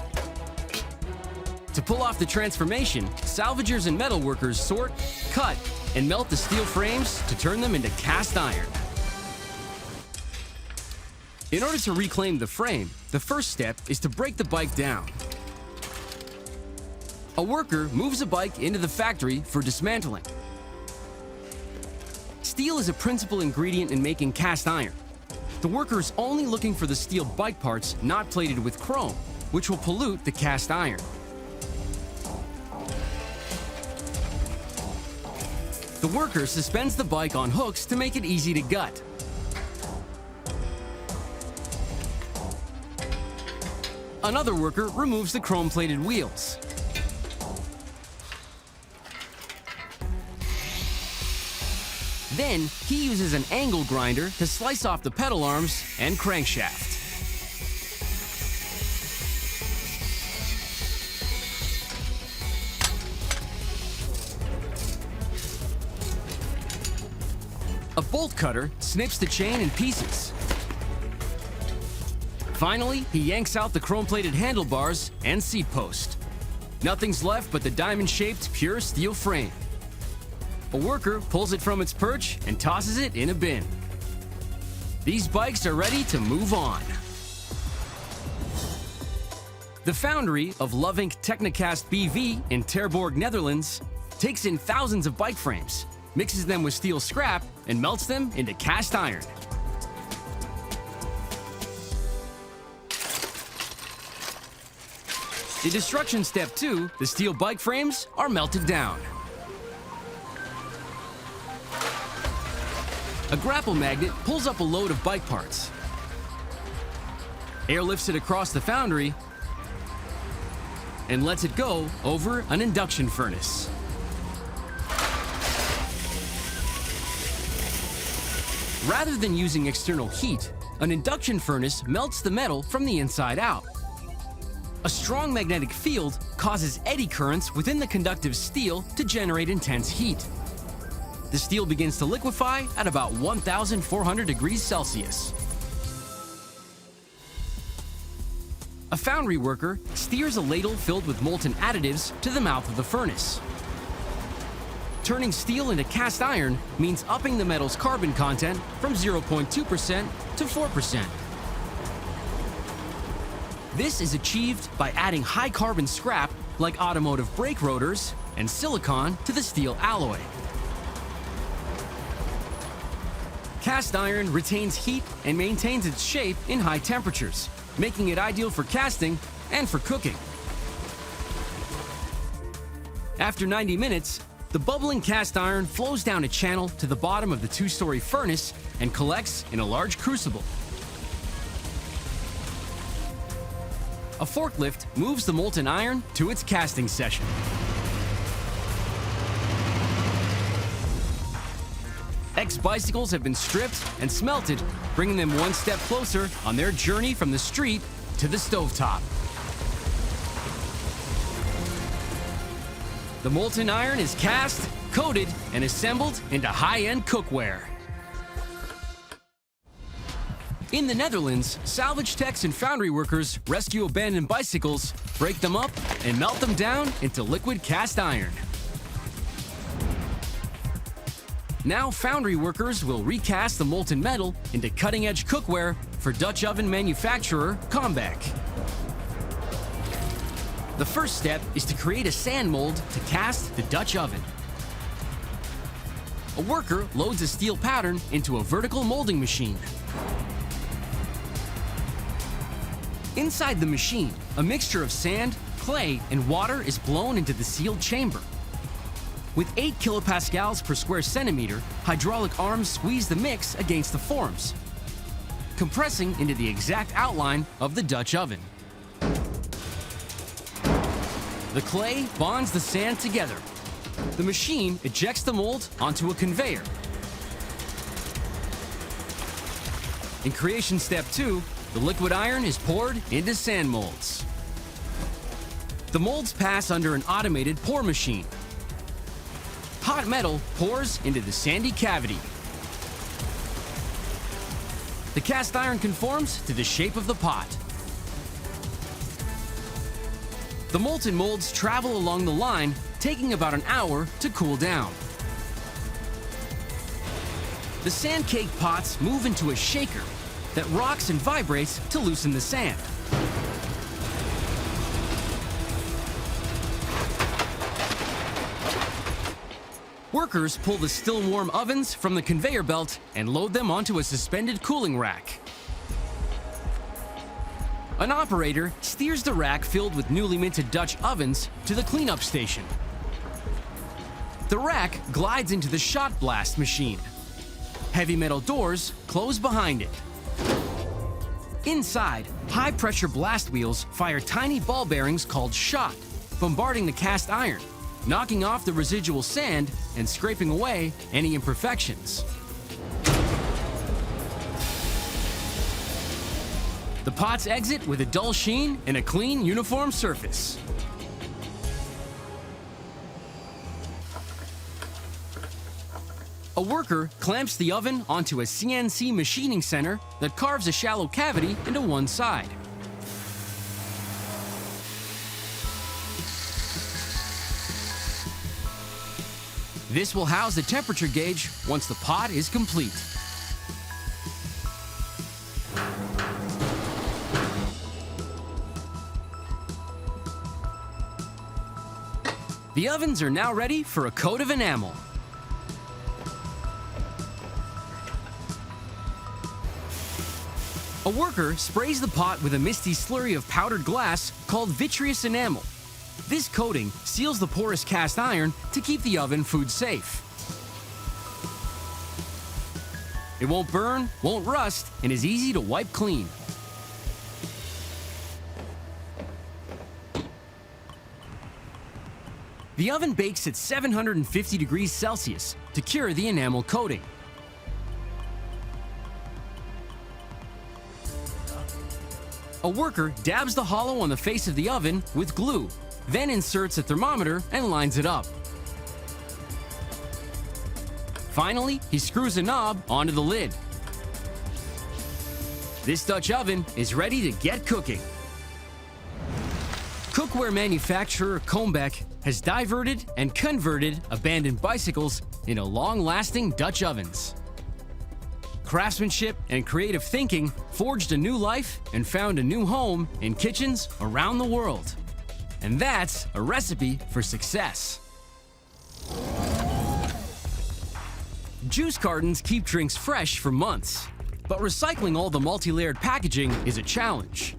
To pull off the transformation, salvagers and metal workers sort, cut, and melt the steel frames to turn them into cast iron. In order to reclaim the frame, the first step is to break the bike down. A worker moves a bike into the factory for dismantling. Steel is a principal ingredient in making cast iron. The worker is only looking for the steel bike parts not plated with chrome, which will pollute the cast iron. The worker suspends the bike on hooks to make it easy to gut. Another worker removes the chrome-plated wheels. Then, he uses an angle grinder to slice off the pedal arms and crankshaft. A bolt cutter snips the chain in pieces. Finally, he yanks out the chrome-plated handlebars and seat post. Nothing's left but the diamond-shaped pure steel frame. A worker pulls it from its perch and tosses it in a bin. These bikes are ready to move on. The foundry of Lovink Technicast BV in Terborg, Netherlands, takes in thousands of bike frames, mixes them with steel scrap, and melts them into cast iron. In destruction step 2, the steel bike frames are melted down. A grapple magnet pulls up a load of bike parts. Airlifts it across the foundry and lets it go over an induction furnace. Rather than using external heat, an induction furnace melts the metal from the inside out. A strong magnetic field causes eddy currents within the conductive steel to generate intense heat. The steel begins to liquefy at about 1,400 degrees Celsius. A foundry worker steers a ladle filled with molten additives to the mouth of the furnace. Turning steel into cast iron means upping the metal's carbon content from 0.2% to 4%. This is achieved by adding high carbon scrap like automotive brake rotors and silicon to the steel alloy. Cast iron retains heat and maintains its shape in high temperatures, making it ideal for casting and for cooking. After 90 minutes, the bubbling cast iron flows down a channel to the bottom of the two-story furnace and collects in a large crucible. A forklift moves the molten iron to its casting session. X-bicycles have been stripped and smelted, bringing them one step closer on their journey from the street to the stovetop. The molten iron is cast, coated, and assembled into high-end cookware. In the Netherlands, salvage techs and foundry workers rescue abandoned bicycles, break them up, and melt them down into liquid cast iron. Now foundry workers will recast the molten metal into cutting-edge cookware for Dutch oven manufacturer Comback. The first step is to create a sand mold to cast the Dutch oven. A worker loads a steel pattern into a vertical molding machine. Inside the machine, a mixture of sand, clay, and water is blown into the sealed chamber. With 8 kilopascals per square centimeter, hydraulic arms squeeze the mix against the forms, compressing into the exact outline of the Dutch oven. The clay bonds the sand together. The machine ejects the mold onto a conveyor. In creation step 2, the liquid iron is poured into sand molds. The molds pass under an automated pour machine. Hot metal pours into the sandy cavity. The cast iron conforms to the shape of the pot. The molten molds travel along the line, taking about an hour to cool down. The sand cake pots move into a shaker that rocks and vibrates to loosen the sand. Workers pull the still warm ovens from the conveyor belt and load them onto a suspended cooling rack. An operator steers the rack filled with newly minted Dutch ovens to the cleanup station. The rack glides into the shot blast machine. Heavy metal doors close behind it. Inside, high-pressure blast wheels fire tiny ball bearings called shot, bombarding the cast iron, knocking off the residual sand and scraping away any imperfections. The pots exit with a dull sheen and a clean, uniform surface. A worker clamps the oven onto a CNC machining center that carves a shallow cavity into one side. This will house the temperature gauge once the pot is complete. The ovens are now ready for a coat of enamel. A worker sprays the pot with a misty slurry of powdered glass called vitreous enamel. This coating seals the porous cast iron to keep the oven food safe. It won't burn, won't rust, and is easy to wipe clean. The oven bakes at 750 degrees Celsius to cure the enamel coating. A worker dabs the hollow on the face of the oven with glue, then inserts a thermometer and lines it up. Finally, he screws a knob onto the lid. This Dutch oven is ready to get cooking. Cookware manufacturer Comback has diverted and converted abandoned bicycles into long-lasting Dutch ovens. Craftsmanship and creative thinking forged a new life and found a new home in kitchens around the world. And that's a recipe for success. Juice cartons keep drinks fresh for months, but recycling all the multi-layered packaging is a challenge.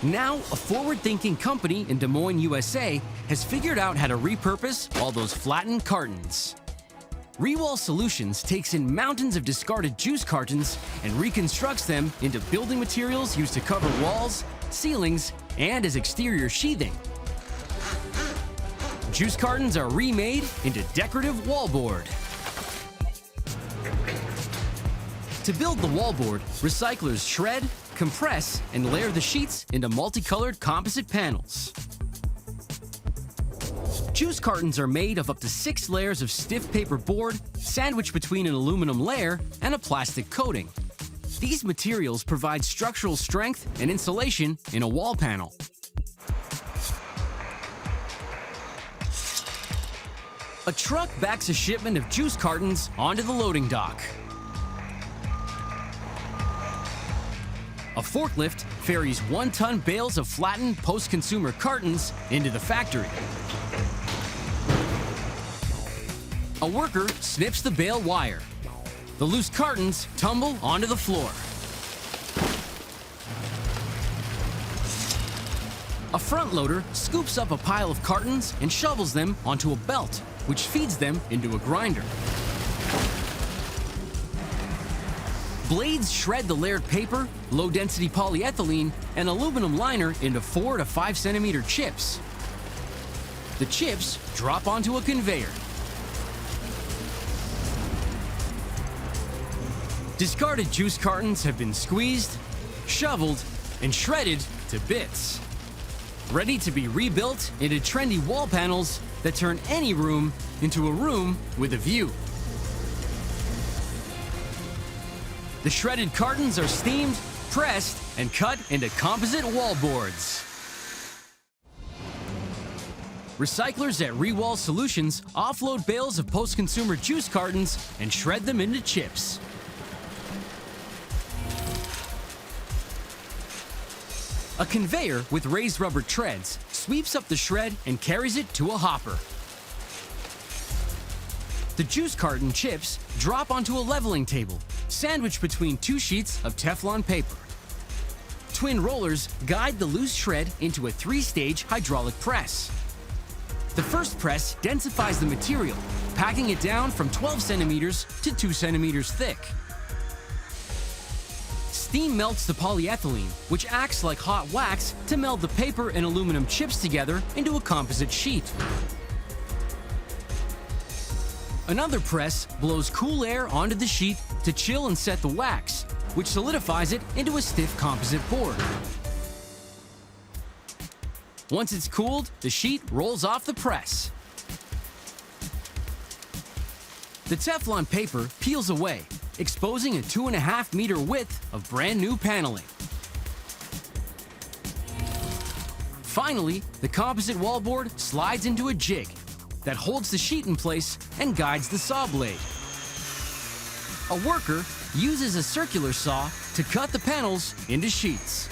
Now, a forward-thinking company in Des Moines, USA has figured out how to repurpose all those flattened cartons. Rewall Solutions takes in mountains of discarded juice cartons and reconstructs them into building materials used to cover walls, ceilings, and as exterior sheathing. Juice cartons are remade into decorative wallboard. To build the wallboard, recyclers shred, compress, and layer the sheets into multicolored composite panels. Juice cartons are made of up to 6 layers of stiff paper board, sandwiched between an aluminum layer and a plastic coating. These materials provide structural strength and insulation in a wall panel. A truck backs a shipment of juice cartons onto the loading dock. A forklift ferries 1-ton bales of flattened post-consumer cartons into the factory. A worker snips the bale wire. The loose cartons tumble onto the floor. A front loader scoops up a pile of cartons and shovels them onto a belt, which feeds them into a grinder. Blades shred the layered paper, low-density polyethylene, and aluminum liner into 4 to 5 centimeter chips. The chips drop onto a conveyor. Discarded juice cartons have been squeezed, shoveled, and shredded to bits, ready to be rebuilt into trendy wall panels that turn any room into a room with a view. The shredded cartons are steamed, pressed, and cut into composite wallboards. Recyclers at Rewall Solutions offload bales of post-consumer juice cartons and shred them into chips. A conveyor with raised rubber treads sweeps up the shred and carries it to a hopper. The juice carton chips drop onto a leveling table, sandwiched between 2 sheets of Teflon paper. Twin rollers guide the loose shred into a 3-stage hydraulic press. The first press densifies the material, packing it down from 12 centimeters to 2 centimeters thick. Steam melts the polyethylene, which acts like hot wax to meld the paper and aluminum chips together into a composite sheet. Another press blows cool air onto the sheet to chill and set the wax, which solidifies it into a stiff composite board. Once it's cooled, the sheet rolls off the press. The Teflon paper peels away, exposing a 2.5-meter width of brand new paneling. Finally, the composite wallboard slides into a jig that holds the sheet in place and guides the saw blade. A worker uses a circular saw to cut the panels into sheets.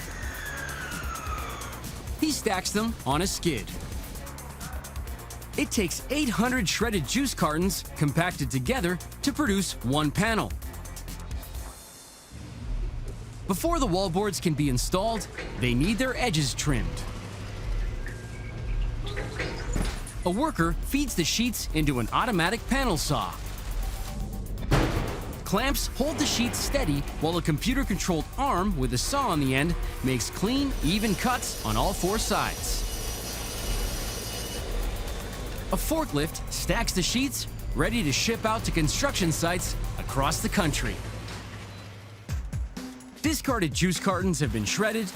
He stacks them on a skid. It takes 800 shredded juice cartons compacted together to produce one panel. Before the wallboards can be installed, they need their edges trimmed. A worker feeds the sheets into an automatic panel saw. Clamps hold the sheets steady while a computer-controlled arm with a saw on the end makes clean, even cuts on all 4 sides. A forklift stacks the sheets, ready to ship out to construction sites across the country. Discarded juice cartons have been shredded,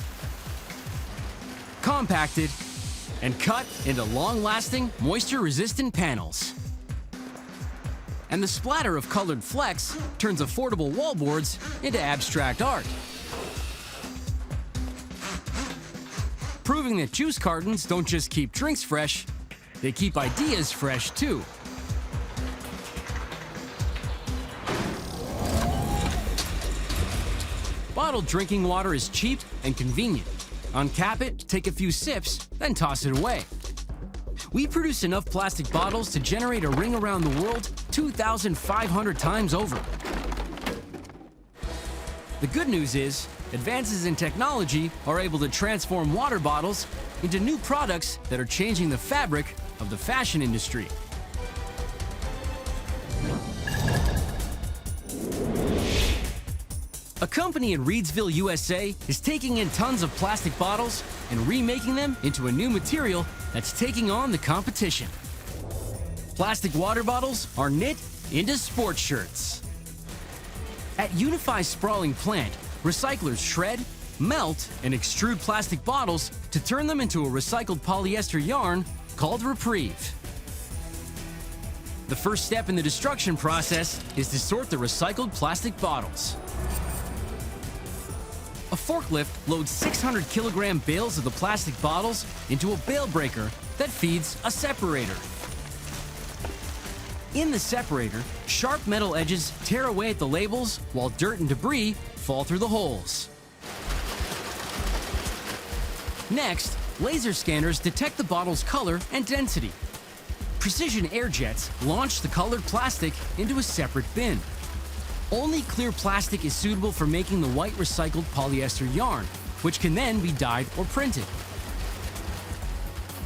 compacted, and cut into long-lasting, moisture-resistant panels. And the splatter of colored flecks turns affordable wallboards into abstract art. Proving that juice cartons don't just keep drinks fresh, they keep ideas fresh too. Bottled drinking water is cheap and convenient. Uncap it, take a few sips, then toss it away. We produce enough plastic bottles to generate a ring around the world 2,500 times over. The good news is, advances in technology are able to transform water bottles into new products that are changing the fabric of the fashion industry. A company in Reedsville, USA is taking in tons of plastic bottles and remaking them into a new material that's taking on the competition. Plastic water bottles are knit into sports shirts. At Unifi's sprawling plant, recyclers shred, melt, and extrude plastic bottles to turn them into a recycled polyester yarn called Reprieve. The first step in the destruction process is to sort the recycled plastic bottles. A forklift loads 600-kilogram bales of the plastic bottles into a bale breaker that feeds a separator. In the separator, sharp metal edges tear away at the labels while dirt and debris fall through the holes. Next, laser scanners detect the bottle's color and density. Precision air jets launch the colored plastic into a separate bin. Only clear plastic is suitable for making the white recycled polyester yarn, which can then be dyed or printed.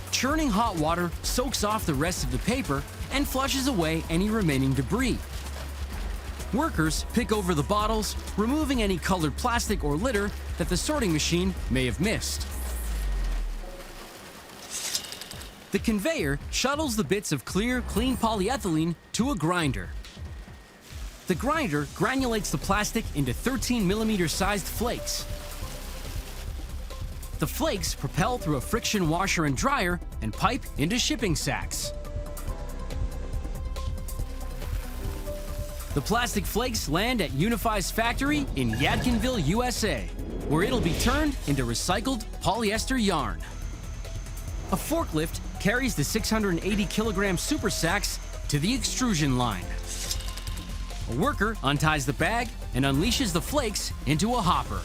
Churning hot water soaks off the rest of the paper and flushes away any remaining debris. Workers pick over the bottles, removing any colored plastic or litter that the sorting machine may have missed. The conveyor shuttles the bits of clear, clean polyethylene to a grinder. The grinder granulates the plastic into 13mm sized flakes. The flakes propel through a friction washer and dryer and pipe into shipping sacks. The plastic flakes land at Unifi's factory in Yadkinville, USA, where it'll be turned into recycled polyester yarn. A forklift carries the 680-kilogram super sacks to the extrusion line. A worker unties the bag and unleashes the flakes into a hopper.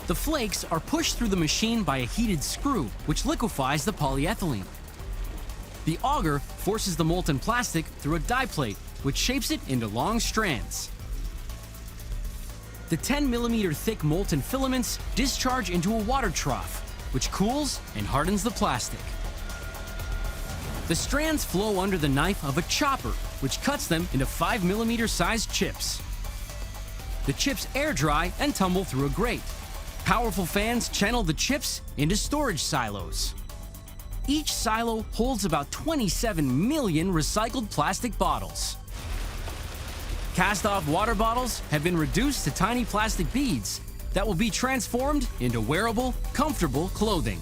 The flakes are pushed through the machine by a heated screw, which liquefies the polyethylene. The auger forces the molten plastic through a die plate, which shapes it into long strands. The 10mm thick molten filaments discharge into a water trough, which cools and hardens the plastic. The strands flow under the knife of a chopper, which cuts them into 5mm sized chips. The chips air dry and tumble through a grate. Powerful fans channel the chips into storage silos. Each silo holds about 27 million recycled plastic bottles. Cast-off water bottles have been reduced to tiny plastic beads that will be transformed into wearable, comfortable clothing.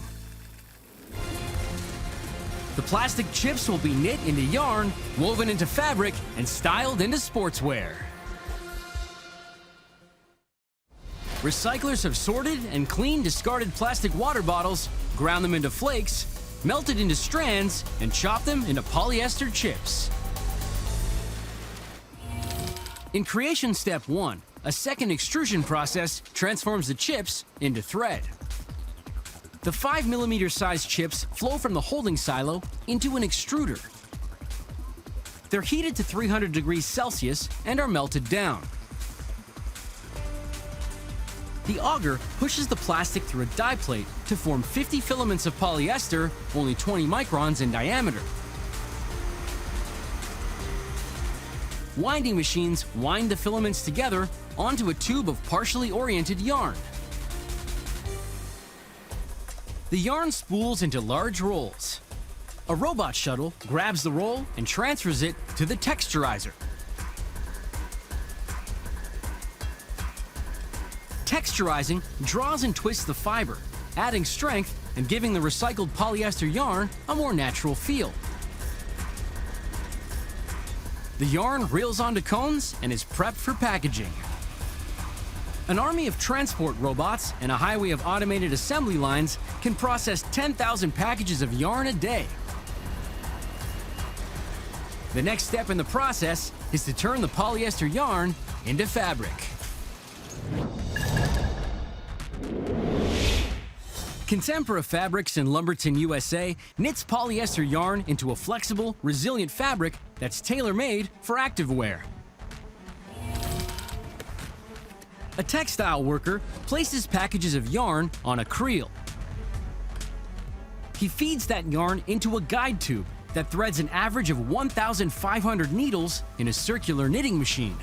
The plastic chips will be knit into yarn, woven into fabric, and styled into sportswear. Recyclers have sorted and cleaned discarded plastic water bottles, ground them into flakes, melted into strands, and chopped them into polyester chips. In creation step 1, a second extrusion process transforms the chips into thread. The 5mm sized chips flow from the holding silo into an extruder. They're heated to 300 degrees Celsius and are melted down. The auger pushes the plastic through a die plate to form 50 filaments of polyester, only 20 microns in diameter. Winding machines wind the filaments together onto a tube of partially oriented yarn. The yarn spools into large rolls. A robot shuttle grabs the roll and transfers it to the texturizer. Texturizing draws and twists the fiber, adding strength and giving the recycled polyester yarn a more natural feel. The yarn reels onto cones and is prepped for packaging. An army of transport robots and a highway of automated assembly lines can process 10,000 packages of yarn a day. The next step in the process is to turn the polyester yarn into fabric. Contempora Fabrics in Lumberton, USA knits polyester yarn into a flexible, resilient fabric that's tailor-made for activewear. A textile worker places packages of yarn on a creel. He feeds that yarn into a guide tube that threads an average of 1,500 needles in a circular knitting machine.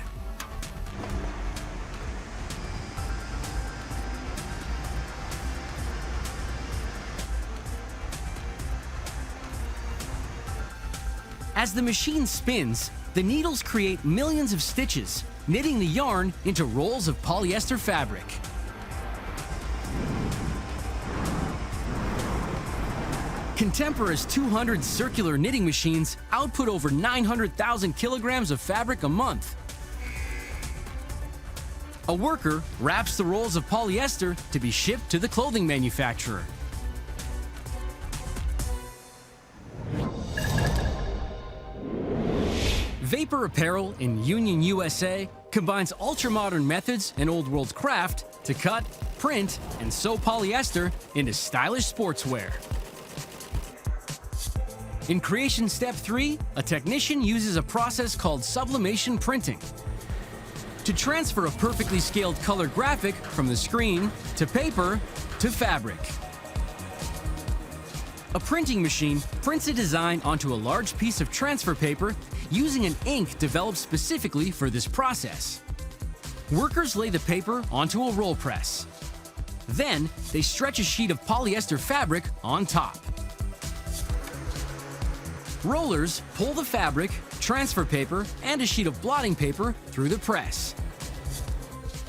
As the machine spins, the needles create millions of stitches, knitting the yarn into rolls of polyester fabric. Contempora's 200 circular knitting machines output over 900,000 kilograms of fabric a month. A worker wraps the rolls of polyester to be shipped to the clothing manufacturer. Vapor Apparel in Union, USA combines ultra-modern methods and old-world craft to cut, print, and sew polyester into stylish sportswear. In Creation Step 3, a technician uses a process called sublimation printing to transfer a perfectly scaled color graphic from the screen to paper to fabric. A printing machine prints a design onto a large piece of transfer paper using an ink developed specifically for this process. Workers lay the paper onto a roll press. Then, they stretch a sheet of polyester fabric on top. Rollers pull the fabric, transfer paper, and a sheet of blotting paper through the press.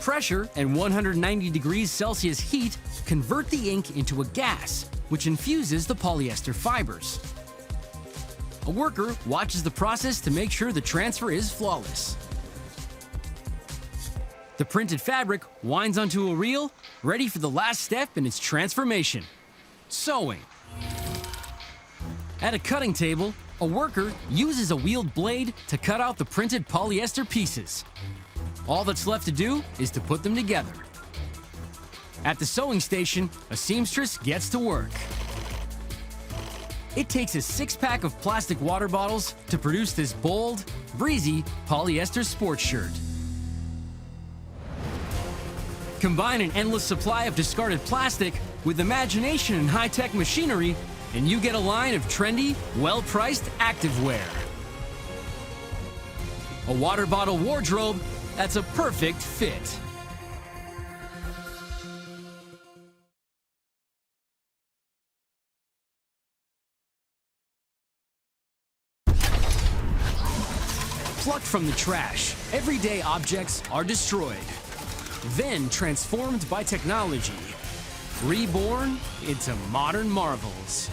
Pressure and 190 degrees Celsius heat convert the ink into a gas, which infuses the polyester fibers. A worker watches the process to make sure the transfer is flawless. The printed fabric winds onto a reel, ready for the last step in its transformation: sewing. At a cutting table, a worker uses a wheeled blade to cut out the printed polyester pieces. All that's left to do is to put them together. At the sewing station, a seamstress gets to work. It takes a 6-pack of plastic water bottles to produce this bold, breezy polyester sports shirt. Combine an endless supply of discarded plastic with imagination and high-tech machinery, and you get a line of trendy, well-priced activewear. A water bottle wardrobe that's a perfect fit. Plucked from the trash, everyday objects are destroyed, then transformed by technology, reborn into modern marvels.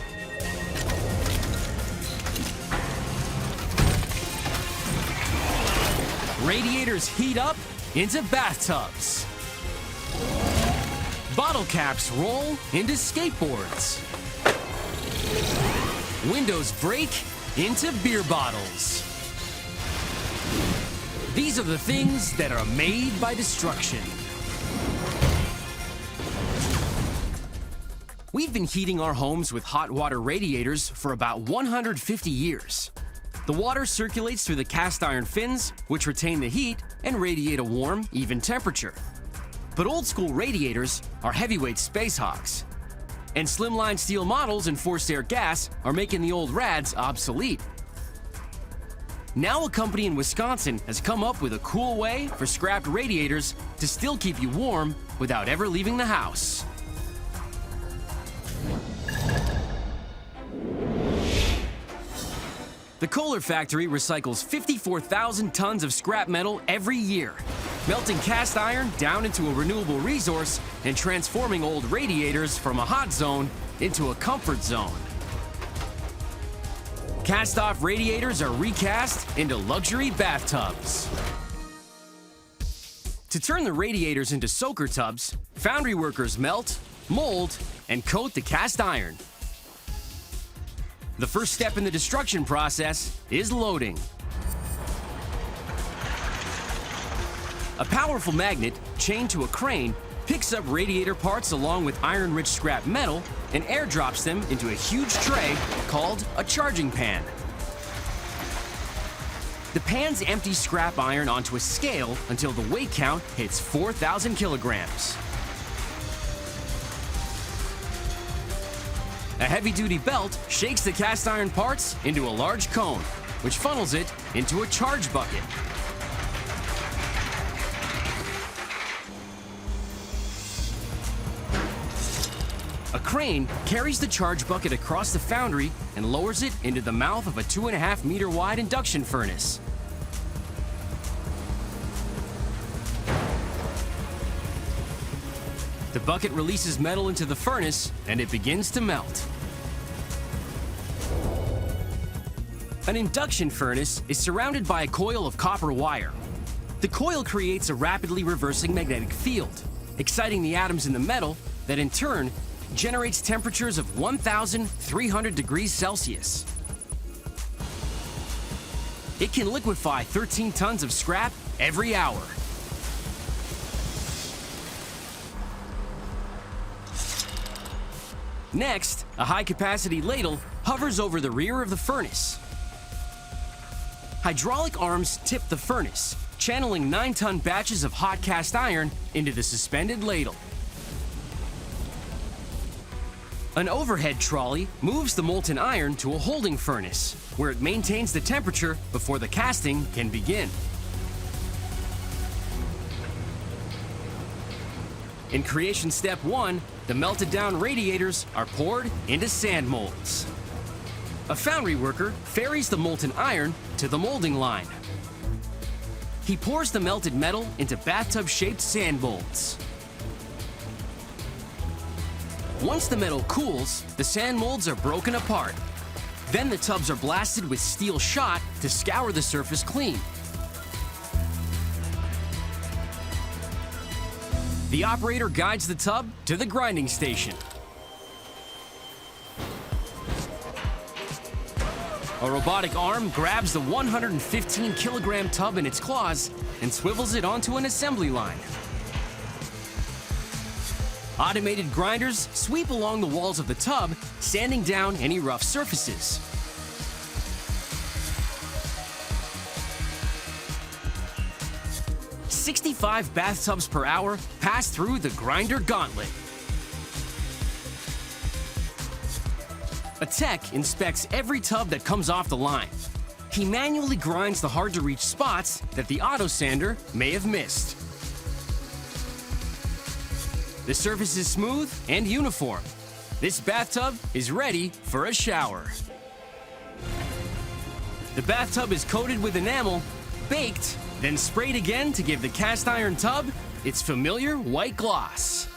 Radiators heat up into bathtubs. Bottle caps roll into skateboards. Windows break into beer bottles. These are the things that are made by destruction. We've been heating our homes with hot water radiators for about 150 years. The water circulates through the cast iron fins, which retain the heat and radiate a warm, even temperature. But old school radiators are heavyweight space hogs. And slimline steel models and forced air gas are making the old rads obsolete. Now a company in Wisconsin has come up with a cool way for scrapped radiators to still keep you warm without ever leaving the house. The Kohler factory recycles 54,000 tons of scrap metal every year, melting cast iron down into a renewable resource and transforming old radiators from a hot zone into a comfort zone. Cast-off radiators are recast into luxury bathtubs. To turn the radiators into soaker tubs, foundry workers melt, mold, and coat the cast iron. The first step in the destruction process is loading. A powerful magnet chained to a crane picks up radiator parts along with iron-rich scrap metal and airdrops them into a huge tray called a charging pan. The pans empty scrap iron onto a scale until the weight count hits 4,000 kilograms. A heavy-duty belt shakes the cast iron parts into a large cone, which funnels it into a charge bucket. A crane carries the charge bucket across the foundry and lowers it into the mouth of a 2.5-meter wide induction furnace. The bucket releases metal into the furnace and it begins to melt. An induction furnace is surrounded by a coil of copper wire. The coil creates a rapidly reversing magnetic field, exciting the atoms in the metal that in turn generates temperatures of 1,300 degrees Celsius. It can liquefy 13 tons of scrap every hour. Next, a high-capacity ladle hovers over the rear of the furnace. Hydraulic arms tip the furnace, channeling 9-ton batches of hot cast iron into the suspended ladle. An overhead trolley moves the molten iron to a holding furnace, where it maintains the temperature before the casting can begin. In creation step 1, the melted down radiators are poured into sand molds. A foundry worker ferries the molten iron to the molding line. He pours the melted metal into bathtub-shaped sand molds. Once the metal cools, the sand molds are broken apart. Then the tubs are blasted with steel shot to scour the surface clean. The operator guides the tub to the grinding station. A robotic arm grabs the 115-kilogram tub in its claws and swivels it onto an assembly line. Automated grinders sweep along the walls of the tub, sanding down any rough surfaces. "65 bathtubs per hour pass through the grinder gauntlet." A tech inspects every tub that comes off the line. He manually grinds the hard-to-reach spots that the auto sander may have missed. The surface is smooth and uniform. This bathtub is ready for a shower. The bathtub is coated with enamel, baked, then sprayed again to give the cast iron tub its familiar white gloss.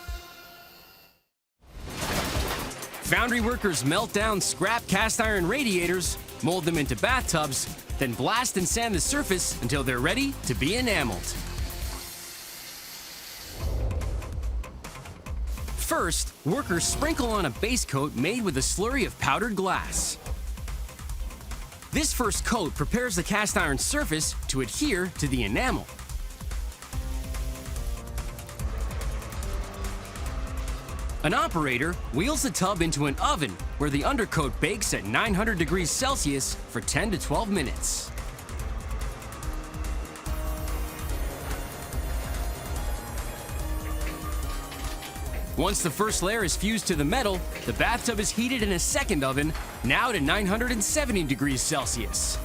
Foundry workers melt down scrap cast iron radiators, mold them into bathtubs, then blast and sand the surface until they're ready to be enameled. First, workers sprinkle on a base coat made with a slurry of powdered glass. This first coat prepares the cast iron surface to adhere to the enamel. An operator wheels the tub into an oven where the undercoat bakes at 900 degrees Celsius for 10 to 12 minutes. Once the first layer is fused to the metal, the bathtub is heated in a second oven, now to 970 degrees Celsius.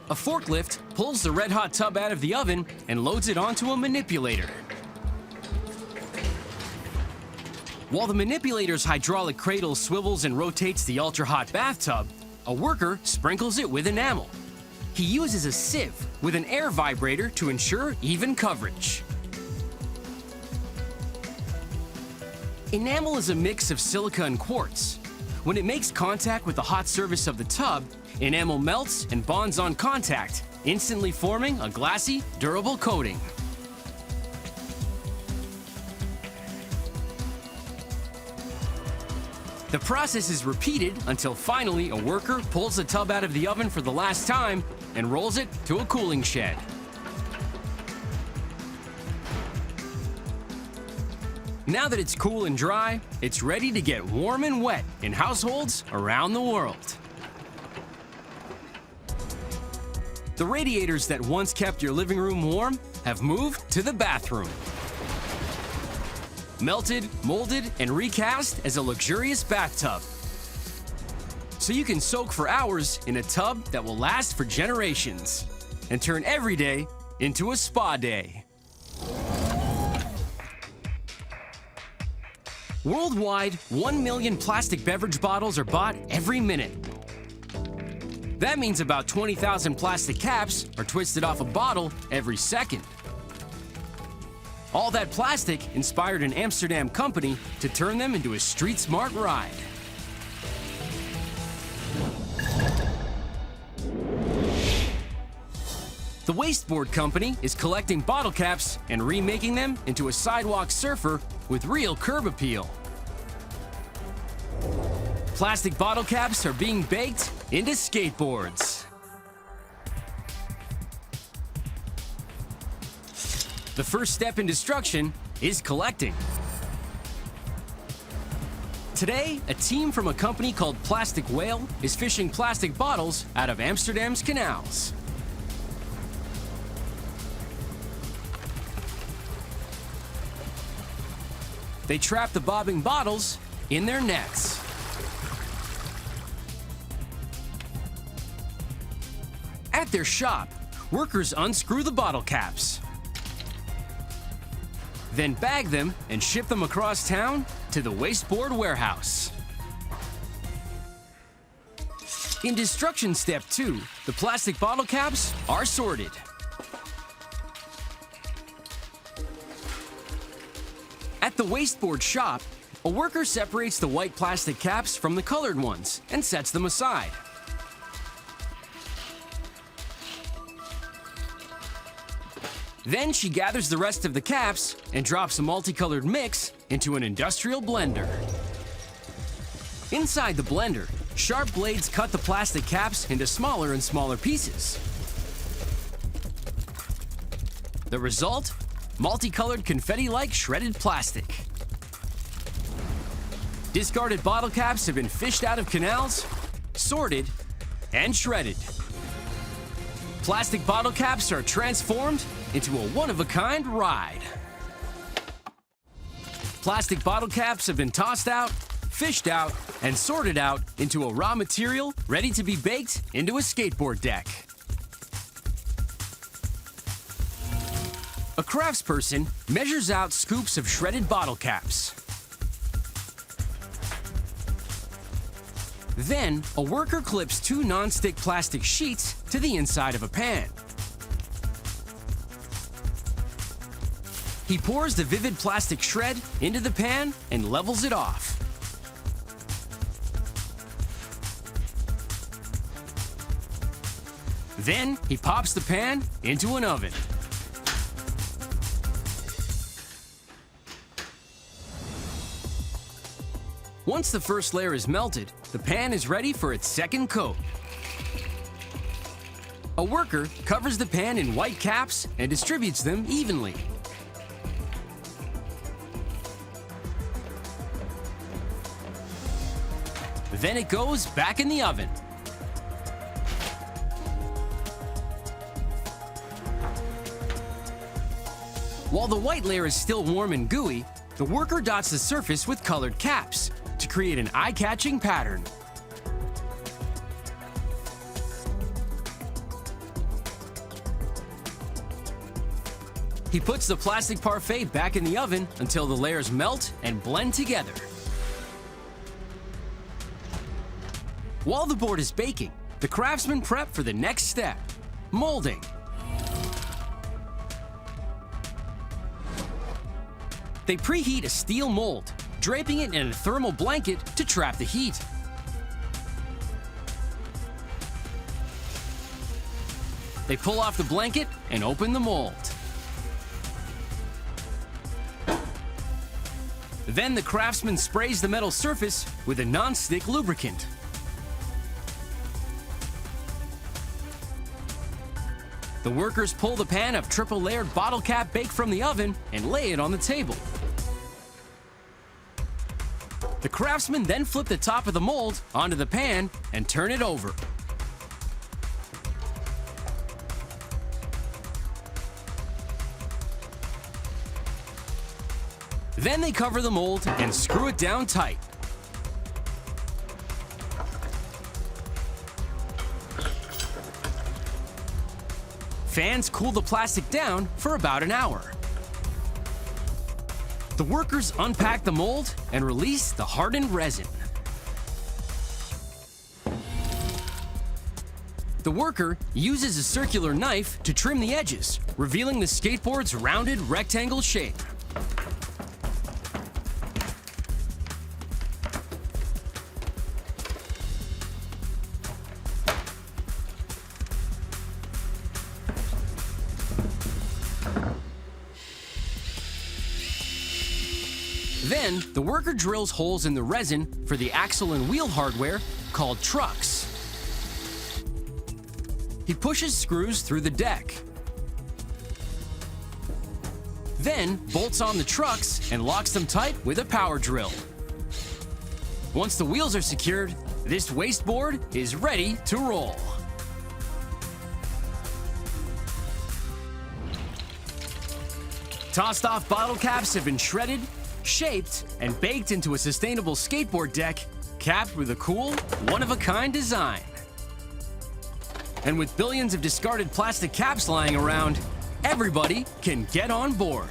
A forklift pulls the red-hot tub out of the oven and loads it onto a manipulator. While the manipulator's hydraulic cradle swivels and rotates the ultra-hot bathtub, a worker sprinkles it with enamel. He uses a sieve with an air vibrator to ensure even coverage. Enamel is a mix of silica and quartz. When it makes contact with the hot surface of the tub, enamel melts and bonds on contact, instantly forming a glassy, durable coating. The The process is repeated until finally a worker pulls the tub out of the oven for the last time and rolls it to a cooling shed. Now that it's cool and dry, it's ready to get warm and wet in households around the world. The radiators that once kept your living room warm have moved to the bathroom. Melted, molded, and recast as a luxurious bathtub. So you can soak for hours in a tub that will last for generations and turn every day into a spa day. Worldwide, 1 million plastic beverage bottles are bought every minute. That means about 20,000 plastic caps are twisted off a bottle every second. All that plastic inspired an Amsterdam company to turn them into a street-smart ride. The Wasteboard Company is collecting bottle caps and remaking them into a sidewalk surfer with real curb appeal. Plastic bottle caps are being baked into skateboards. The first step in destruction is collecting. Today, a team from a company called Plastic Whale is fishing plastic bottles out of Amsterdam's canals. They trap the bobbing bottles in their nets. At their shop, workers unscrew the bottle caps, then bag them and ship them across town to the wasteboard warehouse. In destruction step 2, the plastic bottle caps are sorted. At the wasteboard shop, a worker separates the white plastic caps from the colored ones and sets them aside. Then she gathers the rest of the caps and drops a multicolored mix into an industrial blender. Inside the blender, sharp blades cut the plastic caps into smaller and smaller pieces. The result? Multicolored confetti-like shredded plastic. Discarded bottle caps have been fished out of canals, sorted, and shredded. Plastic bottle caps are transformed into a one-of-a-kind ride. Plastic bottle caps have been tossed out, fished out, and sorted out into a raw material ready to be baked into a skateboard deck. A craftsperson measures out scoops of shredded bottle caps. Then, a worker clips 2 non-stick plastic sheets to the inside of a pan. He pours the vivid plastic shred into the pan and levels it off. Then, he pops the pan into an oven. Once the first layer is melted, the pan is ready for its second coat. A worker covers the pan in white caps and distributes them evenly. Then it goes back in the oven. While the white layer is still warm and gooey, the worker dots the surface with colored caps to create an eye-catching pattern. He puts the plastic parfait back in the oven until the layers melt and blend together. While the board is baking, the craftsmen prep for the next step, molding. They preheat a steel mold, draping it in a thermal blanket to trap the heat. They pull off the blanket and open the mold. Then the craftsman sprays the metal surface with a non-stick lubricant. The workers pull the pan of triple-layered bottle cap baked from the oven and lay it on the table. The craftsmen then flip the top of the mold onto the pan and turn it over. Then they cover the mold and screw it down tight. Fans cool the plastic down for about an hour. The workers unpack the mold and release the hardened resin. The worker uses a circular knife to trim the edges, revealing the skateboard's rounded rectangle shape. Then, the worker drills holes in the resin for the axle and wheel hardware called trucks. He pushes screws through the deck. Then, bolts on the trucks and locks them tight with a power drill. Once the wheels are secured, this wasteboard is ready to roll. Tossed off bottle caps have been shredded, shaped, and baked into a sustainable skateboard deck, capped with a cool, one-of-a-kind design. And with billions of discarded plastic caps lying around, everybody can get on board.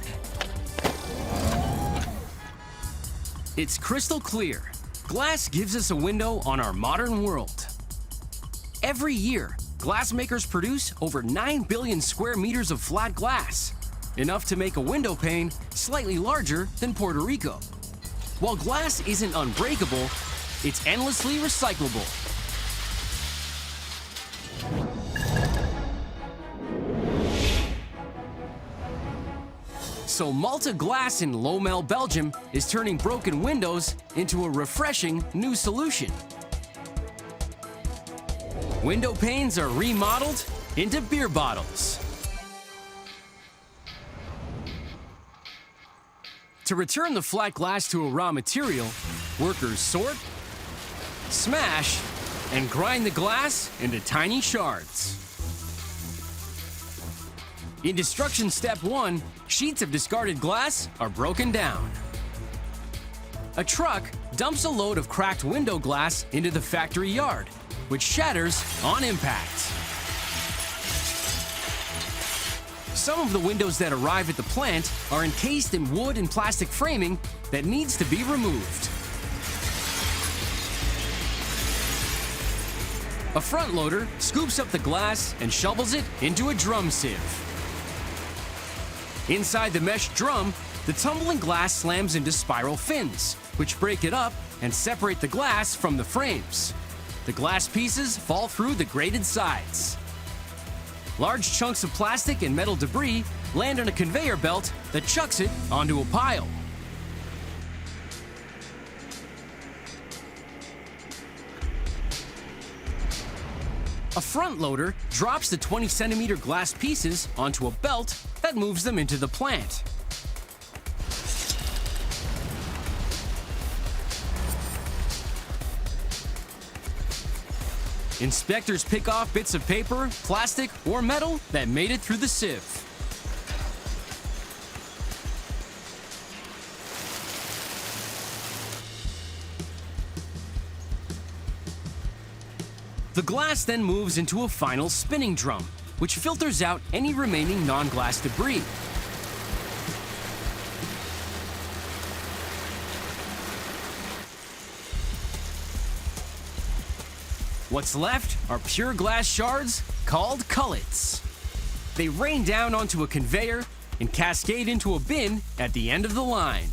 It's crystal clear. Glass gives us a window on our modern world. Every year, glass makers produce over 9 billion square meters of flat glass, enough to make a window pane slightly larger than Puerto Rico. While glass isn't unbreakable, it's endlessly recyclable. So Malta Glass in Lommel, Belgium is turning broken windows into a refreshing new solution. Window panes are remodeled into beer bottles. To return the flat glass to a raw material, workers sort, smash, and grind the glass into tiny shards. In destruction step 1, sheets of discarded glass are broken down. A truck dumps a load of cracked window glass into the factory yard, which shatters on impact. Some of the windows that arrive at the plant are encased in wood and plastic framing that needs to be removed. A front loader scoops up the glass and shovels it into a drum sieve. Inside the mesh drum, the tumbling glass slams into spiral fins, which break it up and separate the glass from the frames. The glass pieces fall through the grated sides. Large chunks of plastic and metal debris land on a conveyor belt that chucks it onto a pile. A front loader drops the 20-centimeter glass pieces onto a belt that moves them into the plant. Inspectors pick off bits of paper, plastic, or metal that made it through the sieve. The glass then moves into a final spinning drum, which filters out any remaining non-glass debris. What's left are pure glass shards called cullets. They rain down onto a conveyor and cascade into a bin at the end of the line.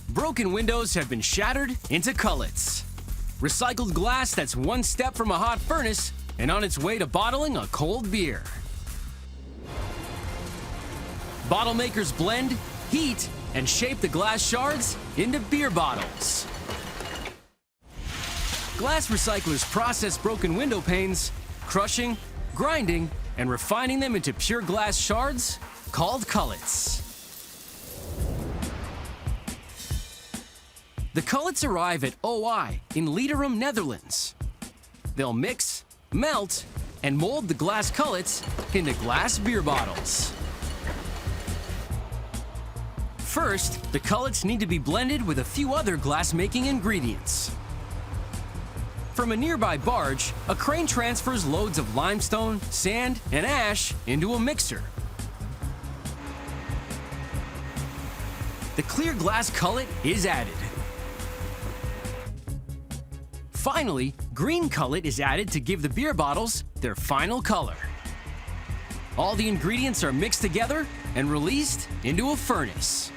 Broken windows have been shattered into cullets. Recycled glass that's one step from a hot furnace and on its way to bottling a cold beer. Bottle makers blend, heat, and shape the glass shards into beer bottles. Glass recyclers process broken window panes, crushing, grinding, and refining them into pure glass shards called cullets. The cullets arrive at OI in Leederum, Netherlands. They'll mix, melt, and mold the glass cullets into glass beer bottles. First, the cullets need to be blended with a few other glass-making ingredients. From a nearby barge, a crane transfers loads of limestone, sand, and ash into a mixer. The clear glass cullet is added. Finally, green cullet is added to give the beer bottles their final color. All the ingredients are mixed together and released into a furnace.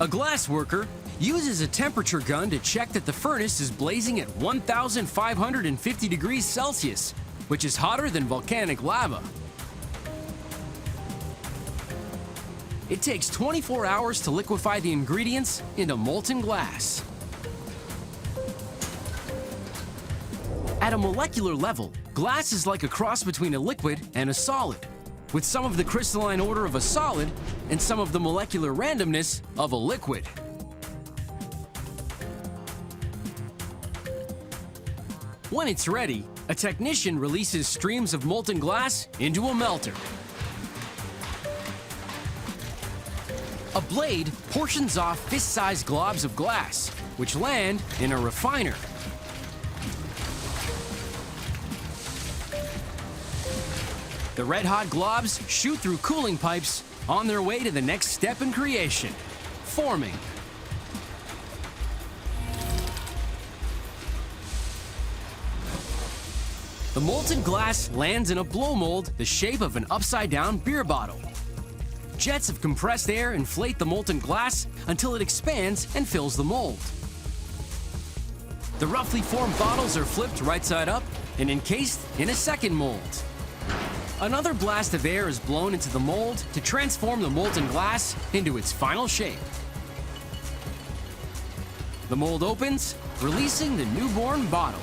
A glass worker uses a temperature gun to check that the furnace is blazing at 1,550 degrees Celsius, which is hotter than volcanic lava. It takes 24 hours to liquefy the ingredients into molten glass. At a molecular level, glass is like a cross between a liquid and a solid, with some of the crystalline order of a solid and some of the molecular randomness of a liquid. When it's ready, a technician releases streams of molten glass into a melter. A blade portions off fist-sized globs of glass, which land in a refiner. The red-hot globs shoot through cooling pipes on their way to the next step in creation, forming. The molten glass lands in a blow mold the shape of an upside-down beer bottle. Jets of compressed air inflate the molten glass until it expands and fills the mold. The roughly formed bottles are flipped right side up and encased in a second mold. Another blast of air is blown into the mold to transform the molten glass into its final shape. The mold opens, releasing the newborn bottle.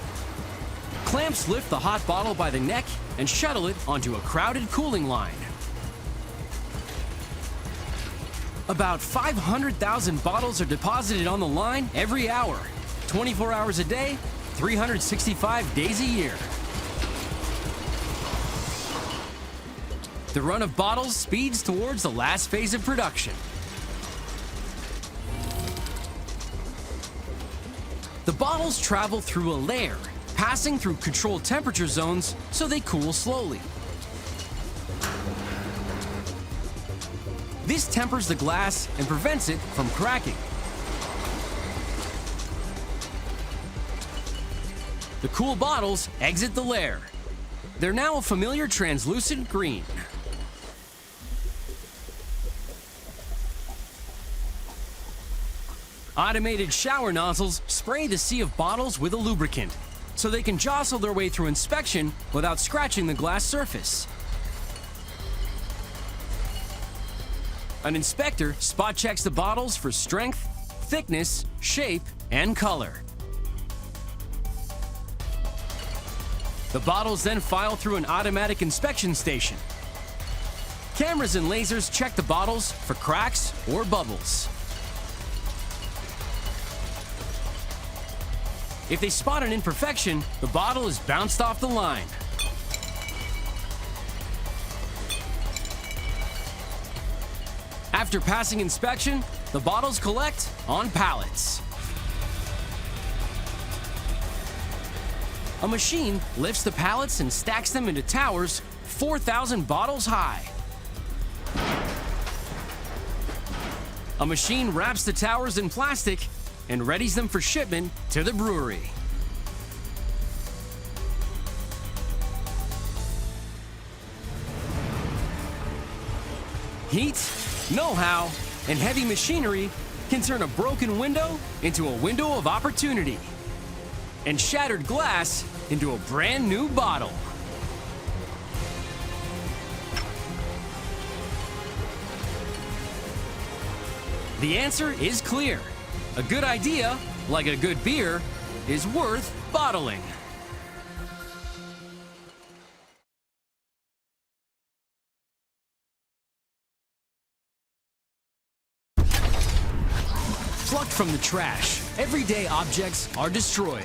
Clamps lift the hot bottle by the neck and shuttle it onto a crowded cooling line. About 500,000 bottles are deposited on the line every hour, 24 hours a day, 365 days a year. The run of bottles speeds towards the last phase of production. The bottles travel through a layer, passing through controlled temperature zones so they cool slowly. This tempers the glass and prevents it from cracking. The cool bottles exit the layer. They're now a familiar translucent green. Automated shower nozzles spray the sea of bottles with a lubricant, so they can jostle their way through inspection without scratching the glass surface. An inspector spot checks the bottles for strength, thickness, shape, and color. The bottles then file through an automatic inspection station. Cameras and lasers check the bottles for cracks or bubbles. If they spot an imperfection, the bottle is bounced off the line. After passing inspection, the bottles collect on pallets. A machine lifts the pallets and stacks them into towers 4,000 bottles high. A machine wraps the towers in plastic and readies them for shipment to the brewery. Heat, know-how, and heavy machinery can turn a broken window into a window of opportunity, and shattered glass into a brand new bottle. The answer is clear. A good idea, like a good beer, is worth bottling. Plucked from the trash, everyday objects are destroyed,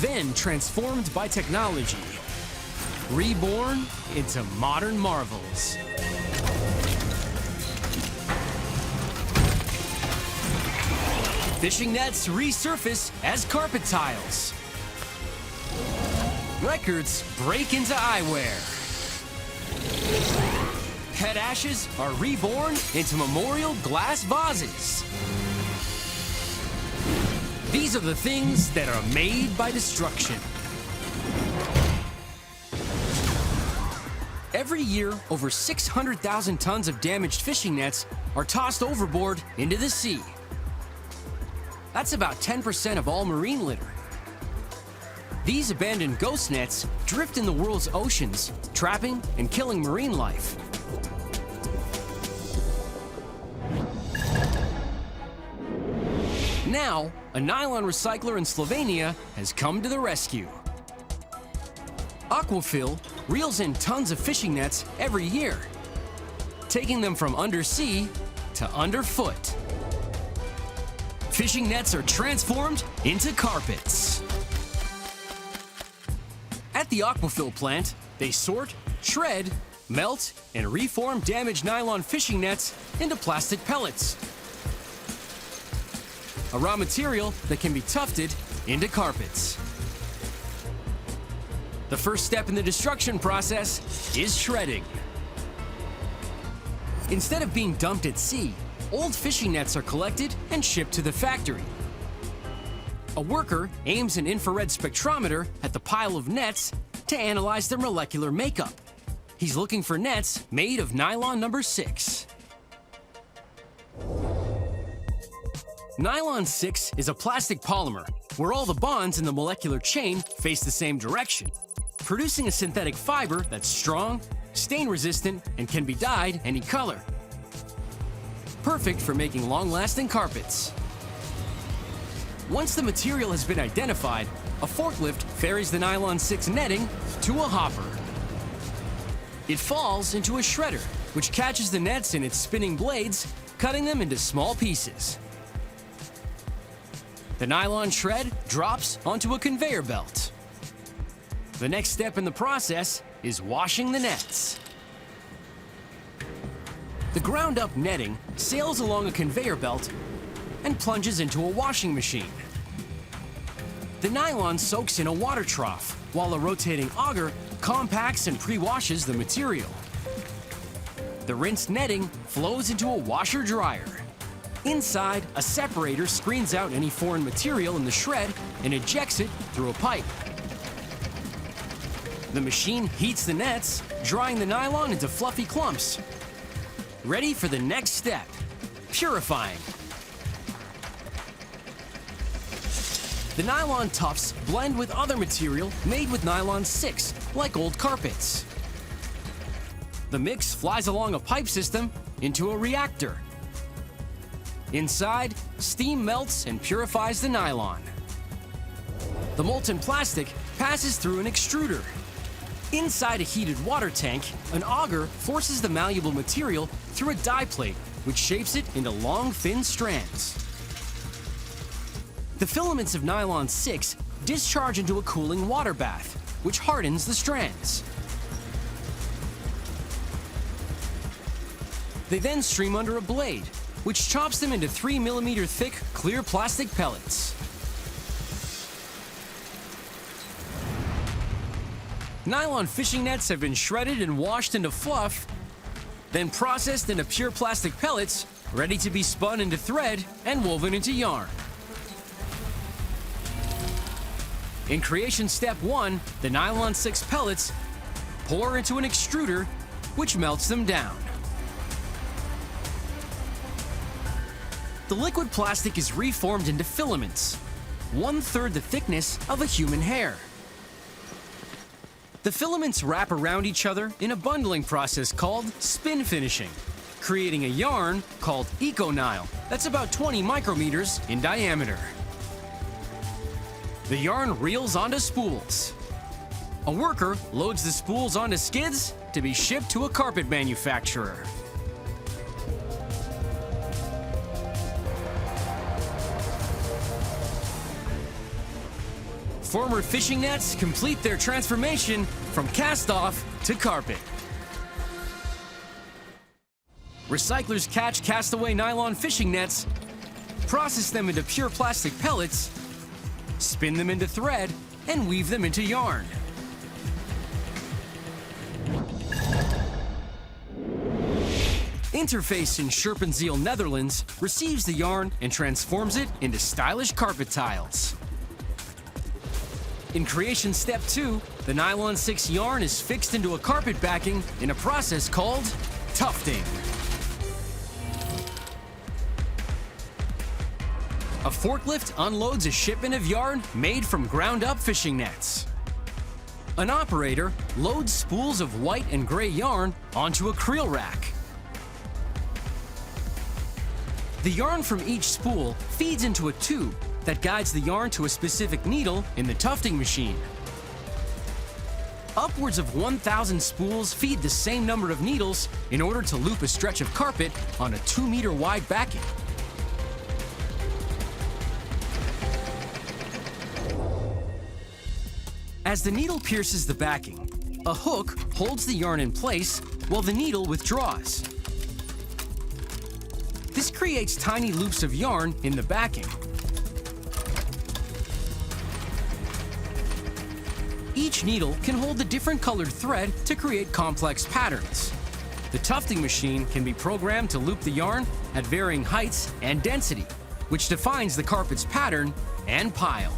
then transformed by technology, reborn into modern marvels. Fishing nets resurface as carpet tiles. Records break into eyewear. Pet ashes are reborn into memorial glass vases. These are the things that are made by destruction. Every year, over 600,000 tons of damaged fishing nets are tossed overboard into the sea. That's about 10% of all marine litter. These abandoned ghost nets drift in the world's oceans, trapping and killing marine life. Now, a nylon recycler in Slovenia has come to the rescue. Aquafil reels in tons of fishing nets every year, taking them from undersea to underfoot. Fishing nets are transformed into carpets. At the Aquafil plant, they sort, shred, melt, and reform damaged nylon fishing nets into plastic pellets, a raw material that can be tufted into carpets. The first step in the destruction process is shredding. Instead of being dumped at sea, old fishing nets are collected and shipped to the factory. A worker aims an infrared spectrometer at the pile of nets to analyze their molecular makeup. He's looking for nets made of nylon number 6. Nylon 6 is a plastic polymer where all the bonds in the molecular chain face the same direction, producing a synthetic fiber that's strong, stain-resistant, and can be dyed any color. Perfect for making long-lasting carpets. Once the material has been identified, a forklift ferries the nylon 6 netting to a hopper. It falls into a shredder, which catches the nets in its spinning blades, cutting them into small pieces. The nylon shred drops onto a conveyor belt. The next step in the process is washing the nets. The ground-up netting sails along a conveyor belt and plunges into a washing machine. The nylon soaks in a water trough, while a rotating auger compacts and pre-washes the material. The rinsed netting flows into a washer-dryer. Inside, a separator screens out any foreign material in the shred and ejects it through a pipe. The machine heats the nets, drying the nylon into fluffy clumps. Ready for the next step, purifying. The nylon tufts blend with other material made with nylon 6, like old carpets. The mix flies along a pipe system into a reactor. Inside, steam melts and purifies the nylon. The molten plastic passes through an extruder. Inside a heated water tank, an auger forces the malleable material through a die plate, which shapes it into long, thin strands. The filaments of nylon 6 discharge into a cooling water bath, which hardens the strands. They then stream under a blade, which chops them into 3 mm thick clear plastic pellets. Nylon fishing nets have been shredded and washed into fluff, then processed into pure plastic pellets, ready to be spun into thread and woven into yarn. In creation step 1, the nylon 6 pellets pour into an extruder, which melts them down. The liquid plastic is reformed into filaments, 1/3 the thickness of a human hair. The filaments wrap around each other in a bundling process called spin finishing, creating a yarn called eco-nylon that's about 20 micrometers in diameter. The yarn reels onto spools. A worker loads the spools onto skids to be shipped to a carpet manufacturer. Former fishing nets complete their transformation from cast-off to carpet. Recyclers catch castaway nylon fishing nets, process them into pure plastic pellets, spin them into thread, and weave them into yarn. Interface in Scherpenzeel, Netherlands, receives the yarn and transforms it into stylish carpet tiles. In creation step 2, the nylon 6 yarn is fixed into a carpet backing in a process called tufting. A forklift unloads a shipment of yarn made from ground-up fishing nets. An operator loads spools of white and gray yarn onto a creel rack. The yarn from each spool feeds into a tube that guides the yarn to a specific needle in the tufting machine. Upwards of 1,000 spools feed the same number of needles in order to loop a stretch of carpet on a 2-meter wide backing. As the needle pierces the backing, a hook holds the yarn in place while the needle withdraws. This creates tiny loops of yarn in the backing. Each needle can hold a different colored thread to create complex patterns. The tufting machine can be programmed to loop the yarn at varying heights and density, which defines the carpet's pattern and pile.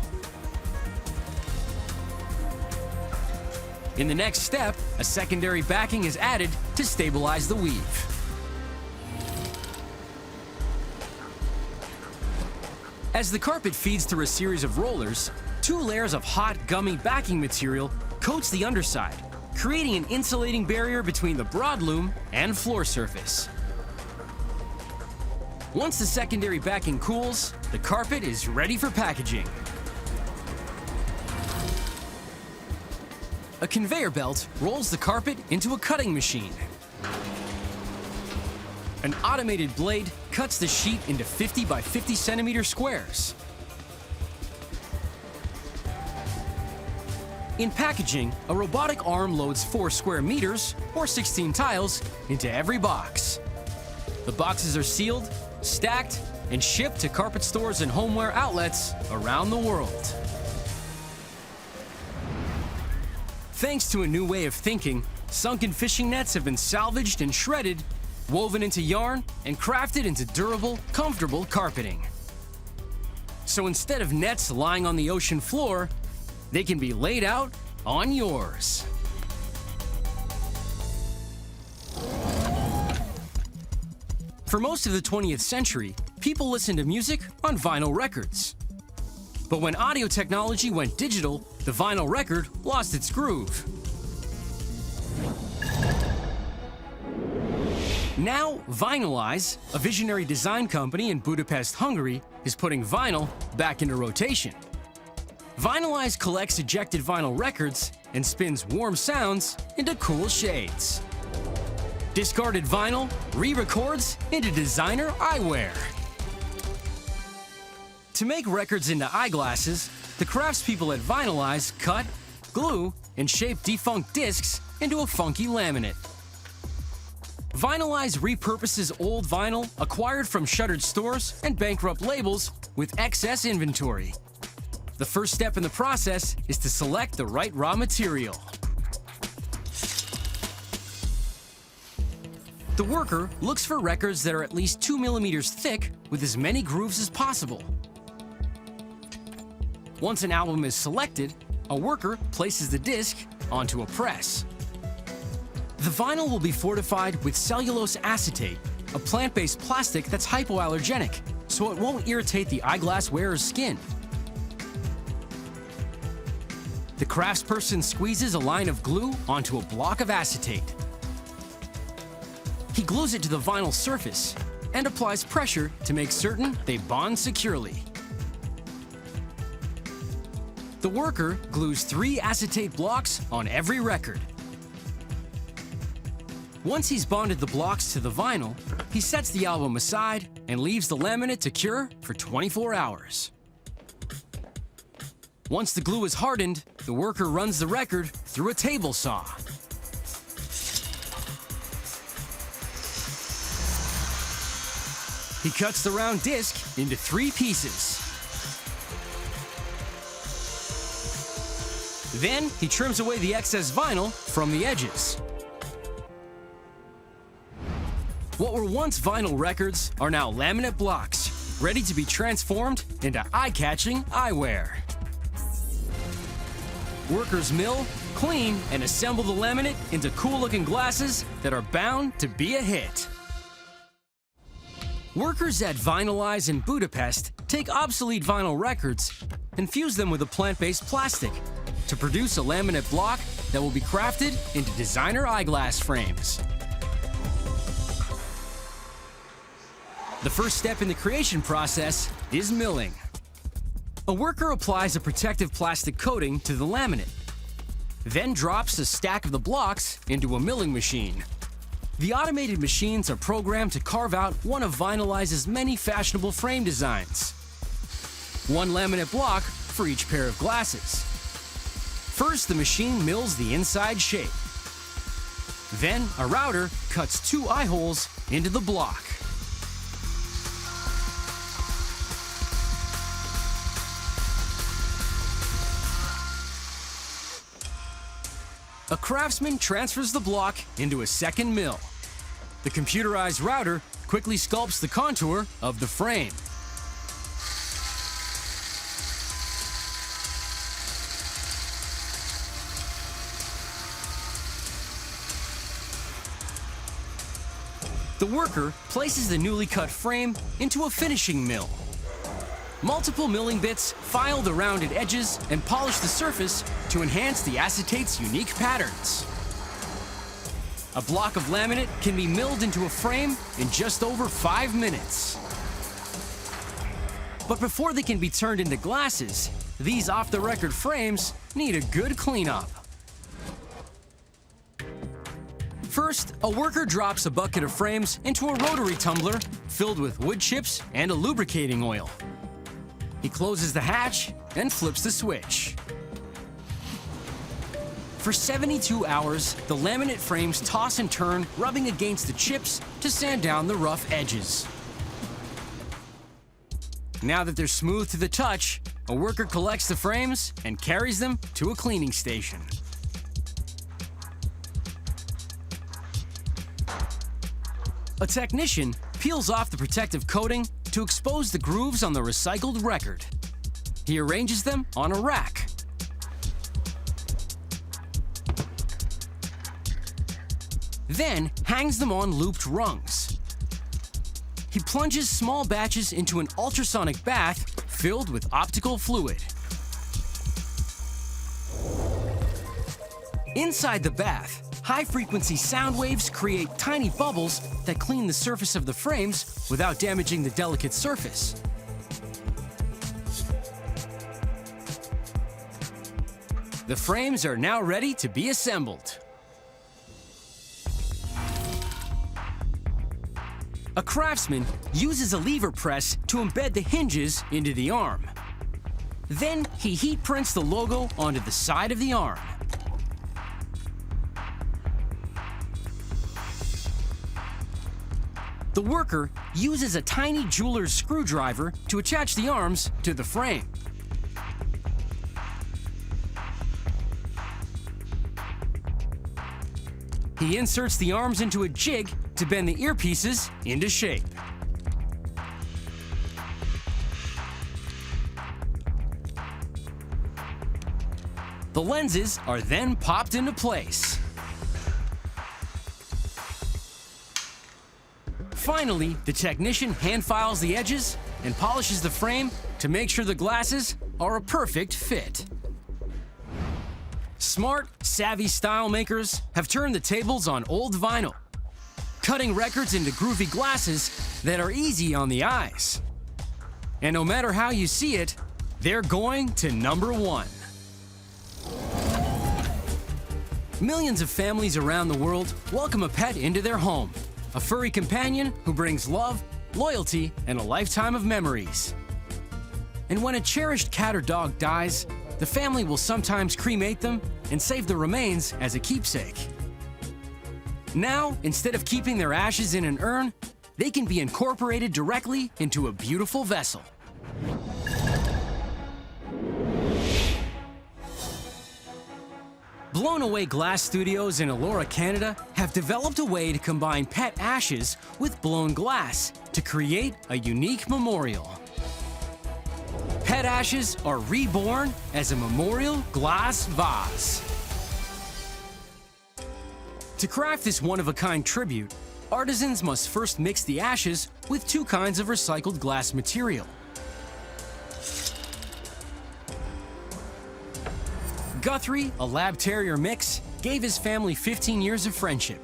In the next step, a secondary backing is added to stabilize the weave. As the carpet feeds through a series of rollers, 2 layers of hot, gummy backing material coats the underside, creating an insulating barrier between the broad loom and floor surface. Once the secondary backing cools, the carpet is ready for packaging. A conveyor belt rolls the carpet into a cutting machine. An automated blade cuts the sheet into 50 by 50 centimeter squares. In packaging, a robotic arm loads 4 square meters, or 16 tiles, into every box. The boxes are sealed, stacked, and shipped to carpet stores and homeware outlets around the world. Thanks to a new way of thinking, sunken fishing nets have been salvaged and shredded, woven into yarn, and crafted into durable, comfortable carpeting. So instead of nets lying on the ocean floor, they can be laid out on yours. For most of the 20th century, people listened to music on vinyl records. But when audio technology went digital, the vinyl record lost its groove. Now, Vinylize, a visionary design company in Budapest, Hungary, is putting vinyl back into rotation. Vinylize collects ejected vinyl records and spins warm sounds into cool shades. Discarded vinyl re-records into designer eyewear. To make records into eyeglasses, the craftspeople at Vinylize cut, glue, and shape defunct discs into a funky laminate. Vinylize repurposes old vinyl acquired from shuttered stores and bankrupt labels with excess inventory. The first step in the process is to select the right raw material. The worker looks for records that are at least 2 millimeters thick with as many grooves as possible. Once an album is selected, a worker places the disc onto a press. The vinyl will be fortified with cellulose acetate, a plant-based plastic that's hypoallergenic, so it won't irritate the eyeglass wearer's skin. The craftsperson squeezes a line of glue onto a block of acetate. He glues it to the vinyl surface and applies pressure to make certain they bond securely. The worker glues 3 acetate blocks on every record. Once he's bonded the blocks to the vinyl, he sets the album aside and leaves the laminate to cure for 24 hours. Once the glue is hardened, the worker runs the record through a table saw. He cuts the round disc into 3 pieces. Then he trims away the excess vinyl from the edges. What were once vinyl records are now laminate blocks, ready to be transformed into eye-catching eyewear. Workers mill, clean, and assemble the laminate into cool-looking glasses that are bound to be a hit. Workers at Vinylize in Budapest take obsolete vinyl records and fuse them with a plant-based plastic to produce a laminate block that will be crafted into designer eyeglass frames. The first step in the creation process is milling. A worker applies a protective plastic coating to the laminate, then drops a stack of the blocks into a milling machine. The automated machines are programmed to carve out one of Vinylize's many fashionable frame designs. 1 laminate block for each pair of glasses. First, the machine mills the inside shape. Then, a router cuts 2 eye holes into the block. A craftsman transfers the block into a second mill. The computerized router quickly sculpts the contour of the frame. The worker places the newly cut frame into a finishing mill. Multiple milling bits file the rounded edges and polish the surface to enhance the acetate's unique patterns. A block of laminate can be milled into a frame in just over 5 minutes. But before they can be turned into glasses, these off-the-record frames need a good cleanup. First, a worker drops a bucket of frames into a rotary tumbler filled with wood chips and a lubricating oil. He closes the hatch and flips the switch. For 72 hours, the laminate frames toss and turn, rubbing against the chips to sand down the rough edges. Now that they're smooth to the touch, a worker collects the frames and carries them to a cleaning station. A technician peels off the protective coating to expose the grooves on the recycled record. He arranges them on a rack. Then hangs them on looped rungs. He plunges small batches into an ultrasonic bath filled with optical fluid. Inside the bath, high-frequency sound waves create tiny bubbles that clean the surface of the frames without damaging the delicate surface. The frames are now ready to be assembled. A craftsman uses a lever press to embed the hinges into the arm. Then he heat prints the logo onto the side of the arm. The worker uses a tiny jeweler's screwdriver to attach the arms to the frame. He inserts the arms into a jig to bend the earpieces into shape. The lenses are then popped into place. Finally, the technician hand files the edges and polishes the frame to make sure the glasses are a perfect fit. Smart, savvy style makers have turned the tables on old vinyl, cutting records into groovy glasses that are easy on the eyes. And no matter how you see it, they're going to number one. Millions of families around the world welcome a pet into their home, a furry companion who brings love, loyalty, and a lifetime of memories. And when a cherished cat or dog dies, the family will sometimes cremate them and save the remains as a keepsake. Now, instead of keeping their ashes in an urn, they can be incorporated directly into a beautiful vessel. Blown Away Glass Studios in Elora, Canada have developed a way to combine pet ashes with blown glass to create a unique memorial. Pet ashes are reborn as a memorial glass vase. To craft this one-of-a-kind tribute, artisans must first mix the ashes with two kinds of recycled glass material. Guthrie, a lab terrier mix, gave his family 15 years of friendship.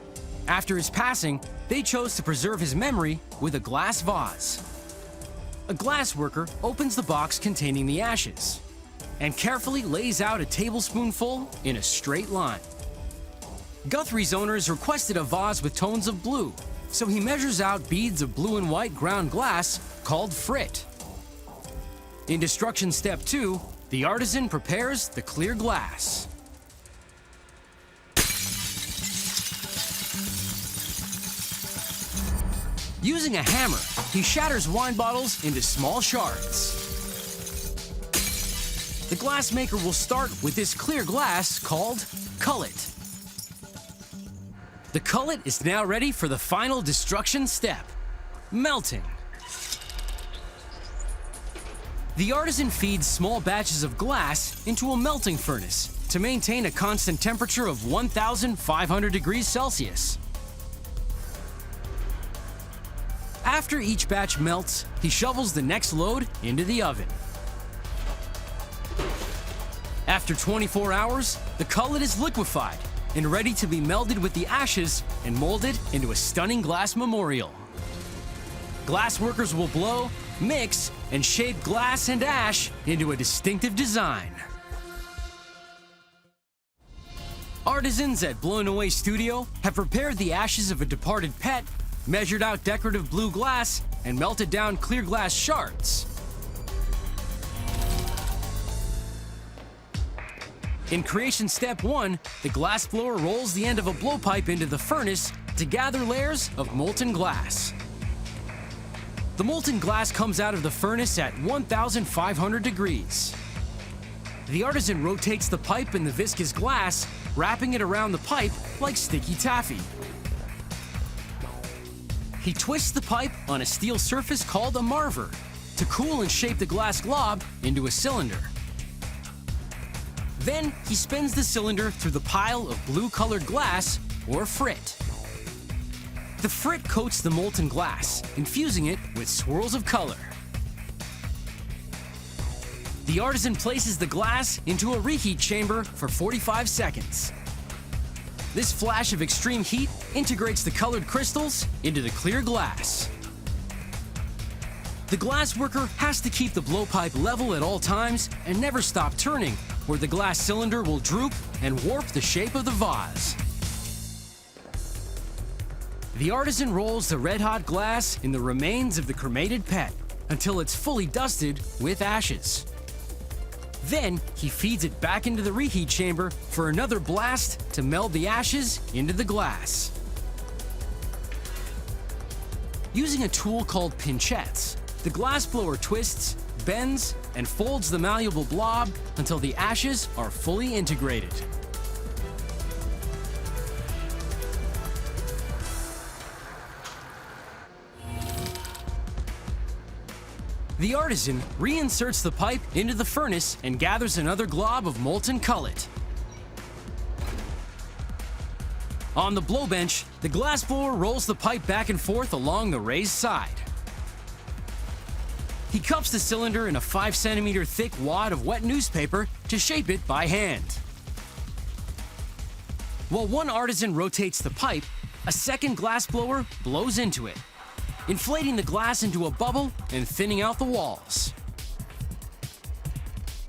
After his passing, they chose to preserve his memory with a glass vase. A glass worker opens the box containing the ashes and carefully lays out a tablespoonful in a straight line. Guthrie's owners requested a vase with tones of blue, so he measures out beads of blue and white ground glass called frit. In Destruction Step 2, the artisan prepares the clear glass. Using a hammer, he shatters wine bottles into small shards. The glassmaker will start with this clear glass called cullet. The cullet is now ready for the final destruction step, melting. The artisan feeds small batches of glass into a melting furnace to maintain a constant temperature of 1,500 degrees Celsius. After each batch melts, he shovels the next load into the oven. After 24 hours, the cullet is liquefied and ready to be melded with the ashes and molded into a stunning glass memorial. Glass workers will blow, mix, and shape glass and ash into a distinctive design. Artisans at Blown Away Studio have prepared the ashes of a departed pet, measured out decorative blue glass, and melted down clear glass shards. In Creation Step 1, the glass blower rolls the end of a blowpipe into the furnace to gather layers of molten glass. The molten glass comes out of the furnace at 1,500 degrees. The artisan rotates the pipe in the viscous glass, wrapping it around the pipe like sticky taffy. He twists the pipe on a steel surface called a marver to cool and shape the glass glob into a cylinder. Then he spins the cylinder through the pile of blue-colored glass, or frit. The frit coats the molten glass, infusing it with swirls of color. The artisan places the glass into a reheat chamber for 45 seconds. This flash of extreme heat integrates the colored crystals into the clear glass. The glass worker has to keep the blowpipe level at all times and never stop turning, or the glass cylinder will droop and warp the shape of the vase. The artisan rolls the red-hot glass in the remains of the cremated pet until it's fully dusted with ashes. Then he feeds it back into the reheat chamber for another blast to meld the ashes into the glass. Using a tool called pinchettes, the glassblower twists, bends, and folds the malleable blob until the ashes are fully integrated. The artisan reinserts the pipe into the furnace and gathers another glob of molten cullet. On the blowbench, the glassblower rolls the pipe back and forth along the raised side. He cups the cylinder in a 5 cm thick wad of wet newspaper to shape it by hand. While one artisan rotates the pipe, a second glassblower blows into it, inflating the glass into a bubble and thinning out the walls.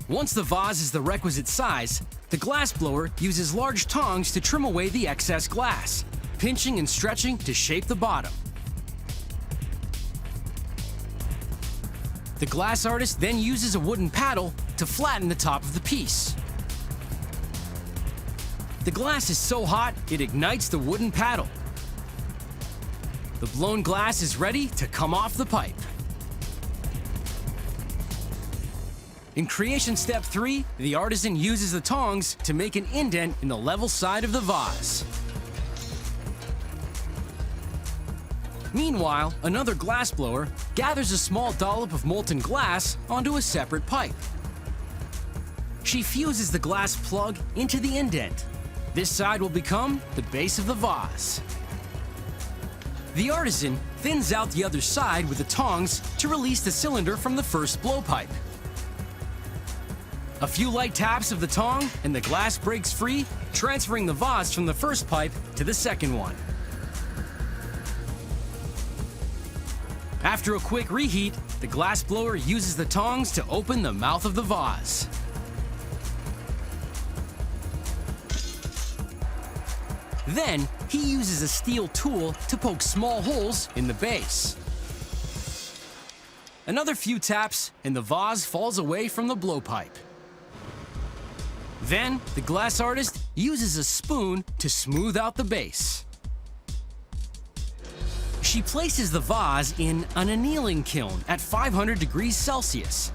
Once the vase is the requisite size, the glassblower uses large tongs to trim away the excess glass, pinching and stretching to shape the bottom. The glass artist then uses a wooden paddle to flatten the top of the piece. The glass is so hot, it ignites the wooden paddle. The blown glass is ready to come off the pipe. In creation step 3, the artisan uses the tongs to make an indent in the level side of the vase. Meanwhile, another glassblower gathers a small dollop of molten glass onto a separate pipe. She fuses the glass plug into the indent. This side will become the base of the vase. The artisan thins out the other side with the tongs to release the cylinder from the first blowpipe. A few light taps of the tong and the glass breaks free, transferring the vase from the first pipe to the second one. After a quick reheat, the glassblower uses the tongs to open the mouth of the vase. Then, he uses a steel tool to poke small holes in the base. Another few taps, and the vase falls away from the blowpipe. Then, the glass artist uses a spoon to smooth out the base. She places the vase in an annealing kiln at 500 degrees Celsius.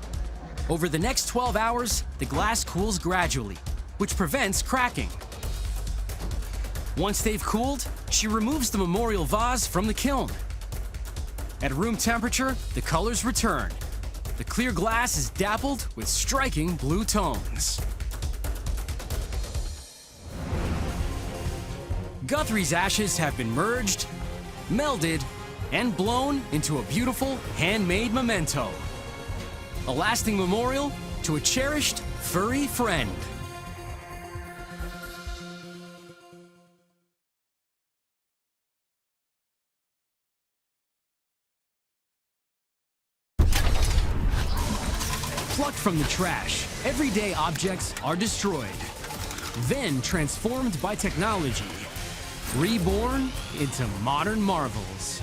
Over the next 12 hours, the glass cools gradually, which prevents cracking. Once they've cooled, she removes the memorial vase from the kiln. At room temperature, the colors return. The clear glass is dappled with striking blue tones. Guthrie's ashes have been merged, melded, and blown into a beautiful handmade memento. A lasting memorial to a cherished furry friend. Plucked from the trash, everyday objects are destroyed, then transformed by technology, reborn into modern marvels.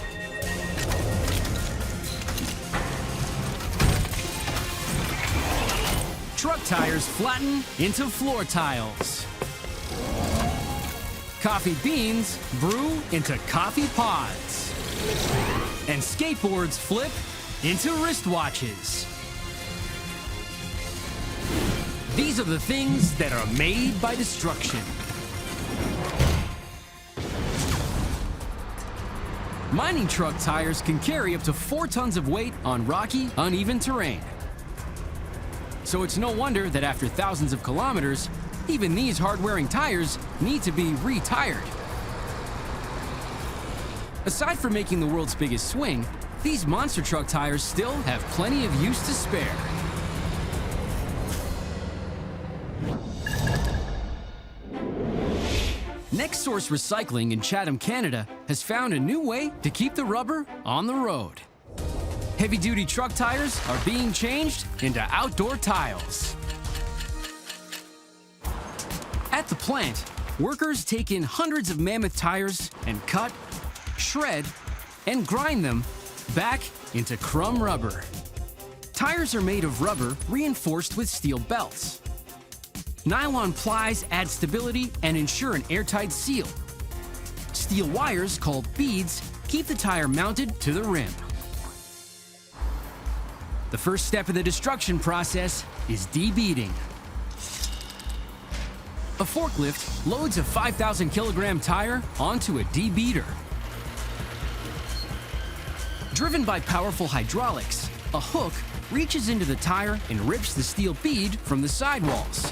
Truck tires flatten into floor tiles. Coffee beans brew into coffee pods. And skateboards flip into wristwatches. These are the things that are made by destruction. Mining truck tires can carry up to 4 tons of weight on rocky, uneven terrain. So it's no wonder that after thousands of kilometers, even these hard-wearing tires need to be retired. Aside from making the world's biggest swing, these monster truck tires still have plenty of use to spare. Next Source Recycling in Chatham, Canada has found a new way to keep the rubber on the road. Heavy-duty truck tires are being changed into outdoor tiles. At the plant, workers take in hundreds of mammoth tires and cut, shred, and grind them back into crumb rubber. Tires are made of rubber reinforced with steel belts. Nylon plies add stability and ensure an airtight seal. Steel wires, called beads, keep the tire mounted to the rim. The first step of the destruction process is debeading. A forklift loads a 5,000 kilogram tire onto a debeater. Driven by powerful hydraulics, a hook reaches into the tire and rips the steel bead from the sidewalls.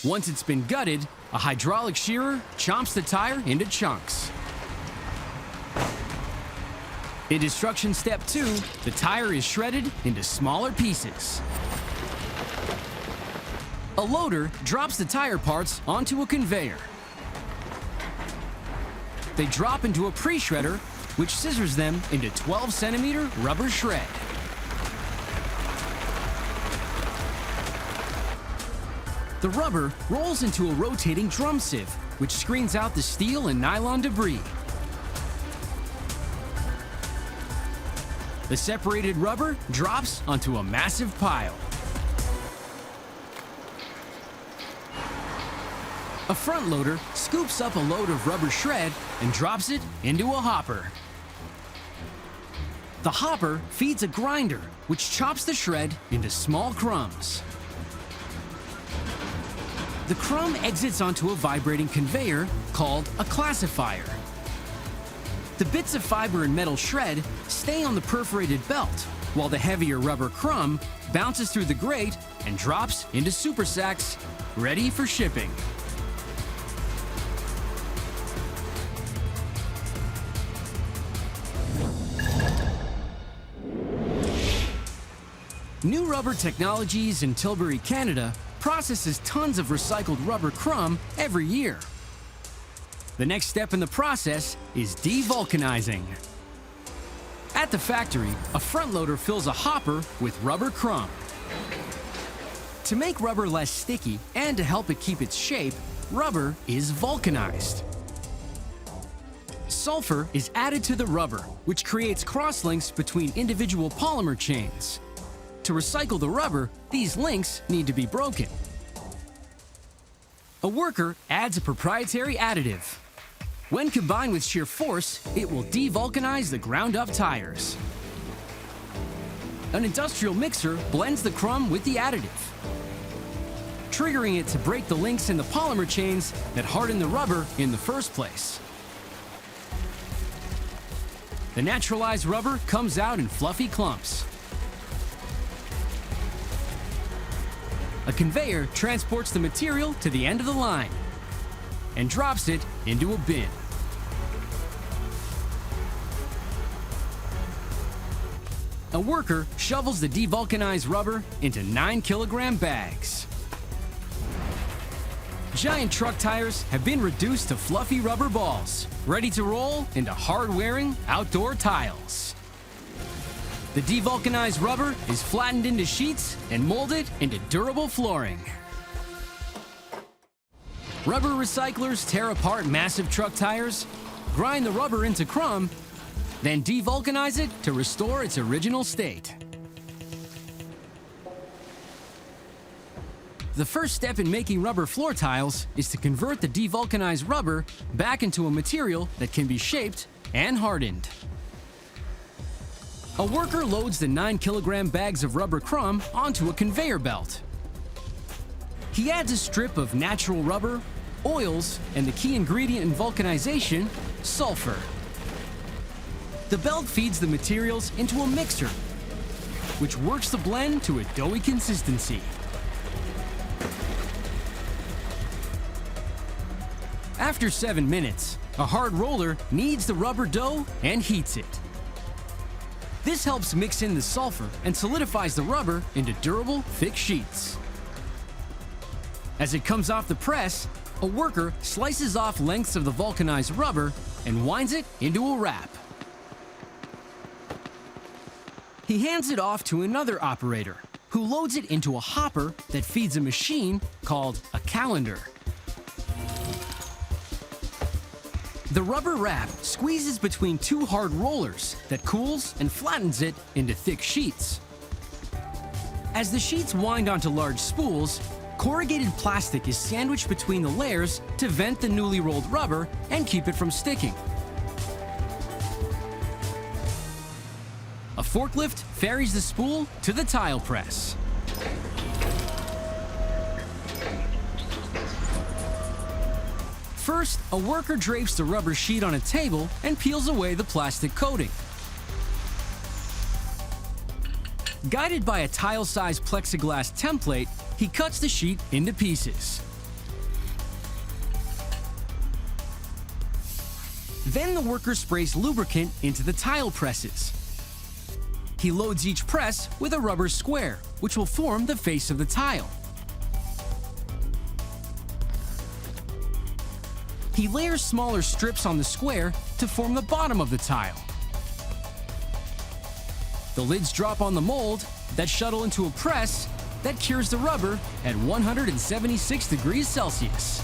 Once it's been gutted, a hydraulic shearer chomps the tire into chunks. In destruction step 2, the tire is shredded into smaller pieces. A loader drops the tire parts onto a conveyor. They drop into a pre-shredder, which scissors them into 12-centimeter rubber shred. The rubber rolls into a rotating drum sieve, which screens out the steel and nylon debris. The separated rubber drops onto a massive pile. A front loader scoops up a load of rubber shred and drops it into a hopper. The hopper feeds a grinder, which chops the shred into small crumbs. The crumb exits onto a vibrating conveyor called a classifier. The bits of fiber and metal shred stay on the perforated belt, while the heavier rubber crumb bounces through the grate and drops into super sacks, ready for shipping. New Rubber Technologies in Tilbury, Canada processes tons of recycled rubber crumb every year. The next step in the process is devulcanizing. At the factory, a front loader fills a hopper with rubber crumb. To make rubber less sticky and to help it keep its shape, rubber is vulcanized. Sulfur is added to the rubber, which creates crosslinks between individual polymer chains. To recycle the rubber, these links need to be broken. A worker adds a proprietary additive. When combined with shear force, it will devulcanize the ground-up tires. An industrial mixer blends the crumb with the additive, triggering it to break the links in the polymer chains that harden the rubber in the first place. The naturalized rubber comes out in fluffy clumps. A conveyor transports the material to the end of the line and drops it into a bin. A worker shovels the devulcanized rubber into 9-kilogram bags. Giant truck tires have been reduced to fluffy rubber balls, ready to roll into hard-wearing outdoor tiles. The devulcanized rubber is flattened into sheets and molded into durable flooring. Rubber recyclers tear apart massive truck tires, grind the rubber into crumb, then devulcanize it to restore its original state. The first step in making rubber floor tiles is to convert the devulcanized rubber back into a material that can be shaped and hardened. A worker loads the 9-kilogram bags of rubber crumb onto a conveyor belt. He adds a strip of natural rubber, oils, and the key ingredient in vulcanization, sulfur. The belt feeds the materials into a mixer, which works the blend to a doughy consistency. After 7 minutes, a hard roller kneads the rubber dough and heats it. This helps mix in the sulfur and solidifies the rubber into durable, thick sheets. As it comes off the press, a worker slices off lengths of the vulcanized rubber and winds it into a wrap. He hands it off to another operator, who loads it into a hopper that feeds a machine called a calendar. The rubber wrap squeezes between 2 hard rollers that cools and flattens it into thick sheets. As the sheets wind onto large spools, corrugated plastic is sandwiched between the layers to vent the newly rolled rubber and keep it from sticking. A forklift ferries the spool to the tile press. First, a worker drapes the rubber sheet on a table and peels away the plastic coating. Guided by a tile-sized plexiglass template, he cuts the sheet into pieces. Then the worker sprays lubricant into the tile presses. He loads each press with a rubber square, which will form the face of the tile. He layers smaller strips on the square to form the bottom of the tile. The lids drop on the mold that shuttle into a press that cures the rubber at 176 degrees Celsius.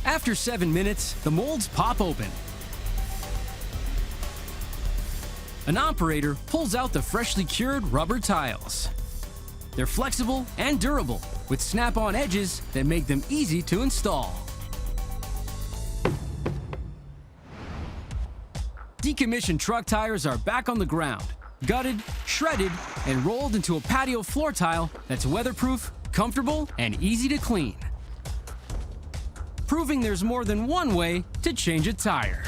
After 7 minutes, the molds pop open. An operator pulls out the freshly cured rubber tiles. They're flexible and durable, with snap-on edges that make them easy to install. Decommissioned truck tires are back on the ground, gutted, shredded, and rolled into a patio floor tile that's weatherproof, comfortable, and easy to clean. Proving there's more than one way to change a tire.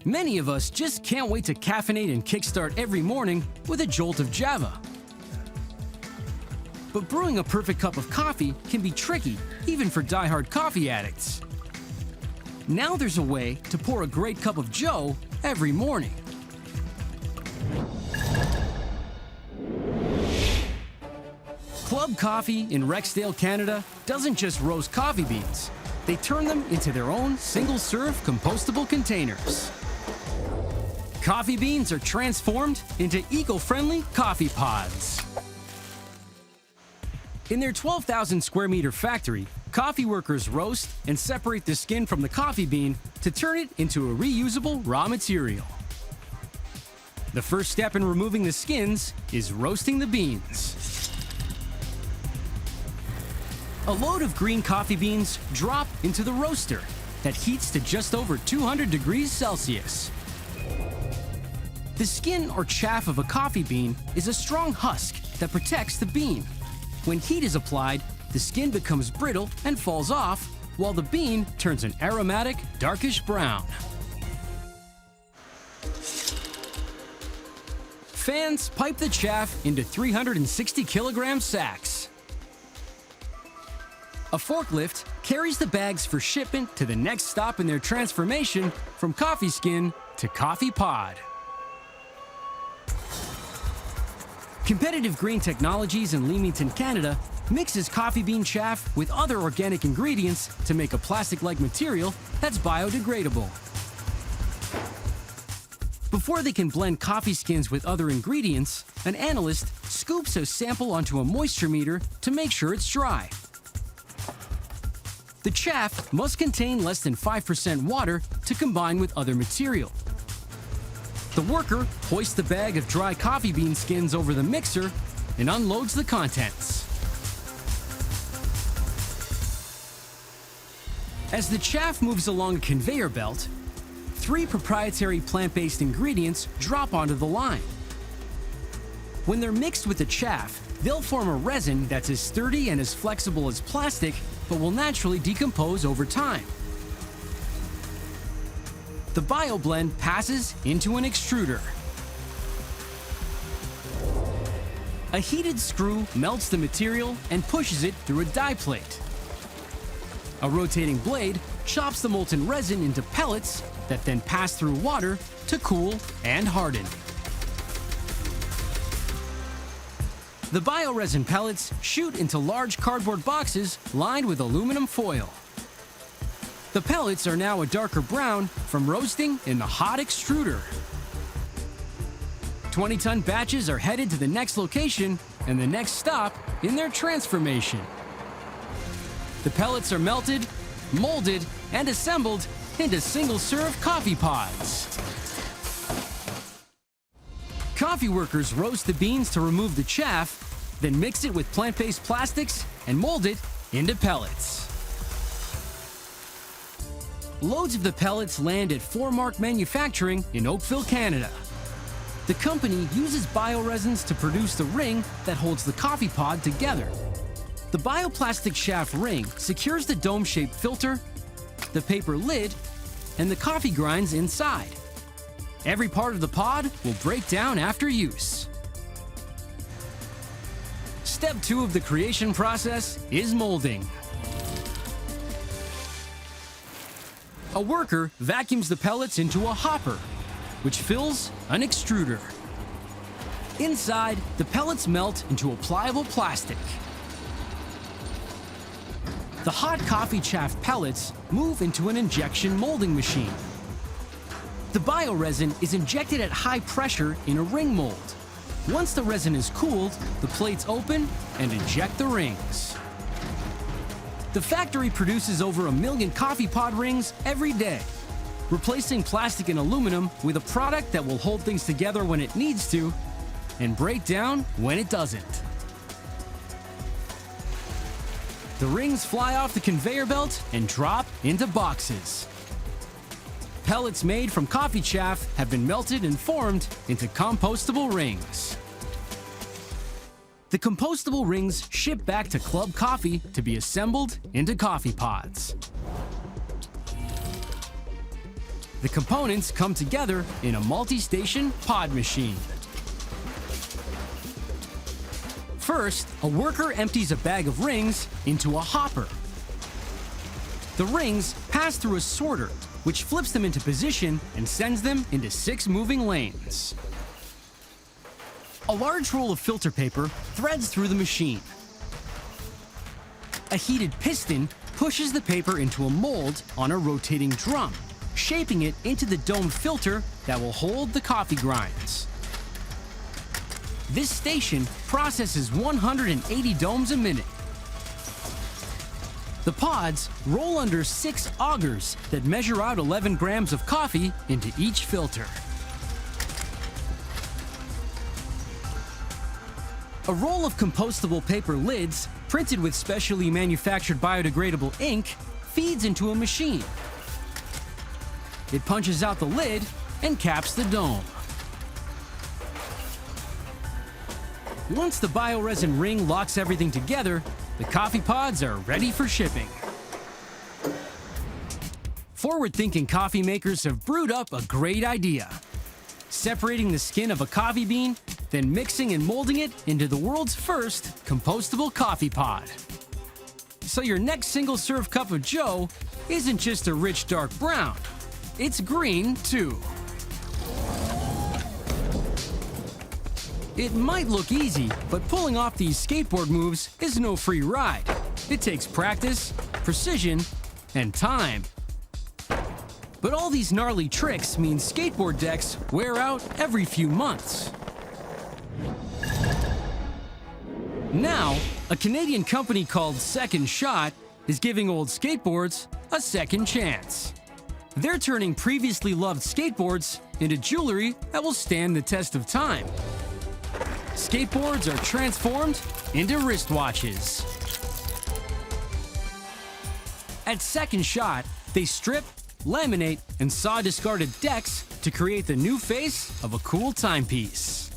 Many of us just can't wait to caffeinate and kickstart every morning with a jolt of Java. But brewing a perfect cup of coffee can be tricky, even for die-hard coffee addicts. Now there's a way to pour a great cup of Joe every morning. Club Coffee in Rexdale, Canada doesn't just roast coffee beans. They turn them into their own single-serve compostable containers. Coffee beans are transformed into eco-friendly coffee pods. In their 12,000 square meter factory, coffee workers roast and separate the skin from the coffee bean to turn it into a reusable raw material. The first step in removing the skins is roasting the beans. A load of green coffee beans drop into the roaster that heats to just over 200 degrees Celsius. The skin or chaff of a coffee bean is a strong husk that protects the bean. When heat is applied, the skin becomes brittle and falls off, while the bean turns an aromatic, darkish brown. Fans pipe the chaff into 360 kilogram sacks. A forklift carries the bags for shipment to the next stop in their transformation from coffee skin to coffee pod. Competitive Green Technologies in Leamington, Canada mixes coffee bean chaff with other organic ingredients to make a plastic-like material that's biodegradable. Before they can blend coffee skins with other ingredients, an analyst scoops a sample onto a moisture meter to make sure it's dry. The chaff must contain less than 5% water to combine with other material. The worker hoists the bag of dry coffee bean skins over the mixer and unloads the contents. As the chaff moves along a conveyor belt, 3 proprietary plant-based ingredients drop onto the line. When they're mixed with the chaff, they'll form a resin that's as sturdy and as flexible as plastic, but will naturally decompose over time. The bioblend passes into an extruder. A heated screw melts the material and pushes it through a die plate. A rotating blade chops the molten resin into pellets that then pass through water to cool and harden. The bioresin pellets shoot into large cardboard boxes lined with aluminum foil. The pellets are now a darker brown from roasting in the hot extruder. 20-ton batches are headed to the next location and the next stop in their transformation. The pellets are melted, molded, and assembled into single-serve coffee pods. Coffee workers roast the beans to remove the chaff, then mix it with plant-based plastics and mold it into pellets. Loads of the pellets land at 4Mark Manufacturing in Oakville, Canada. The company uses bioresins to produce the ring that holds the coffee pod together. The bioplastic shaft ring secures the dome-shaped filter, the paper lid, and the coffee grinds inside. Every part of the pod will break down after use. Step 2 of the creation process is molding. A worker vacuums the pellets into a hopper, which fills an extruder. Inside, the pellets melt into a pliable plastic. The hot coffee chaff pellets move into an injection molding machine. The bioresin is injected at high pressure in a ring mold. Once the resin is cooled, the plates open and inject the rings. The factory produces over 1 million coffee pod rings every day, replacing plastic and aluminum with a product that will hold things together when it needs to and break down when it doesn't. The rings fly off the conveyor belt and drop into boxes. Pellets made from coffee chaff have been melted and formed into compostable rings. The compostable rings ship back to Club Coffee to be assembled into coffee pods. The components come together in a multi-station pod machine. First, a worker empties a bag of rings into a hopper. The rings pass through a sorter, which flips them into position and sends them into 6 moving lanes. A large roll of filter paper threads through the machine. A heated piston pushes the paper into a mold on a rotating drum, shaping it into the domed filter that will hold the coffee grinds. This station processes 180 domes a minute. The pods roll under 6 augers that measure out 11 grams of coffee into each filter. A roll of compostable paper lids, printed with specially manufactured biodegradable ink, feeds into a machine. It punches out the lid and caps the dome. Once the bioresin ring locks everything together, the coffee pods are ready for shipping. Forward-thinking coffee makers have brewed up a great idea: separating the skin of a coffee bean, then mixing and molding it into the world's first compostable coffee pod. So your next single-serve cup of joe isn't just a rich dark brown, it's green too. It might look easy, but pulling off these skateboard moves is no free ride. It takes practice, precision, and time. But all these gnarly tricks mean skateboard decks wear out every few months. Now, a Canadian company called Second Shot is giving old skateboards a second chance. They're turning previously loved skateboards into jewelry that will stand the test of time. Skateboards are transformed into wristwatches. At Second Shot, they strip, laminate, and saw discarded decks to create the new face of a cool timepiece.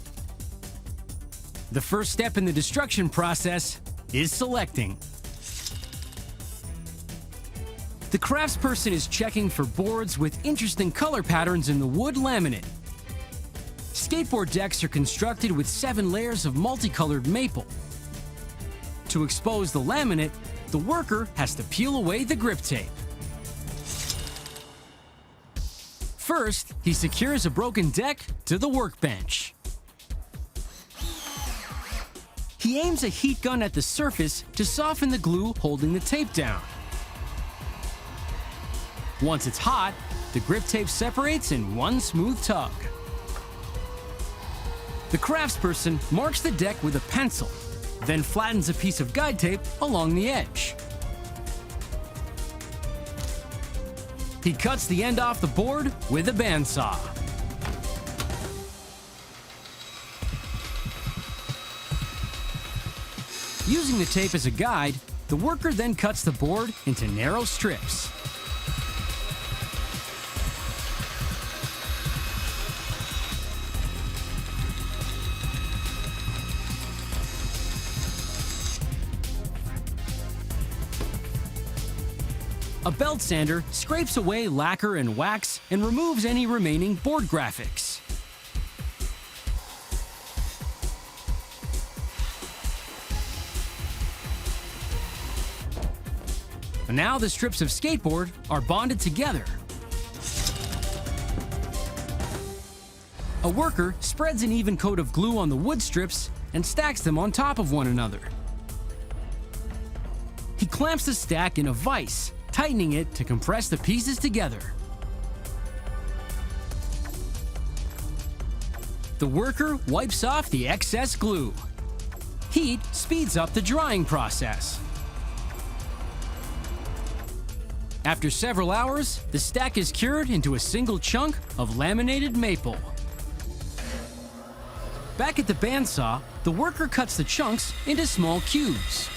The first step in the destruction process is selecting. The craftsperson is checking for boards with interesting color patterns in the wood laminate. Skateboard decks are constructed with 7 layers of multicolored maple. To expose the laminate, the worker has to peel away the grip tape. First, he secures a broken deck to the workbench. He aims a heat gun at the surface to soften the glue holding the tape down. Once it's hot, the grip tape separates in one smooth tug. The craftsperson marks the deck with a pencil, then flattens a piece of guide tape along the edge. He cuts the end off the board with a bandsaw. Using the tape as a guide, the worker then cuts the board into narrow strips. A belt sander scrapes away lacquer and wax and removes any remaining board graphics. Now the strips of skateboard are bonded together. A worker spreads an even coat of glue on the wood strips and stacks them on top of one another. He clamps the stack in a vise, tightening it to compress the pieces together. The worker wipes off the excess glue. Heat speeds up the drying process. After several hours, the stack is cured into a single chunk of laminated maple. Back at the bandsaw, the worker cuts the chunks into small cubes.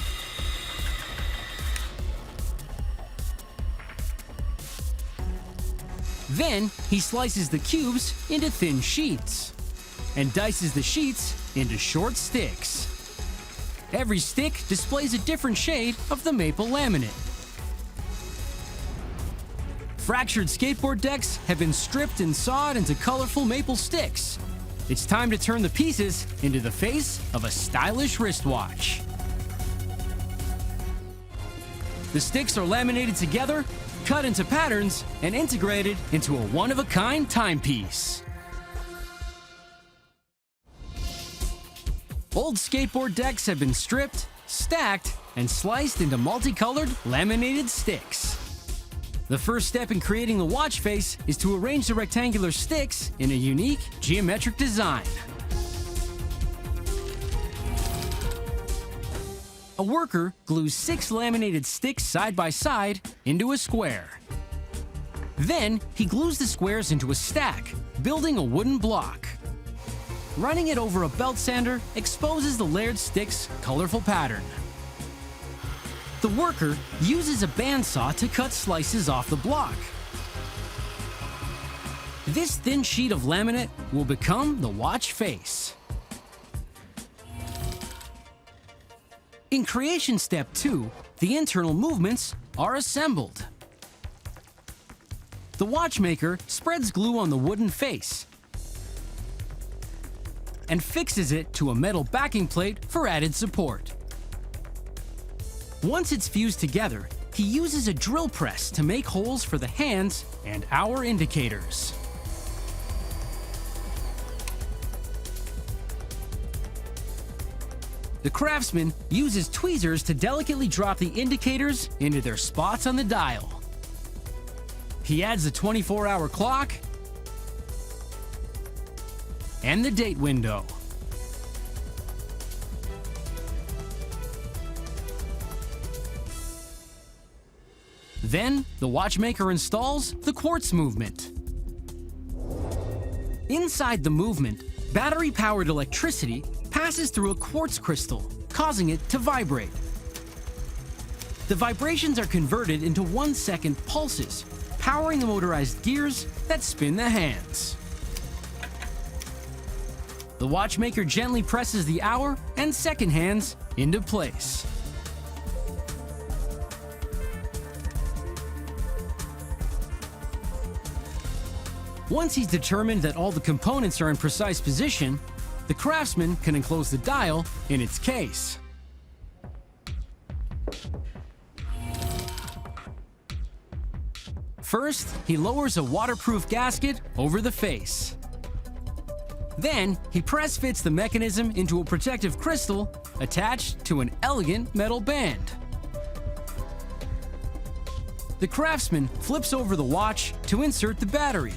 Then he slices the cubes into thin sheets and dices the sheets into short sticks. Every stick displays a different shade of the maple laminate. Fractured skateboard decks have been stripped and sawed into colorful maple sticks. It's time to turn the pieces into the face of a stylish wristwatch. The sticks are laminated together, cut into patterns, and integrated into a one-of-a-kind timepiece. Old skateboard decks have been stripped, stacked, and sliced into multicolored laminated sticks. The first step in creating the watch face is to arrange the rectangular sticks in a unique geometric design. A worker glues 6 laminated sticks side by side into a square. Then he glues the squares into a stack, building a wooden block. Running it over a belt sander exposes the layered stick's colorful pattern. The worker uses a bandsaw to cut slices off the block. This thin sheet of laminate will become the watch face. In creation step 2, the internal movements are assembled. The watchmaker spreads glue on the wooden face and fixes it to a metal backing plate for added support. Once it's fused together, he uses a drill press to make holes for the hands and hour indicators. The craftsman uses tweezers to delicately drop the indicators into their spots on the dial. He adds a 24-hour clock and the date window. Then, the watchmaker installs the quartz movement. Inside the movement, battery-powered electricity passes through a quartz crystal, causing it to vibrate. The vibrations are converted into 1-second pulses, powering the motorized gears that spin the hands. The watchmaker gently presses the hour and second hands into place. Once he's determined that all the components are in precise position, the craftsman can enclose the dial in its case. First, he lowers a waterproof gasket over the face. Then, he press fits the mechanism into a protective crystal attached to an elegant metal band. The craftsman flips over the watch to insert the battery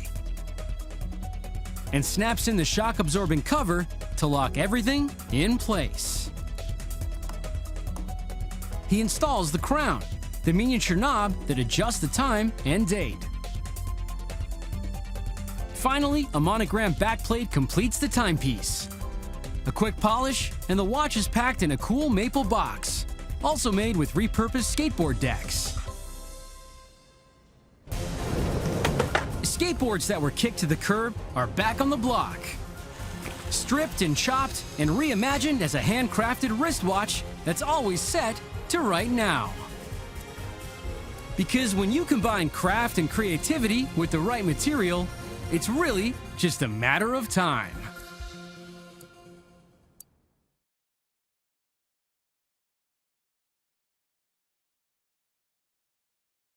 and snaps in the shock-absorbing cover to lock everything in place. He installs the crown, the miniature knob that adjusts the time and date. Finally, a monogram backplate completes the timepiece. A quick polish, and the watch is packed in a cool maple box, also made with repurposed skateboard decks. Skateboards that were kicked to the curb are back on the block. Stripped and chopped and reimagined as a handcrafted wristwatch that's always set to right now. Because when you combine craft and creativity with the right material, it's really just a matter of time.